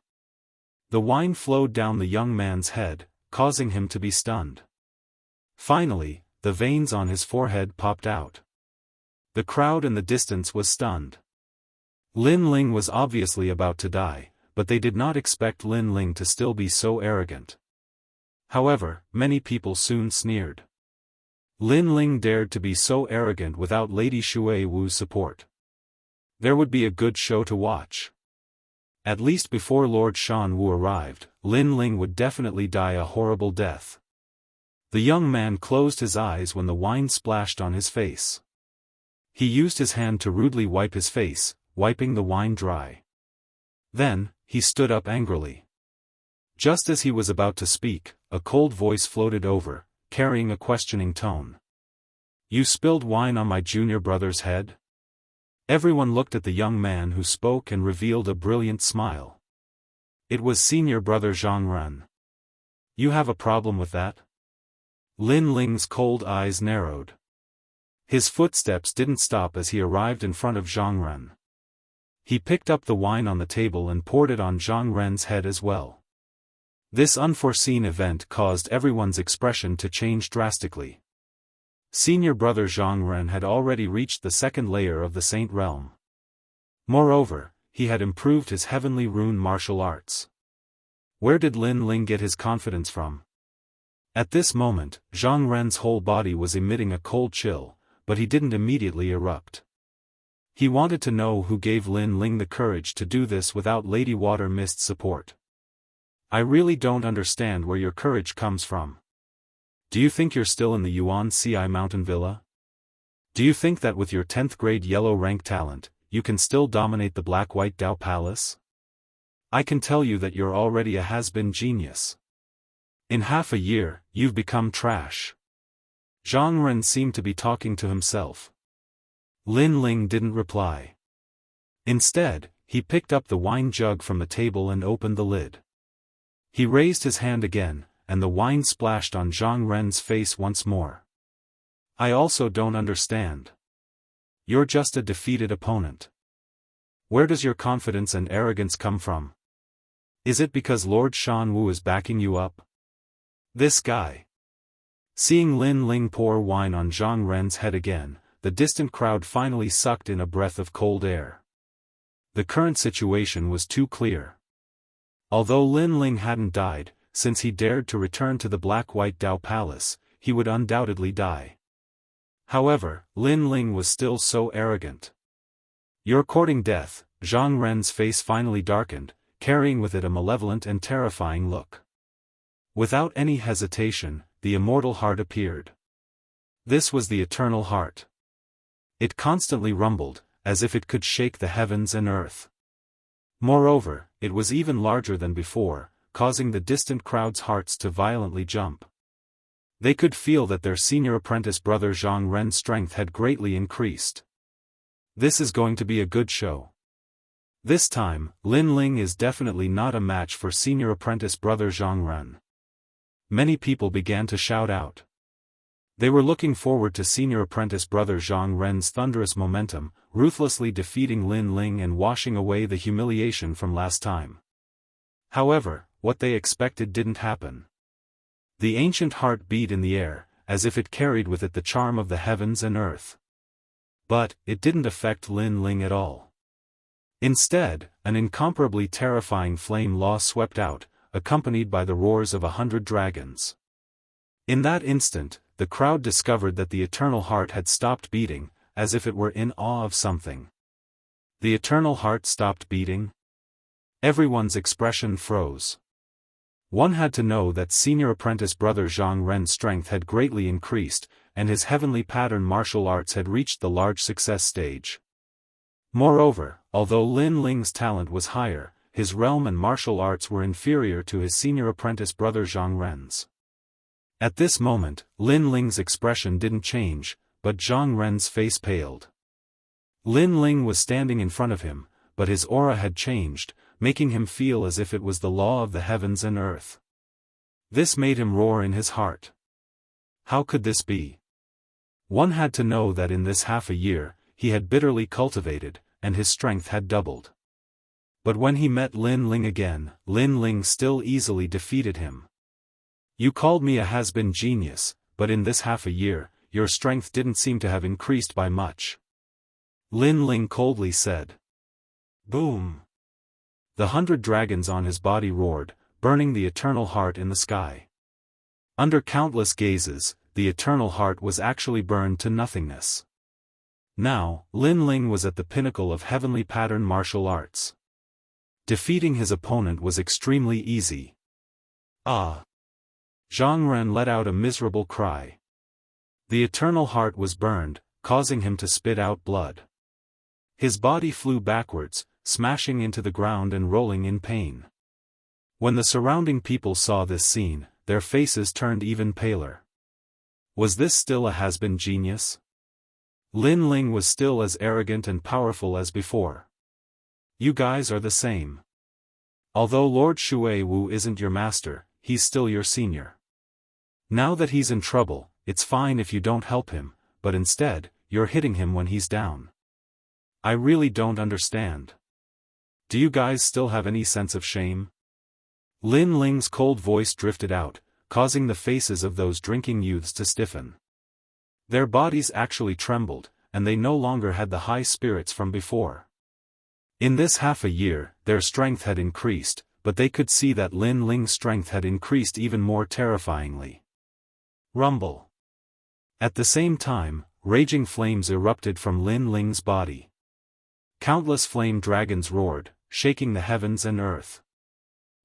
The wine flowed down the young man's head, causing him to be stunned. Finally, the veins on his forehead popped out. The crowd in the distance was stunned. Lin Ling was obviously about to die, but they did not expect Lin Ling to still be so arrogant. However, many people soon sneered. Lin Ling dared to be so arrogant without Lady Shui Wu's support. There would be a good show to watch. At least before Lord Shan Wu arrived, Lin Ling would definitely die a horrible death. The young man closed his eyes when the wine splashed on his face. He used his hand to rudely wipe his face, wiping the wine dry. Then, he stood up angrily. Just as he was about to speak, a cold voice floated over, carrying a questioning tone. You spilled wine on my junior brother's head? Everyone looked at the young man who spoke and revealed a brilliant smile. It was senior brother Zhang Ren. You have a problem with that? Lin Ling's cold eyes narrowed. His footsteps didn't stop as he arrived in front of Zhang Ren. He picked up the wine on the table and poured it on Zhang Ren's head as well. This unforeseen event caused everyone's expression to change drastically. Senior brother Zhang Ren had already reached the second layer of the Saint Realm. Moreover, he had improved his heavenly rune martial arts. Where did Lin Ling get his confidence from? At this moment, Zhang Ren's whole body was emitting a cold chill, but he didn't immediately erupt. He wanted to know who gave Lin Ling the courage to do this without Lady Water Mist's support. I really don't understand where your courage comes from. Do you think you're still in the Yuan Ci Mountain Villa? Do you think that with your 10th grade yellow rank talent, you can still dominate the Black-White Dao Palace? I can tell you that you're already a has-been genius. In half a year, you've become trash. Zhang Ren seemed to be talking to himself. Lin Ling didn't reply. Instead, he picked up the wine jug from the table and opened the lid. He raised his hand again, and the wine splashed on Zhang Ren's face once more. I also don't understand. You're just a defeated opponent. Where does your confidence and arrogance come from? Is it because Lord Shan Wu is backing you up? This guy. Seeing Lin Ling pour wine on Zhang Ren's head again, the distant crowd finally sucked in a breath of cold air. The current situation was too clear. Although Lin Ling hadn't died, since he dared to return to the Black-White Dao Palace, he would undoubtedly die. However, Lin Ling was still so arrogant. You're courting death, Zhang Ren's face finally darkened, carrying with it a malevolent and terrifying look. Without any hesitation, the immortal heart appeared. This was the eternal heart. It constantly rumbled, as if it could shake the heavens and earth. Moreover, it was even larger than before, causing the distant crowd's hearts to violently jump. They could feel that their senior apprentice brother Zhang Ren's strength had greatly increased. This is going to be a good show. This time, Lin Ling is definitely not a match for senior apprentice brother Zhang Ren. Many people began to shout out. They were looking forward to senior apprentice brother Zhang Ren's thunderous momentum, ruthlessly defeating Lin Ling and washing away the humiliation from last time. However, what they expected didn't happen. The ancient heart beat in the air, as if it carried with it the charm of the heavens and earth. But, it didn't affect Lin Ling at all. Instead, an incomparably terrifying flame law swept out, accompanied by the roars of 100 dragons. In that instant, the crowd discovered that the eternal heart had stopped beating, as if it were in awe of something. The eternal heart stopped beating? Everyone's expression froze. One had to know that senior apprentice brother Zhang Ren's strength had greatly increased, and his heavenly pattern martial arts had reached the large success stage. Moreover, although Lin Ling's talent was higher, his realm and martial arts were inferior to his senior apprentice brother Zhang Ren's. At this moment, Lin Ling's expression didn't change, but Zhang Ren's face paled. Lin Ling was standing in front of him, but his aura had changed, making him feel as if it was the law of the heavens and earth. This made him roar in his heart. How could this be? One had to know that in this half a year, he had bitterly cultivated, and his strength had doubled. But when he met Lin Ling again, Lin Ling still easily defeated him. You called me a has-been genius, but in this half a year, your strength didn't seem to have increased by much. Lin Ling coldly said. Boom! The 100 dragons on his body roared, burning the eternal heart in the sky. Under countless gazes, the eternal heart was actually burned to nothingness. Now, Lin Ling was at the pinnacle of heavenly pattern martial arts. Defeating his opponent was extremely easy. Ah! Zhang Ren let out a miserable cry. The eternal heart was burned, causing him to spit out blood. His body flew backwards, smashing into the ground and rolling in pain. When the surrounding people saw this scene, their faces turned even paler. Was this still a has-been genius? Lin Ling was still as arrogant and powerful as before. You guys are the same. Although Lord Shui Wu isn't your master, he's still your senior. Now that he's in trouble, it's fine if you don't help him, but instead, you're hitting him when he's down. I really don't understand. Do you guys still have any sense of shame? Lin Ling's cold voice drifted out, causing the faces of those drinking youths to stiffen. Their bodies actually trembled, and they no longer had the high spirits from before. In this half a year, their strength had increased, but they could see that Lin Ling's strength had increased even more terrifyingly. Rumble. At the same time, raging flames erupted from Lin Ling's body. Countless flame dragons roared, shaking the heavens and earth.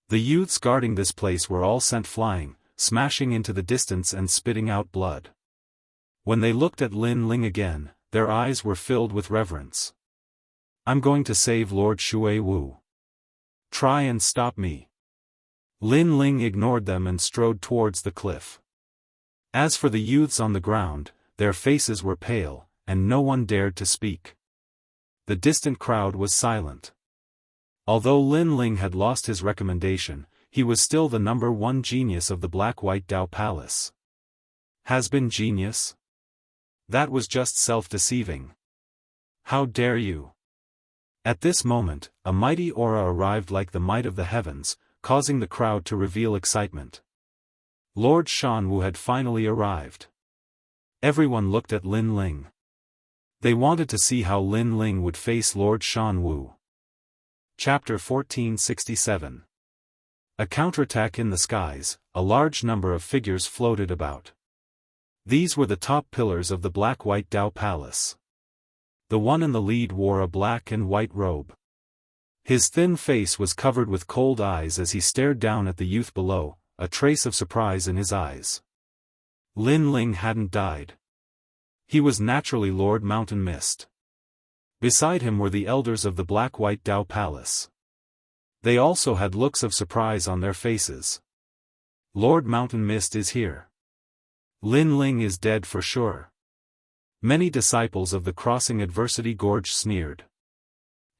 The youths guarding this place were all sent flying, smashing into the distance and spitting out blood. When they looked at Lin Ling again, their eyes were filled with reverence. I'm going to save Lord Shui Wu. Try and stop me. Lin Ling ignored them and strode towards the cliff. As for the youths on the ground, their faces were pale, and no one dared to speak. The distant crowd was silent. Although Lin Ling had lost his recommendation, he was still the #1 genius of the Black-White Dao Palace. Has-been genius? That was just self-deceiving. How dare you? At this moment, a mighty aura arrived like the might of the heavens, causing the crowd to reveal excitement. Lord Shan Wu had finally arrived. Everyone looked at Lin Ling. They wanted to see how Lin Ling would face Lord Shan Wu. Chapter 1467. A counterattack in the skies, a large number of figures floated about. These were the top pillars of the Black-White Dao Palace. The one in the lead wore a black and white robe. His thin face was covered with cold eyes as he stared down at the youth below, a trace of surprise in his eyes. Lin Ling hadn't died. He was naturally Lord Mountain Mist. Beside him were the elders of the Black-White Dao Palace. They also had looks of surprise on their faces. Lord Mountain Mist is here. Lin Ling is dead for sure. Many disciples of the Crossing Adversity Gorge sneered.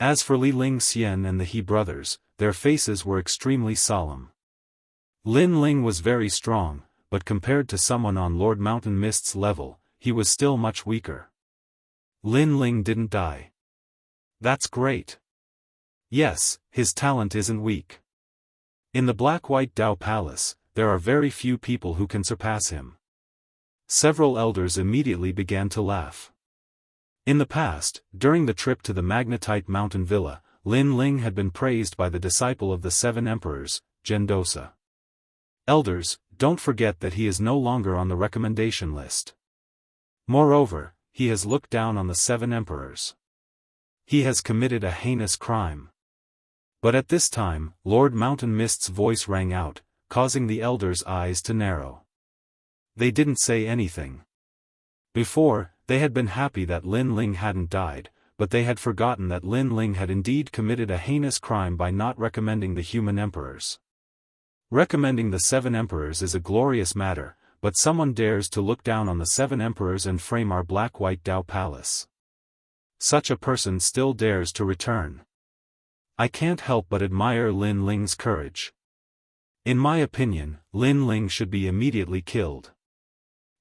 As for Li Ling Xian and the He brothers, their faces were extremely solemn. Lin Ling was very strong, but compared to someone on Lord Mountain Mist's level, he was still much weaker. Lin Ling didn't die. That's great. Yes, his talent isn't weak. In the Black-White Dao Palace, there are very few people who can surpass him. Several elders immediately began to laugh. In the past, during the trip to the Magnetite Mountain Villa, Lin Ling had been praised by the disciple of the Seven Emperors, Gendosa. Elders, don't forget that he is no longer on the recommendation list. Moreover, he has looked down on the Seven Emperors. He has committed a heinous crime. But at this time, Lord Mountain Mist's voice rang out, causing the elders' eyes to narrow. They didn't say anything. Before, they had been happy that Lin Ling hadn't died, but they had forgotten that Lin Ling had indeed committed a heinous crime by not recommending the human emperors. Recommending the Seven Emperors is a glorious matter, but someone dares to look down on the Seven Emperors and frame our Black-White Dao Palace. Such a person still dares to return. I can't help but admire Lin Ling's courage. In my opinion, Lin Ling should be immediately killed.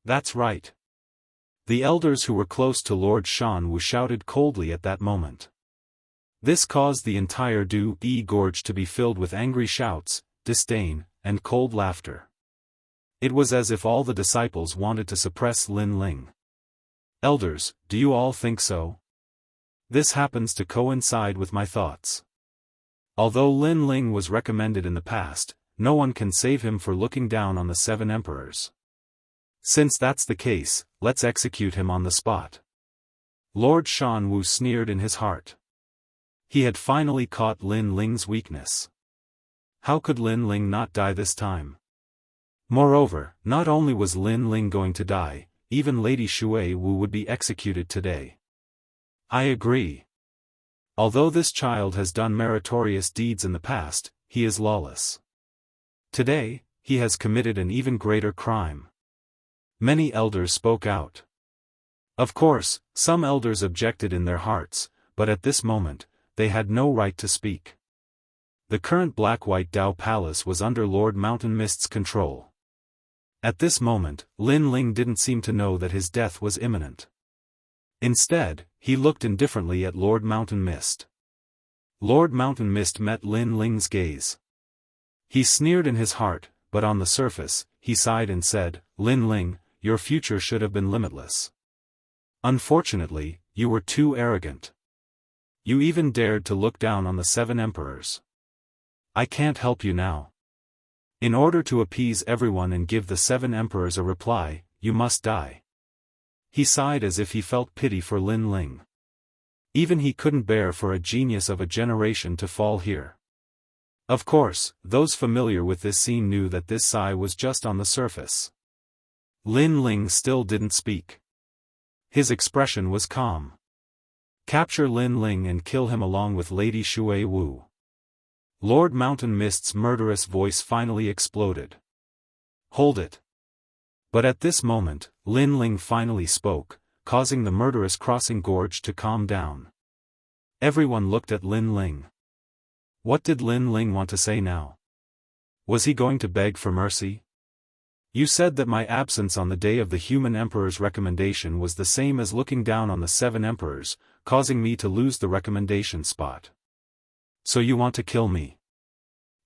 That's right. The elders who were close to Lord Shan Wu shouted coldly at that moment. This caused the entire Du-E Gorge to be filled with angry shouts, disdain, and cold laughter. It was as if all the disciples wanted to suppress Lin Ling. Elders, do you all think so? This happens to coincide with my thoughts. Although Lin Ling was recommended in the past, no one can save him for looking down on the Seven Emperors. Since that's the case, let's execute him on the spot. Lord Shan Wu sneered in his heart. He had finally caught Lin Ling's weakness. How could Lin Ling not die this time? Moreover, not only was Lin Ling going to die, even Lady Shui Wu would be executed today. I agree. Although this child has done meritorious deeds in the past, he is lawless. Today, he has committed an even greater crime. Many elders spoke out. Of course, some elders objected in their hearts, but at this moment, they had no right to speak. The current Black-White Dao Palace was under Lord Mountain Mist's control. At this moment, Lin Ling didn't seem to know that his death was imminent. Instead, he looked indifferently at Lord Mountain Mist. Lord Mountain Mist met Lin Ling's gaze. He sneered in his heart, but on the surface, he sighed and said, "Lin Ling, your future should have been limitless. Unfortunately, you were too arrogant. You even dared to look down on the Seven Emperors. I can't help you now. In order to appease everyone and give the Seven Emperors a reply, you must die." He sighed as if he felt pity for Lin Ling. Even he couldn't bear for a genius of a generation to fall here. Of course, those familiar with this scene knew that this sigh was just on the surface. Lin Ling still didn't speak. His expression was calm. Capture Lin Ling and kill him along with Lady Shui Wu. Lord Mountain Mist's murderous voice finally exploded. Hold it. But at this moment, Lin Ling finally spoke, causing the murderous Crossing Gorge to calm down. Everyone looked at Lin Ling. What did Lin Ling want to say now? Was he going to beg for mercy? You said that my absence on the day of the human emperor's recommendation was the same as looking down on the Seven Emperors, causing me to lose the recommendation spot. So you want to kill me?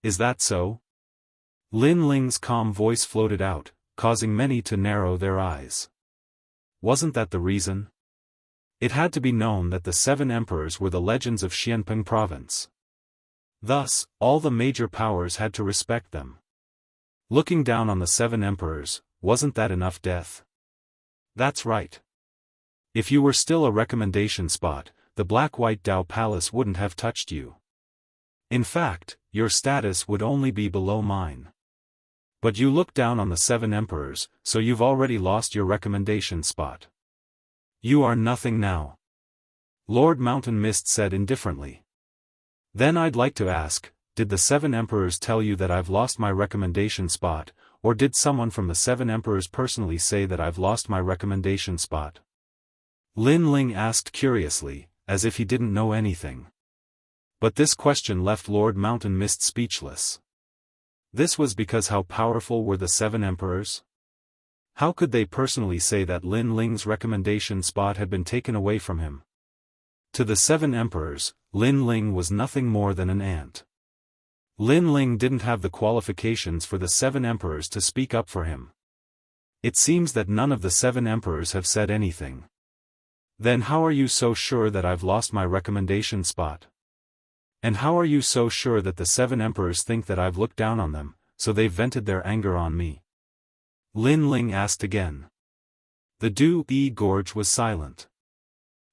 Is that so? Lin Ling's calm voice floated out, causing many to narrow their eyes. Wasn't that the reason? It had to be known that the Seven Emperors were the legends of Xianpeng province. Thus, all the major powers had to respect them. Looking down on the Seven Emperors, wasn't that enough death? That's right. If you were still a recommendation spot, the Black-White Dao Palace wouldn't have touched you. In fact, your status would only be below mine. But you look down on the 7 emperors, so you've already lost your recommendation spot. You are nothing now. Lord Mountain Mist said indifferently. Then I'd like to ask, did the 7 emperors tell you that I've lost my recommendation spot, or did someone from the 7 emperors personally say that I've lost my recommendation spot? Lin Ling asked curiously, as if he didn't know anything. But this question left Lord Mountain Mist speechless. This was because how powerful were the 7 emperors? How could they personally say that Lin Ling's recommendation spot had been taken away from him? To the 7 emperors, Lin Ling was nothing more than an ant. Lin Ling didn't have the qualifications for the 7 emperors to speak up for him. It seems that none of the 7 emperors have said anything. Then how are you so sure that I've lost my recommendation spot? And how are you so sure that the 7 emperors think that I've looked down on them, so they've vented their anger on me? Lin Ling asked again. The Du-Yi Gorge was silent.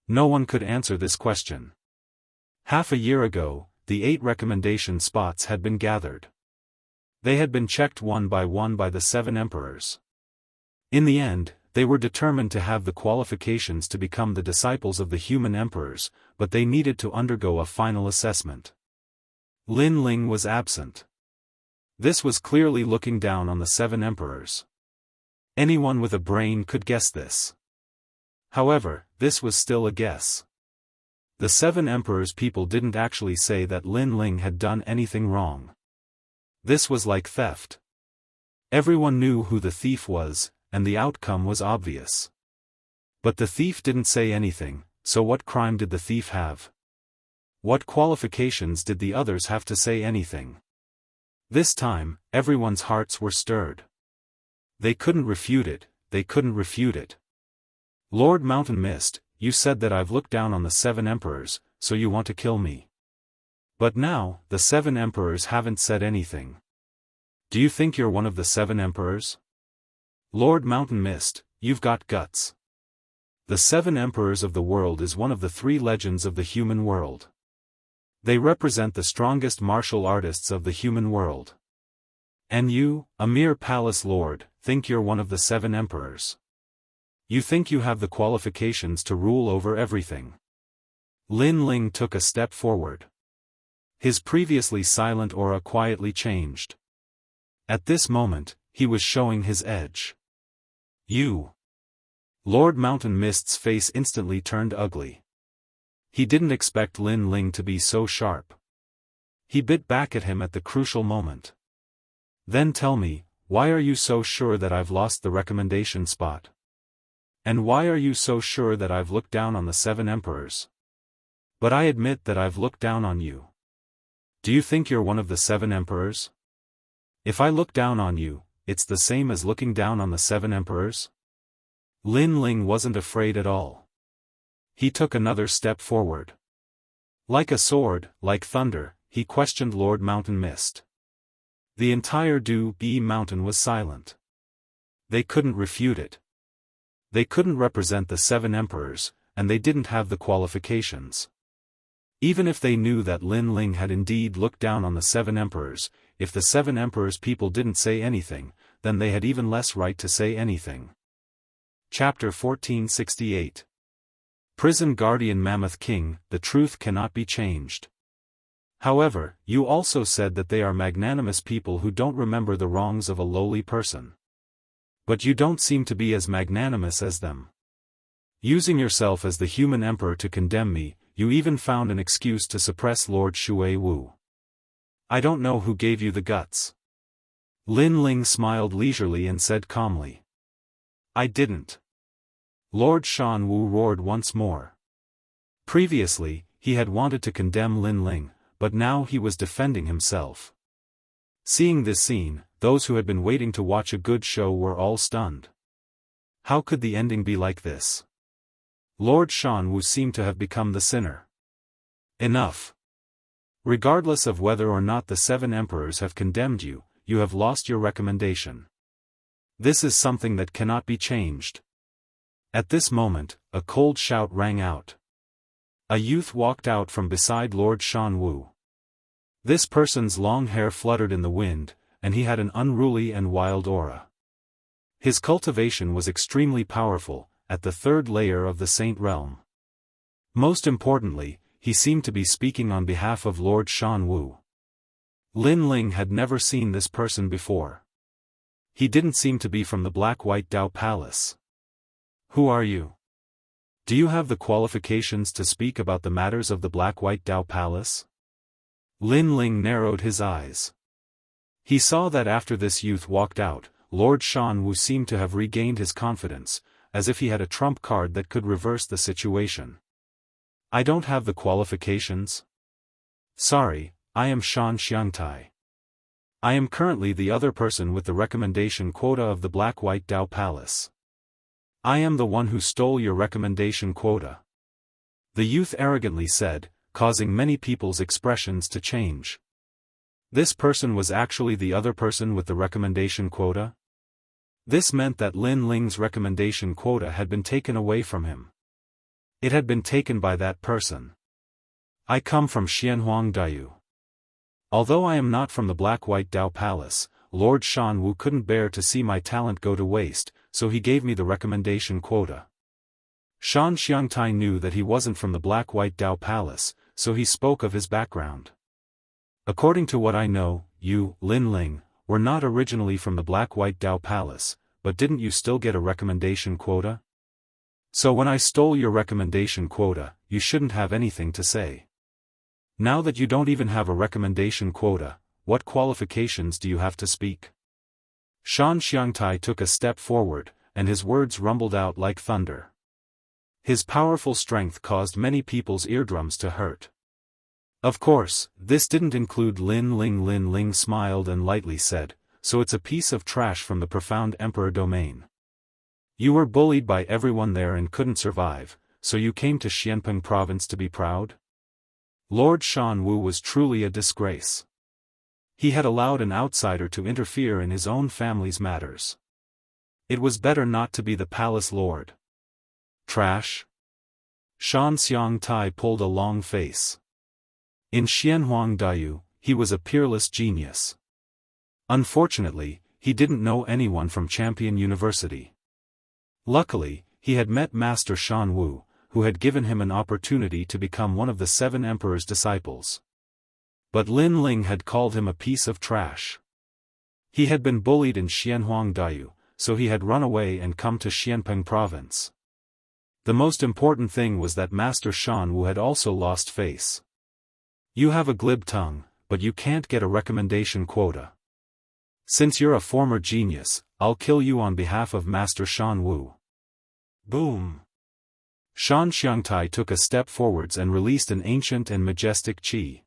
No one could answer this question. Half a year ago, the 8 recommendation spots had been gathered. They had been checked one by the 7 emperors. In the end, they were determined to have the qualifications to become the disciples of the human emperors, but they needed to undergo a final assessment. Lin Ling was absent. This was clearly looking down on the 7 emperors. Anyone with a brain could guess this. However, this was still a guess. The 7 emperors' people didn't actually say that Lin Ling had done anything wrong. This was like theft. Everyone knew who the thief was, and the outcome was obvious. But the thief didn't say anything, so what crime did the thief have? What qualifications did the others have to say anything? This time, everyone's hearts were stirred. They couldn't refute it, they couldn't refute it. Lord Mountain Mist, you said that I've looked down on the 7 emperors, so you want to kill me. But now, the 7 emperors haven't said anything. Do you think you're one of the 7 emperors? Lord Mountain Mist, you've got guts. The 7 emperors of the world is one of the 3 legends of the human world. They represent the strongest martial artists of the human world. And you, a mere palace lord, think you're one of the 7 emperors. You think you have the qualifications to rule over everything. Lin Ling took a step forward. His previously silent aura quietly changed. At this moment, he was showing his edge. You. Lord Mountain Mist's face instantly turned ugly. He didn't expect Lin Ling to be so sharp. He bit back at him at the crucial moment. Then tell me, why are you so sure that I've lost the recommendation spot? And why are you so sure that I've looked down on the 7 emperors? But I admit that I've looked down on you. Do you think you're one of the 7 emperors? If I look down on you, it's the same as looking down on the 7 emperors? Lin Ling wasn't afraid at all. He took another step forward. Like a sword, like thunder, he questioned Lord Mountain Mist. The entire Du-Yi Mountain was silent. They couldn't refute it. They couldn't represent the 7 emperors, and they didn't have the qualifications. Even if they knew that Lin Ling had indeed looked down on the 7 emperors, if the 7 emperors' people didn't say anything, then they had even less right to say anything. Chapter 1468. Prison Guardian Mammoth King, the truth cannot be changed. However, you also said that they are magnanimous people who don't remember the wrongs of a lowly person. But you don't seem to be as magnanimous as them. Using yourself as the human emperor to condemn me, you even found an excuse to suppress Lord Shui Wu. I don't know who gave you the guts. Lin Ling smiled leisurely and said calmly. I didn't. Lord Shan Wu roared once more. Previously, he had wanted to condemn Lin Ling, but now he was defending himself. Seeing this scene, those who had been waiting to watch a good show were all stunned. How could the ending be like this? Lord Shan Wu seemed to have become the sinner. Enough. Regardless of whether or not the 7 emperors have condemned you, you have lost your recommendation. This is something that cannot be changed. At this moment, a cold shout rang out. A youth walked out from beside Lord Shan Wu. This person's long hair fluttered in the wind, and he had an unruly and wild aura. His cultivation was extremely powerful, at the third layer of the Saint Realm. Most importantly, he seemed to be speaking on behalf of Lord Shan Wu. Lin Ling had never seen this person before. He didn't seem to be from the Black-White Dao Palace. Who are you? Do you have the qualifications to speak about the matters of the Black-White Dao Palace? Lin Ling narrowed his eyes. He saw that after this youth walked out, Lord Shan Wu seemed to have regained his confidence, as if he had a trump card that could reverse the situation. I don't have the qualifications. Sorry, I am Shan Xianxia. I am currently the other person with the recommendation quota of the Black-White Dao Palace. I am the one who stole your recommendation quota. The youth arrogantly said, causing many people's expressions to change. This person was actually the other person with the recommendation quota? This meant that Lin Ling's recommendation quota had been taken away from him. It had been taken by that person. I come from Xianhuang Daoist. Although I am not from the Black-White Dao Palace, Lord Shan Wu couldn't bear to see my talent go to waste, so he gave me the recommendation quota. Shan Xianxia knew that he wasn't from the Black-White Dao Palace, so he spoke of his background. According to what I know, you, Lin Ling, were not originally from the Black-White Dao Palace, but didn't you still get a recommendation quota? So when I stole your recommendation quota, you shouldn't have anything to say. Now that you don't even have a recommendation quota, what qualifications do you have to speak? Shan Xianxia took a step forward, and his words rumbled out like thunder. His powerful strength caused many people's eardrums to hurt. Of course, this didn't include Lin Ling. Lin Ling smiled and lightly said, so it's a piece of trash from the profound emperor domain. You were bullied by everyone there and couldn't survive, so you came to Xianpeng province to be proud? Lord Shan Wu was truly a disgrace. He had allowed an outsider to interfere in his own family's matters. It was better not to be the palace lord. Trash? Shan Xianxia pulled a long face. In Xianhuang Daoist, he was a peerless genius. Unfortunately, he didn't know anyone from Champion University. Luckily, he had met Master Shan Wu, who had given him an opportunity to become one of the 7 emperor's disciples. But Lin Ling had called him a piece of trash. He had been bullied in Xianhuang Daoist, so he had run away and come to Xianpeng province. The most important thing was that Master Shan Wu had also lost face. You have a glib tongue, but you can't get a recommendation quota. Since you're a former genius, I'll kill you on behalf of Master Shan Wu. Boom! Shan Xianxia took a step forwards and released an ancient and majestic qi.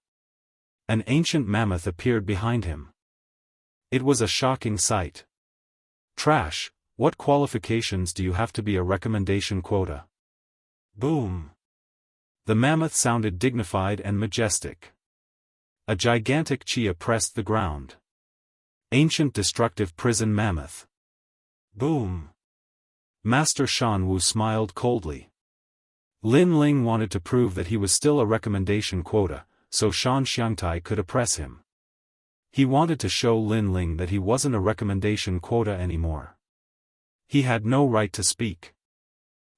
An ancient mammoth appeared behind him. It was a shocking sight. Trash, what qualifications do you have to be a recommendation quota? Boom! The mammoth sounded dignified and majestic. A gigantic qi oppressed the ground. Ancient destructive prison mammoth. Boom! Master Shan Wu smiled coldly. Lin Ling wanted to prove that he was still a recommendation quota, so Shan Xianxia could oppress him. He wanted to show Lin Ling that he wasn't a recommendation quota anymore. He had no right to speak.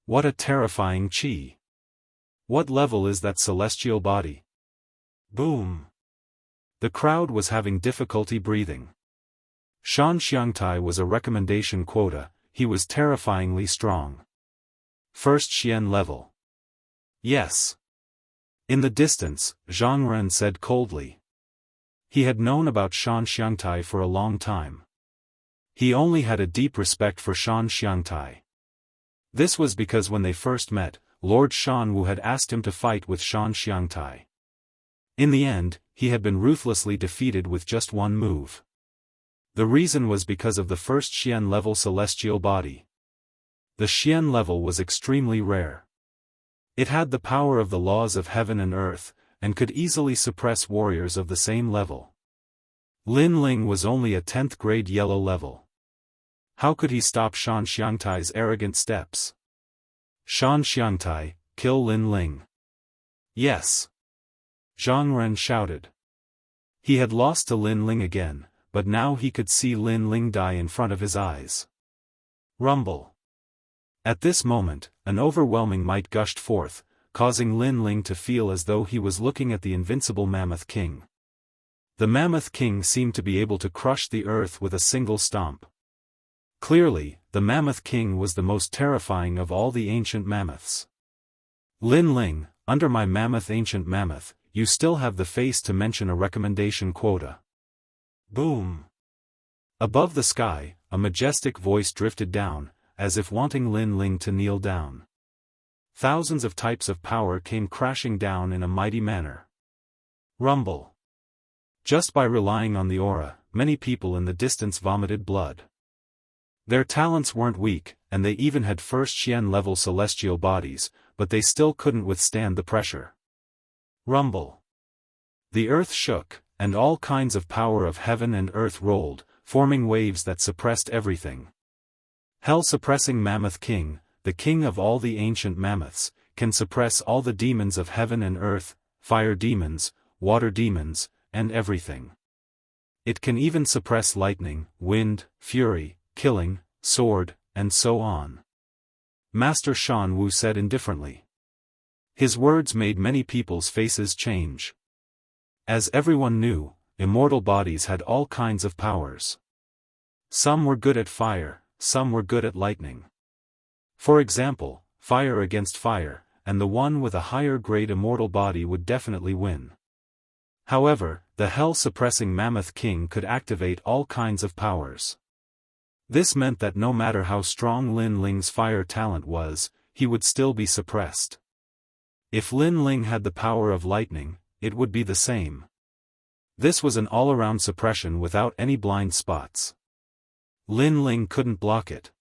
What a terrifying qi! What level is that celestial body? Boom! The crowd was having difficulty breathing. Shan Xianxia was a recommendation quota, he was terrifyingly strong. First Xian level. Yes. In the distance, Zhang Ren said coldly. He had known about Shan Xianxia for a long time. He only had a deep respect for Shan Xianxia. This was because when they first met, Lord Shan Wu had asked him to fight with Shan Xianxia. In the end, he had been ruthlessly defeated with just one move. The reason was because of the first Xian level celestial body. The Xian level was extremely rare. It had the power of the laws of heaven and earth, and could easily suppress warriors of the same level. Lin Ling was only a 10th grade yellow level. How could he stop Shan Xianxia's arrogant steps? Shan Xianxia, kill Lin Ling. Yes. Zhang Ren shouted. He had lost to Lin Ling again, but now he could see Lin Ling die in front of his eyes. Rumble. At this moment, an overwhelming might gushed forth, causing Lin Ling to feel as though he was looking at the invincible Mammoth King. The Mammoth King seemed to be able to crush the earth with a single stomp. Clearly, the Mammoth King was the most terrifying of all the ancient mammoths. Lin Ling, under my mammoth ancient mammoth, you still have the face to mention a recommendation quota. Boom! Above the sky, a majestic voice drifted down, as if wanting Lin Ling to kneel down. Thousands of types of power came crashing down in a mighty manner. Rumble. Just by relying on the aura, many people in the distance vomited blood. Their talents weren't weak, and they even had first Xian-level celestial bodies, but they still couldn't withstand the pressure. Rumble. The earth shook, and all kinds of power of heaven and earth rolled, forming waves that suppressed everything. Hell-suppressing Mammoth King, the king of all the ancient mammoths, can suppress all the demons of heaven and earth, fire demons, water demons, and everything. It can even suppress lightning, wind, fury, killing, sword, and so on. Master Shan Wu said indifferently. His words made many people's faces change. As everyone knew, immortal bodies had all kinds of powers. Some were good at fire, some were good at lightning. For example, fire against fire, and the one with a higher grade immortal body would definitely win. However, the hell-suppressing Mammoth King could activate all kinds of powers. This meant that no matter how strong Lin Ling's fire talent was, he would still be suppressed. If Lin Ling had the power of lightning, it would be the same. This was an all-around suppression without any blind spots. Lin Ling couldn't block it.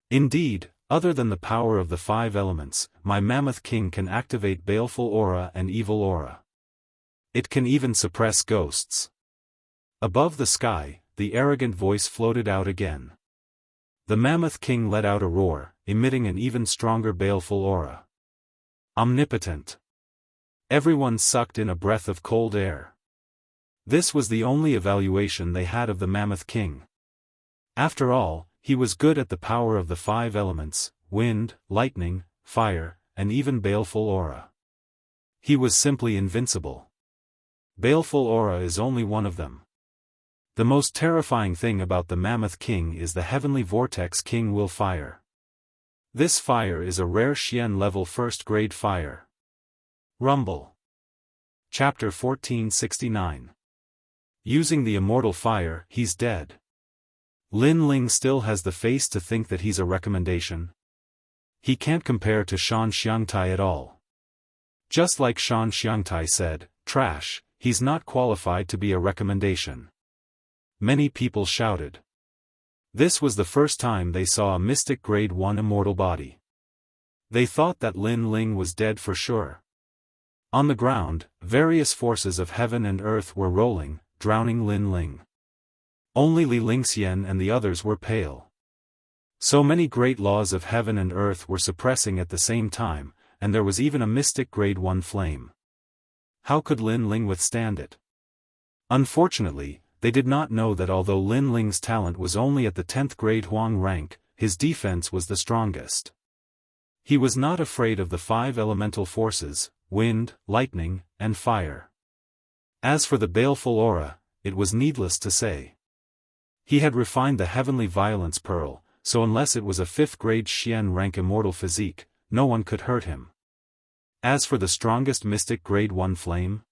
Indeed, other than the power of the 5 elements, my Mammoth King can activate baleful aura and evil aura. It can even suppress ghosts. Above the sky, the arrogant voice floated out again. The Mammoth King let out a roar, emitting an even stronger baleful aura. Omnipotent. Everyone sucked in a breath of cold air. This was the only evaluation they had of the Mammoth King. After all, he was good at the power of the 5 elements, wind, lightning, fire, and even baleful aura. He was simply invincible. Baleful aura is only one of them. The most terrifying thing about the Mammoth King is the heavenly vortex King will fire. This fire is a rare Xian-level first-grade fire. Rumble. Chapter 1469. Using the immortal fire, he's dead. Lin Ling still has the face to think that he's a recommendation. He can't compare to Shan Xiangtai at all. Just like Shan Xiangtai said, trash, he's not qualified to be a recommendation. Many people shouted. This was the first time they saw a mystic grade 1 immortal body. They thought that Lin Ling was dead for sure. On the ground, various forces of heaven and earth were rolling, drowning Lin Ling. Only Li Lingxian and the others were pale. So many great laws of heaven and earth were suppressing at the same time, and there was even a mystic grade 1 flame. How could Lin Ling withstand it? Unfortunately, they did not know that although Lin Ling's talent was only at the 10th grade Huang rank, his defense was the strongest. He was not afraid of the 5 elemental forces, wind, lightning, and fire. As for the baleful aura, it was needless to say. He had refined the heavenly violence pearl, so unless it was a 5th grade Xian rank immortal physique, no one could hurt him. As for the strongest mystic grade 1 flame,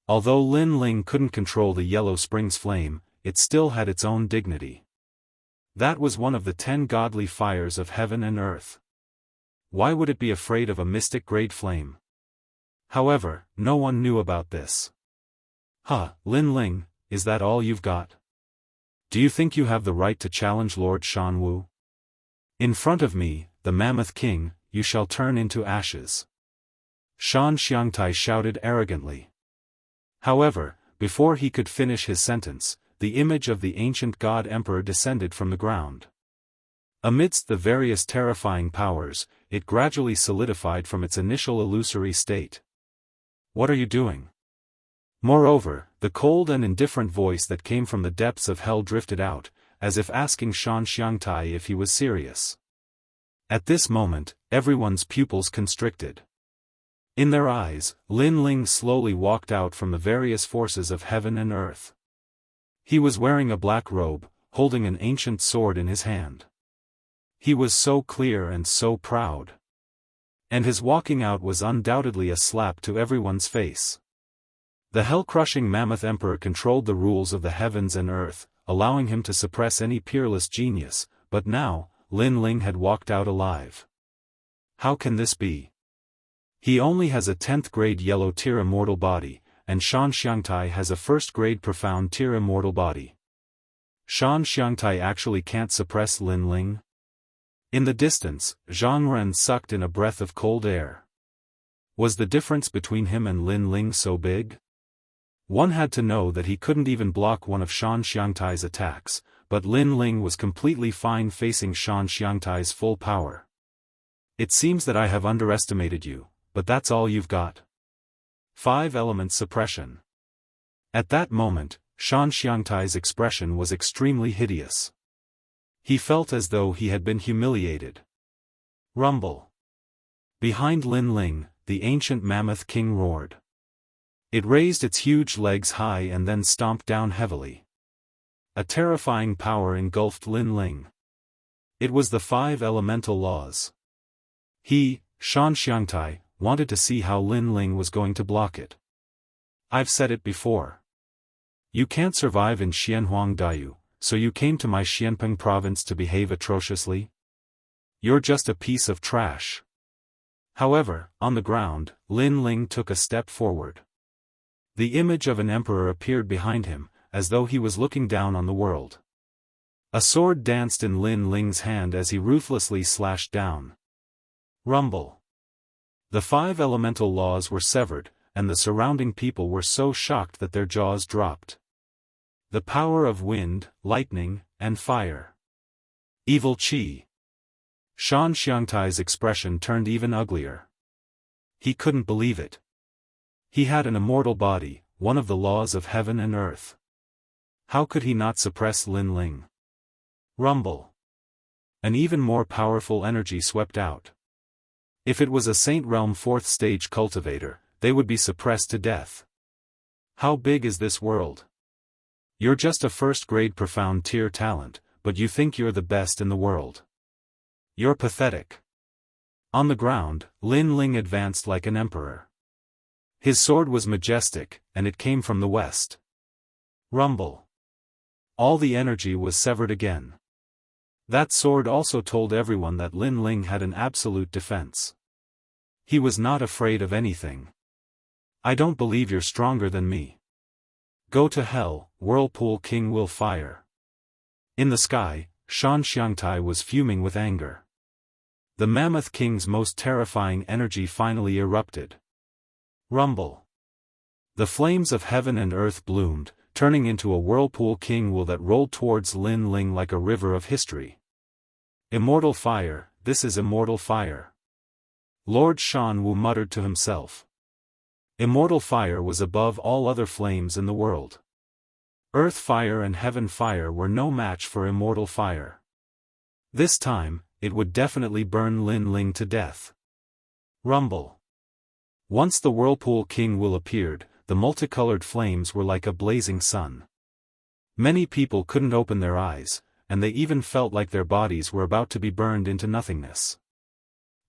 although Lin Ling couldn't control the Yellow Springs flame, it still had its own dignity. That was one of the 10 godly fires of heaven and earth. Why would it be afraid of a mystic grade flame? However, no one knew about this. Lin Ling, is that all you've got? Do you think you have the right to challenge Lord Shan Wu? In front of me, the Mammoth King, you shall turn into ashes. Shan Xiangtai shouted arrogantly. However, before he could finish his sentence, the image of the ancient god emperor descended from the ground. Amidst the various terrifying powers, it gradually solidified from its initial illusory state. What are you doing? Moreover, The cold and indifferent voice that came from the depths of hell drifted out, as if asking Xianxia if he was serious. At this moment, everyone's pupils constricted. In their eyes, Lin Ling slowly walked out from the various forces of heaven and earth. He was wearing a black robe, holding an ancient sword in his hand. He was so clear and so proud. And his walking out was undoubtedly a slap to everyone's face. The hell-crushing Mammoth Emperor controlled the rules of the heavens and earth, allowing him to suppress any peerless genius, but now, Lin Ling had walked out alive. How can this be? He only has a 10th grade yellow tier immortal body, and Xianxia has a 1st grade profound tier immortal body. Xianxia actually can't suppress Lin Ling? In the distance, Zhang Ren sucked in a breath of cold air. Was the difference between him and Lin Ling so big? One had to know that he couldn't even block one of Xianxia's attacks, but Lin Ling was completely fine facing Xianxia's full power. It seems that I have underestimated you, but that's all you've got. 5-element suppression. At that moment, Xianxia's expression was extremely hideous. He felt as though he had been humiliated. Rumble. Behind Lin Ling, the ancient mammoth king roared. It raised its huge legs high and then stomped down heavily. A terrifying power engulfed Lin Ling. It was the 5 elemental laws. He, Xianxia, wanted to see how Lin Ling was going to block it. I've said it before. You can't survive in Xianhuang Daiyu, so you came to my Xianpeng province to behave atrociously? You're just a piece of trash. However, on the ground, Lin Ling took a step forward. The image of an emperor appeared behind him, as though he was looking down on the world. A sword danced in Lin Ling's hand as he ruthlessly slashed down. Rumble. The 5 elemental laws were severed, and the surrounding people were so shocked that their jaws dropped. The power of wind, lightning, and fire. Evil Qi. Xianxia's expression turned even uglier. He couldn't believe it. He had an immortal body, one of the laws of heaven and earth. How could he not suppress Lin Ling? Rumble. An even more powerful energy swept out. If it was a Saint Realm 4th stage cultivator, they would be suppressed to death. How big is this world? You're just a 1st grade profound tier talent, but you think you're the best in the world. You're pathetic. On the ground, Lin Ling advanced like an emperor. His sword was majestic, and it came from the west. Rumble. All the energy was severed again. That sword also told everyone that Lin Ling had an absolute defense. He was not afraid of anything. I don't believe you're stronger than me. Go to hell, Whirlpool King will fire. In the sky, Xianxia was fuming with anger. The Mammoth King's most terrifying energy finally erupted. Rumble. The flames of heaven and earth bloomed, turning into a Whirlpool King will that rolled towards Lin Ling like a river of history. Immortal fire, this is immortal fire. Lord Shan Wu muttered to himself. Immortal fire was above all other flames in the world. Earth fire and heaven fire were no match for immortal fire. This time, it would definitely burn Lin Ling to death. Rumble. Once the Whirlpool King will appeared, the multicolored flames were like a blazing sun. Many people couldn't open their eyes, and they even felt like their bodies were about to be burned into nothingness.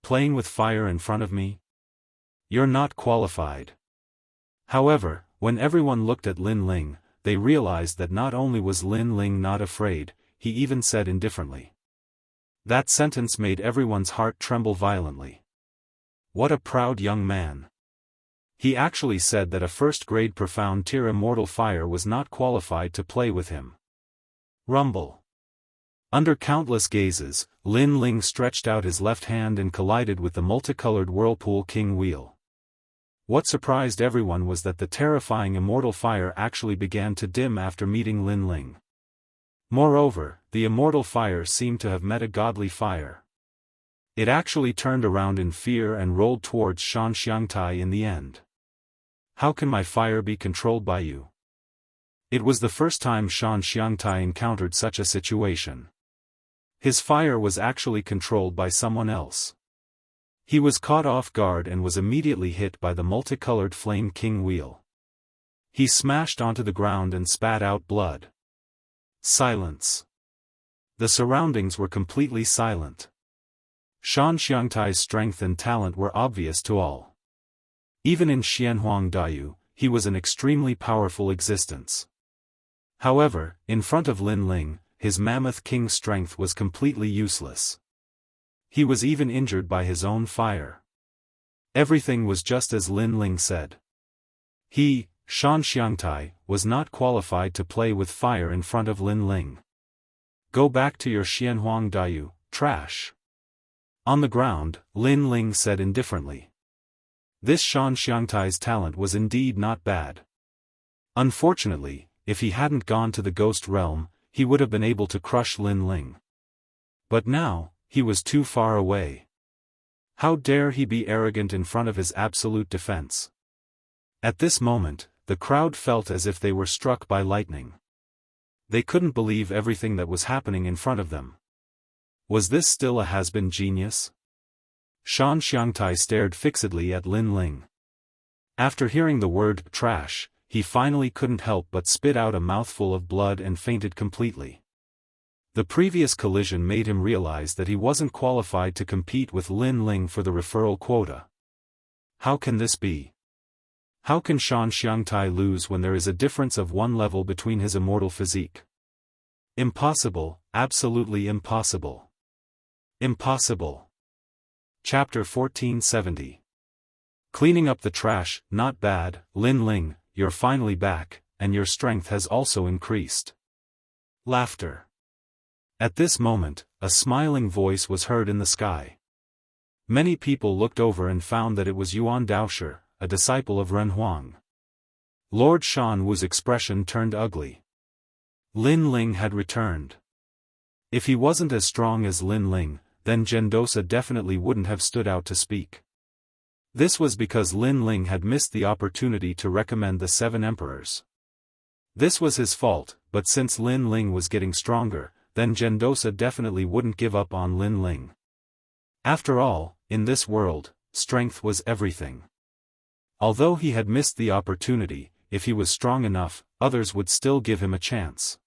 Playing with fire in front of me? You're not qualified. However, when everyone looked at Lin Ling, they realized that not only was Lin Ling not afraid, he even said indifferently. That sentence made everyone's heart tremble violently. What a proud young man. He actually said that a 1st grade profound tier immortal fire was not qualified to play with him. Rumble. Under countless gazes, Lin Ling stretched out his left hand and collided with the multicolored Whirlpool King wheel. What surprised everyone was that the terrifying immortal fire actually began to dim after meeting Lin Ling. Moreover, the immortal fire seemed to have met a godly fire. It actually turned around in fear and rolled towards Xianxia in the end. How can my fire be controlled by you? It was the first time Xianxia encountered such a situation. His fire was actually controlled by someone else. He was caught off guard and was immediately hit by the multicolored Flame King wheel. He smashed onto the ground and spat out blood. Silence. The surroundings were completely silent. Xianxia's strength and talent were obvious to all. Even in Xianhuang Dayu, he was an extremely powerful existence. However, in front of Lin Ling, his mammoth king's strength was completely useless. He was even injured by his own fire. Everything was just as Lin Ling said. He, Xianxia, was not qualified to play with fire in front of Lin Ling. Go back to your Xianhuang Dayu, trash. On the ground, Lin Ling said indifferently. This Xianxia's talent was indeed not bad. Unfortunately, if he hadn't gone to the ghost realm, he would have been able to crush Lin Ling. But now, he was too far away. How dare he be arrogant in front of his absolute defense? At this moment, the crowd felt as if they were struck by lightning. They couldn't believe everything that was happening in front of them. Was this still a has-been genius? Xianxia stared fixedly at Lin Ling. After hearing the word trash, he finally couldn't help but spit out a mouthful of blood and fainted completely. The previous collision made him realize that he wasn't qualified to compete with Lin Ling for the referral quota. How can this be? How can Xianxia lose when there is a difference of one level between his immortal physique? Impossible, absolutely impossible. Impossible. Chapter 1470. Cleaning up the trash, not bad, Lin Ling, you're finally back, and your strength has also increased. Laughter. At this moment, a smiling voice was heard in the sky. Many people looked over and found that it was Yuan Daoshi, a disciple of Ren Huang. Lord Shan Wu's expression turned ugly. Lin Ling had returned. If he wasn't as strong as Lin Ling, then Gendosa definitely wouldn't have stood out to speak. This was because Lin Ling had missed the opportunity to recommend the 7 emperors. This was his fault, but since Lin Ling was getting stronger, then Gendosa definitely wouldn't give up on Lin Ling. After all, in this world, strength was everything. Although he had missed the opportunity, if he was strong enough, others would still give him a chance.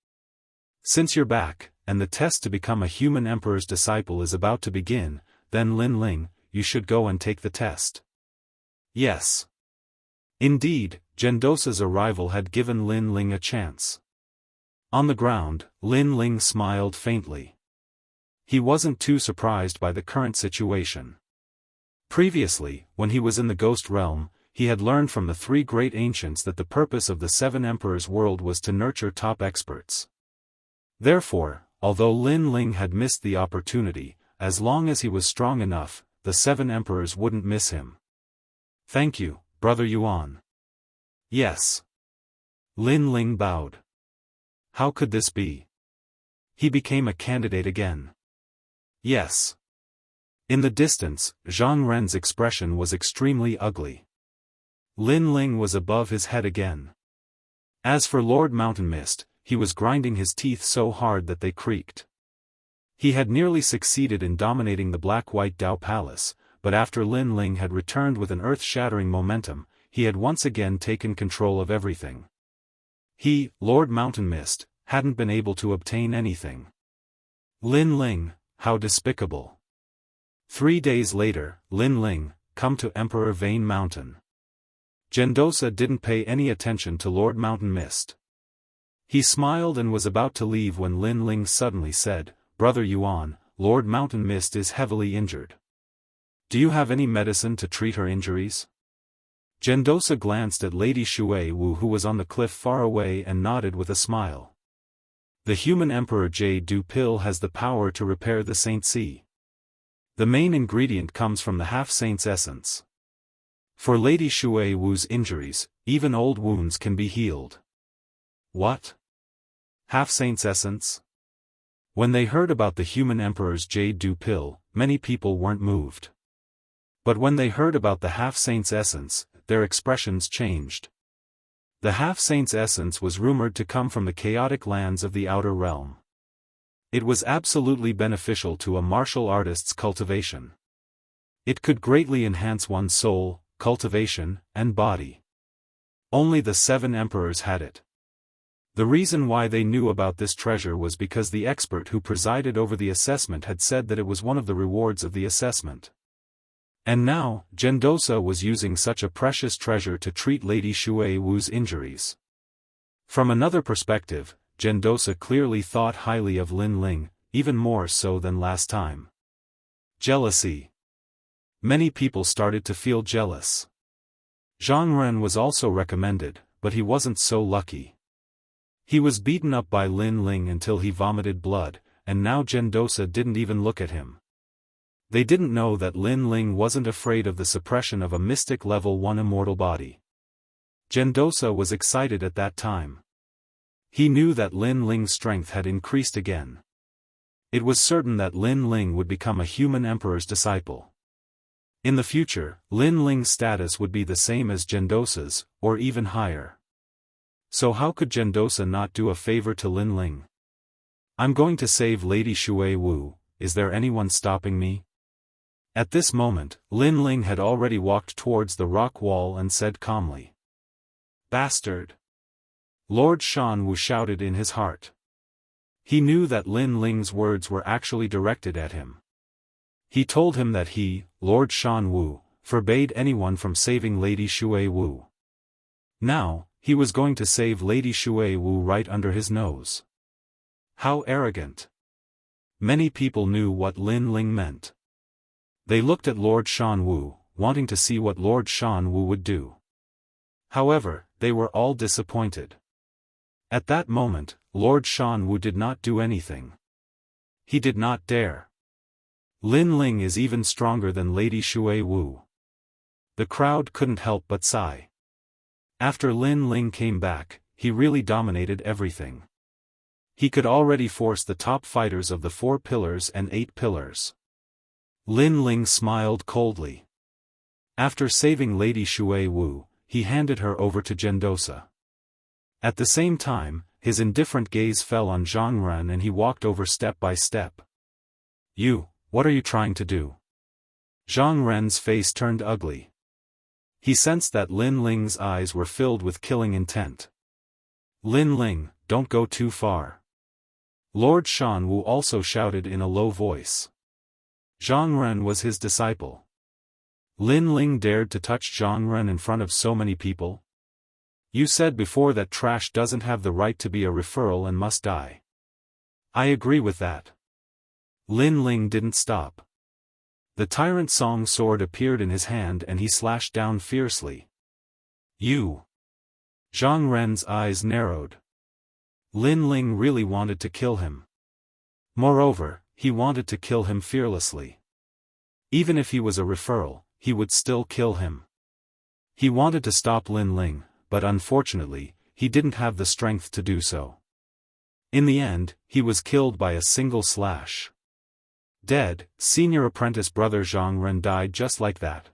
Since you're back, and the test to become a human emperor's disciple is about to begin, then Lin Ling, you should go and take the test. Yes. Indeed, Gendosa's arrival had given Lin Ling a chance. On the ground, Lin Ling smiled faintly. He wasn't too surprised by the current situation. Previously, when he was in the ghost realm, he had learned from the 3 great ancients that the purpose of the 7 emperors' world was to nurture top experts. Therefore, although Lin Ling had missed the opportunity, as long as he was strong enough, the 7 emperors wouldn't miss him. Thank you, Brother Yuan. Yes. Lin Ling bowed. How could this be? He became a candidate again. Yes. In the distance, Zhang Ren's expression was extremely ugly. Lin Ling was above his head again. As for Lord Mountain Mist, he was grinding his teeth so hard that they creaked. He had nearly succeeded in dominating the Black-White Dao Palace, but after Lin Ling had returned with an earth-shattering momentum, he had once again taken control of everything. He, Lord Mountain Mist, hadn't been able to obtain anything. Lin Ling, how despicable. 3 days later, Lin Ling, come to Emperor Vane Mountain. Gendosa didn't pay any attention to Lord Mountain Mist. He smiled and was about to leave when Lin Ling suddenly said, Brother Yuan, Lord Mountain Mist is heavily injured. Do you have any medicine to treat her injuries? Gendosa glanced at Lady Shui Wu who was on the cliff far away and nodded with a smile. The human Emperor Jade Du pill has the power to repair the Saint C. The main ingredient comes from the half-saint's essence. For Lady Shui Wu's injuries, even old wounds can be healed. What? Half-saint's essence? When they heard about the human emperor's Jade Du pill, many people weren't moved. But when they heard about the half-saint's essence, their expressions changed. The half-saint's essence was rumored to come from the chaotic lands of the outer realm. It was absolutely beneficial to a martial artist's cultivation. It could greatly enhance one's soul, cultivation, and body. Only the 7 emperors had it. The reason why they knew about this treasure was because the expert who presided over the assessment had said that it was one of the rewards of the assessment. And now, Gendosa was using such a precious treasure to treat Lady Shui Wu's injuries. From another perspective, Gendosa clearly thought highly of Lin Ling, even more so than last time. Jealousy. Many people started to feel jealous. Zhang Ren was also recommended, but he wasn't so lucky. He was beaten up by Lin Ling until he vomited blood, and now Gendosa didn't even look at him. They didn't know that Lin Ling wasn't afraid of the suppression of a mystic level 1 immortal body. Gendosa was excited at that time. He knew that Lin Ling's strength had increased again. It was certain that Lin Ling would become a human emperor's disciple. In the future, Lin Ling's status would be the same as Gendosa's, or even higher. So how could Gendosa not do a favor to Lin Ling? I'm going to save Lady Shui Wu, is there anyone stopping me? At this moment, Lin Ling had already walked towards the rock wall and said calmly. Bastard! Lord Shan Wu shouted in his heart. He knew that Lin Ling's words were actually directed at him. He told him that he, Lord Shan Wu, forbade anyone from saving Lady Shui Wu. Now, he was going to save Lady Shui Wu right under his nose. How arrogant! Many people knew what Lin Ling meant. They looked at Lord Shan Wu, wanting to see what Lord Shan Wu would do. However, they were all disappointed. At that moment, Lord Shan Wu did not do anything. He did not dare. Lin Ling is even stronger than Lady Shui Wu. The crowd couldn't help but sigh. After Lin Ling came back, he really dominated everything. He could already force the top fighters of the 4 pillars and 8 pillars. Lin Ling smiled coldly. After saving Lady Shui Wu, he handed her over to Gendosa. At the same time, his indifferent gaze fell on Zhang Ren and he walked over step by step. You, what are you trying to do? Zhang Ren's face turned ugly. He sensed that Lin Ling's eyes were filled with killing intent. Lin Ling, don't go too far. Lord Shan Wu also shouted in a low voice. Zhang Ren was his disciple. Lin Ling dared to touch Zhang Ren in front of so many people? You said before that trash doesn't have the right to be a referral and must die. I agree with that. Lin Ling didn't stop. The Tyrant Song sword appeared in his hand and he slashed down fiercely. You! Zhang Ren's eyes narrowed. Lin Ling really wanted to kill him. Moreover, he wanted to kill him fearlessly. Even if he was a referral, he would still kill him. He wanted to stop Lin Ling, but unfortunately, he didn't have the strength to do so. In the end, he was killed by a single slash. Dead, senior apprentice brother Zhang Ren died just like that.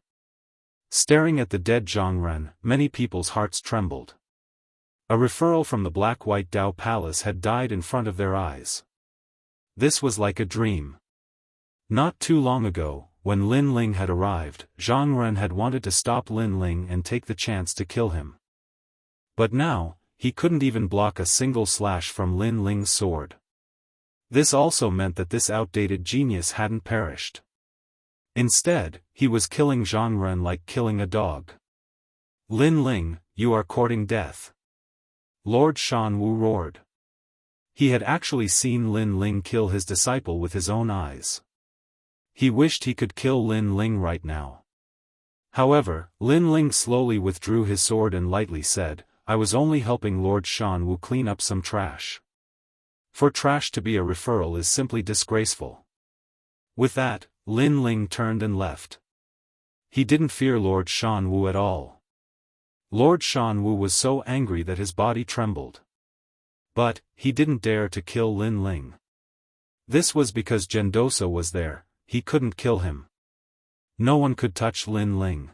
Staring at the dead Zhang Ren, many people's hearts trembled. A referral from the Black-White Dao Palace had died in front of their eyes. This was like a dream. Not too long ago, when Lin Ling had arrived, Zhang Ren had wanted to stop Lin Ling and take the chance to kill him. But now, he couldn't even block a single slash from Lin Ling's sword. This also meant that this outdated genius hadn't perished. Instead, he was killing Zhang Ren like killing a dog. Lin Ling, you are courting death. Lord Shan Wu roared. He had actually seen Lin Ling kill his disciple with his own eyes. He wished he could kill Lin Ling right now. However, Lin Ling slowly withdrew his sword and lightly said, I was only helping Lord Shan Wu clean up some trash. For trash to be a referral is simply disgraceful. With that, Lin Ling turned and left. He didn't fear Lord Shan Wu at all. Lord Shan Wu was so angry that his body trembled. But, he didn't dare to kill Lin Ling. This was because Gendosa was there, he couldn't kill him. No one could touch Lin Ling.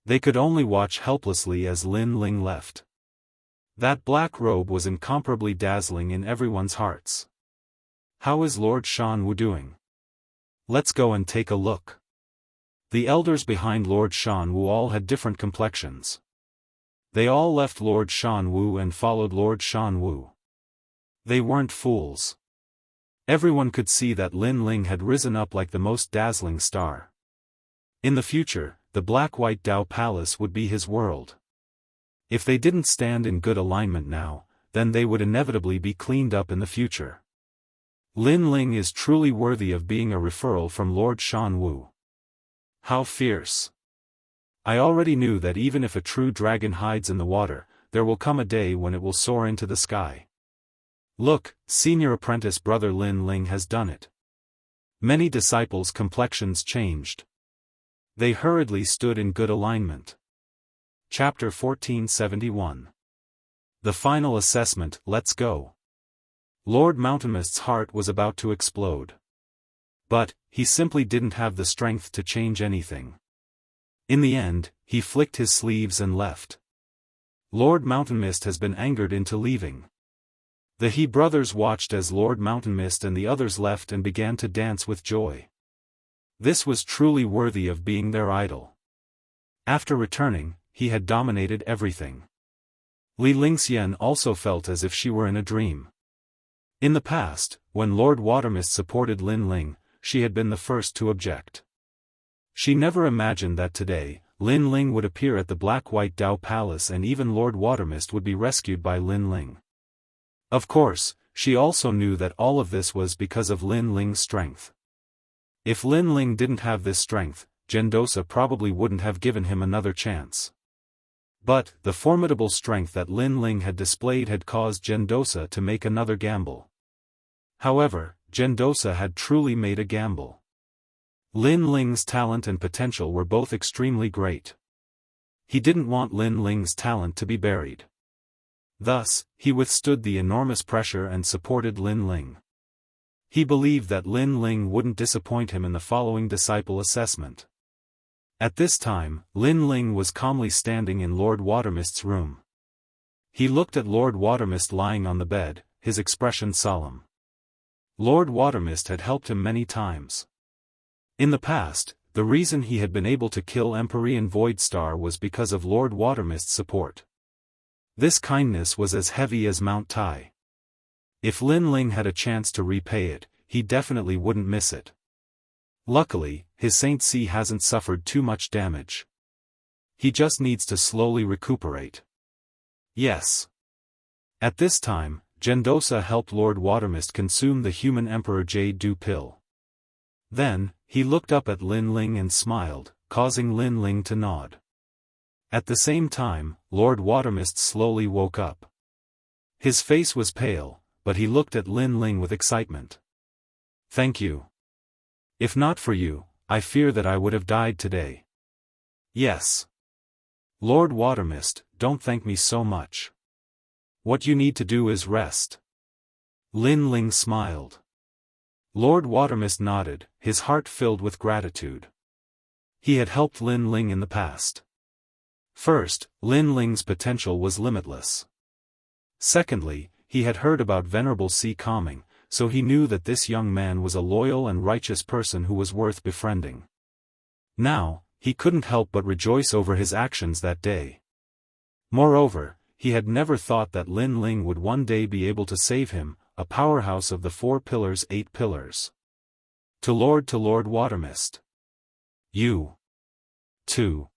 They could only watch helplessly as Lin Ling left. That black robe was incomparably dazzling in everyone's hearts. How is Lord Shan doing? Let's go and take a look. The elders behind Lord Shan all had different complexions. They all left Lord Shan and followed Lord Shan. They weren't fools. Everyone could see that Lin Ling had risen up like the most dazzling star. In the future, the black-white Dao Palace would be his world. If they didn't stand in good alignment now, then they would inevitably be cleaned up in the future. Lin Ling is truly worthy of being a referral from Lord Shan. How fierce! I already knew that even if a true dragon hides in the water, there will come a day when it will soar into the sky. Look, senior apprentice brother Lin Ling has done it. Many disciples' complexions changed. They hurriedly stood in good alignment. Chapter 1471. The final assessment. Let's go. Lord Mountainmist's heart was about to explode. But, he simply didn't have the strength to change anything. In the end, he flicked his sleeves and left. Lord Mountainmist has been angered into leaving. The He brothers watched as Lord Mountainmist and the others left and began to dance with joy. This was truly worthy of being their idol. After returning, he had dominated everything. Li Lingxian also felt as if she were in a dream. In the past, when Lord Watermist supported Lin Ling, she had been the first to object. She never imagined that today, Lin Ling would appear at the black-white Dao Palace and even Lord Watermist would be rescued by Lin Ling. Of course, she also knew that all of this was because of Lin Ling's strength. If Lin Ling didn't have this strength, Gendosa probably wouldn't have given him another chance. But, the formidable strength that Lin Ling had displayed had caused Gendosa to make another gamble. However, Gendosa had truly made a gamble. Lin Ling's talent and potential were both extremely great. He didn't want Lin Ling's talent to be buried. Thus, he withstood the enormous pressure and supported Lin Ling. He believed that Lin Ling wouldn't disappoint him in the following disciple assessment. At this time, Lin Ling was calmly standing in Lord Watermist's room. He looked at Lord Watermist lying on the bed, his expression solemn. Lord Watermist had helped him many times. In the past, the reason he had been able to kill Empyrean Voidstar was because of Lord Watermist's support. This kindness was as heavy as Mount Tai. If Lin Ling had a chance to repay it, he definitely wouldn't miss it. Luckily, his Saint C hasn't suffered too much damage. He just needs to slowly recuperate. Yes. At this time, Gendosa helped Lord Watermist consume the human Emperor Jade Du pill. Then, he looked up at Lin Ling and smiled, causing Lin Ling to nod. At the same time, Lord Watermist slowly woke up. His face was pale, but he looked at Lin Ling with excitement. Thank you. If not for you, I fear that I would have died today. Yes. Lord Watermist, don't thank me so much. What you need to do is rest. Lin Ling smiled. Lord Watermist nodded, his heart filled with gratitude. He had helped Lin Ling in the past. First, Lin Ling's potential was limitless. Secondly, he had heard about Venerable Sea Calming, so he knew that this young man was a loyal and righteous person who was worth befriending. Now, he couldn't help but rejoice over his actions that day. Moreover, he had never thought that Lin Ling would one day be able to save him, a powerhouse of the 4 pillars 8 pillars. To Lord Watermist. You. 2.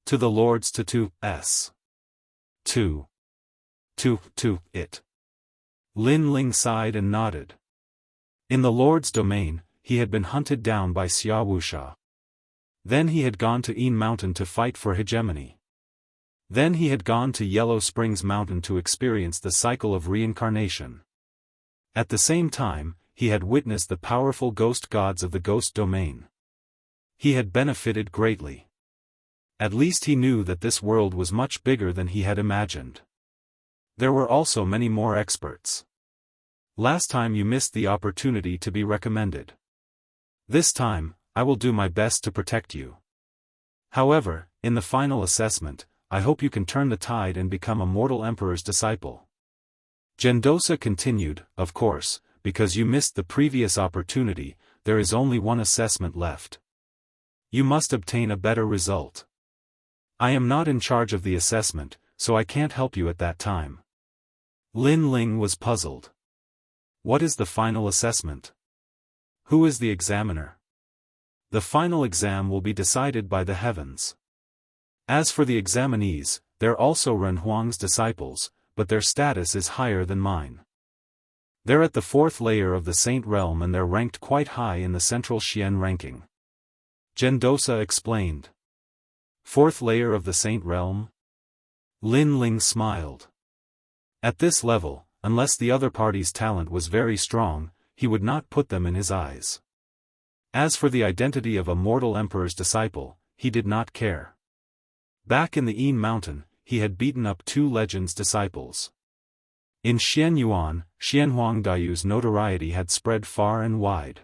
To the Lords to S. 2. To it. Lin Ling sighed and nodded. In the Lord's domain, he had been hunted down by Xia Wuxia. Then he had gone to Yin Mountain to fight for hegemony. Then he had gone to Yellow Springs Mountain to experience the cycle of reincarnation. At the same time, he had witnessed the powerful ghost gods of the ghost domain. He had benefited greatly. At least he knew that this world was much bigger than he had imagined. There were also many more experts. Last time you missed the opportunity to be recommended. This time, I will do my best to protect you. However, in the final assessment, I hope you can turn the tide and become a mortal emperor's disciple. Gendosa continued, of course, because you missed the previous opportunity, there is only one assessment left. You must obtain a better result. I am not in charge of the assessment, so I can't help you at that time. Lin Ling was puzzled. What is the final assessment? Who is the examiner? The final exam will be decided by the heavens. As for the examinees, they're also Ren Huang's disciples, but their status is higher than mine. They're at the 4th layer of the Saint Realm and they're ranked quite high in the Central Xian ranking. Gendosa explained. 4th layer of the Saint Realm? Lin Ling smiled. At this level, unless the other party's talent was very strong, he would not put them in his eyes. As for the identity of a mortal emperor's disciple, he did not care. Back in the Yin Mountain, he had beaten up 2 legends' disciples. In Xianyuan, Xianhuang Daiyu's notoriety had spread far and wide.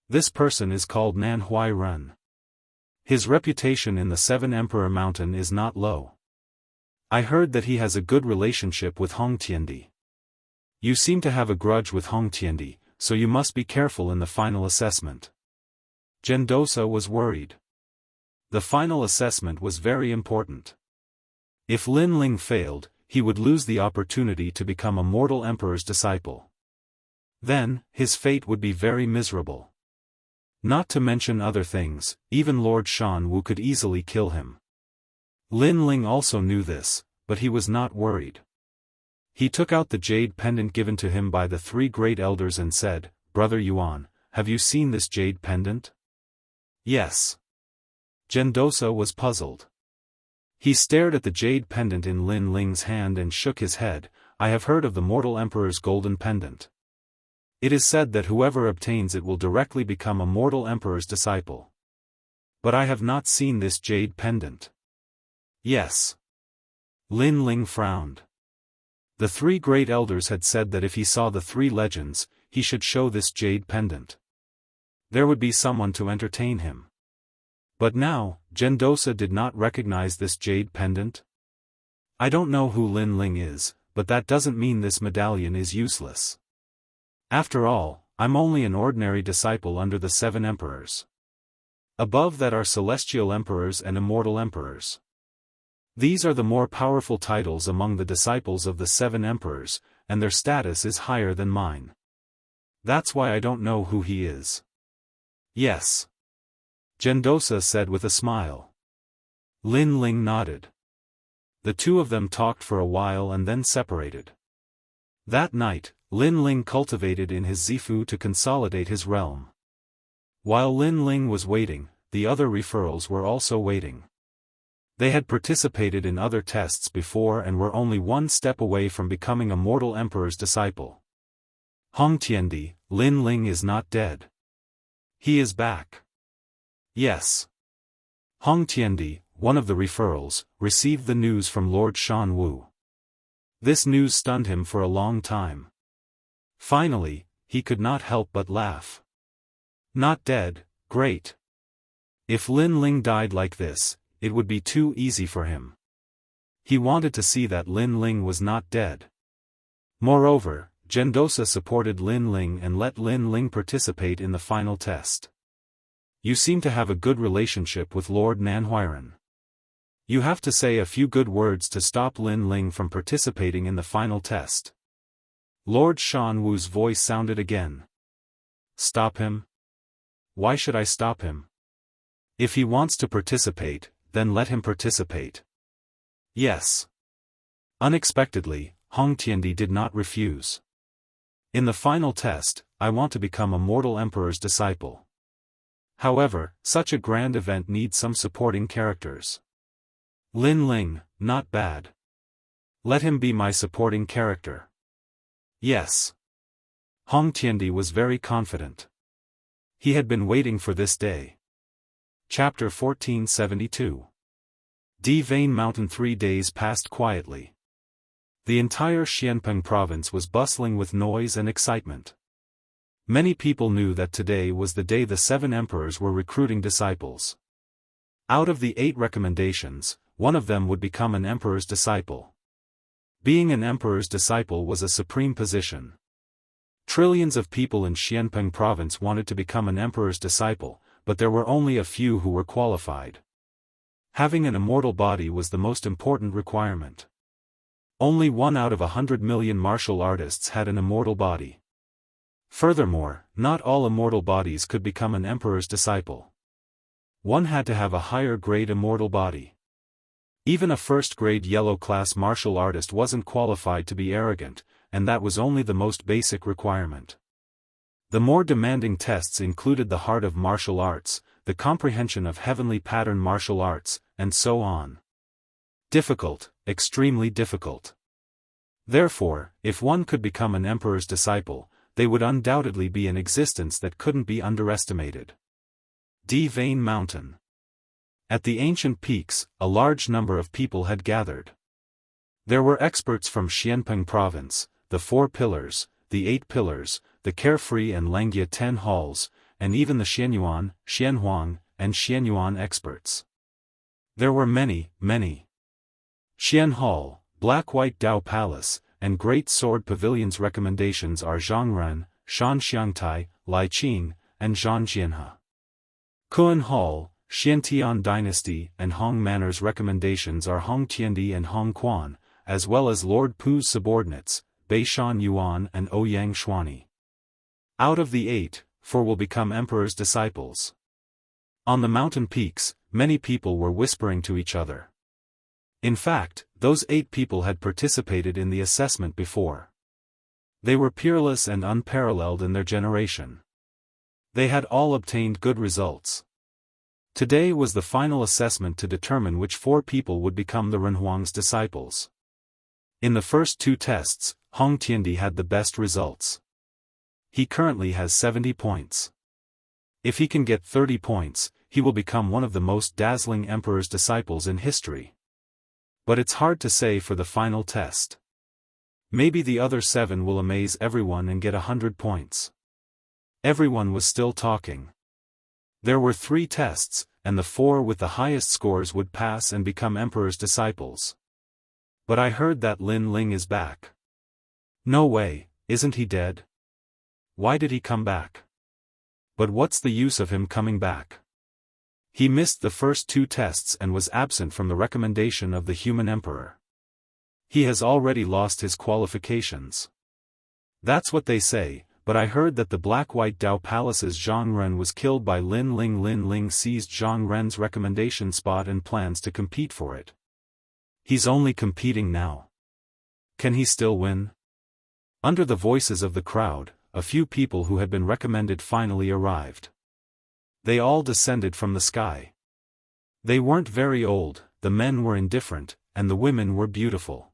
This person is called Nan Huai Ren. His reputation in the 7 Emperor Mountain is not low. I heard that he has a good relationship with Hong Tiandi. You seem to have a grudge with Hong Tiandi, so you must be careful in the final assessment. Gendosa was worried. The final assessment was very important. If Lin Ling failed, he would lose the opportunity to become a mortal emperor's disciple. Then, his fate would be very miserable. Not to mention other things, even Lord Shan Wu could easily kill him. Lin Ling also knew this, but he was not worried. He took out the jade pendant given to him by the 3 great elders and said, Brother Yuan, have you seen this jade pendant? Yes. Gendosa was puzzled. He stared at the jade pendant in Lin Ling's hand and shook his head. I have heard of the mortal emperor's golden pendant. It is said that whoever obtains it will directly become a mortal emperor's disciple. But I have not seen this jade pendant. Yes. Lin Ling frowned. The 3 great elders had said that if he saw the 3 legends, he should show this jade pendant. There would be someone to entertain him. But now, Gendosa did not recognize this jade pendant. I don't know who Lin Ling is, but that doesn't mean this medallion is useless. After all, I'm only an ordinary disciple under the 7 emperors. Above that are celestial emperors and immortal emperors. These are the more powerful titles among the disciples of the 7 emperors, and their status is higher than mine. That's why I don't know who he is. Yes. Gendosa said with a smile. Lin Ling nodded. The 2 of them talked for a while and then separated. That night, Lin Ling cultivated in his Zifu to consolidate his realm. While Lin Ling was waiting, the other referrals were also waiting. They had participated in other tests before and were only 1 step away from becoming a mortal emperor's disciple. Hong Tiandi, Lin Ling is not dead. He is back. Yes. Hong Tiandi, one of the referrals, received the news from Lord Shan Wu. This news stunned him for a long time. Finally, he could not help but laugh. Not dead, great. If Lin Ling died like this, it would be too easy for him. He wanted to see that Lin Ling was not dead. Moreover, Gendosa supported Lin Ling and let Lin Ling participate in the final test. You seem to have a good relationship with Lord Nanhuiren. You have to say a few good words to stop Lin Ling from participating in the final test. Lord Shan Wu's voice sounded again. Stop him? Why should I stop him? If he wants to participate, then let him participate. Yes. Unexpectedly, Hong Tiandi did not refuse. In the final test, I want to become a mortal emperor's disciple. However, such a grand event needs some supporting characters. Lin Ling, not bad. Let him be my supporting character. Yes. Hong Tiandi was very confident. He had been waiting for this day. Chapter 1472. Vane Mountain. 3 days passed quietly. The entire Xianpeng province was bustling with noise and excitement. Many people knew that today was the day the 7 emperors were recruiting disciples. Out of the 8 recommendations, one of them would become an emperor's disciple. Being an emperor's disciple was a supreme position. Trillions of people in Xianpeng province wanted to become an emperor's disciple, but there were only a few who were qualified. Having an immortal body was the most important requirement. Only 1 out of 100 million martial artists had an immortal body. Furthermore, not all immortal bodies could become an emperor's disciple. One had to have a higher grade immortal body. Even a first-grade yellow-class martial artist wasn't qualified to be arrogant, and that was only the most basic requirement. The more demanding tests included the heart of martial arts, the comprehension of heavenly pattern martial arts, and so on. Difficult, extremely difficult. Therefore, if one could become an emperor's disciple, they would undoubtedly be an existence that couldn't be underestimated. Vein Mountain. At the ancient peaks, a large number of people had gathered. There were experts from Xianpeng province, the 4 pillars, the 8 pillars, the Carefree and Langia 10 halls, and even the Xianyuan, Xianhuang, and Xianyuan experts. There were many. Xian Hall, Black-White Dao Palace, and Great Sword Pavilion's recommendations are Zhangren, Shan Xiangtai, Lai Qing, and Zhan Jianhe. Kuan Hall, Xiantian Dynasty and Hong Manor's recommendations are Hong Tiandi and Hong Quan, as well as Lord Pu's subordinates, Beishan Yuan and Ouyang Xuani. Out of the 8, 4 will become emperor's disciples. On the mountain peaks, many people were whispering to each other. In fact, those 8 people had participated in the assessment before. They were peerless and unparalleled in their generation. They had all obtained good results. Today was the final assessment to determine which 4 people would become the Renhuang's disciples. In the first 2 tests, Hong Tiandi had the best results. He currently has 70 points. If he can get 30 points, he will become one of the most dazzling emperor's disciples in history. But it's hard to say for the final test. Maybe the other 7 will amaze everyone and get 100 points. Everyone was still talking. There were 3 tests, and the 4 with the highest scores would pass and become emperor's disciples. But I heard that Lin Ling is back. No way, isn't he dead? Why did he come back? But what's the use of him coming back? He missed the first 2 tests and was absent from the recommendation of the human emperor. He has already lost his qualifications. That's what they say, but I heard that the Black-White Dao Palace's Zhang Ren was killed by Lin Ling. Lin Ling seized Zhang Ren's recommendation spot and plans to compete for it. He's only competing now. Can he still win? Under the voices of the crowd, a few people who had been recommended finally arrived. They all descended from the sky. They weren't very old, the men were indifferent, and the women were beautiful.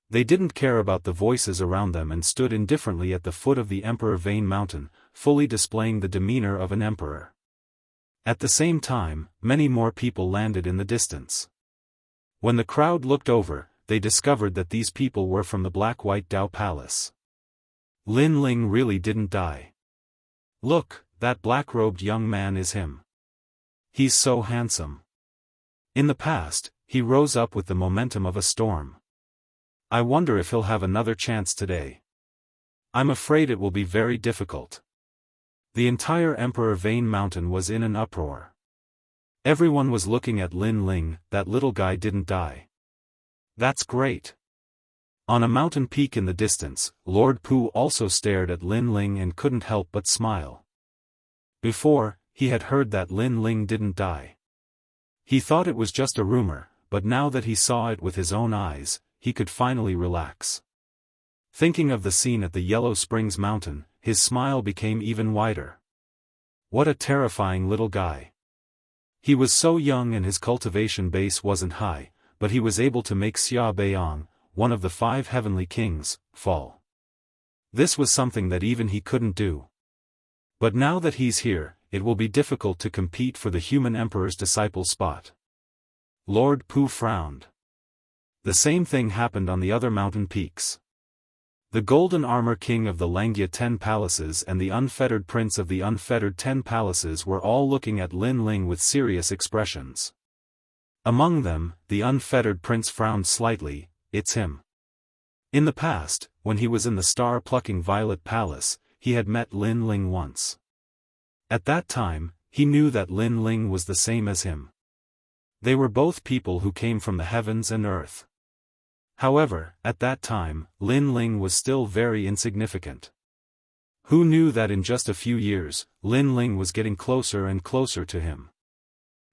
They didn't care about the voices around them and stood indifferently at the foot of the Emperor Vein Mountain, fully displaying the demeanor of an emperor. At the same time, many more people landed in the distance. When the crowd looked over, they discovered that these people were from the Black-White Dao Palace. Lin Ling really didn't die. Look, that black-robed young man is him. He's so handsome. In the past, he rose up with the momentum of a storm. I wonder if he'll have another chance today. I'm afraid it will be very difficult. The entire Emperor Vein Mountain was in an uproar. Everyone was looking at Lin Ling. That little guy didn't die. That's great. On a mountain peak in the distance, Lord Pu also stared at Lin Ling and couldn't help but smile. Before, he had heard that Lin Ling didn't die. He thought it was just a rumor, but now that he saw it with his own eyes, he could finally relax. Thinking of the scene at the Yellow Springs Mountain, his smile became even wider. What a terrifying little guy. He was so young and his cultivation base wasn't high, but he was able to make Xia Beiyang, one of the 5 heavenly kings, fall. This was something that even he couldn't do. But now that he's here, it will be difficult to compete for the human emperor's disciple spot. Lord Pu frowned. The same thing happened on the other mountain peaks. The Golden Armor King of the Langia 10 Palaces and the Unfettered Prince of the Unfettered 10 Palaces were all looking at Lin Ling with serious expressions. Among them, the unfettered prince frowned slightly. It's him. In the past, when he was in the star-plucking Violet Palace, he had met Lin Ling once. At that time, he knew that Lin Ling was the same as him. They were both people who came from the heavens and earth. However, at that time, Lin Ling was still very insignificant. Who knew that in just a few years, Lin Ling was getting closer and closer to him?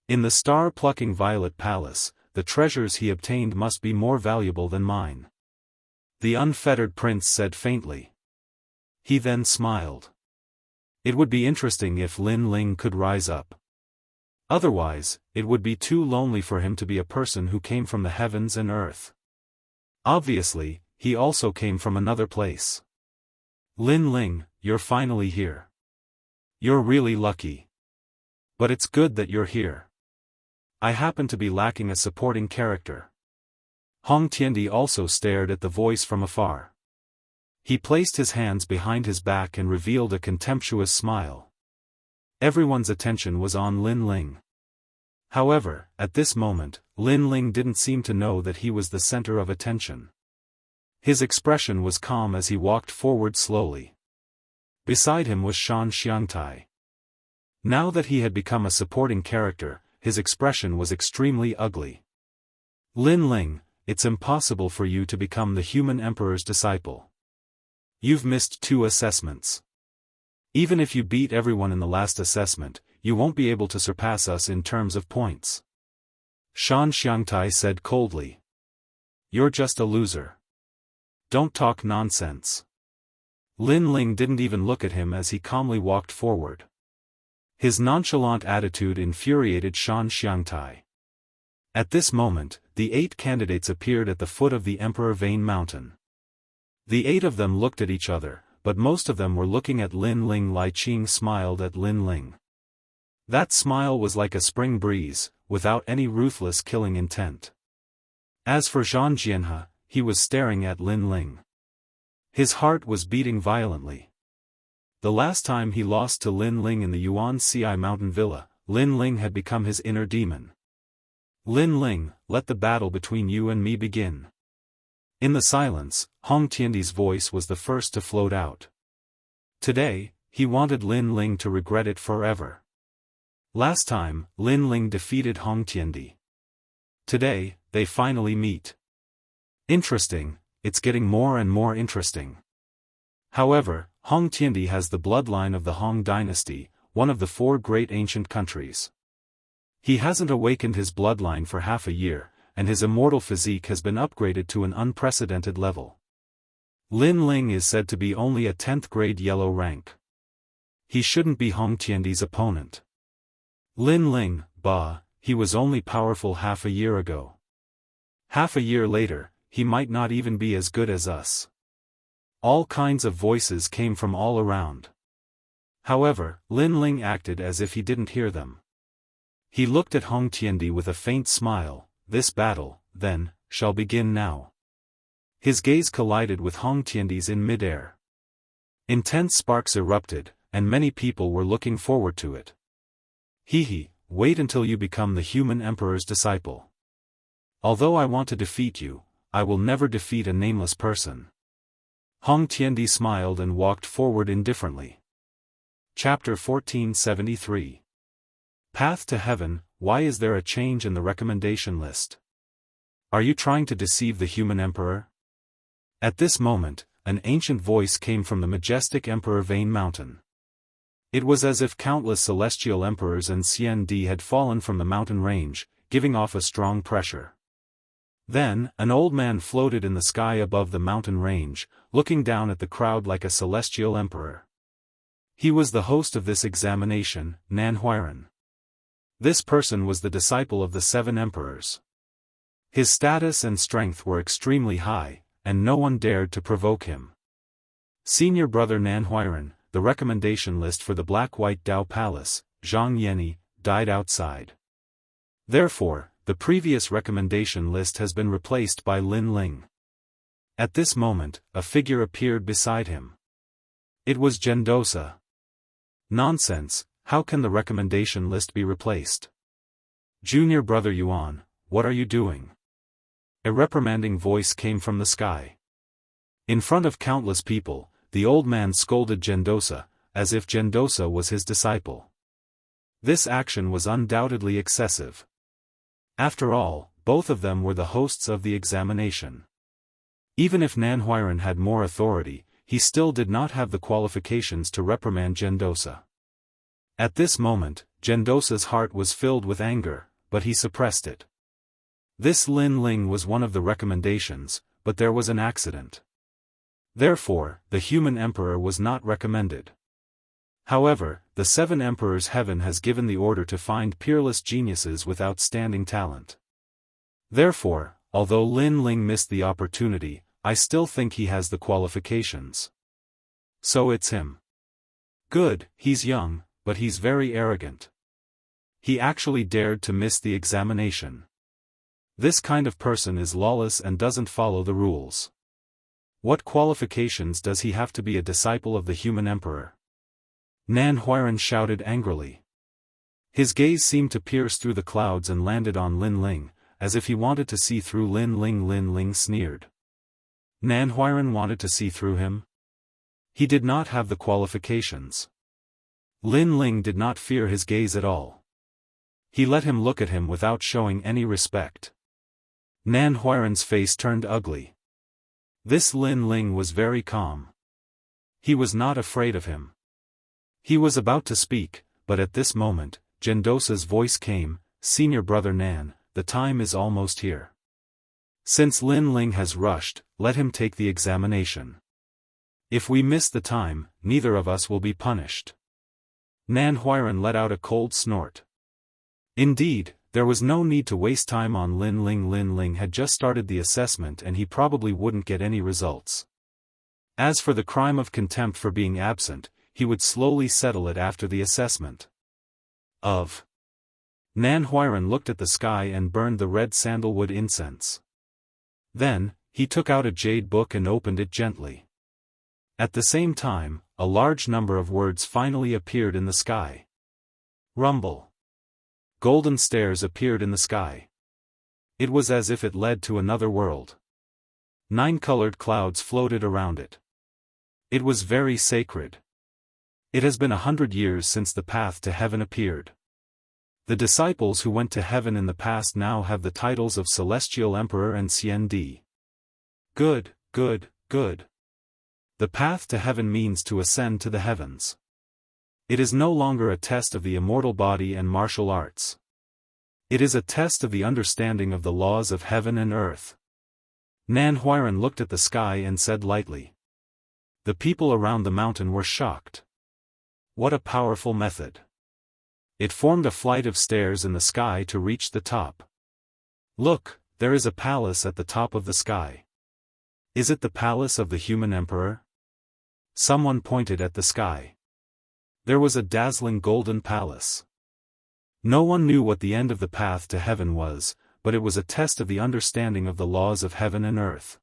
In the star-plucking Violet Palace, the treasures he obtained must be more valuable than mine. The unfettered prince said faintly. He then smiled. It would be interesting if Lin Ling could rise up. Otherwise, it would be too lonely for him to be a person who came from the heavens and earth. Obviously, he also came from another place. Lin Ling, you're finally here. You're really lucky. But it's good that you're here. I happen to be lacking a supporting character. Hong Tiandi also stared at the voice from afar. He placed his hands behind his back and revealed a contemptuous smile. Everyone's attention was on Lin Ling. However, at this moment, Lin Ling didn't seem to know that he was the center of attention. His expression was calm as he walked forward slowly. Beside him was Xianxia. Now that he had become a supporting character, his expression was extremely ugly. Lin Ling, it's impossible for you to become the human emperor's disciple. You've missed 2 assessments. Even if you beat everyone in the last assessment, you won't be able to surpass us in terms of points. Xianxia said coldly. You're just a loser. Don't talk nonsense. Lin Ling didn't even look at him as he calmly walked forward. His nonchalant attitude infuriated Xianxia. At this moment, the 8 candidates appeared at the foot of the Emperor Vane Mountain. The 8 of them looked at each other, but most of them were looking at Lin Ling. Lai Qing smiled at Lin Ling. That smile was like a spring breeze, without any ruthless killing intent. As for Zhang Jianhe, he was staring at Lin Ling. His heart was beating violently. The last time he lost to Lin Ling in the Yuan Ci Mountain Villa, Lin Ling had become his inner demon. Lin Ling, let the battle between you and me begin. In the silence, Hong Tiandi's voice was the first to float out. Today, he wanted Lin Ling to regret it forever. Last time, Lin Ling defeated Hong Tiandi. Today, they finally meet. Interesting, it's getting more and more interesting. However, Hong Tiandi has the bloodline of the Hong dynasty, one of the 4 great ancient countries. He hasn't awakened his bloodline for half a year, and his immortal physique has been upgraded to an unprecedented level. Lin Ling is said to be only a 10th grade yellow rank. He shouldn't be Hong Tiandi's opponent. Lin Ling, he was only powerful half a year ago. Half a year later, he might not even be as good as us. All kinds of voices came from all around. However, Lin Ling acted as if he didn't hear them. He looked at Hong Tiandi with a faint smile. This battle, then, shall begin now. His gaze collided with Hong Tiandi's in midair. Intense sparks erupted, and many people were looking forward to it. Wait until you become the human emperor's disciple. Although I want to defeat you, I will never defeat a nameless person. Hong Tiandi smiled and walked forward indifferently. Chapter 1473. Path to Heaven. Why is there a change in the recommendation list? Are you trying to deceive the human emperor? At this moment, an ancient voice came from the majestic Emperor Vane Mountain. It was as if countless celestial emperors and Xian had fallen from the mountain range, giving off a strong pressure. Then, an old man floated in the sky above the mountain range, looking down at the crowd like a celestial emperor. He was the host of this examination, Nan Huiran. This person was the disciple of the 7 emperors. His status and strength were extremely high, and no one dared to provoke him. Senior brother Nan Huiran, the recommendation list for the Black-White Dao Palace, Zhang Yanyi, died outside. Therefore, the previous recommendation list has been replaced by Lin Ling. At this moment, a figure appeared beside him. It was Gendosa. Nonsense, how can the recommendation list be replaced? Junior brother Yuan, what are you doing?" A reprimanding voice came from the sky. In front of countless people, the old man scolded Gendosa, as if Gendosa was his disciple. This action was undoubtedly excessive. After all, both of them were the hosts of the examination. Even if Nanhuiren had more authority, he still did not have the qualifications to reprimand Gendosa. At this moment, Gendosa's heart was filled with anger, but he suppressed it. This Lin Ling was one of the recommendations, but there was an accident. Therefore, the human emperor was not recommended. However, the 7 emperors heaven has given the order to find peerless geniuses with outstanding talent. Therefore, although Lin Ling missed the opportunity, I still think he has the qualifications. So it's him. Good, he's young, but he's very arrogant. He actually dared to miss the examination. This kind of person is lawless and doesn't follow the rules. What qualifications does he have to be a disciple of the human emperor? Nanhuiren shouted angrily. His gaze seemed to pierce through the clouds and landed on Lin Ling, as if he wanted to see through Lin Ling. Lin Ling sneered. Nanhuiren wanted to see through him? He did not have the qualifications. Lin Ling did not fear his gaze at all. He let him look at him without showing any respect. Nanhuiren's face turned ugly. This Lin Ling was very calm. He was not afraid of him. He was about to speak, but at this moment, Gendosa's voice came, "Senior brother Nan, the time is almost here. Since Lin Ling has rushed, let him take the examination. If we miss the time, neither of us will be punished." Nanhuiren let out a cold snort. Indeed, there was no need to waste time on Lin Ling. Lin Ling had just started the assessment and he probably wouldn't get any results. As for the crime of contempt for being absent, he would slowly settle it after the assessment. Nanhuiren looked at the sky and burned the red sandalwood incense. Then, he took out a jade book and opened it gently. At the same time, a large number of words finally appeared in the sky. Rumble. Golden stairs appeared in the sky. It was as if it led to another world. 9 colored clouds floated around it. It was very sacred. It has been 100 years since the path to heaven appeared. The disciples who went to heaven in the past now have the titles of Celestial Emperor and Xiandi. Good, good, good. The path to heaven means to ascend to the heavens. It is no longer a test of the immortal body and martial arts. It is a test of the understanding of the laws of heaven and earth. Nanhuiren looked at the sky and said lightly. The people around the mountain were shocked. What a powerful method. It formed a flight of stairs in the sky to reach the top. Look, there is a palace at the top of the sky. Is it the palace of the human emperor? Someone pointed at the sky. There was a dazzling golden palace. No one knew what the end of the path to heaven was, but it was a test of the understanding of the laws of heaven and earth.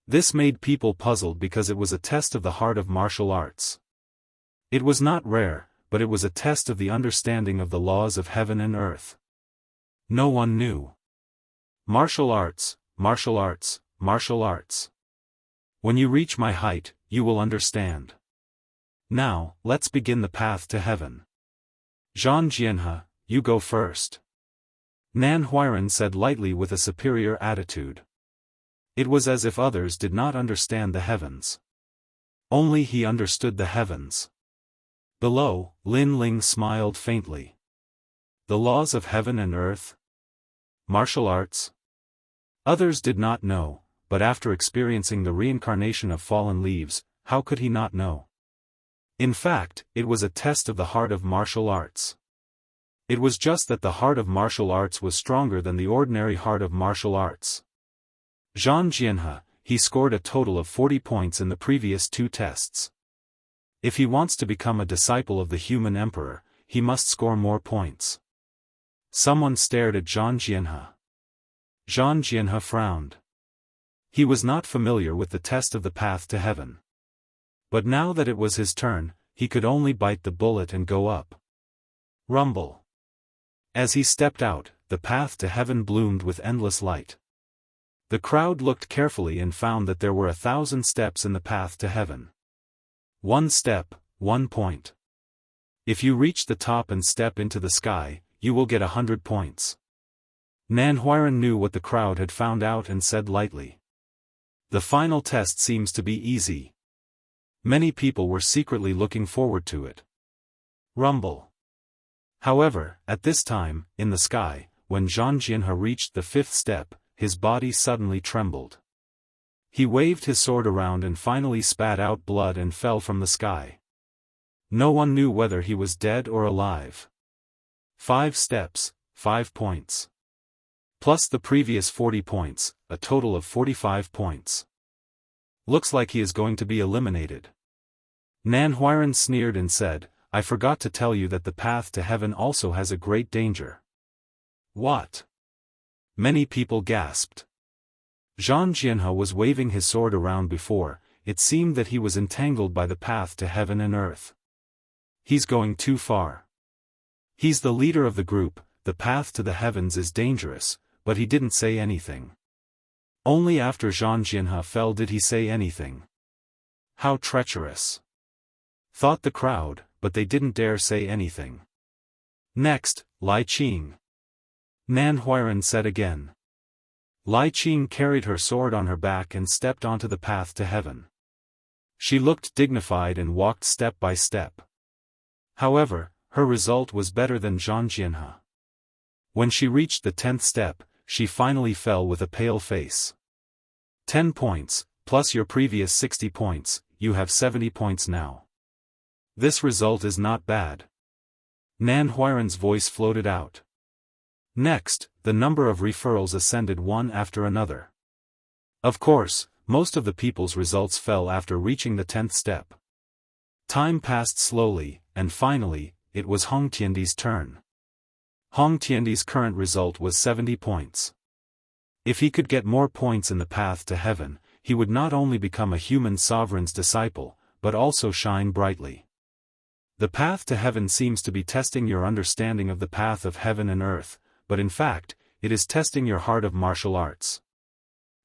This made people puzzled because it was a test of the heart of martial arts. It was not rare, but it was a test of the understanding of the laws of heaven and earth. No one knew. Martial arts, martial arts, martial arts. When you reach my height, you will understand. Now, let's begin the path to heaven. Xianxia, you go first. Nanhuiren said lightly with a superior attitude. It was as if others did not understand the heavens. Only he understood the heavens. Below, Lin Ling smiled faintly. The laws of heaven and earth? Martial arts? Others did not know, but after experiencing the reincarnation of fallen leaves, how could he not know? In fact, it was a test of the heart of martial arts. It was just that the heart of martial arts was stronger than the ordinary heart of martial arts. Xianxia, he scored a total of 40 points in the previous 2 tests. If he wants to become a disciple of the human emperor, he must score more points. Someone stared at Xianxia. Xianxia frowned. He was not familiar with the test of the path to heaven. But now that it was his turn, he could only bite the bullet and go up. Rumble. As he stepped out, the path to heaven bloomed with endless light. The crowd looked carefully and found that there were 1,000 steps in the path to heaven. 1 step, 1 point. If you reach the top and step into the sky, you will get 100 points. Nan Huiran knew what the crowd had found out and said lightly. The final test seems to be easy. Many people were secretly looking forward to it. Rumble. However, at this time, in the sky, when Xianxia reached the 5th step, his body suddenly trembled. He waved his sword around and finally spat out blood and fell from the sky. No one knew whether he was dead or alive. 5 steps, 5 points. Plus the previous 40 points, a total of 45 points. Looks like he is going to be eliminated. Nan Huiran sneered and said, I forgot to tell you that the path to heaven also has a great danger. What? Many people gasped. Xianxia was waving his sword around before, it seemed that he was entangled by the path to heaven and earth. He's going too far. He's the leader of the group, the path to the heavens is dangerous, but he didn't say anything. Only after Xianxia fell did he say anything. How treacherous! Thought the crowd, but they didn't dare say anything. Next, Lai Qing. Nan Huiran said again. Lai Qing carried her sword on her back and stepped onto the path to heaven. She looked dignified and walked step by step. However, her result was better than Xianxia. When she reached the 10th step, she finally fell with a pale face. 10 points, plus your previous 60 points, you have 70 points now. This result is not bad. Nan Huiran's voice floated out. Next, the number of referrals ascended one after another. Of course, most of the people's results fell after reaching the 10th step. Time passed slowly, and finally, it was Hong Tiandi's turn. Hong Tiandi's current result was 70 points. If he could get more points in the path to heaven, he would not only become a human sovereign's disciple, but also shine brightly. The path to heaven seems to be testing your understanding of the path of heaven and earth, but in fact, it is testing your heart of martial arts.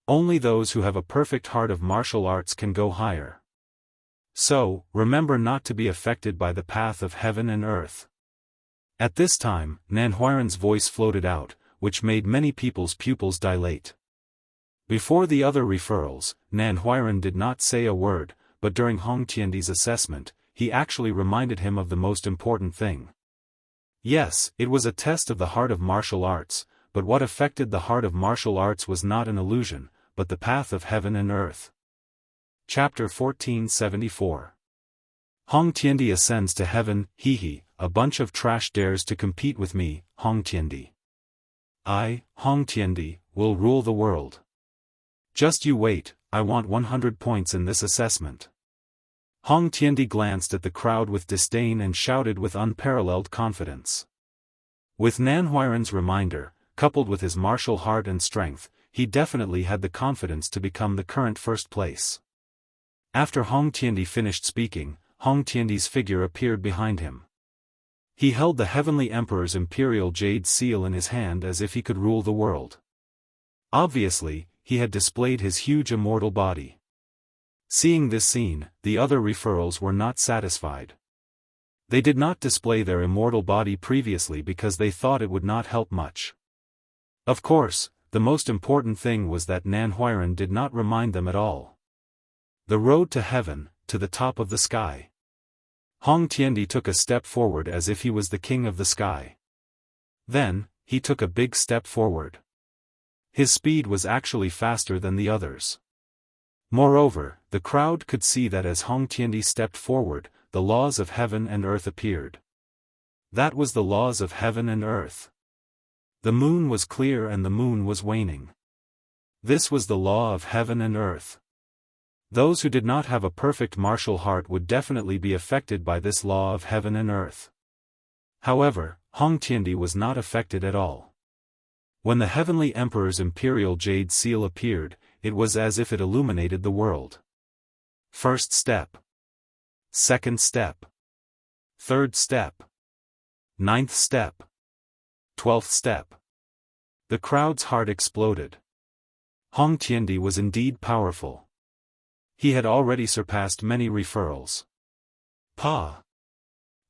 Only those who have a perfect heart of martial arts can go higher. So, remember not to be affected by the path of heaven and earth. At this time, Nan Huiran's voice floated out, which made many people's pupils dilate. Before the other referrals, Nan Huiran did not say a word, but during Hong Tiandi's assessment, he actually reminded him of the most important thing. Yes, it was a test of the heart of martial arts, but what affected the heart of martial arts was not an illusion, but the path of heaven and earth. Chapter 1474. Hong Tiandi ascends to heaven, hee, a bunch of trash dares to compete with me, Hong Tiandi. I, Hong Tiandi, will rule the world. Just you wait, I want 100 points in this assessment. Hong Tiandi glanced at the crowd with disdain and shouted with unparalleled confidence. With Nan Huiran's reminder, coupled with his martial heart and strength, he definitely had the confidence to become the current first place. After Hong Tiandi finished speaking, Hong Tiandi's figure appeared behind him. He held the Heavenly Emperor's imperial jade seal in his hand as if he could rule the world. Obviously, he had displayed his huge immortal body. Seeing this scene, the other referrals were not satisfied. They did not display their immortal body previously because they thought it would not help much. Of course, the most important thing was that Nan Huiran did not remind them at all. The road to heaven, to the top of the sky. Hong Tiandi took a step forward as if he was the king of the sky. Then, he took a big step forward. His speed was actually faster than the others. Moreover, the crowd could see that as Hong Tiandi stepped forward, the laws of heaven and earth appeared. That was the laws of heaven and earth. The moon was clear and the moon was waning. This was the law of heaven and earth. Those who did not have a perfect martial heart would definitely be affected by this law of heaven and earth. However, Hong Tiandi was not affected at all. When the Heavenly Emperor's imperial jade seal appeared, it was as if it illuminated the world. First step. Second step. Third step. 9th step. 12th step. The crowd's heart exploded. Hong Tiandi was indeed powerful. He had already surpassed many referrals. Pa!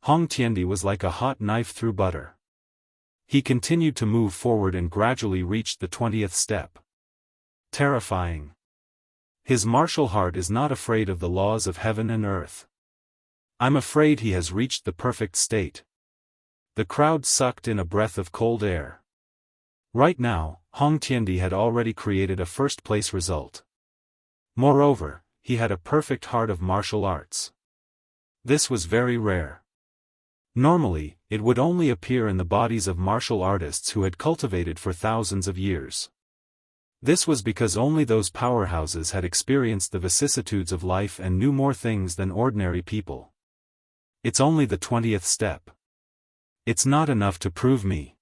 Hong Tiandi was like a hot knife through butter. He continued to move forward and gradually reached the 20th step. Terrifying. His martial heart is not afraid of the laws of heaven and earth. I'm afraid he has reached the perfect state. The crowd sucked in a breath of cold air. Right now, Hong Tiandi had already created a first-place result. Moreover, he had a perfect heart of martial arts. This was very rare. Normally, it would only appear in the bodies of martial artists who had cultivated for thousands of years. This was because only those powerhouses had experienced the vicissitudes of life and knew more things than ordinary people. It's only the 20th step. It's not enough to prove me.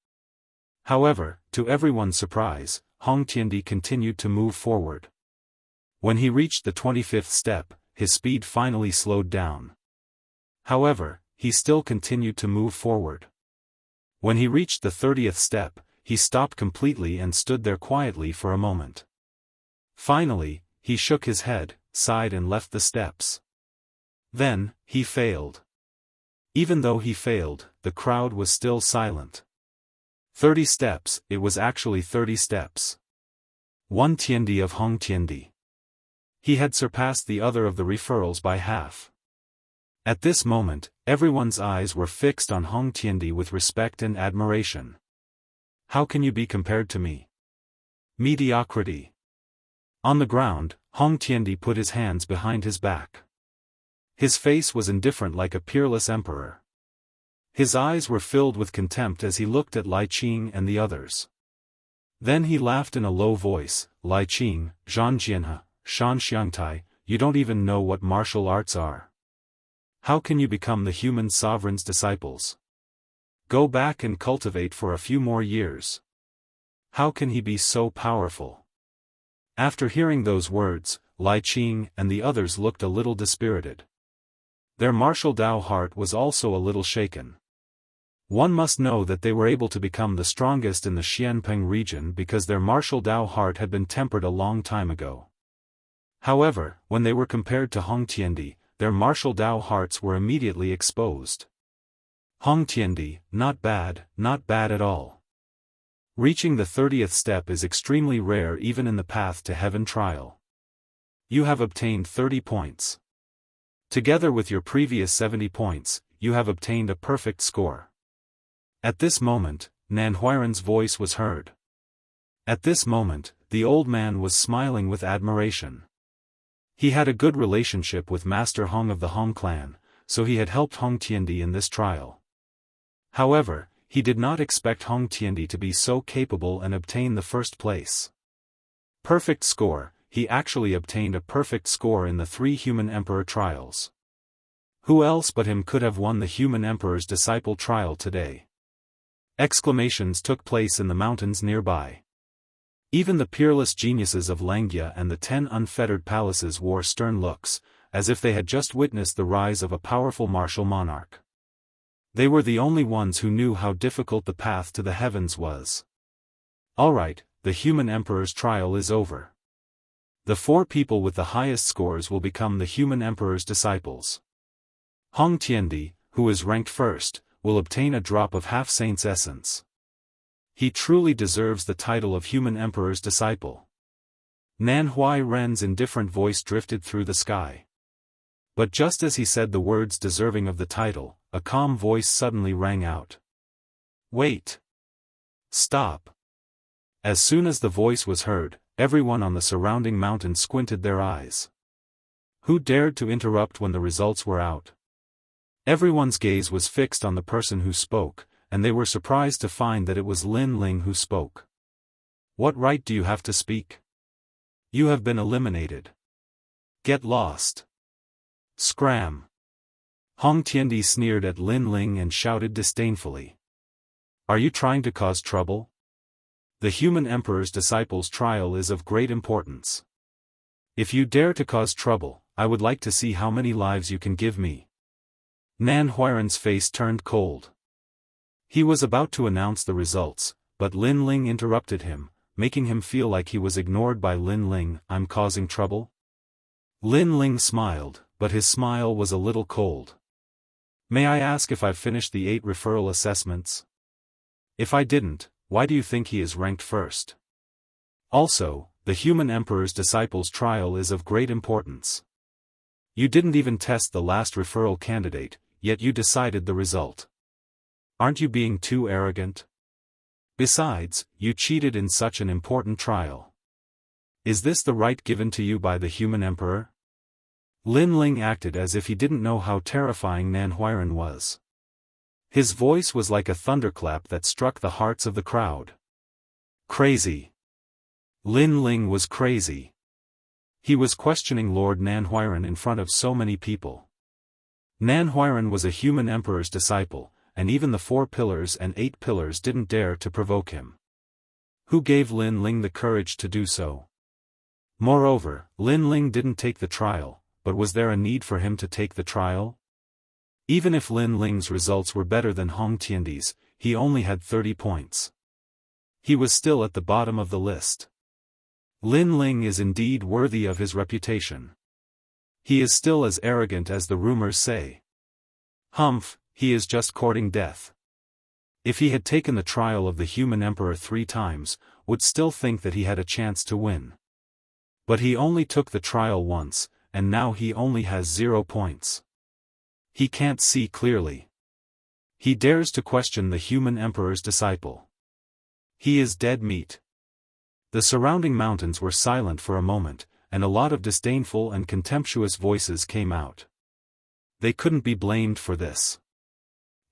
However, to everyone's surprise, Hong Tiandi continued to move forward. When he reached the 25th step, his speed finally slowed down. However, he still continued to move forward. When he reached the 30th step, he stopped completely and stood there quietly for a moment. Finally, he shook his head, sighed and left the steps. Then, he failed. Even though he failed, the crowd was still silent. 30 steps, it was actually 30 steps. 1 Tiandi of Hong Tiandi. He had surpassed the other of the referrals by half. At this moment, everyone's eyes were fixed on Hong Tiandi with respect and admiration. How can you be compared to me? Mediocrity. On the ground, Hong Tiandi put his hands behind his back. His face was indifferent like a peerless emperor. His eyes were filled with contempt as he looked at Lai Qing and the others. Then he laughed in a low voice, Lai Qing, Xianxia, Xianxia, you don't even know what martial arts are. How can you become the human sovereign's disciples? Go back and cultivate for a few more years. How can he be so powerful? After hearing those words, Lai Qing and the others looked a little dispirited. Their martial Dao heart was also a little shaken. One must know that they were able to become the strongest in the Xianpeng region because their martial Dao heart had been tempered a long time ago. However, when they were compared to Hong Tiandi, their martial Dao hearts were immediately exposed. Hong Tiandi, not bad at all. Reaching the 30th step is extremely rare even in the path to heaven trial. You have obtained 30 points. Together with your previous 70 points, you have obtained a perfect score. At this moment, Nan Huairan's voice was heard. At this moment, the old man was smiling with admiration. He had a good relationship with Master Hong of the Hong clan, so he had helped Hong Tiandi in this trial. However, he did not expect Hong Tiandi to be so capable and obtain the first place. Perfect score, he actually obtained a perfect score in the 3 Human Emperor trials. Who else but him could have won the Human Emperor's Disciple trial today? Exclamations took place in the mountains nearby. Even the peerless geniuses of Langya and the 10 unfettered palaces wore stern looks, as if they had just witnessed the rise of a powerful martial monarch. They were the only ones who knew how difficult the path to the heavens was. Alright, the Human Emperor's trial is over. The 4 people with the highest scores will become the Human Emperor's disciples. Hong Tiandi, who is ranked first, will obtain a drop of half-saint's essence. He truly deserves the title of Human Emperor's disciple. Nan Huairan's indifferent voice drifted through the sky. But just as he said the words deserving of the title, a calm voice suddenly rang out. Wait! Stop! As soon as the voice was heard, everyone on the surrounding mountain squinted their eyes. Who dared to interrupt when the results were out? Everyone's gaze was fixed on the person who spoke, and they were surprised to find that it was Lin Ling who spoke. What right do you have to speak? You have been eliminated. Get lost. Scram. Hong Tiandi sneered at Lin Ling and shouted disdainfully. Are you trying to cause trouble? The Human Emperor's disciples' trial is of great importance. If you dare to cause trouble, I would like to see how many lives you can give me. Nan Huairan's face turned cold. He was about to announce the results, but Lin Ling interrupted him, making him feel like he was ignored by Lin Ling. I'm causing trouble? Lin Ling smiled, but his smile was a little cold. May I ask if I've finished the 8 referral assessments? If I didn't, why do you think he is ranked first? Also, the human emperor's disciples trial is of great importance. You didn't even test the last referral candidate, yet you decided the result. Aren't you being too arrogant? Besides, you cheated in such an important trial. Is this the right given to you by the human emperor? Lin Ling acted as if he didn't know how terrifying Nan Huiran was. His voice was like a thunderclap that struck the hearts of the crowd. Crazy. Lin Ling was crazy. He was questioning Lord Nan Huiran in front of so many people. Nan Huiran was a human emperor's disciple, and even the 4 pillars and 8 pillars didn't dare to provoke him. Who gave Lin Ling the courage to do so? Moreover, Lin Ling didn't take the trial, but was there a need for him to take the trial? Even if Lin Ling's results were better than Hong Tiandi's, he only had 30 points. He was still at the bottom of the list. Lin Ling is indeed worthy of his reputation. He is still as arrogant as the rumors say. Humph, he is just courting death. If he had taken the trial of the human emperor 3 times, would still think that he had a chance to win. But he only took the trial once, and now he only has 0 points. He can't see clearly. He dares to question the human emperor's disciple. He is dead meat. The surrounding mountains were silent for a moment, and a lot of disdainful and contemptuous voices came out. They couldn't be blamed for this.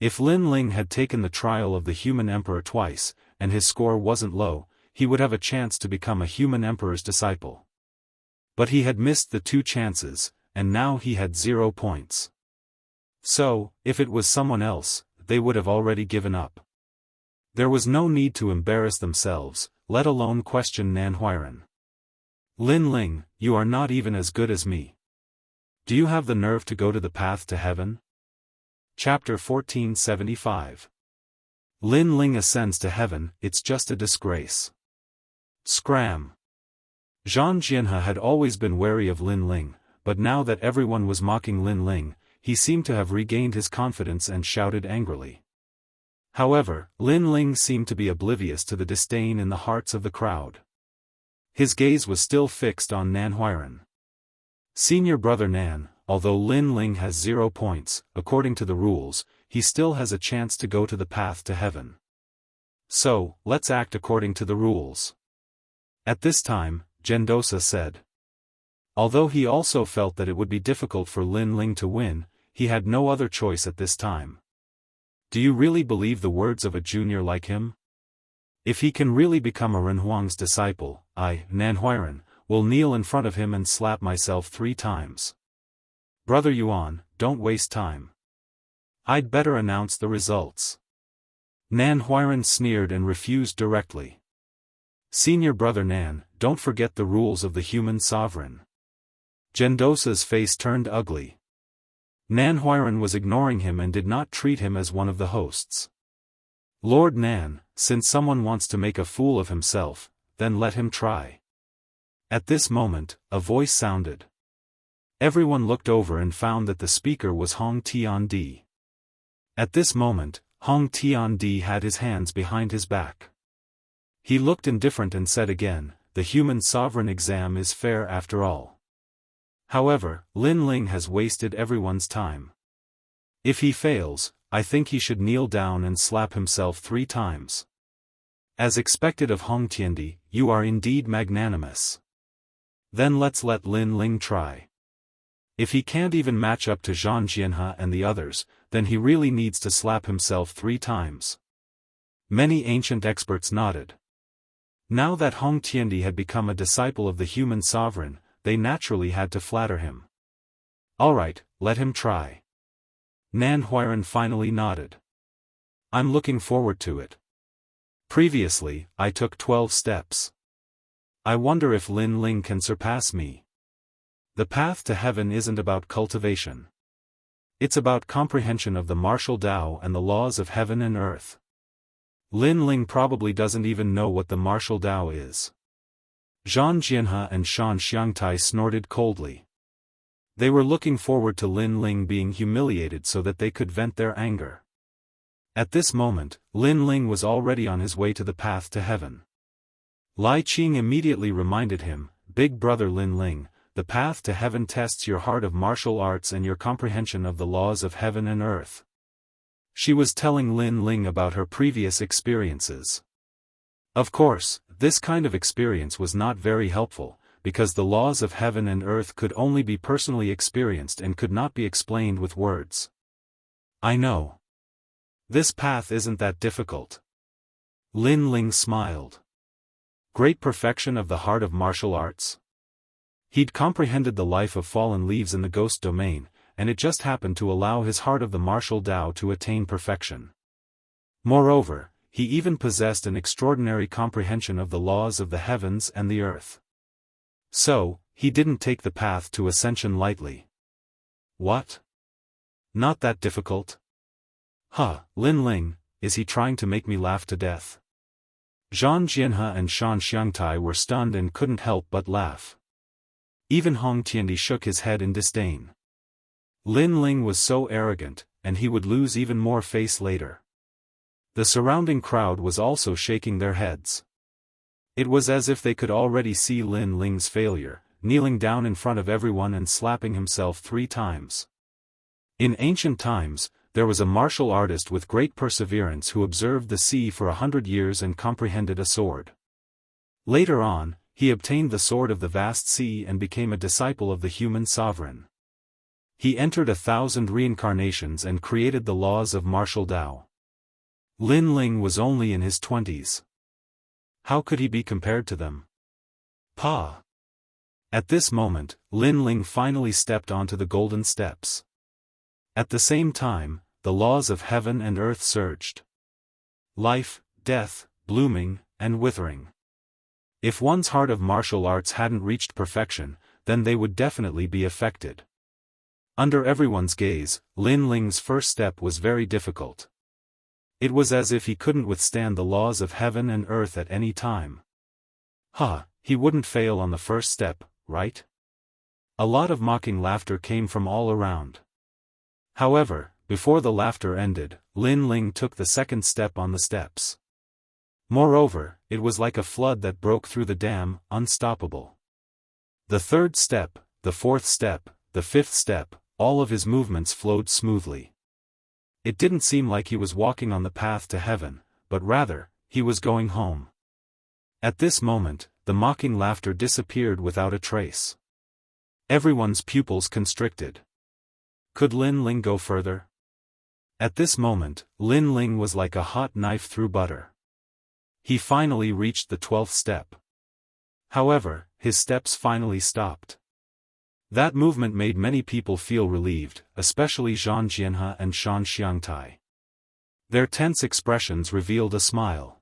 If Lin Ling had taken the trial of the human emperor twice, and his score wasn't low, he would have a chance to become a human emperor's disciple. But he had missed the 2 chances, and now he had 0 points. So, if it was someone else, they would have already given up. There was no need to embarrass themselves, let alone question Nan Huiran. Lin Ling, you are not even as good as me. Do you have the nerve to go to the path to heaven? Chapter 1475. Lin Ling ascends to heaven, it's just a disgrace. Scram. Zhang Jianhe had always been wary of Lin Ling, but now that everyone was mocking Lin Ling, he seemed to have regained his confidence and shouted angrily. However, Lin Ling seemed to be oblivious to the disdain in the hearts of the crowd. His gaze was still fixed on Nan Huiran. Senior brother Nan, although Lin Ling has 0 points, according to the rules, he still has a chance to go to the path to heaven. So, let's act according to the rules. At this time, Gendosa said. Although he also felt that it would be difficult for Lin Ling to win, he had no other choice at this time. Do you really believe the words of a junior like him? If he can really become a Renhuang's disciple, I, Nan Huiran, will kneel in front of him and slap myself 3 times. Brother Yuan, don't waste time. I'd better announce the results. Nan Huiran sneered and refused directly. Senior brother Nan, don't forget the rules of the human sovereign. Gendosa's face turned ugly. Nan Huiran was ignoring him and did not treat him as one of the hosts. Lord Nan, since someone wants to make a fool of himself, then let him try. At this moment, a voice sounded. Everyone looked over and found that the speaker was Hong Tiandi. At this moment, Hong Tiandi had his hands behind his back. He looked indifferent and said again, the human sovereign exam is fair after all. However, Lin Ling has wasted everyone's time. If he fails, I think he should kneel down and slap himself 3 times. As expected of Hong Tiandi, you are indeed magnanimous. Then let's let Lin Ling try. If he can't even match up to Zhang Jianhe and the others, then he really needs to slap himself 3 times. Many ancient experts nodded. Now that Hong Tiandi had become a disciple of the human sovereign, they naturally had to flatter him. Alright, let him try. Nan Huiran finally nodded. I'm looking forward to it. Previously, I took 12 steps. I wonder if Lin Ling can surpass me. The path to heaven isn't about cultivation. It's about comprehension of the martial Tao and the laws of heaven and earth. Lin Ling probably doesn't even know what the martial Dao is. Zhan Jianhe and Shan Xiangtai snorted coldly. They were looking forward to Lin Ling being humiliated so that they could vent their anger. At this moment, Lin Ling was already on his way to the path to heaven. Lai Qing immediately reminded him, "Big brother Lin Ling, the path to heaven tests your heart of martial arts and your comprehension of the laws of heaven and earth." She was telling Lin Ling about her previous experiences. Of course, this kind of experience was not very helpful, because the laws of heaven and earth could only be personally experienced and could not be explained with words. "I know. This path isn't that difficult." Lin Ling smiled. Great perfection of the heart of martial arts? He'd comprehended the life of fallen leaves in the ghost domain, and it just happened to allow his heart of the martial Dao to attain perfection. Moreover, he even possessed an extraordinary comprehension of the laws of the heavens and the earth. So, he didn't take the path to ascension lightly. What? Not that difficult? Huh, Lin Ling, is he trying to make me laugh to death? Zhan Jianhe and Shan Xiangtai were stunned and couldn't help but laugh. Even Hong Tiandi shook his head in disdain. Lin Ling was so arrogant, and he would lose even more face later. The surrounding crowd was also shaking their heads. It was as if they could already see Lin Ling's failure, kneeling down in front of everyone and slapping himself 3 times. In ancient times, there was a martial artist with great perseverance who observed the sea for 100 years and comprehended a sword. Later on, he obtained the sword of the vast sea and became a disciple of the human sovereign. He entered 1,000 reincarnations and created the laws of martial Dao. Lin Ling was only in his 20s. How could he be compared to them? Pa! At this moment, Lin Ling finally stepped onto the golden steps. At the same time, the laws of heaven and earth surged. Life, death, blooming, and withering. If one's heart of martial arts hadn't reached perfection, then they would definitely be affected. Under everyone's gaze, Lin Ling's first step was very difficult. It was as if he couldn't withstand the laws of heaven and earth at any time. He wouldn't fail on the first step, right? A lot of mocking laughter came from all around. However, before the laughter ended, Lin Ling took the second step on the steps. Moreover, it was like a flood that broke through the dam, unstoppable. The third step, the fourth step, the fifth step, all of his movements flowed smoothly. It didn't seem like he was walking on the path to heaven, but rather, he was going home. At this moment, the mocking laughter disappeared without a trace. Everyone's pupils constricted. Could Lin Ling go further? At this moment, Lin Ling was like a hot knife through butter. He finally reached the 12th step. However, his steps finally stopped. That movement made many people feel relieved, especially Zhan Jianhe and Shan Xiangtai. Their tense expressions revealed a smile.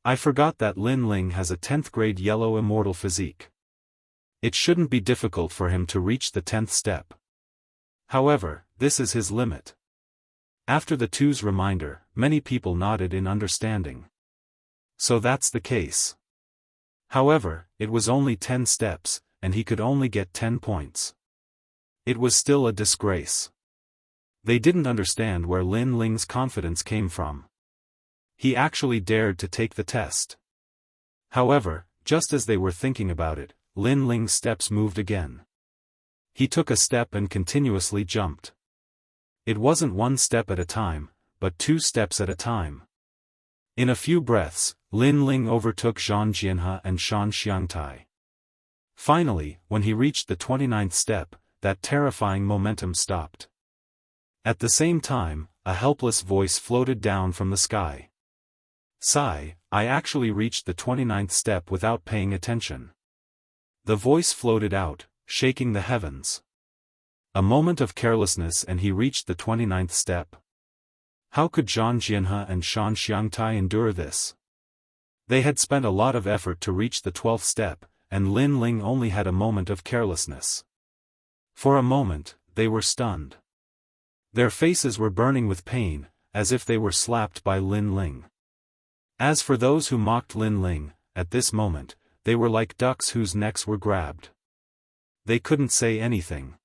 I forgot that Lin Ling has a 10th grade yellow immortal physique. It shouldn't be difficult for him to reach the 10th step. However, this is his limit. After the two's reminder, many people nodded in understanding. So that's the case. However, it was only 10 steps, and he could only get 10 points. It was still a disgrace. They didn't understand where Lin Ling's confidence came from. He actually dared to take the test. However, just as they were thinking about it, Lin Ling's steps moved again. He took a step and continuously jumped. It wasn't one step at a time, but 2 steps at a time. In a few breaths, Lin Ling overtook Zhan Jianhe and Shan Xiangtai. Finally, when he reached the 29th step, that terrifying momentum stopped. At the same time, a helpless voice floated down from the sky. Sigh, I actually reached the 29th step without paying attention. The voice floated out, shaking the heavens. A moment of carelessness and he reached the 29th step. How could Zhan Jianhe and Shan Xiangtai endure this? They had spent a lot of effort to reach the 12th step, and Lin Ling only had a moment of carelessness. For a moment, they were stunned. Their faces were burning with pain, as if they were slapped by Lin Ling. As for those who mocked Lin Ling, at this moment, they were like ducks whose necks were grabbed. They couldn't say anything.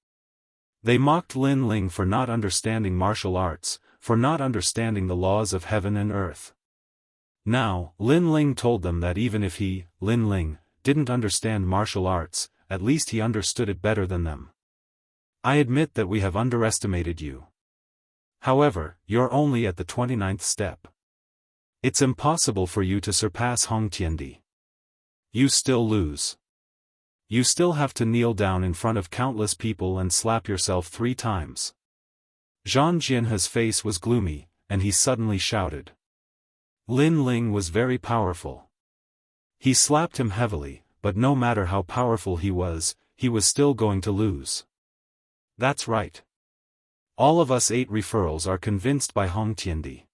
They mocked Lin Ling for not understanding martial arts, for not understanding the laws of heaven and earth. Now, Lin Ling told them that even if he, Lin Ling, didn't understand martial arts, at least he understood it better than them. I admit that we have underestimated you. However, you're only at the 29th step. It's impossible for you to surpass Hong Tiandi. You still lose. You still have to kneel down in front of countless people and slap yourself 3 times. Zhang Jianhe's face was gloomy, and he suddenly shouted. Lin Ling was very powerful. He slapped him heavily, but no matter how powerful he was still going to lose. That's right. All of us 8 referrals are convinced by Hong Tiandi.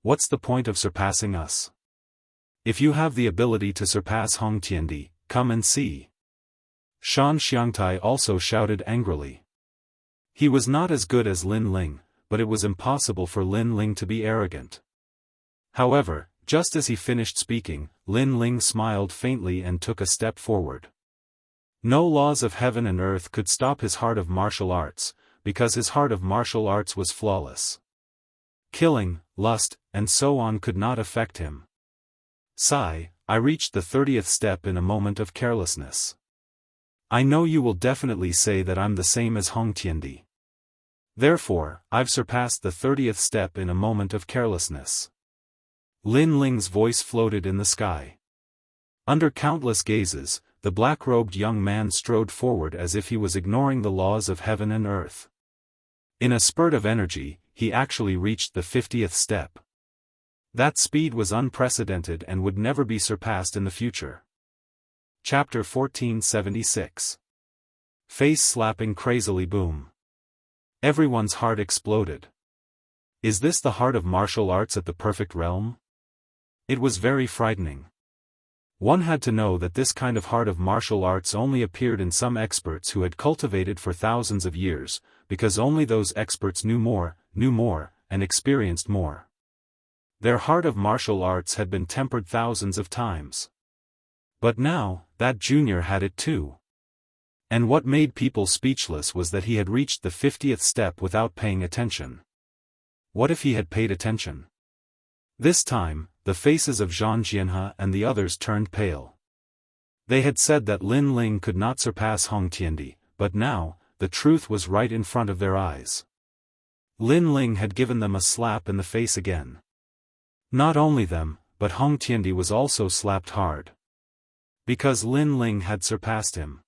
What's the point of surpassing us? If you have the ability to surpass Hong Tiandi, come and see. Shan Xiangtai also shouted angrily. He was not as good as Lin Ling, but it was impossible for Lin Ling to be arrogant. However, just as he finished speaking, Lin Ling smiled faintly and took a step forward. No laws of heaven and earth could stop his heart of martial arts, because his heart of martial arts was flawless. Killing, lust, and so on could not affect him. Sigh, I reached the 30th step in a moment of carelessness. I know you will definitely say that I'm the same as Hong Tiandi. Therefore, I've surpassed the 30th step in a moment of carelessness. Lin Ling's voice floated in the sky. Under countless gazes, the black-robed young man strode forward as if he was ignoring the laws of heaven and earth. In a spurt of energy, he actually reached the 50th step. That speed was unprecedented and would never be surpassed in the future. Chapter 1476. Face slapping crazily boom. Everyone's heart exploded. Is this the heart of martial arts at the perfect realm? It was very frightening. One had to know that this kind of heart of martial arts only appeared in some experts who had cultivated for thousands of years, because only those experts knew more, and experienced more. Their heart of martial arts had been tempered thousands of times. But now, that junior had it too. And what made people speechless was that he had reached the 50th step without paying attention. What if he had paid attention? This time, the faces of Zhang Jianhe and the others turned pale. They had said that Lin Ling could not surpass Hong Tiandi, but now, the truth was right in front of their eyes. Lin Ling had given them a slap in the face again. Not only them, but Hong Tiandi was also slapped hard. Because Lin Ling had surpassed him.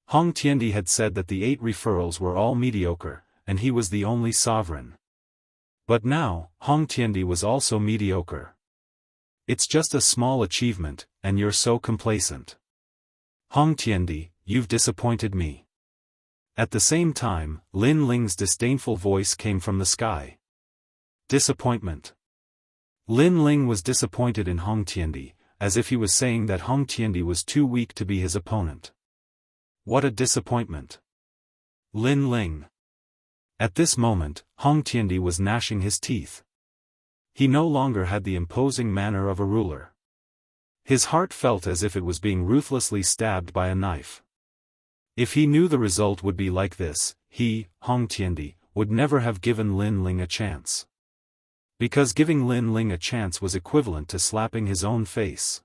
Hong Tiandi had said that the 8 referrals were all mediocre, and he was the only sovereign. But now, Hong Tiandi was also mediocre. It's just a small achievement, and you're so complacent. Hong Tiandi, you've disappointed me. At the same time, Lin Ling's disdainful voice came from the sky. Disappointment. Lin Ling was disappointed in Hong Tiandi, as if he was saying that Hong Tiandi was too weak to be his opponent. What a disappointment. Lin Ling. At this moment, Hong Tiandi was gnashing his teeth. He no longer had the imposing manner of a ruler. His heart felt as if it was being ruthlessly stabbed by a knife. If he knew the result would be like this, he, Hong Tiandi, would never have given Lin Ling a chance. Because giving Lin Ling a chance was equivalent to slapping his own face.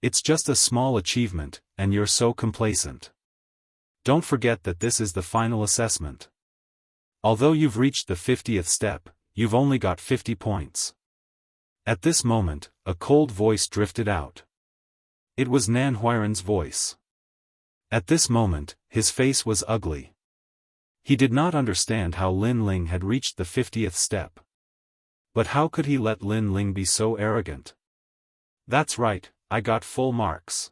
It's just a small achievement, and you're so complacent. Don't forget that this is the final assessment. Although you've reached the 50th step, you've only got 50 points. At this moment, a cold voice drifted out. It was Nan Huiran's voice. At this moment, his face was ugly. He did not understand how Lin Ling had reached the 50th step. But how could he let Lin Ling be so arrogant? That's right, I got full marks.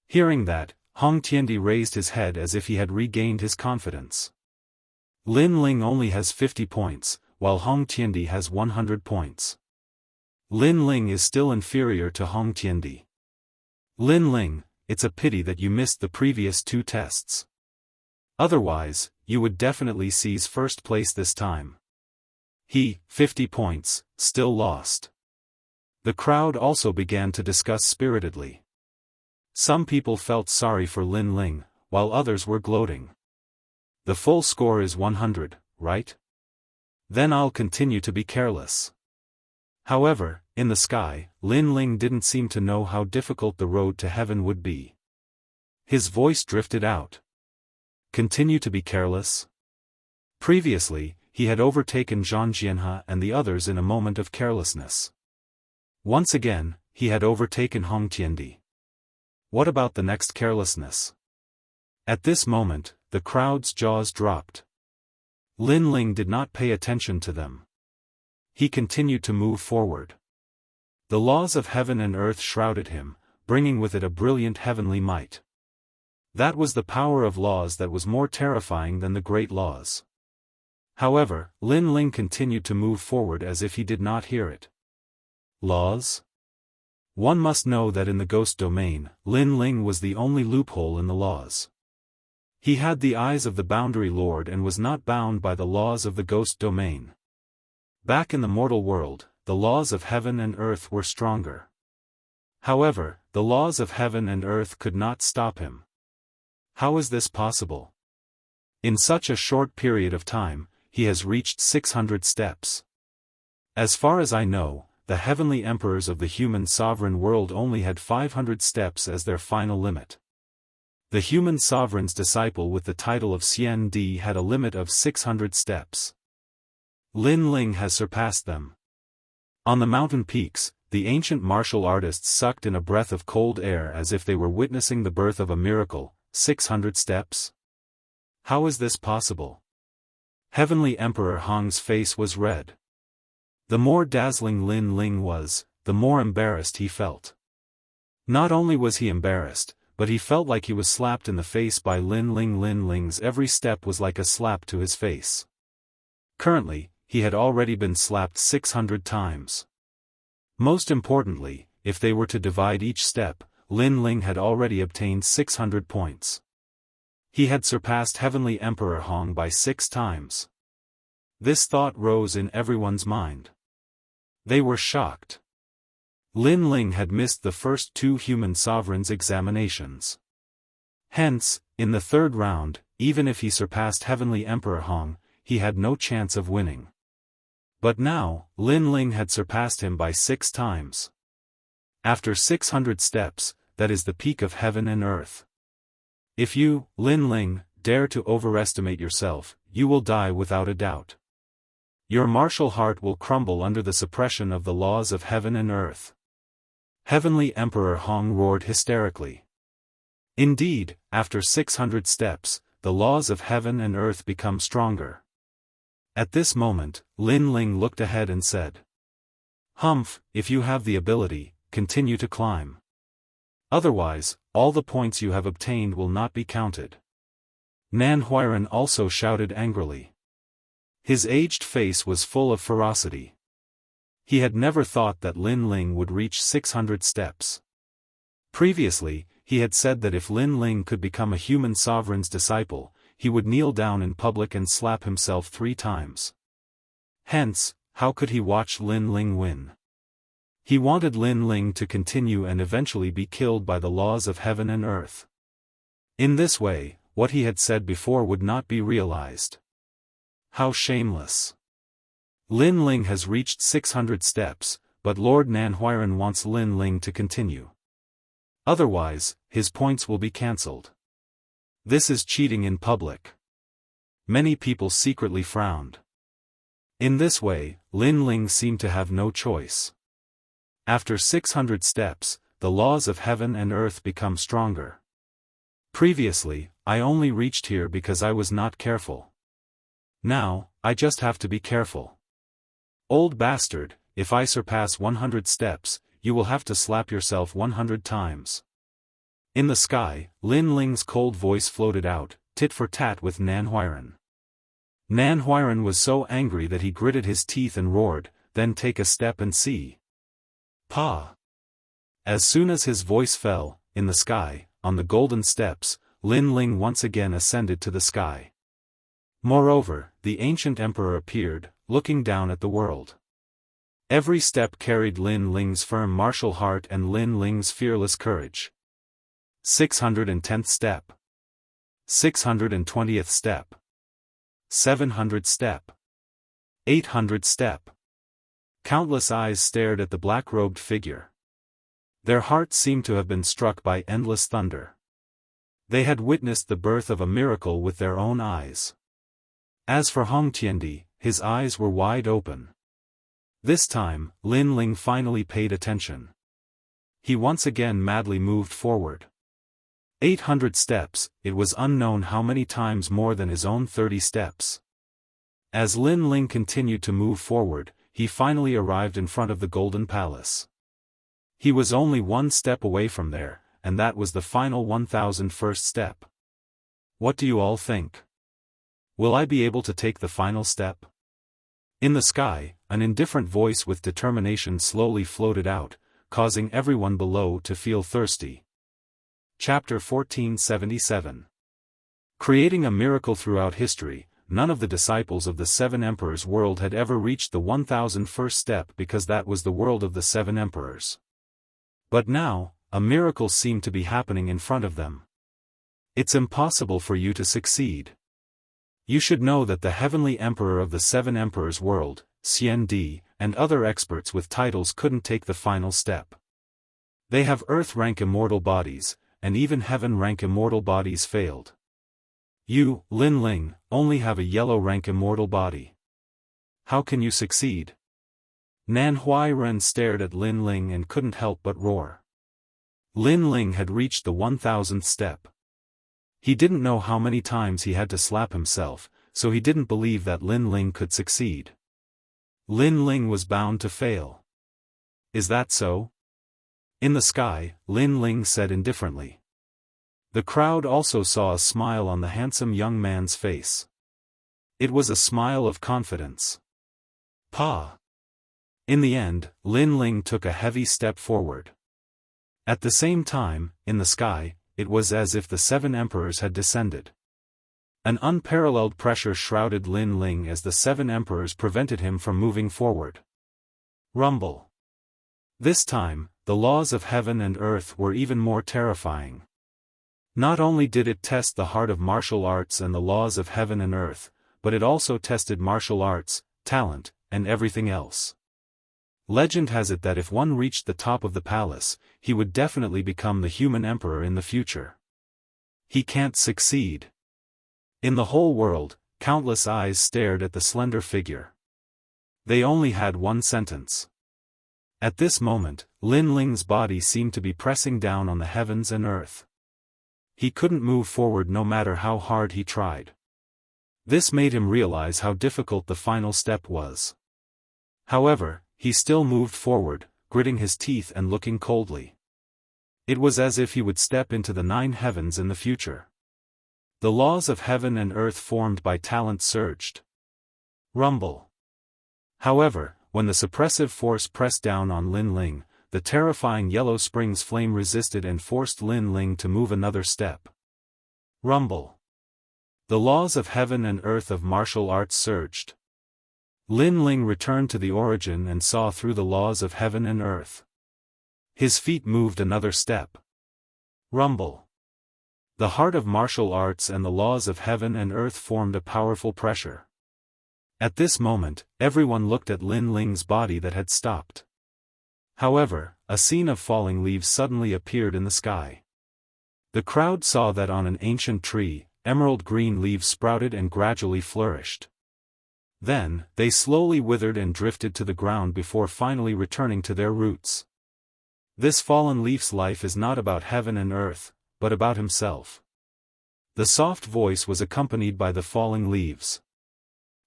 Hearing that, Hong Tiandi raised his head as if he had regained his confidence. Lin Ling only has 50 points, while Hong Tiandi has 100 points. Lin Ling is still inferior to Hong Tiandi. Lin Ling, it's a pity that you missed the previous 2 tests. Otherwise, you would definitely seize first place this time. He, 50 points, still lost. The crowd also began to discuss spiritedly. Some people felt sorry for Lin Ling, while others were gloating. The full score is 100, right? Then I'll continue to be careless. However, in the sky, Lin Ling didn't seem to know how difficult the road to heaven would be. His voice drifted out. Continue to be careless? Previously, he had overtaken Zhang Jianhe and the others in a moment of carelessness. Once again, he had overtaken Hong Tiandi. What about the next carelessness? At this moment, the crowd's jaws dropped. Lin Ling did not pay attention to them. He continued to move forward. The laws of heaven and earth shrouded him, bringing with it a brilliant heavenly might. That was the power of laws that was more terrifying than the great laws. However, Lin Ling continued to move forward as if he did not hear it. Laws? One must know that in the ghost domain, Lin Ling was the only loophole in the laws. He had the eyes of the boundary lord and was not bound by the laws of the ghost domain. Back in the mortal world, the laws of heaven and earth were stronger. However, the laws of heaven and earth could not stop him. How is this possible? In such a short period of time, he has reached 600 steps. As far as I know, the heavenly emperors of the human sovereign world only had 500 steps as their final limit. The human sovereign's disciple with the title of Xian Di had a limit of 600 steps. Lin Ling has surpassed them. On the mountain peaks, the ancient martial artists sucked in a breath of cold air as if they were witnessing the birth of a miracle. 600 steps? How is this possible? Heavenly Emperor Hong's face was red. The more dazzling Lin Ling was, the more embarrassed he felt. Not only was he embarrassed, but he felt like he was slapped in the face by Lin Ling. Lin Ling's every step was like a slap to his face. Currently, he had already been slapped 600 times. Most importantly, if they were to divide each step, Lin Ling had already obtained 600 points. He had surpassed Heavenly Emperor Hong by 6 times. This thought rose in everyone's mind. They were shocked. Lin Ling had missed the first 2 human sovereigns' examinations. Hence, in the 3rd round, even if he surpassed Heavenly Emperor Hong, he had no chance of winning. But now, Lin Ling had surpassed him by 6 times. After 600 steps, that is the peak of heaven and earth. If you, Lin Ling, dare to overestimate yourself, you will die without a doubt. Your martial heart will crumble under the suppression of the laws of heaven and earth. Heavenly Emperor Hong roared hysterically. Indeed, after 600 steps, the laws of heaven and earth become stronger. At this moment, Lin Ling looked ahead and said, "Humph, if you have the ability, continue to climb. Otherwise, all the points you have obtained will not be counted." Nan Huiran also shouted angrily. His aged face was full of ferocity. He had never thought that Lin Ling would reach 600 steps. Previously, he had said that if Lin Ling could become a human sovereign's disciple, he would kneel down in public and slap himself 3 times. Hence, how could he watch Lin Ling win? He wanted Lin Ling to continue and eventually be killed by the laws of heaven and earth. In this way, what he had said before would not be realized. How shameless. Lin Ling has reached 600 steps, but Lord Nan Huiran wants Lin Ling to continue. Otherwise, his points will be cancelled. This is cheating in public. Many people secretly frowned. In this way, Lin Ling seemed to have no choice. After 600 steps, the laws of heaven and earth become stronger. Previously, I only reached here because I was not careful. Now, I just have to be careful. Old bastard, if I surpass 100 steps, you will have to slap yourself 100 times. In the sky, Lin Ling's cold voice floated out, tit for tat with Nan Huiran. Nan Huiran was so angry that he gritted his teeth and roared, "Then take a step and see." Pa! As soon as his voice fell, in the sky, on the golden steps, Lin Ling once again ascended to the sky. Moreover, the ancient emperor appeared, looking down at the world. Every step carried Lin Ling's firm martial heart and Lin Ling's fearless courage. 610th step. 620th step. 700th step. 800th step. Countless eyes stared at the black-robed figure. Their hearts seemed to have been struck by endless thunder. They had witnessed the birth of a miracle with their own eyes. As for Hong Tiandi, his eyes were wide open. This time, Lin Ling finally paid attention. He once again madly moved forward. 800 steps, it was unknown how many times more than his own 30 steps. As Lin Ling continued to move forward, he finally arrived in front of the Golden Palace. He was only one step away from there, and that was the final 1001st step. What do you all think? Will I be able to take the final step? In the sky, an indifferent voice with determination slowly floated out, causing everyone below to feel thirsty. Chapter 1477. Creating a miracle throughout history, none of the disciples of the Seven Emperors world had ever reached the 1001st step because that was the world of the Seven Emperors. But now, a miracle seemed to be happening in front of them. It's impossible for you to succeed. You should know that the Heavenly Emperor of the Seven Emperors world, Xian Di, and other experts with titles couldn't take the final step. They have Earth-rank immortal bodies, and even Heaven-rank immortal bodies failed. You, Lin Ling, only have a yellow-rank immortal body. How can you succeed? Nan Huairen stared at Lin Ling and couldn't help but roar. Lin Ling had reached the 1000th step. He didn't know how many times he had to slap himself, so he didn't believe that Lin Ling could succeed. Lin Ling was bound to fail. Is that so? In the sky, Lin Ling said indifferently. The crowd also saw a smile on the handsome young man's face. It was a smile of confidence. Pa! In the end, Lin Ling took a heavy step forward. At the same time, in the sky, it was as if the Seven Emperors had descended. An unparalleled pressure shrouded Lin Ling as the Seven Emperors prevented him from moving forward. Rumble. This time, the laws of heaven and earth were even more terrifying. Not only did it test the heart of martial arts and the laws of heaven and earth, but it also tested martial arts, talent, and everything else. Legend has it that if one reached the top of the palace, he would definitely become the human emperor in the future. He can't succeed. In the whole world, countless eyes stared at the slender figure. They only had one sentence. At this moment, Lin Ling's body seemed to be pressing down on the heavens and earth. He couldn't move forward no matter how hard he tried. This made him realize how difficult the final step was. However, he still moved forward, gritting his teeth and looking coldly. It was as if he would step into the 9 heavens in the future. The laws of heaven and earth formed by talent surged. Rumble. However, when the suppressive force pressed down on Lin Ling, the terrifying yellow spring's flame resisted and forced Lin Ling to move another step. Rumble. The laws of heaven and earth of martial arts surged. Lin Ling returned to the origin and saw through the laws of heaven and earth. His feet moved another step. Rumble. The heart of martial arts and the laws of heaven and earth formed a powerful pressure. At this moment, everyone looked at Lin Ling's body that had stopped. However, a scene of falling leaves suddenly appeared in the sky. The crowd saw that on an ancient tree, emerald green leaves sprouted and gradually flourished. Then, they slowly withered and drifted to the ground before finally returning to their roots. This fallen leaf's life is not about heaven and earth, but about himself. The soft voice was accompanied by the falling leaves.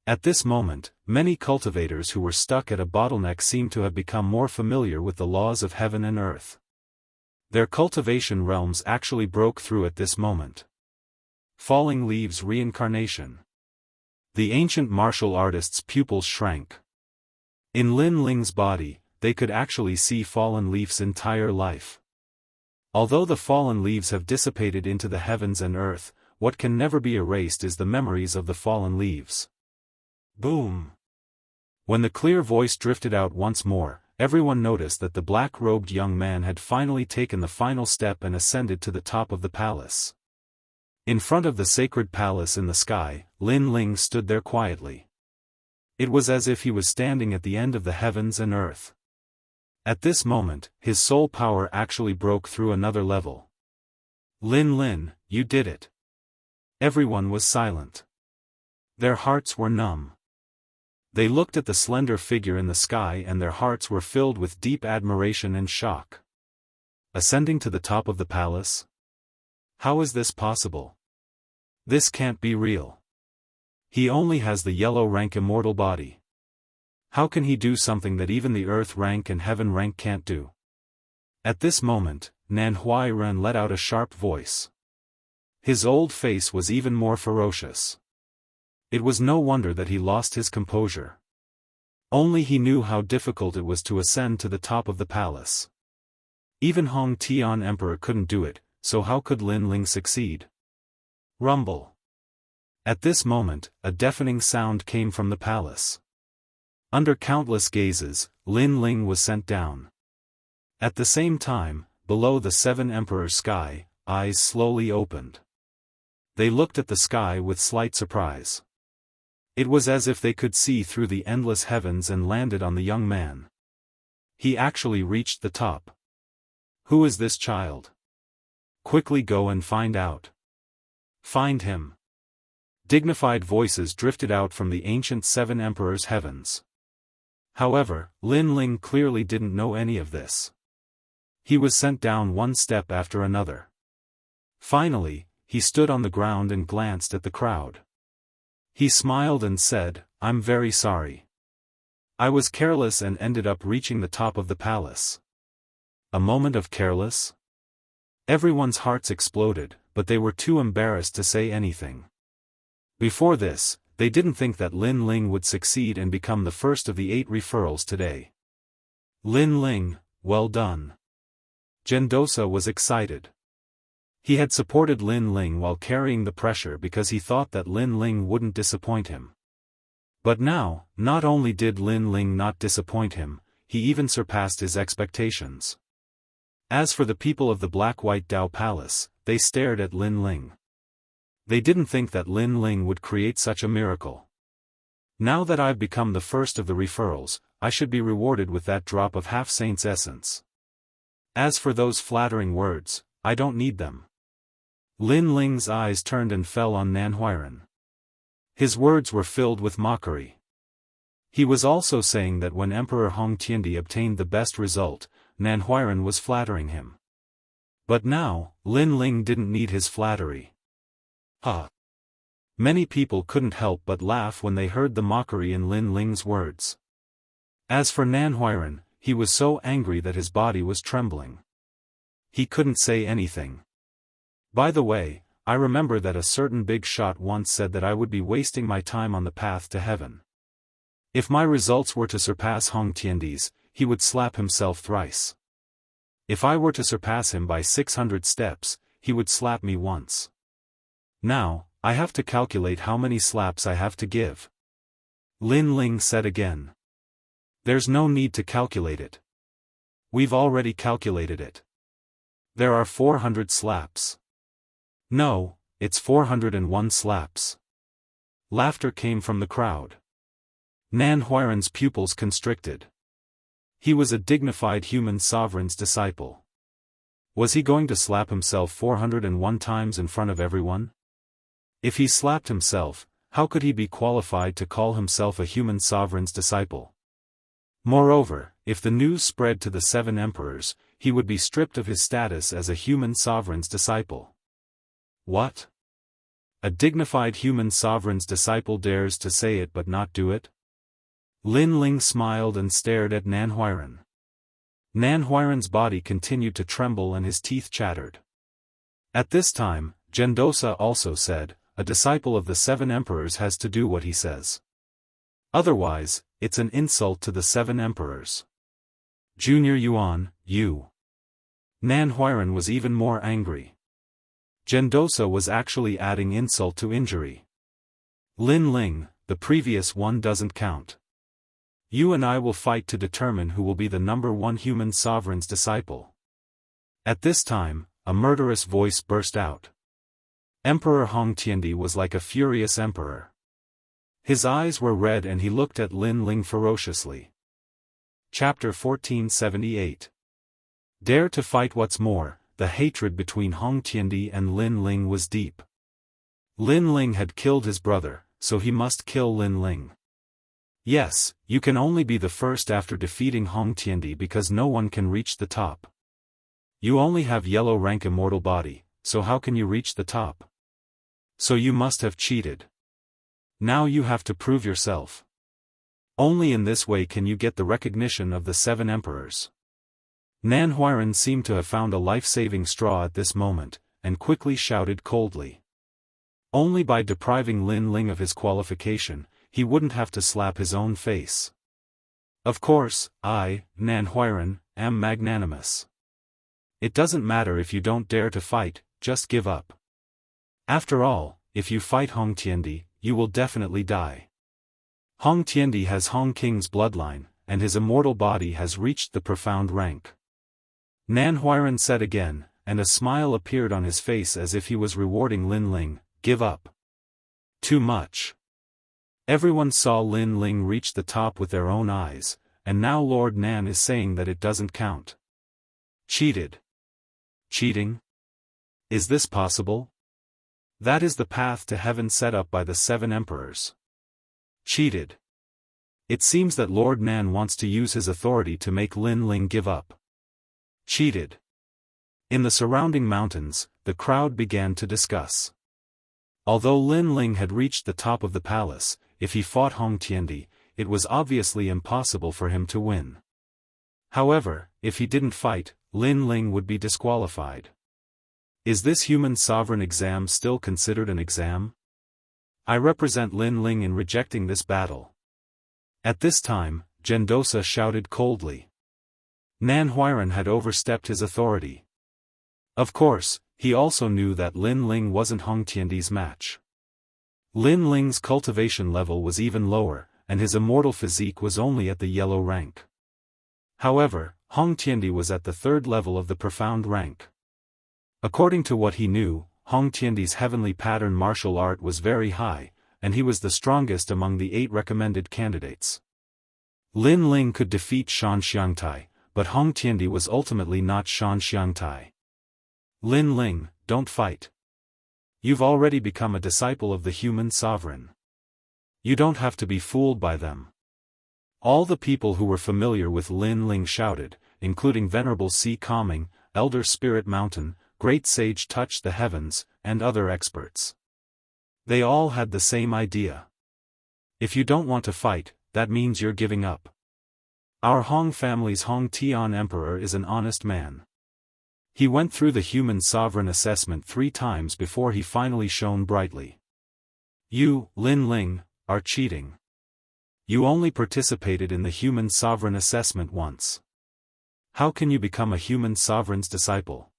At this moment, many cultivators who were stuck at a bottleneck seemed to have become more familiar with the laws of heaven and earth. Their cultivation realms actually broke through at this moment. Falling leaves reincarnation. The ancient martial artist's pupils shrank. In Lin Ling's body, they could actually see fallen leaves' entire life. Although the fallen leaves have dissipated into the heavens and earth, what can never be erased is the memories of the fallen leaves. Boom! When the clear voice drifted out once more, everyone noticed that the black-robed young man had finally taken the final step and ascended to the top of the palace. In front of the sacred palace in the sky, Lin Ling stood there quietly. It was as if he was standing at the end of the heavens and earth. At this moment, his soul power actually broke through another level. Lin Lin, you did it. Everyone was silent. Their hearts were numb. They looked at the slender figure in the sky and their hearts were filled with deep admiration and shock. Ascending to the top of the palace? How is this possible? This can't be real. He only has the yellow rank immortal body. How can he do something that even the earth rank and heaven rank can't do? At this moment, Nan Huairen let out a sharp voice. His old face was even more ferocious. It was no wonder that he lost his composure. Only he knew how difficult it was to ascend to the top of the palace. Even Hong Tian Emperor couldn't do it, so how could Lin Ling succeed? Rumble. At this moment, a deafening sound came from the palace. Under countless gazes, Lin Ling was sent down. At the same time, below the seven emperors' sky, eyes slowly opened. They looked at the sky with slight surprise. It was as if they could see through the endless heavens and landed on the young man. He actually reached the top. Who is this child? Quickly go and find out. Find him. Dignified voices drifted out from the ancient seven emperors' heavens. However, Lin Ling clearly didn't know any of this. He was sent down one step after another. Finally, he stood on the ground and glanced at the crowd. He smiled and said, "I'm very sorry. I was careless and ended up reaching the top of the palace." A moment of careless? Everyone's hearts exploded, but they were too embarrassed to say anything. Before this, they didn't think that Lin Ling would succeed and become the first of the 8 referrals today. Lin Ling, well done. Gendosa was excited. He had supported Lin Ling while carrying the pressure because he thought that Lin Ling wouldn't disappoint him. But now, not only did Lin Ling not disappoint him, he even surpassed his expectations. As for the people of the Black-White Dao Palace, they stared at Lin Ling. They didn't think that Lin Ling would create such a miracle. Now that I've become the first of the referrals, I should be rewarded with that drop of half-saint's essence. As for those flattering words, I don't need them. Lin Ling's eyes turned and fell on Nan Huairen. His words were filled with mockery. He was also saying that when Emperor Hong Tiandi obtained the best result, Nan Huairen was flattering him. But now, Lin Ling didn't need his flattery. Ha! Many people couldn't help but laugh when they heard the mockery in Lin Ling's words. As for Nan Huairen, he was so angry that his body was trembling. He couldn't say anything. By the way, I remember that a certain big shot once said that I would be wasting my time on the path to heaven. If my results were to surpass Hong Tiandi's, he would slap himself thrice. If I were to surpass him by 600 steps, he would slap me once. Now, I have to calculate how many slaps I have to give. Lin Ling said again. There's no need to calculate it. We've already calculated it. There are 400 slaps. No, it's 401 slaps. Laughter came from the crowd. Nan Huairen's pupils constricted. He was a dignified human sovereign's disciple. Was he going to slap himself 401 times in front of everyone? If he slapped himself, how could he be qualified to call himself a human sovereign's disciple? Moreover, if the news spread to the 7 emperors, he would be stripped of his status as a human sovereign's disciple. What? A dignified human sovereign's disciple dares to say it but not do it? Lin Ling smiled and stared at Nan Huairen. Nan Huairen's body continued to tremble and his teeth chattered. At this time, Gendosa also said, a disciple of the 7 emperors has to do what he says. Otherwise, it's an insult to the 7 emperors. Junior Yuan, you. Nan Huairen was even more angry. Gendosa was actually adding insult to injury. Lin Ling, the previous one doesn't count. You and I will fight to determine who will be the #1 human sovereign's disciple." At this time, a murderous voice burst out. Emperor Hong Tiandi was like a furious emperor. His eyes were red and he looked at Lin Ling ferociously. Chapter 1478. Dare to fight. What's more, the hatred between Hong Tiandi and Lin Ling was deep. Lin Ling had killed his brother, so he must kill Lin Ling. Yes, you can only be the first after defeating Hong Tiandi because no one can reach the top. You only have yellow rank immortal body, so how can you reach the top? So you must have cheated. Now you have to prove yourself. Only in this way can you get the recognition of the 7 emperors. Nan Huiran seemed to have found a life-saving straw at this moment, and quickly shouted coldly. Only by depriving Lin Ling of his qualification, he wouldn't have to slap his own face. Of course, I, Nan Huiran, am magnanimous. It doesn't matter if you don't dare to fight, just give up. After all, if you fight Hong Tiandi, you will definitely die. Hong Tiandi has Hong King's bloodline, and his immortal body has reached the profound rank. Nan Huiran said again, and a smile appeared on his face as if he was rewarding Lin Ling. Give up. Too much. Everyone saw Lin Ling reach the top with their own eyes, and now Lord Nan is saying that it doesn't count. Cheated. Cheating? Is this possible? That is the path to heaven set up by the 7 emperors. Cheated. It seems that Lord Nan wants to use his authority to make Lin Ling give up. Cheated. In the surrounding mountains, the crowd began to discuss. Although Lin Ling had reached the top of the palace, if he fought Hong Tiandi, it was obviously impossible for him to win. However, if he didn't fight, Lin Ling would be disqualified. Is this human sovereign exam still considered an exam? I represent Lin Ling in rejecting this battle. At this time, Gendosa shouted coldly. Nan Huiran had overstepped his authority. Of course, he also knew that Lin Ling wasn't Hong Tiandi's match. Lin Ling's cultivation level was even lower, and his immortal physique was only at the yellow rank. However, Hong Tiandi was at the 3rd level of the profound rank. According to what he knew, Hong Tiandi's heavenly pattern martial art was very high, and he was the strongest among the 8 recommended candidates. Lin Ling could defeat Shan Xiangtai, but Hong Tiandi was ultimately not Shan Xiangtai. Lin Ling, don't fight. You've already become a disciple of the human sovereign. You don't have to be fooled by them. All the people who were familiar with Lin Ling shouted, including Venerable Sea Calming, Elder Spirit Mountain, Great Sage Touch the Heavens, and other experts. They all had the same idea. If you don't want to fight, that means you're giving up. Our Hong family's Hong Tian Emperor is an honest man. He went through the human sovereign assessment 3 times before he finally shone brightly. You, Lin Ling, are cheating. You only participated in the human sovereign assessment once. How can you become a human sovereign's disciple?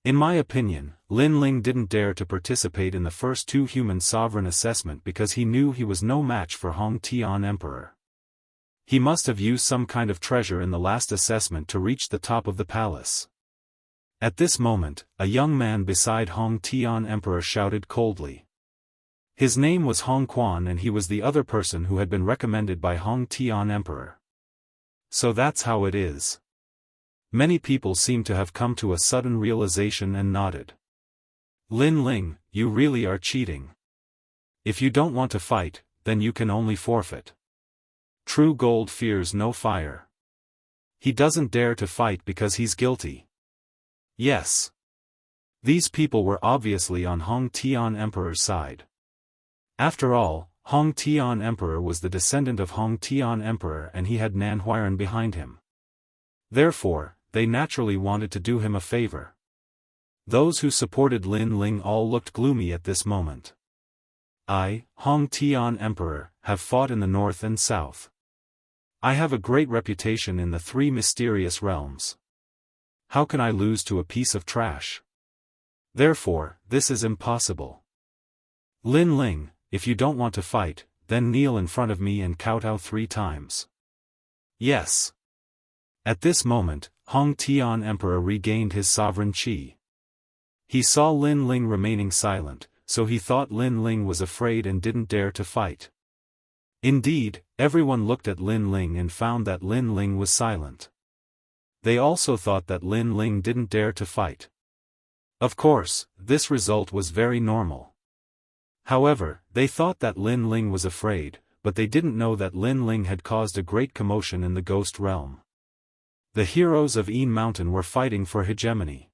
In my opinion, Lin Ling didn't dare to participate in the first 2 human sovereign assessment because he knew he was no match for Hong Tian Emperor. He must have used some kind of treasure in the last assessment to reach the top of the palace. At this moment, a young man beside Hong Tian Emperor shouted coldly. His name was Hong Quan and he was the other person who had been recommended by Hong Tian Emperor. So that's how it is. Many people seemed to have come to a sudden realization and nodded. Lin Ling, you really are cheating. If you don't want to fight, then you can only forfeit. True gold fears no fire. He doesn't dare to fight because he's guilty. Yes. These people were obviously on Hong Tian Emperor's side. After all, Hong Tian Emperor was the descendant of Hong Tian Emperor and he had Nan Huiran behind him. Therefore, they naturally wanted to do him a favor. Those who supported Lin Ling all looked gloomy at this moment. I, Hong Tian Emperor, have fought in the north and south. I have a great reputation in the 3 mysterious realms. How can I lose to a piece of trash? Therefore, this is impossible. Lin Ling, if you don't want to fight, then kneel in front of me and kowtow 3 times. Yes. At this moment, Hong Tian Emperor regained his sovereign qi. He saw Lin Ling remaining silent, so he thought Lin Ling was afraid and didn't dare to fight. Indeed, everyone looked at Lin Ling and found that Lin Ling was silent. They also thought that Lin Ling didn't dare to fight. Of course, this result was very normal. However, they thought that Lin Ling was afraid, but they didn't know that Lin Ling had caused a great commotion in the ghost realm. The heroes of Yin Mountain were fighting for hegemony.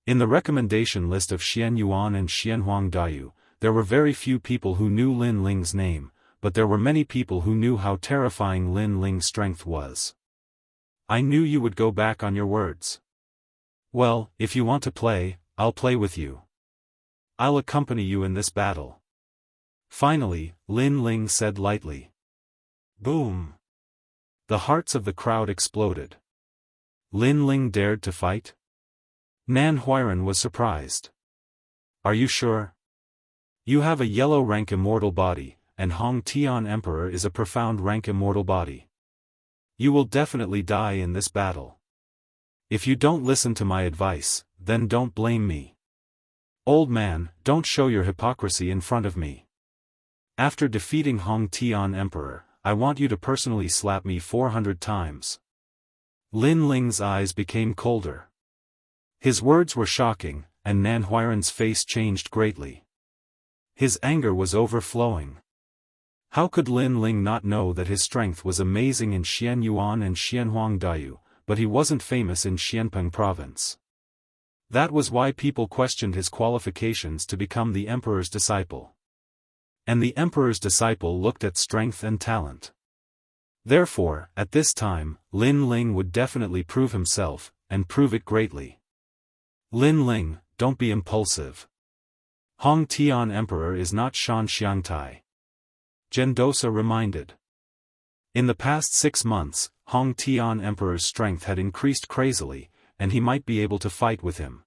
In the recommendation list of Xian Yuan and Xianhuang Daiyu, there were very few people who knew Lin Ling's name, but there were many people who knew how terrifying Lin Ling's strength was. I knew you would go back on your words. Well, if you want to play, I'll play with you. I'll accompany you in this battle. Finally, Lin Ling said lightly. Boom! The hearts of the crowd exploded. Lin Ling dared to fight? Nan Huiran was surprised. Are you sure? You have a yellow rank immortal body, and Hong Tian Emperor is a profound rank immortal body. You will definitely die in this battle. If you don't listen to my advice, then don't blame me. Old man, don't show your hypocrisy in front of me. After defeating Hong Tian Emperor, I want you to personally slap me 400 times. Lin Ling's eyes became colder. His words were shocking, and Nan Huiran's face changed greatly. His anger was overflowing. How could Lin Ling not know that his strength was amazing in Xian Yuan and Xianhuang Daiyu, but he wasn't famous in Xianpeng province? That was why people questioned his qualifications to become the emperor's disciple. And the emperor's disciple looked at strength and talent. Therefore, at this time, Lin Ling would definitely prove himself, and prove it greatly. Lin Ling, don't be impulsive. Hong Tian Emperor is not Shan Xiangtai. Gendosa reminded. In the past 6 months, Hong Tian Emperor's strength had increased crazily, and he might be able to fight with him.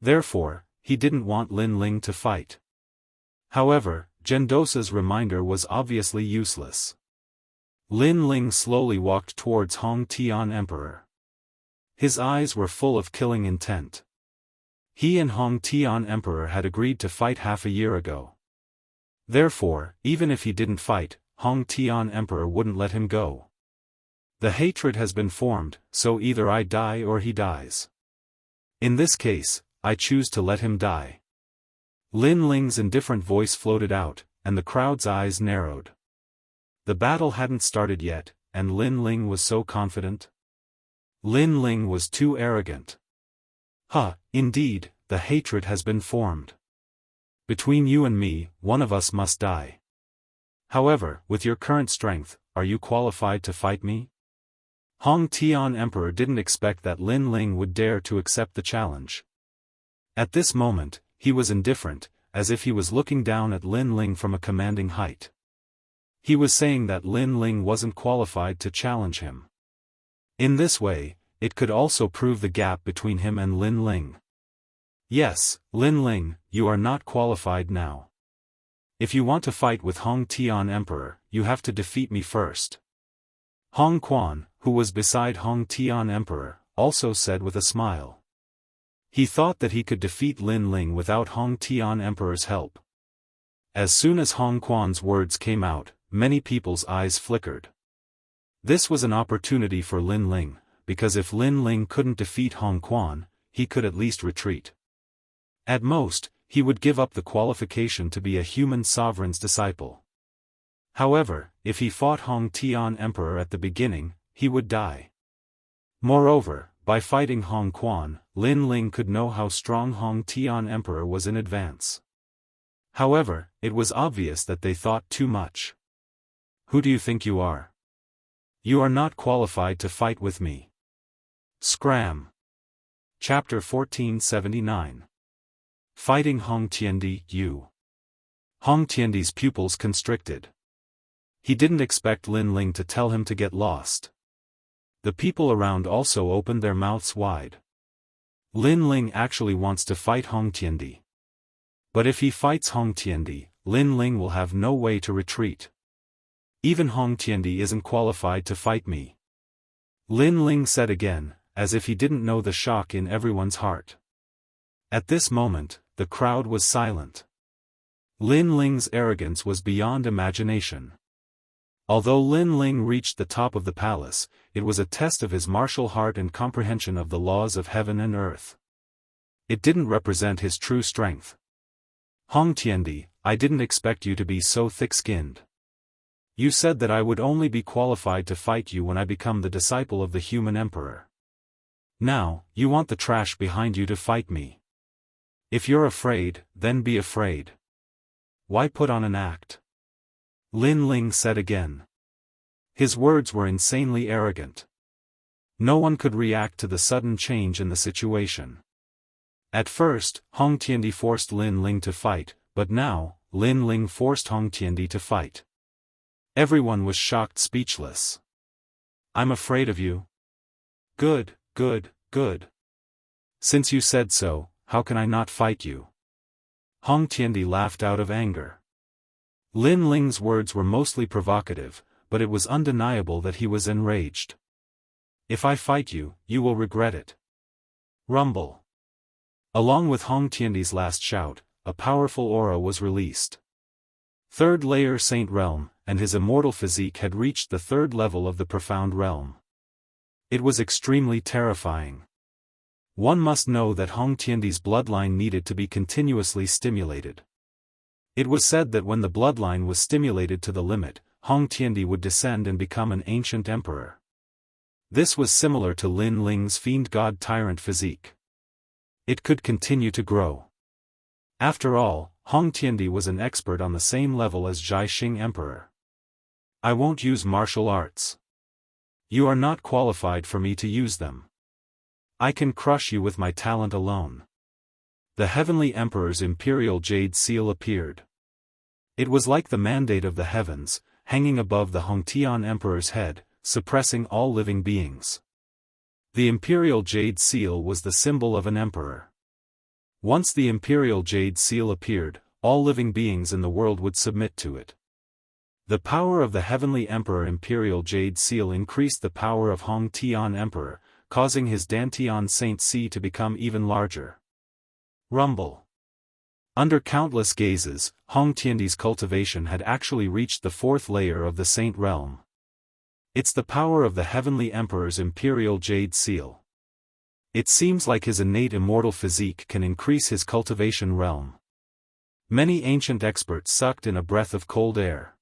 Therefore, he didn't want Lin Ling to fight. However, Gendosa's reminder was obviously useless. Lin Ling slowly walked towards Hong Tian Emperor. His eyes were full of killing intent. He and Hong Tian Emperor had agreed to fight half a year ago. Therefore, even if he didn't fight, Hong Tian Emperor wouldn't let him go. The hatred has been formed, so either I die or he dies. In this case, I choose to let him die. Lin Ling's indifferent voice floated out, and the crowd's eyes narrowed. The battle hadn't started yet, and Lin Ling was so confident. Lin Ling was too arrogant. Indeed, the hatred has been formed. Between you and me, one of us must die. However, with your current strength, are you qualified to fight me? Hong Tian Emperor didn't expect that Lin Ling would dare to accept the challenge. At this moment, he was indifferent, as if he was looking down at Lin Ling from a commanding height. He was saying that Lin Ling wasn't qualified to challenge him. In this way, it could also prove the gap between him and Lin Ling. Yes, Lin Ling, you are not qualified now. If you want to fight with Hong Tian Emperor, you have to defeat me first. Hong Quan, who was beside Hong Tian Emperor, also said with a smile. He thought that he could defeat Lin Ling without Hong Tian Emperor's help. As soon as Hong Quan's words came out, many people's eyes flickered. This was an opportunity for Lin Ling, because if Lin Ling couldn't defeat Hong Quan, he could at least retreat. At most, he would give up the qualification to be a human sovereign's disciple. However, if he fought Hong Tian Emperor at the beginning, he would die. Moreover, by fighting Hong Quan, Lin Ling could know how strong Hong Tian Emperor was in advance. However, it was obvious that they thought too much. Who do you think you are? You are not qualified to fight with me. Scram. Chapter 1479. Fighting Hong Tiandi, Yu. Hong Tiandi's pupils constricted. He didn't expect Lin Ling to tell him to get lost. The people around also opened their mouths wide. Lin Ling actually wants to fight Hong Tiandi. But if he fights Hong Tiandi, Lin Ling will have no way to retreat. Even Hong Tiandi isn't qualified to fight me. Lin Ling said again, as if he didn't know the shock in everyone's heart. At this moment, the crowd was silent. Lin Ling's arrogance was beyond imagination. Although Lin Ling reached the top of the palace, it was a test of his martial heart and comprehension of the laws of heaven and earth. It didn't represent his true strength. Hong Tiandi, I didn't expect you to be so thick-skinned. You said that I would only be qualified to fight you when I become the disciple of the human emperor. Now, you want the trash behind you to fight me. If you're afraid, then be afraid. Why put on an act? Lin Ling said again. His words were insanely arrogant. No one could react to the sudden change in the situation. At first, Hong Tiandi forced Lin Ling to fight, but now, Lin Ling forced Hong Tiandi to fight. Everyone was shocked, speechless. I'm afraid of you. Good, good, good. Since you said so, how can I not fight you? Hong Tiandi laughed out of anger. Lin Ling's words were mostly provocative, but it was undeniable that he was enraged. If I fight you, you will regret it. Rumble. Along with Hong Tiandi's last shout, a powerful aura was released. Third layer Saint Realm, and his immortal physique had reached the third level of the profound realm. It was extremely terrifying. One must know that Hong Tiandi's bloodline needed to be continuously stimulated. It was said that when the bloodline was stimulated to the limit, Hong Tiandi would descend and become an ancient emperor. This was similar to Lin Ling's fiend god tyrant physique. It could continue to grow. After all, Hong Tiandi was an expert on the same level as Jai Xing Emperor. I won't use martial arts. You are not qualified for me to use them. I can crush you with my talent alone. The Heavenly Emperor's imperial jade seal appeared. It was like the mandate of the heavens, hanging above the Hongtian Emperor's head, suppressing all living beings. The imperial jade seal was the symbol of an emperor. Once the imperial jade seal appeared, all living beings in the world would submit to it. The power of the Heavenly Emperor imperial jade seal increased the power of Hong Tian Emperor, causing his Dantian Saint C to become even larger. Rumble. Under countless gazes, Hong Tiandi's cultivation had actually reached the fourth layer of the Saint Realm. It's the power of the Heavenly Emperor's imperial jade seal. It seems like his innate immortal physique can increase his cultivation realm. Many ancient experts sucked in a breath of cold air.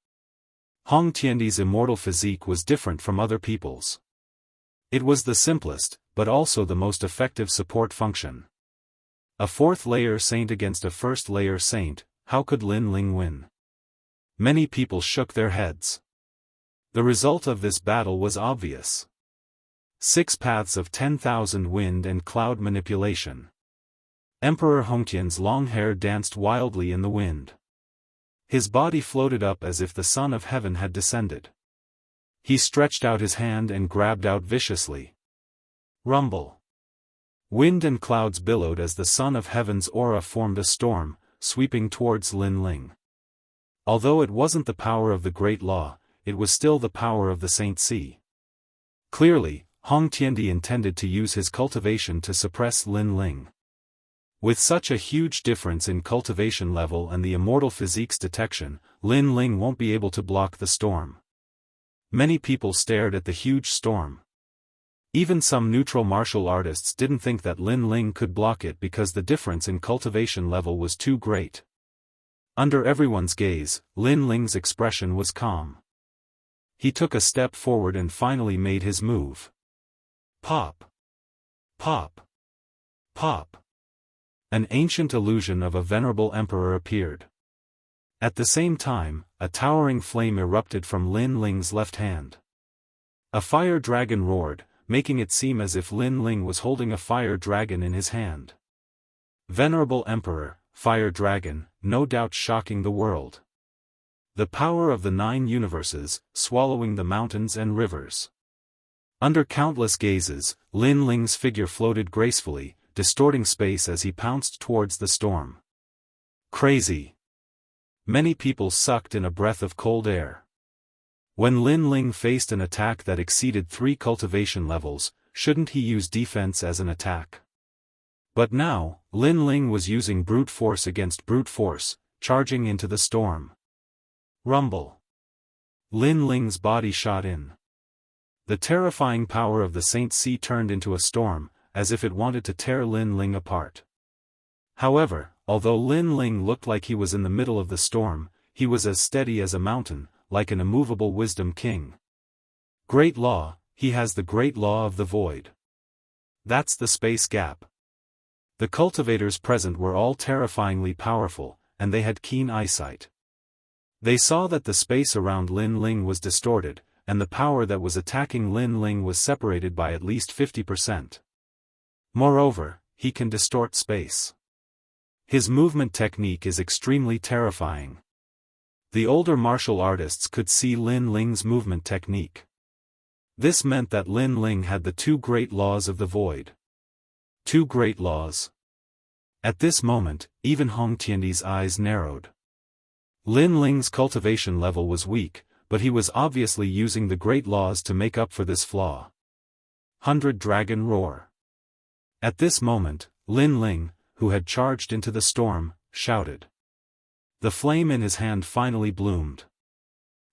Hong Tiandi's immortal physique was different from other people's. It was the simplest, but also the most effective support function. A fourth layer saint against a first layer saint, how could Lin Ling win? Many people shook their heads. The result of this battle was obvious. 6 paths of 10,000 wind and cloud manipulation. Emperor Hongtian's long hair danced wildly in the wind. His body floated up as if the Son of Heaven had descended. He stretched out his hand and grabbed out viciously. Rumble. Wind and clouds billowed as the Son of Heaven's aura formed a storm, sweeping towards Lin Ling. Although it wasn't the power of the Great Law, it was still the power of the Saint Sea. Clearly, Hong Tiandi intended to use his cultivation to suppress Lin Ling. With such a huge difference in cultivation level and the immortal physique's detection, Lin Ling won't be able to block the storm. Many people stared at the huge storm. Even some neutral martial artists didn't think that Lin Ling could block it because the difference in cultivation level was too great. Under everyone's gaze, Lin Ling's expression was calm. He took a step forward and finally made his move. Pop! Pop! Pop! An ancient illusion of a venerable emperor appeared. At the same time, a towering flame erupted from Lin Ling's left hand. A fire dragon roared, making it seem as if Lin Ling was holding a fire dragon in his hand. Venerable Emperor, fire dragon, no doubt shocking the world. The power of the 9 universes, swallowing the mountains and rivers. Under countless gazes, Lin Ling's figure floated gracefully, distorting space as he pounced towards the storm. Crazy. Many people sucked in a breath of cold air. When Lin Ling faced an attack that exceeded 3 cultivation levels, shouldn't he use defense as an attack? But now, Lin Ling was using brute force against brute force, charging into the storm. Rumble. Lin Ling's body shot in. The terrifying power of the Saint Sea turned into a storm, as if it wanted to tear Lin Ling apart. However, although Lin Ling looked like he was in the middle of the storm, he was as steady as a mountain, like an immovable wisdom king. Great law, he has the great law of the void. That's the space gap. The cultivators present were all terrifyingly powerful, and they had keen eyesight. They saw that the space around Lin Ling was distorted, and the power that was attacking Lin Ling was separated by at least 50%. Moreover, he can distort space. His movement technique is extremely terrifying. The older martial artists could see Lin Ling's movement technique. This meant that Lin Ling had the 2 great laws of the void. 2 great laws. At this moment, even Hong Tiandi's eyes narrowed. Lin Ling's cultivation level was weak, but he was obviously using the great laws to make up for this flaw. 100 Dragon Roar. At this moment, Lin Ling, who had charged into the storm, shouted. The flame in his hand finally bloomed.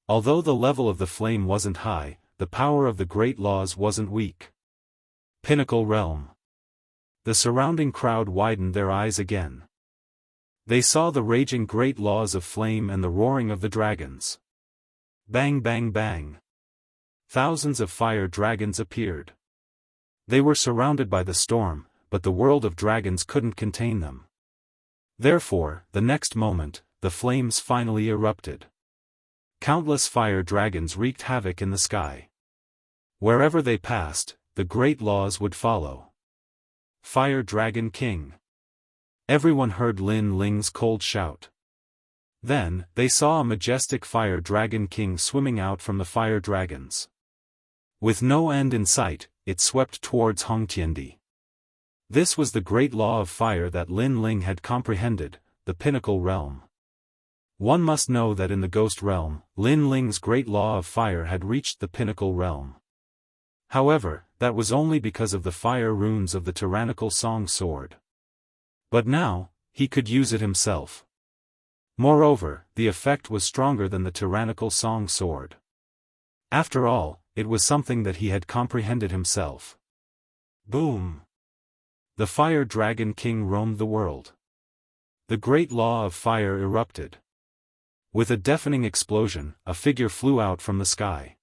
Although the level of the flame wasn't high, the power of the great laws wasn't weak. Pinnacle Realm. The surrounding crowd widened their eyes again. They saw the raging great laws of flame and the roaring of the dragons. Bang bang bang. Thousands of fire dragons appeared. They were surrounded by the storm, but the world of dragons couldn't contain them. Therefore, the next moment, the flames finally erupted. Countless fire dragons wreaked havoc in the sky. Wherever they passed, the great laws would follow. Fire Dragon King. Everyone heard Lin Ling's cold shout. Then, they saw a majestic Fire Dragon King swimming out from the fire dragons. With no end in sight, it swept towards Hong Tiandi. This was the great law of fire that Lin Ling had comprehended, the pinnacle realm. One must know that in the ghost realm, Lin Ling's great law of fire had reached the pinnacle realm. However, that was only because of the fire runes of the tyrannical song sword. But now, he could use it himself. Moreover, the effect was stronger than the tyrannical song sword. After all, it was something that he had comprehended himself. Boom! The Fire Dragon King roamed the world. The great law of fire erupted. With a deafening explosion, a figure flew out from the sky.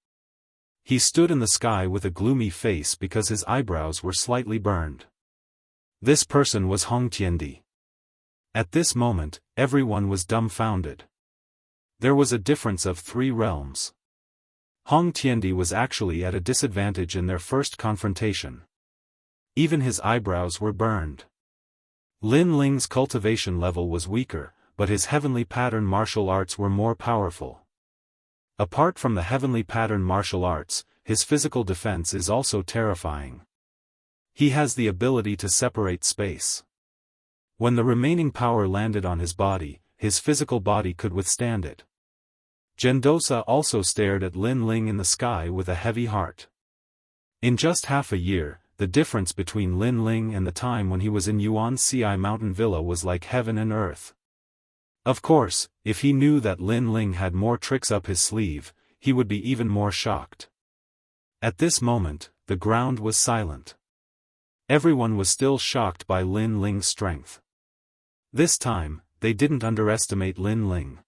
He stood in the sky with a gloomy face because his eyebrows were slightly burned. This person was Hong Tiandi. At this moment, everyone was dumbfounded. There was a difference of 3 realms. Hong Tiandi was actually at a disadvantage in their first confrontation. Even his eyebrows were burned. Lin Ling's cultivation level was weaker, but his heavenly pattern martial arts were more powerful. Apart from the heavenly pattern martial arts, his physical defense is also terrifying. He has the ability to separate space. When the remaining power landed on his body, his physical body could withstand it. Gendosa also stared at Lin Ling in the sky with a heavy heart. In just half a year, the difference between Lin Ling and the time when he was in Yuan Ci Mountain Villa was like heaven and earth. Of course, if he knew that Lin Ling had more tricks up his sleeve, he would be even more shocked. At this moment, the ground was silent. Everyone was still shocked by Lin Ling's strength. This time, they didn't underestimate Lin Ling.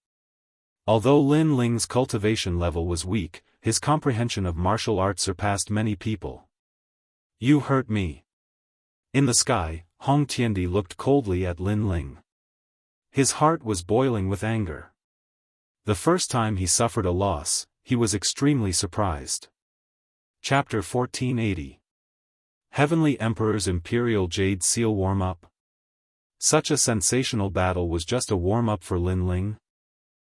Although Lin Ling's cultivation level was weak, his comprehension of martial arts surpassed many people. You hurt me. In the sky, Hong Tiandi looked coldly at Lin Ling. His heart was boiling with anger. The first time he suffered a loss, he was extremely surprised. Chapter 1480. Heavenly Emperor's Imperial Jade Seal Warm-Up. Such a sensational battle was just a warm-up for Lin Ling.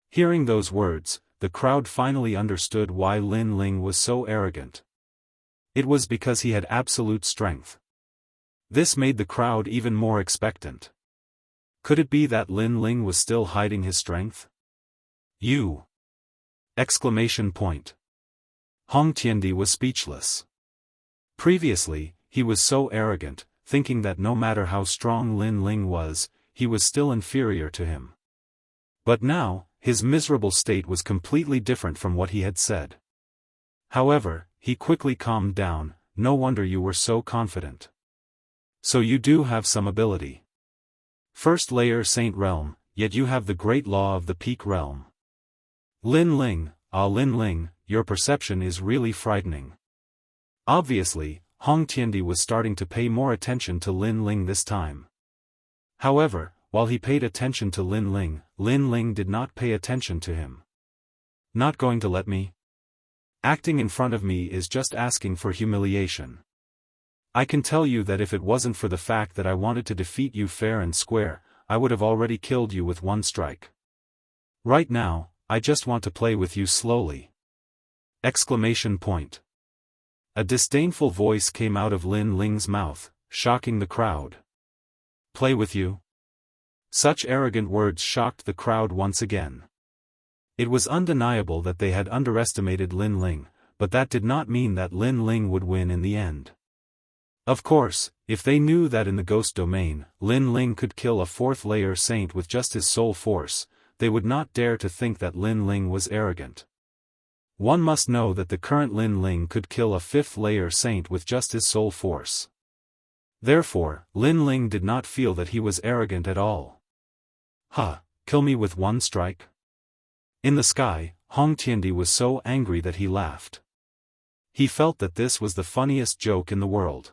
Hearing those words, the crowd finally understood why Lin Ling was so arrogant. It was because he had absolute strength. This made the crowd even more expectant. Could it be that Lin Ling was still hiding his strength? You! Exclamation point. Hong Tiandi was speechless. Previously, he was so arrogant, thinking that no matter how strong Lin Ling was, he was still inferior to him. But now, his miserable state was completely different from what he had said. However, he quickly calmed down. No wonder you were so confident. So you do have some ability. First layer Saint Realm, yet you have the great law of the Peak Realm. Lin Ling, Lin Ling, your perception is really frightening. Obviously, Hong Tiandi was starting to pay more attention to Lin Ling this time. However, while he paid attention to Lin Ling did not pay attention to him. Not going to let me? Acting in front of me is just asking for humiliation. I can tell you that if it wasn't for the fact that I wanted to defeat you fair and square, I would have already killed you with one strike. Right now, I just want to play with you slowly. Exclamation point. A disdainful voice came out of Lin Ling's mouth, shocking the crowd. Play with you? Such arrogant words shocked the crowd once again. It was undeniable that they had underestimated Lin Ling, but that did not mean that Lin Ling would win in the end. Of course, if they knew that in the ghost domain, Lin Ling could kill a fourth-layer saint with just his soul force, they would not dare to think that Lin Ling was arrogant. One must know that the current Lin Ling could kill a fifth-layer saint with just his soul force. Therefore, Lin Ling did not feel that he was arrogant at all. Kill me with one strike? In the sky, Hong Tiandi was so angry that he laughed. He felt that this was the funniest joke in the world.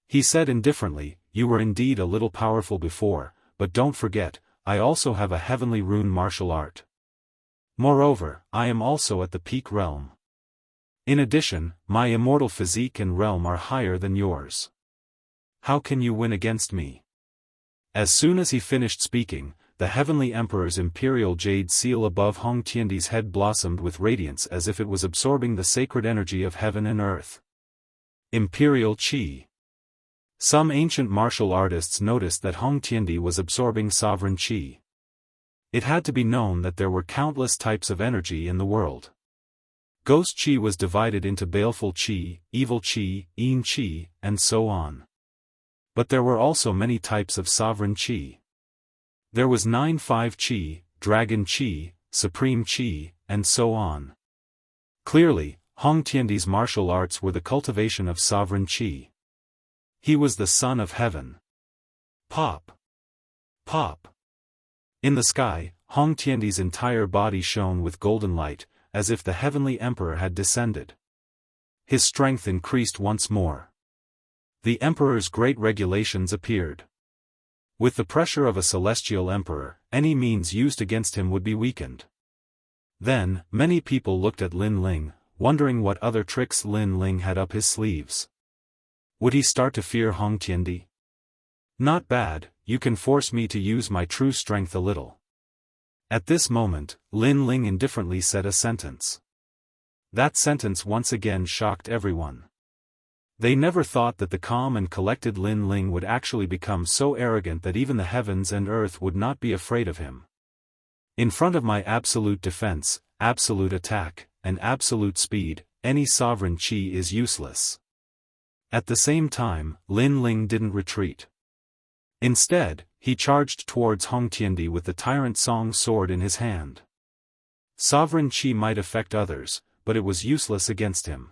He said indifferently, you were indeed a little powerful before, but don't forget, I also have a heavenly rune martial art. Moreover, I am also at the peak realm. In addition, my immortal physique and realm are higher than yours. How can you win against me? As soon as he finished speaking, the Heavenly Emperor's imperial jade seal above Hong Tiandi's head blossomed with radiance as if it was absorbing the sacred energy of heaven and earth. Imperial Qi. Some ancient martial artists noticed that Hong Tiandi was absorbing sovereign Qi. It had to be known that there were countless types of energy in the world. Ghost Qi was divided into baleful Qi, evil Qi, Yin Qi, and so on. But there were also many types of sovereign Qi. There was 9-5 Qi, Dragon Qi, Supreme Qi, and so on. Clearly, Hong Tiandi's martial arts were the cultivation of sovereign Qi. He was the son of heaven. Pop! Pop! In the sky, Hong Tiandi's entire body shone with golden light, as if the Heavenly Emperor had descended. His strength increased once more. The Emperor's great regulations appeared. With the pressure of a celestial emperor, any means used against him would be weakened. Then, many people looked at Lin Ling, wondering what other tricks Lin Ling had up his sleeves. Would he start to fear Hong Tiandi? Not bad, you can force me to use my true strength a little. At this moment, Lin Ling indifferently said a sentence. That sentence once again shocked everyone. They never thought that the calm and collected Lin Ling would actually become so arrogant that even the heavens and earth would not be afraid of him. In front of my absolute defense, absolute attack, and absolute speed, any sovereign Qi is useless. At the same time, Lin Ling didn't retreat. Instead, he charged towards Hong Tiandi with the Tyrant Song sword in his hand. Sovereign Qi might affect others, but it was useless against him.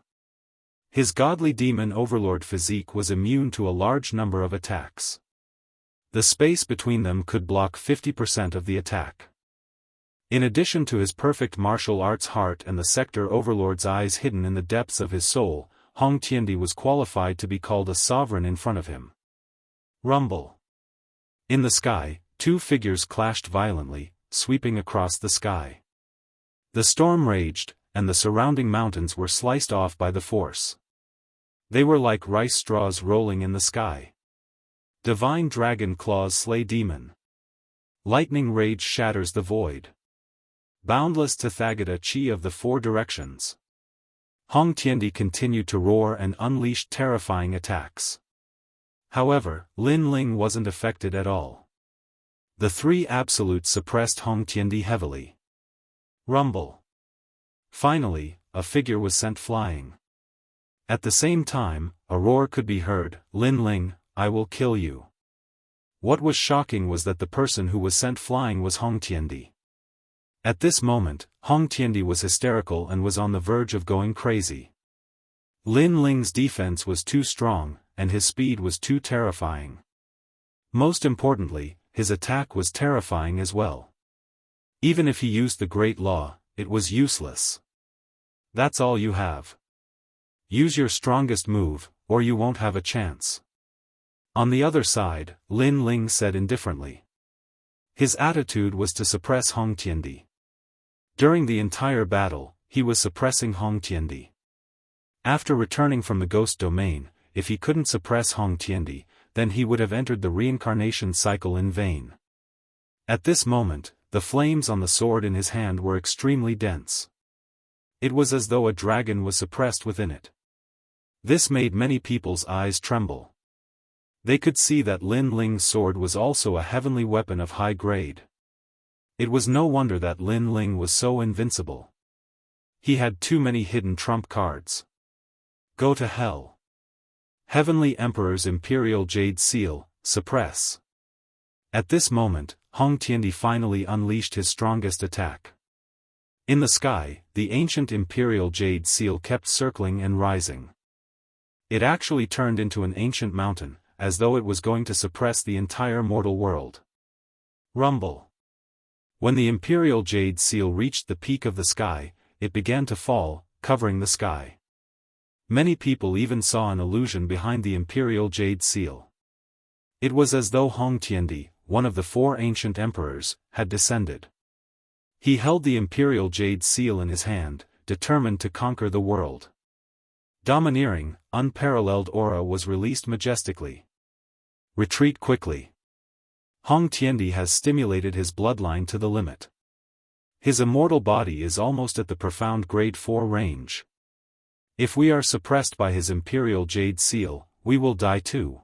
His godly demon overlord physique was immune to a large number of attacks. The space between them could block 50% of the attack. In addition to his perfect martial arts heart and the sector overlord's eyes hidden in the depths of his soul, Hong Tiandi was qualified to be called a sovereign in front of him. Rumble. In the sky, two figures clashed violently, sweeping across the sky. The storm raged, and the surrounding mountains were sliced off by the force. They were like rice straws rolling in the sky. Divine dragon claws slay demon. Lightning rage shatters the void. Boundless Tathagata Qi of the four directions. Hong Tiandi continued to roar and unleashed terrifying attacks. However, Lin Ling wasn't affected at all. The three absolutes suppressed Hong Tiandi heavily. Rumble. Finally, a figure was sent flying. At the same time, a roar could be heard, "Lin Ling, I will kill you." What was shocking was that the person who was sent flying was Hong Tiandi. At this moment, Hong Tiandi was hysterical and was on the verge of going crazy. Lin Ling's defense was too strong, and his speed was too terrifying. Most importantly, his attack was terrifying as well. Even if he used the Great Law, it was useless. That's all you have. Use your strongest move, or you won't have a chance. On the other side, Lin Ling said indifferently. His attitude was to suppress Hong Tiandi. During the entire battle, he was suppressing Hong Tiandi. After returning from the ghost domain, if he couldn't suppress Hong Tiandi, then he would have entered the reincarnation cycle in vain. At this moment, the flames on the sword in his hand were extremely dense. It was as though a dragon was suppressed within it. This made many people's eyes tremble. They could see that Lin Ling's sword was also a heavenly weapon of high grade. It was no wonder that Lin Ling was so invincible. He had too many hidden trump cards. Go to hell. Heavenly Emperor's Imperial Jade Seal, suppress. At this moment, Hong Tiandi finally unleashed his strongest attack. In the sky, the ancient Imperial Jade Seal kept circling and rising. It actually turned into an ancient mountain, as though it was going to suppress the entire mortal world. Rumble. When the Imperial Jade Seal reached the peak of the sky, it began to fall, covering the sky. Many people even saw an illusion behind the Imperial Jade Seal. It was as though Hong Tiandi, one of the four ancient emperors, had descended. He held the Imperial Jade Seal in his hand, determined to conquer the world. Domineering, unparalleled aura was released majestically. Retreat quickly. Hong Tiandi has stimulated his bloodline to the limit. His immortal body is almost at the profound grade 4 range. If we are suppressed by his Imperial Jade Seal, we will die too.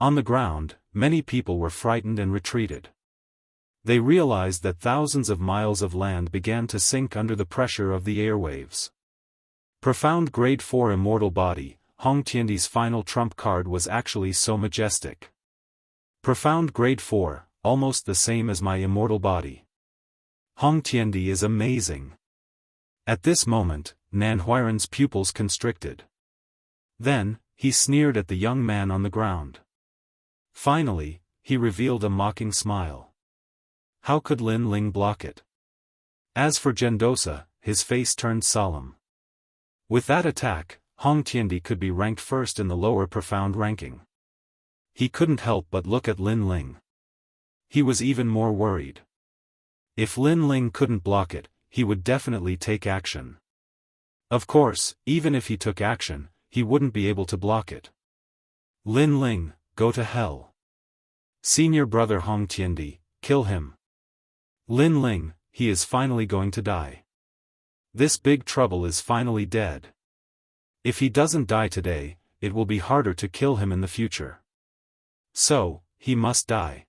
On the ground, many people were frightened and retreated. They realized that thousands of miles of land began to sink under the pressure of the airwaves. Profound grade 4 immortal body, Hong Tiandi's final trump card was actually so majestic. Profound grade 4, almost the same as my immortal body. Hong Tiandi is amazing. At this moment, Nan Huiran's pupils constricted. Then, he sneered at the young man on the ground. Finally, he revealed a mocking smile. How could Lin Ling block it? As for Gendosa, his face turned solemn. With that attack, Hong Tiandi could be ranked first in the lower profound ranking. He couldn't help but look at Lin Ling. He was even more worried. If Lin Ling couldn't block it, he would definitely take action. Of course, even if he took action, he wouldn't be able to block it. Lin Ling, go to hell. Senior brother Hong Tiandi, kill him. Lin Ling, he is finally going to die. This big trouble is finally dead. If he doesn't die today, it will be harder to kill him in the future. So, he must die.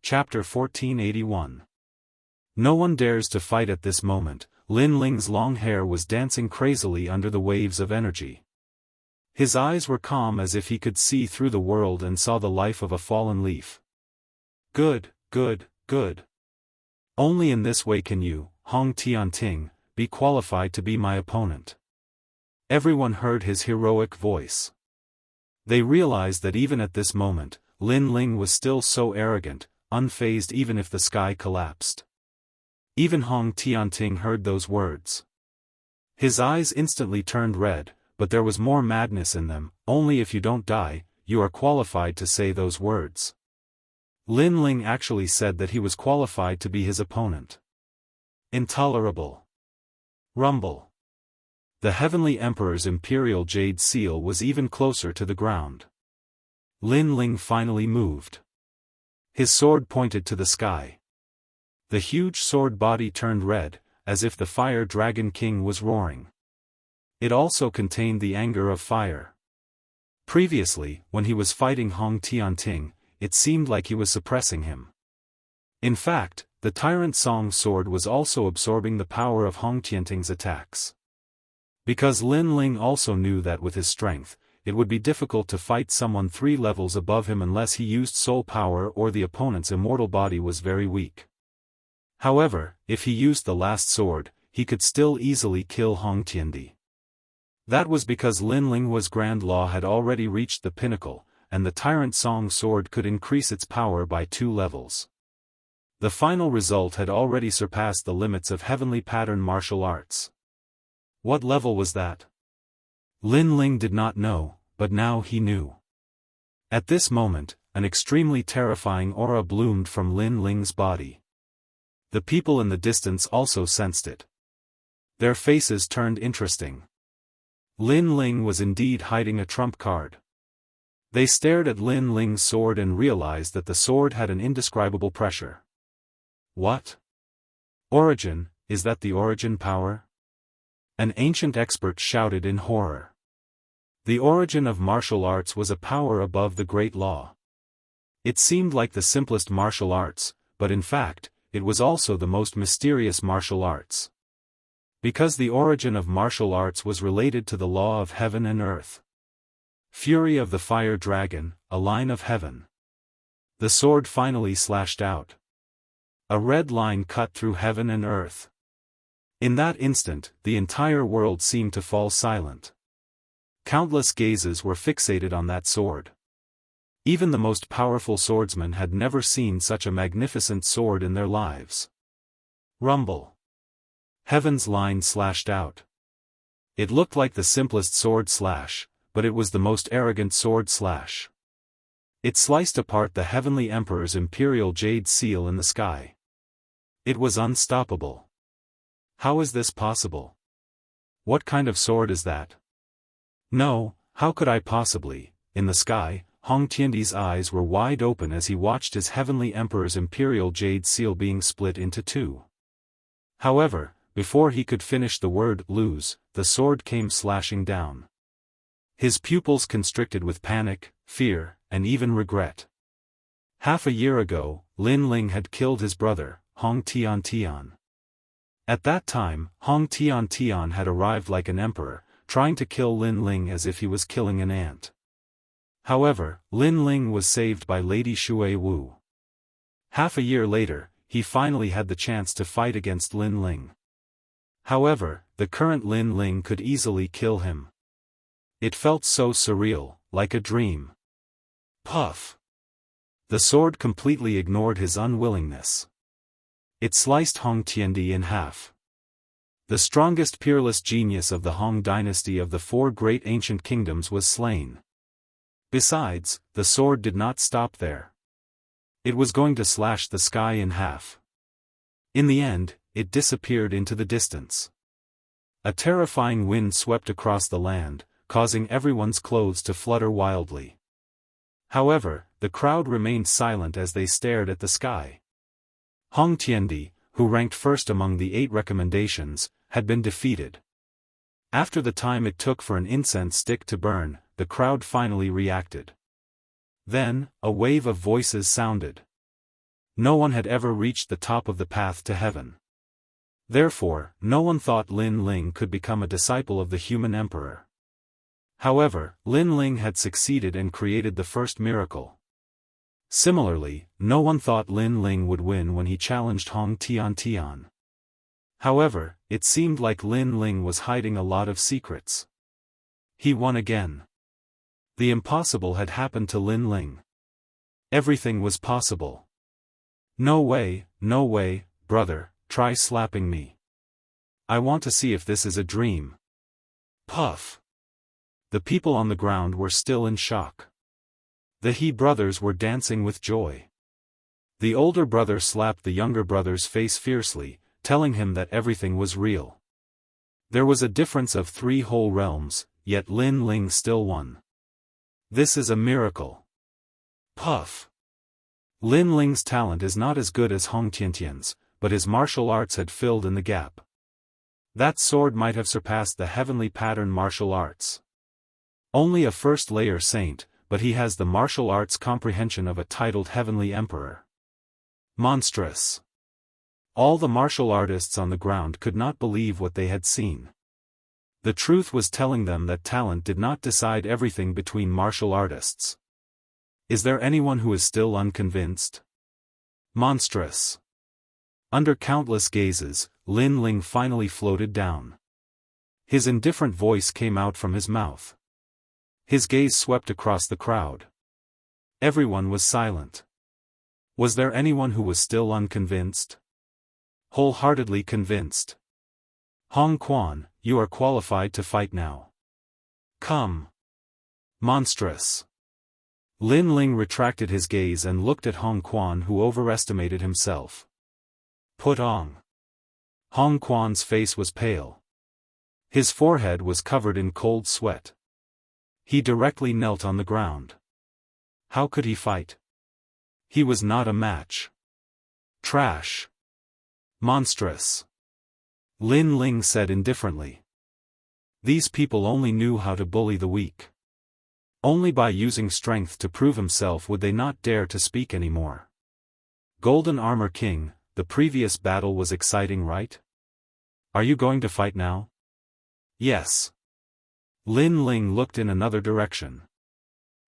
Chapter 1481. No one dares to fight at this moment. Lin Ling's long hair was dancing crazily under the waves of energy. His eyes were calm as if he could see through the world and saw the life of a fallen leaf. Good, good, good. Only in this way can you, Hong Tianting, be qualified to be my opponent. Everyone heard his heroic voice. They realized that even at this moment, Lin Ling was still so arrogant, unfazed even if the sky collapsed. Even Hong Tianting heard those words. His eyes instantly turned red, but there was more madness in them. Only if you don't die, you are qualified to say those words. Lin Ling actually said that he was qualified to be his opponent. Intolerable. Rumble. The Heavenly Emperor's Imperial Jade Seal was even closer to the ground. Lin Ling finally moved. His sword pointed to the sky. The huge sword body turned red, as if the Fire Dragon King was roaring. It also contained the anger of fire. Previously, when he was fighting Hong Tianting, it seemed like he was suppressing him. In fact, the Tyrant Song sword was also absorbing the power of Hong Tianting's attacks. Because Lin Ling also knew that with his strength, it would be difficult to fight someone 3 levels above him unless he used soul power or the opponent's immortal body was very weak. However, if he used the last sword, he could still easily kill Hong Tiandi. That was because Lin Ling was Grand Law had already reached the pinnacle, and the Tyrant Song sword could increase its power by 2 levels. The final result had already surpassed the limits of heavenly pattern martial arts. What level was that? Lin Ling did not know, but now he knew. At this moment, an extremely terrifying aura bloomed from Lin Ling's body. The people in the distance also sensed it. Their faces turned interesting. Lin Ling was indeed hiding a trump card. They stared at Lin Ling's sword and realized that the sword had an indescribable pressure. What? Origin, is that the origin power? An ancient expert shouted in horror. The origin of martial arts was a power above the Great Law. It seemed like the simplest martial arts, but in fact, it was also the most mysterious martial arts. Because the origin of martial arts was related to the law of heaven and earth. Fury of the Fire Dragon, a line of heaven. The sword finally slashed out. A red line cut through heaven and earth. In that instant, the entire world seemed to fall silent. Countless gazes were fixated on that sword. Even the most powerful swordsmen had never seen such a magnificent sword in their lives. Rumble. Heaven's line slashed out. It looked like the simplest sword slash, but it was the most arrogant sword slash. It sliced apart the Heavenly Emperor's imperial jade seal in the sky. It was unstoppable. How is this possible? What kind of sword is that? No, how could I possibly? In the sky, Hong Tiandi's eyes were wide open as he watched his Heavenly Emperor's imperial jade seal being split into 2. However, before he could finish the word lose, the sword came slashing down. His pupils constricted with panic, fear, and even regret. Half a year ago, Lin Ling had killed his brother, Hong Tian. At that time, Hong Tian had arrived like an emperor, trying to kill Lin Ling as if he was killing an ant. However, Lin Ling was saved by Lady Shui Wu. Half a year later, he finally had the chance to fight against Lin Ling. However, the current Lin Ling could easily kill him. It felt so surreal, like a dream. Puff! The sword completely ignored his unwillingness. It sliced Hong Tiandi in half. The strongest peerless genius of the Hong dynasty of the 4 great ancient kingdoms was slain. Besides, the sword did not stop there. It was going to slash the sky in half. In the end, it disappeared into the distance. A terrifying wind swept across the land, causing everyone's clothes to flutter wildly. However, the crowd remained silent as they stared at the sky. Hong Tiandi, who ranked first among the 8 recommendations, had been defeated. After the time it took for an incense stick to burn, the crowd finally reacted. Then, a wave of voices sounded. No one had ever reached the top of the path to heaven. Therefore, no one thought Lin Ling could become a disciple of the human emperor. However, Lin Ling had succeeded and created the first miracle. Similarly, no one thought Lin Ling would win when he challenged Hong Tian. However, it seemed like Lin Ling was hiding a lot of secrets. He won again. The impossible had happened to Lin Ling. Everything was possible. No way, brother, try slapping me. I want to see if this is a dream. Puff. The people on the ground were still in shock. The He brothers were dancing with joy. The older brother slapped the younger brother's face fiercely, telling him that everything was real. There was a difference of 3 whole realms, yet Lin Ling still won. This is a miracle. Puff. Lin Ling's talent is not as good as Hong Tian's, but his martial arts had filled in the gap. That sword might have surpassed the heavenly pattern martial arts. Only a first-layer saint, but he has the martial arts comprehension of a titled heavenly emperor. Monstrous. All the martial artists on the ground could not believe what they had seen. The truth was telling them that talent did not decide everything between martial artists. Is there anyone who is still unconvinced? Monstrous. Under countless gazes, Lin Ling finally floated down. His indifferent voice came out from his mouth. His gaze swept across the crowd. Everyone was silent. Was there anyone who was still unconvinced? Wholeheartedly convinced. Hong Quan, you are qualified to fight now. Come. Monstrous. Lin Ling retracted his gaze and looked at Hong Quan, who overestimated himself. Put on. Hong Quan's face was pale. His forehead was covered in cold sweat. He directly knelt on the ground. How could he fight? He was not a match. Trash. Monstrous. Lin Ling said indifferently. These people only knew how to bully the weak. Only by using strength to prove himself would they not dare to speak anymore. Golden Armor King, the previous battle was exciting, right? Are you going to fight now? Yes. Lin Ling looked in another direction.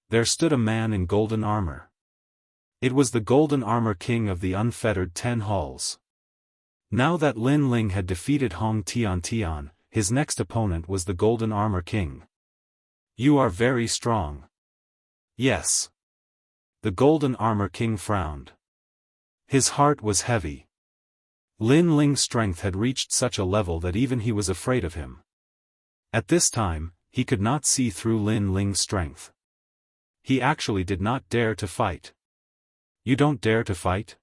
There stood a man in golden armor. It was the Golden Armor King of the unfettered 10 halls. Now that Lin Ling had defeated Hong Tian, his next opponent was the Golden Armor King. You are very strong. Yes. The Golden Armor King frowned. His heart was heavy. Lin Ling's strength had reached such a level that even he was afraid of him. At this time, he could not see through Lin Ling's strength. He actually did not dare to fight. You don't dare to fight?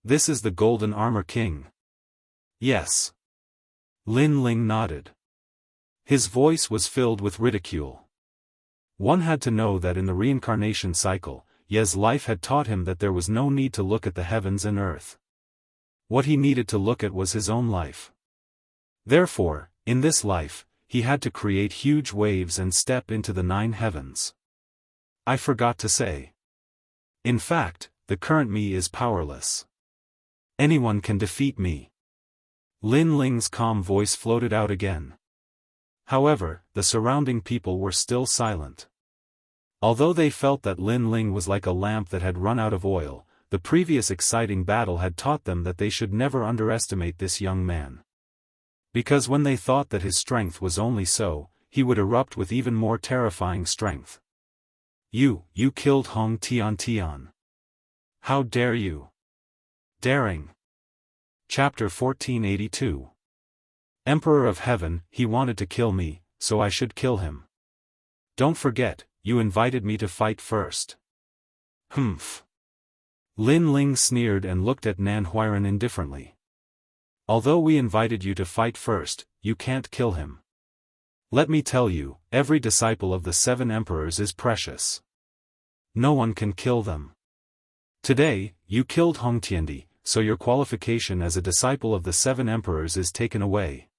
This is the Golden Armor King. Yes. Lin Ling nodded. His voice was filled with ridicule. One had to know that in the reincarnation cycle, Ye's life had taught him that there was no need to look at the heavens and earth. What he needed to look at was his own life. Therefore, in this life, he had to create huge waves and step into the 9 heavens. I forgot to say. In fact, the current me is powerless. Anyone can defeat me. Lin Ling's calm voice floated out again. However, the surrounding people were still silent. Although they felt that Lin Ling was like a lamp that had run out of oil, the previous exciting battle had taught them that they should never underestimate this young man. Because when they thought that his strength was only so, he would erupt with even more terrifying strength. You killed Hong Tian. How dare you? Daring. Chapter 1482. Emperor of Heaven, he wanted to kill me, so I should kill him. Don't forget, you invited me to fight first. Humph. Lin Ling sneered and looked at Nan Huiran indifferently. Although we invited you to fight first, you can't kill him. Let me tell you, every disciple of the 7 emperors is precious. No one can kill them. Today, you killed Hong Tiandi, so your qualification as a disciple of the 7 emperors is taken away.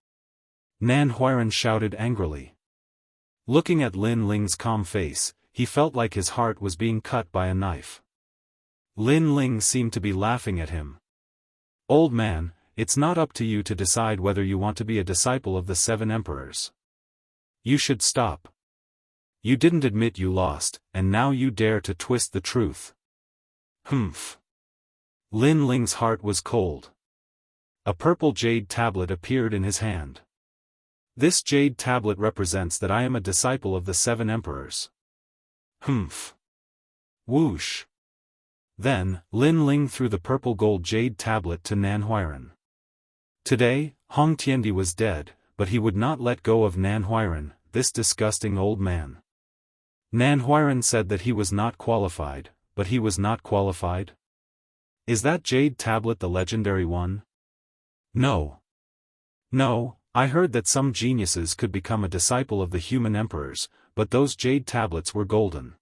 Nan Huiran shouted angrily. Looking at Lin Ling's calm face, he felt like his heart was being cut by a knife. Lin Ling seemed to be laughing at him. Old man, it's not up to you to decide whether you want to be a disciple of the 7 emperors. You should stop. You didn't admit you lost, and now you dare to twist the truth. Humph. Lin Ling's heart was cold. A purple jade tablet appeared in his hand. This jade tablet represents that I am a disciple of the 7 emperors. Humph. Whoosh. Then, Lin Ling threw the purple gold jade tablet to Nan Huiran. Today, Hong Tiandi was dead, but he would not let go of Nan Huiran, this disgusting old man. Nan Huiran said that he was not qualified, but he was not qualified? Is that jade tablet the legendary one? No. No, I heard that some geniuses could become a disciple of the human emperors, but those jade tablets were golden.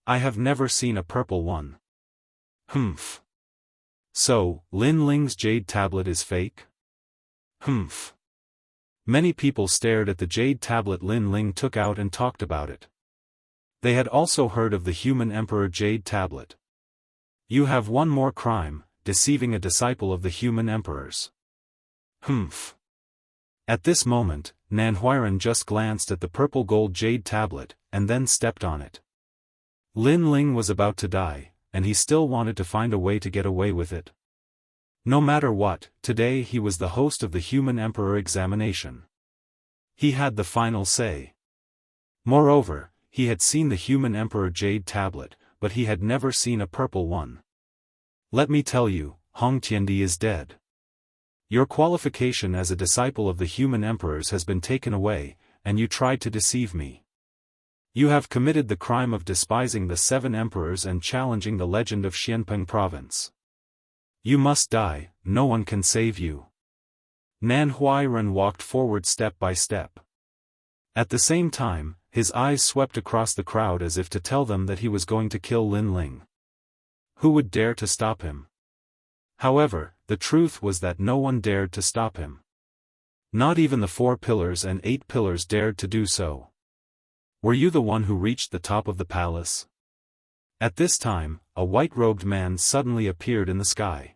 I have never seen a purple one. Humph. So, Lin Ling's jade tablet is fake? Humph. Many people stared at the jade tablet Lin Ling took out and talked about it. They had also heard of the human emperor jade tablet. You have one more crime, deceiving a disciple of the human emperors. Humph. At this moment, Nan Huairan just glanced at the purple gold jade tablet, and then stepped on it. Lin Ling was about to die, and he still wanted to find a way to get away with it. No matter what, today he was the host of the Human Emperor examination. He had the final say. Moreover, he had seen the Human Emperor jade tablet, but he had never seen a purple one. Let me tell you, Hong Tiandi is dead. Your qualification as a disciple of the human emperors has been taken away, and you tried to deceive me. You have committed the crime of despising the 7 emperors and challenging the legend of Xianpeng province. You must die, no one can save you. Nan Huairan walked forward step by step. At the same time, his eyes swept across the crowd as if to tell them that he was going to kill Lin Ling. Who would dare to stop him? However, the truth was that no one dared to stop him. Not even the 4 pillars and 8 pillars dared to do so. Were you the one who reached the top of the palace? At this time, a white-robed man suddenly appeared in the sky.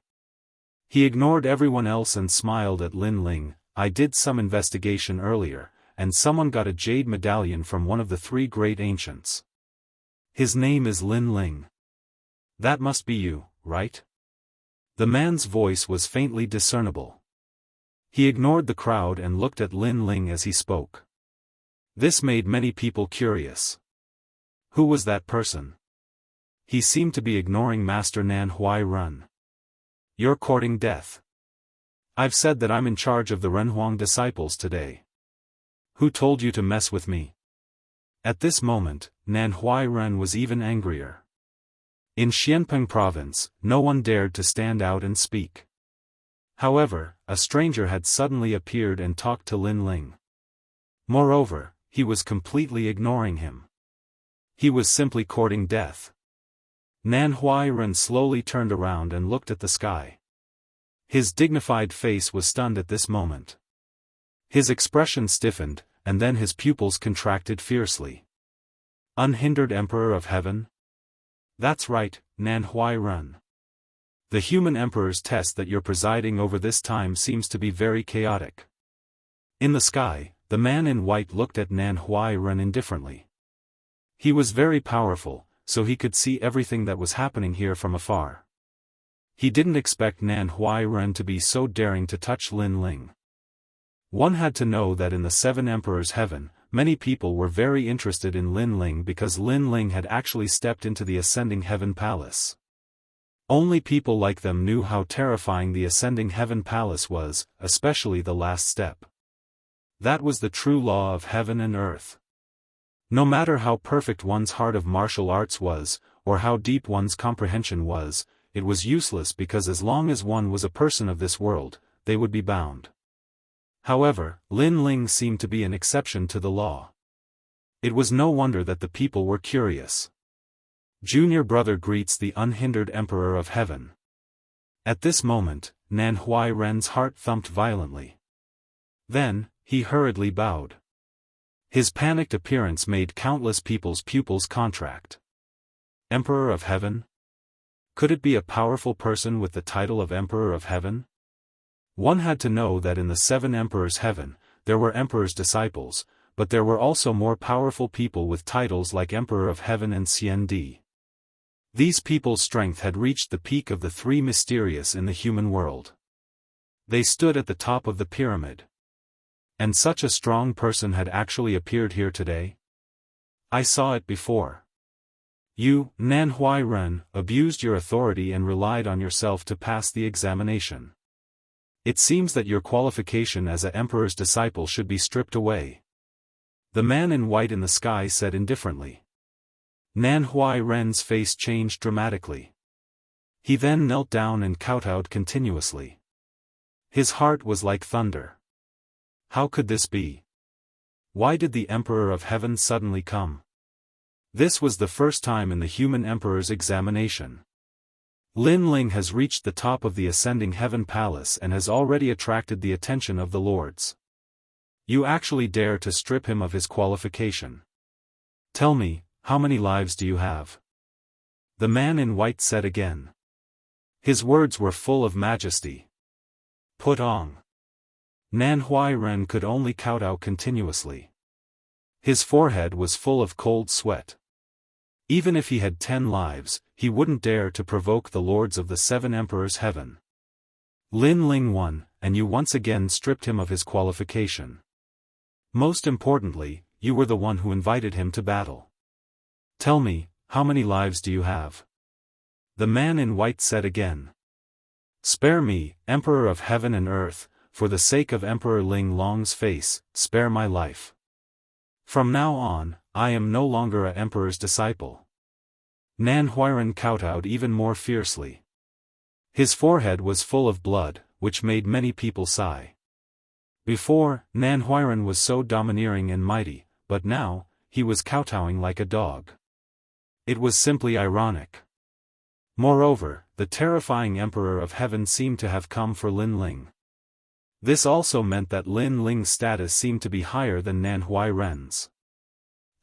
He ignored everyone else and smiled at Lin Ling. I did some investigation earlier, and someone got a jade medallion from one of the 3 great ancients. His name is Lin Ling. That must be you, right? The man's voice was faintly discernible. He ignored the crowd and looked at Lin Ling as he spoke. This made many people curious. Who was that person? He seemed to be ignoring Master Nan Huairan. You're courting death. I've said that I'm in charge of the Renhuang disciples today. Who told you to mess with me? At this moment, Nan Huairan was even angrier. In Xianpeng province, no one dared to stand out and speak. However, a stranger had suddenly appeared and talked to Lin Ling. Moreover, he was completely ignoring him. He was simply courting death. Nan Huairan slowly turned around and looked at the sky. His dignified face was stunned at this moment. His expression stiffened, and then his pupils contracted fiercely. Unhindered Emperor of Heaven? That's right, Nan Huairan. The human emperor's test that you're presiding over this time seems to be very chaotic. In the sky, the man in white looked at Nan Huairan indifferently. He was very powerful, so he could see everything that was happening here from afar. He didn't expect Nan Huairan to be so daring to touch Lin Ling. One had to know that in the 7 Emperors' heaven, many people were very interested in Lin Ling because Lin Ling had actually stepped into the Ascending Heaven Palace. Only people like them knew how terrifying the Ascending Heaven Palace was, especially the last step. That was the true law of heaven and earth. No matter how perfect one's heart of martial arts was, or how deep one's comprehension was, it was useless because as long as one was a person of this world, they would be bound. However, Lin Ling seemed to be an exception to the law. It was no wonder that the people were curious. Junior brother greets the unhindered Emperor of Heaven. At this moment, Nan Huairan's heart thumped violently. Then, he hurriedly bowed. His panicked appearance made countless people's pupils contract. Emperor of Heaven? Could it be a powerful person with the title of Emperor of Heaven? One had to know that in the 7 Emperors' heaven, there were Emperor's disciples, but there were also more powerful people with titles like Emperor of Heaven and Xiandi. These people's strength had reached the peak of the 3 mysterious in the human world. They stood at the top of the pyramid. And such a strong person had actually appeared here today? I saw it before. You, Nan Huairan, abused your authority and relied on yourself to pass the examination. It seems that your qualification as an emperor's disciple should be stripped away. The man in white in the sky said indifferently. Nan Huairan's face changed dramatically. He then knelt down and kowtowed continuously. His heart was like thunder. How could this be? Why did the Emperor of Heaven suddenly come? This was the first time in the human emperor's examination. Lin Ling has reached the top of the Ascending Heaven Palace and has already attracted the attention of the lords. You actually dare to strip him of his qualification. Tell me, how many lives do you have? The man in white said again. His words were full of majesty. Put on. Nan Huai-ren could only kowtow continuously. His forehead was full of cold sweat. Even if he had 10 lives, he wouldn't dare to provoke the lords of the 7 emperors' heaven. Lin Ling won, and you once again stripped him of his qualification. Most importantly, you were the one who invited him to battle. Tell me, how many lives do you have? The man in white said again. Spare me, Emperor of Heaven and Earth, for the sake of Emperor Ling Long's face, spare my life. From now on, I am no longer a emperor's disciple. Nan Huairen kowtowed even more fiercely. His forehead was full of blood, which made many people sigh. Before, Nan Huairen was so domineering and mighty, but now, he was kowtowing like a dog. It was simply ironic. Moreover, the terrifying Emperor of Heaven seemed to have come for Lin Ling. This also meant that Lin Ling's status seemed to be higher than Nan Huairen's.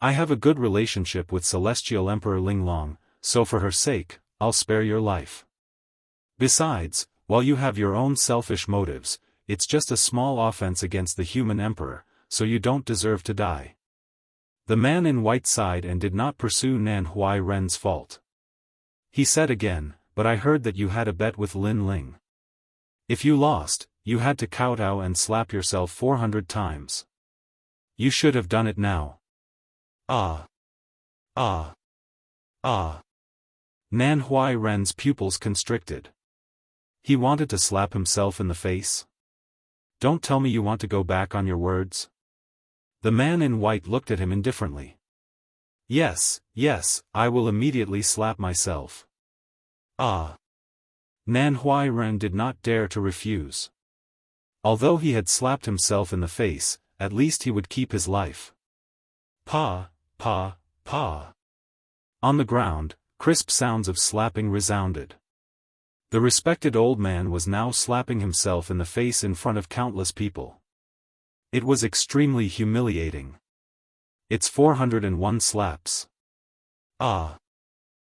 I have a good relationship with Celestial Emperor Ling Long, so for her sake, I'll spare your life. Besides, while you have your own selfish motives, it's just a small offense against the human emperor, so you don't deserve to die. The man in white sighed and did not pursue Nan Huai-ren's fault. He said again, but I heard that you had a bet with Lin Ling. If you lost, you had to kowtow and slap yourself 400 times. You should have done it now. Ah. Ah. Ah. Nan Huai-ren's pupils constricted. He wanted to slap himself in the face? Don't tell me you want to go back on your words? The man in white looked at him indifferently. Yes, I will immediately slap myself. Ah. Nan Huai-ren did not dare to refuse. Although he had slapped himself in the face, at least he would keep his life. Pa. On the ground, crisp sounds of slapping resounded. The respected old man was now slapping himself in the face in front of countless people. It was extremely humiliating. It's 401 slaps. Ah.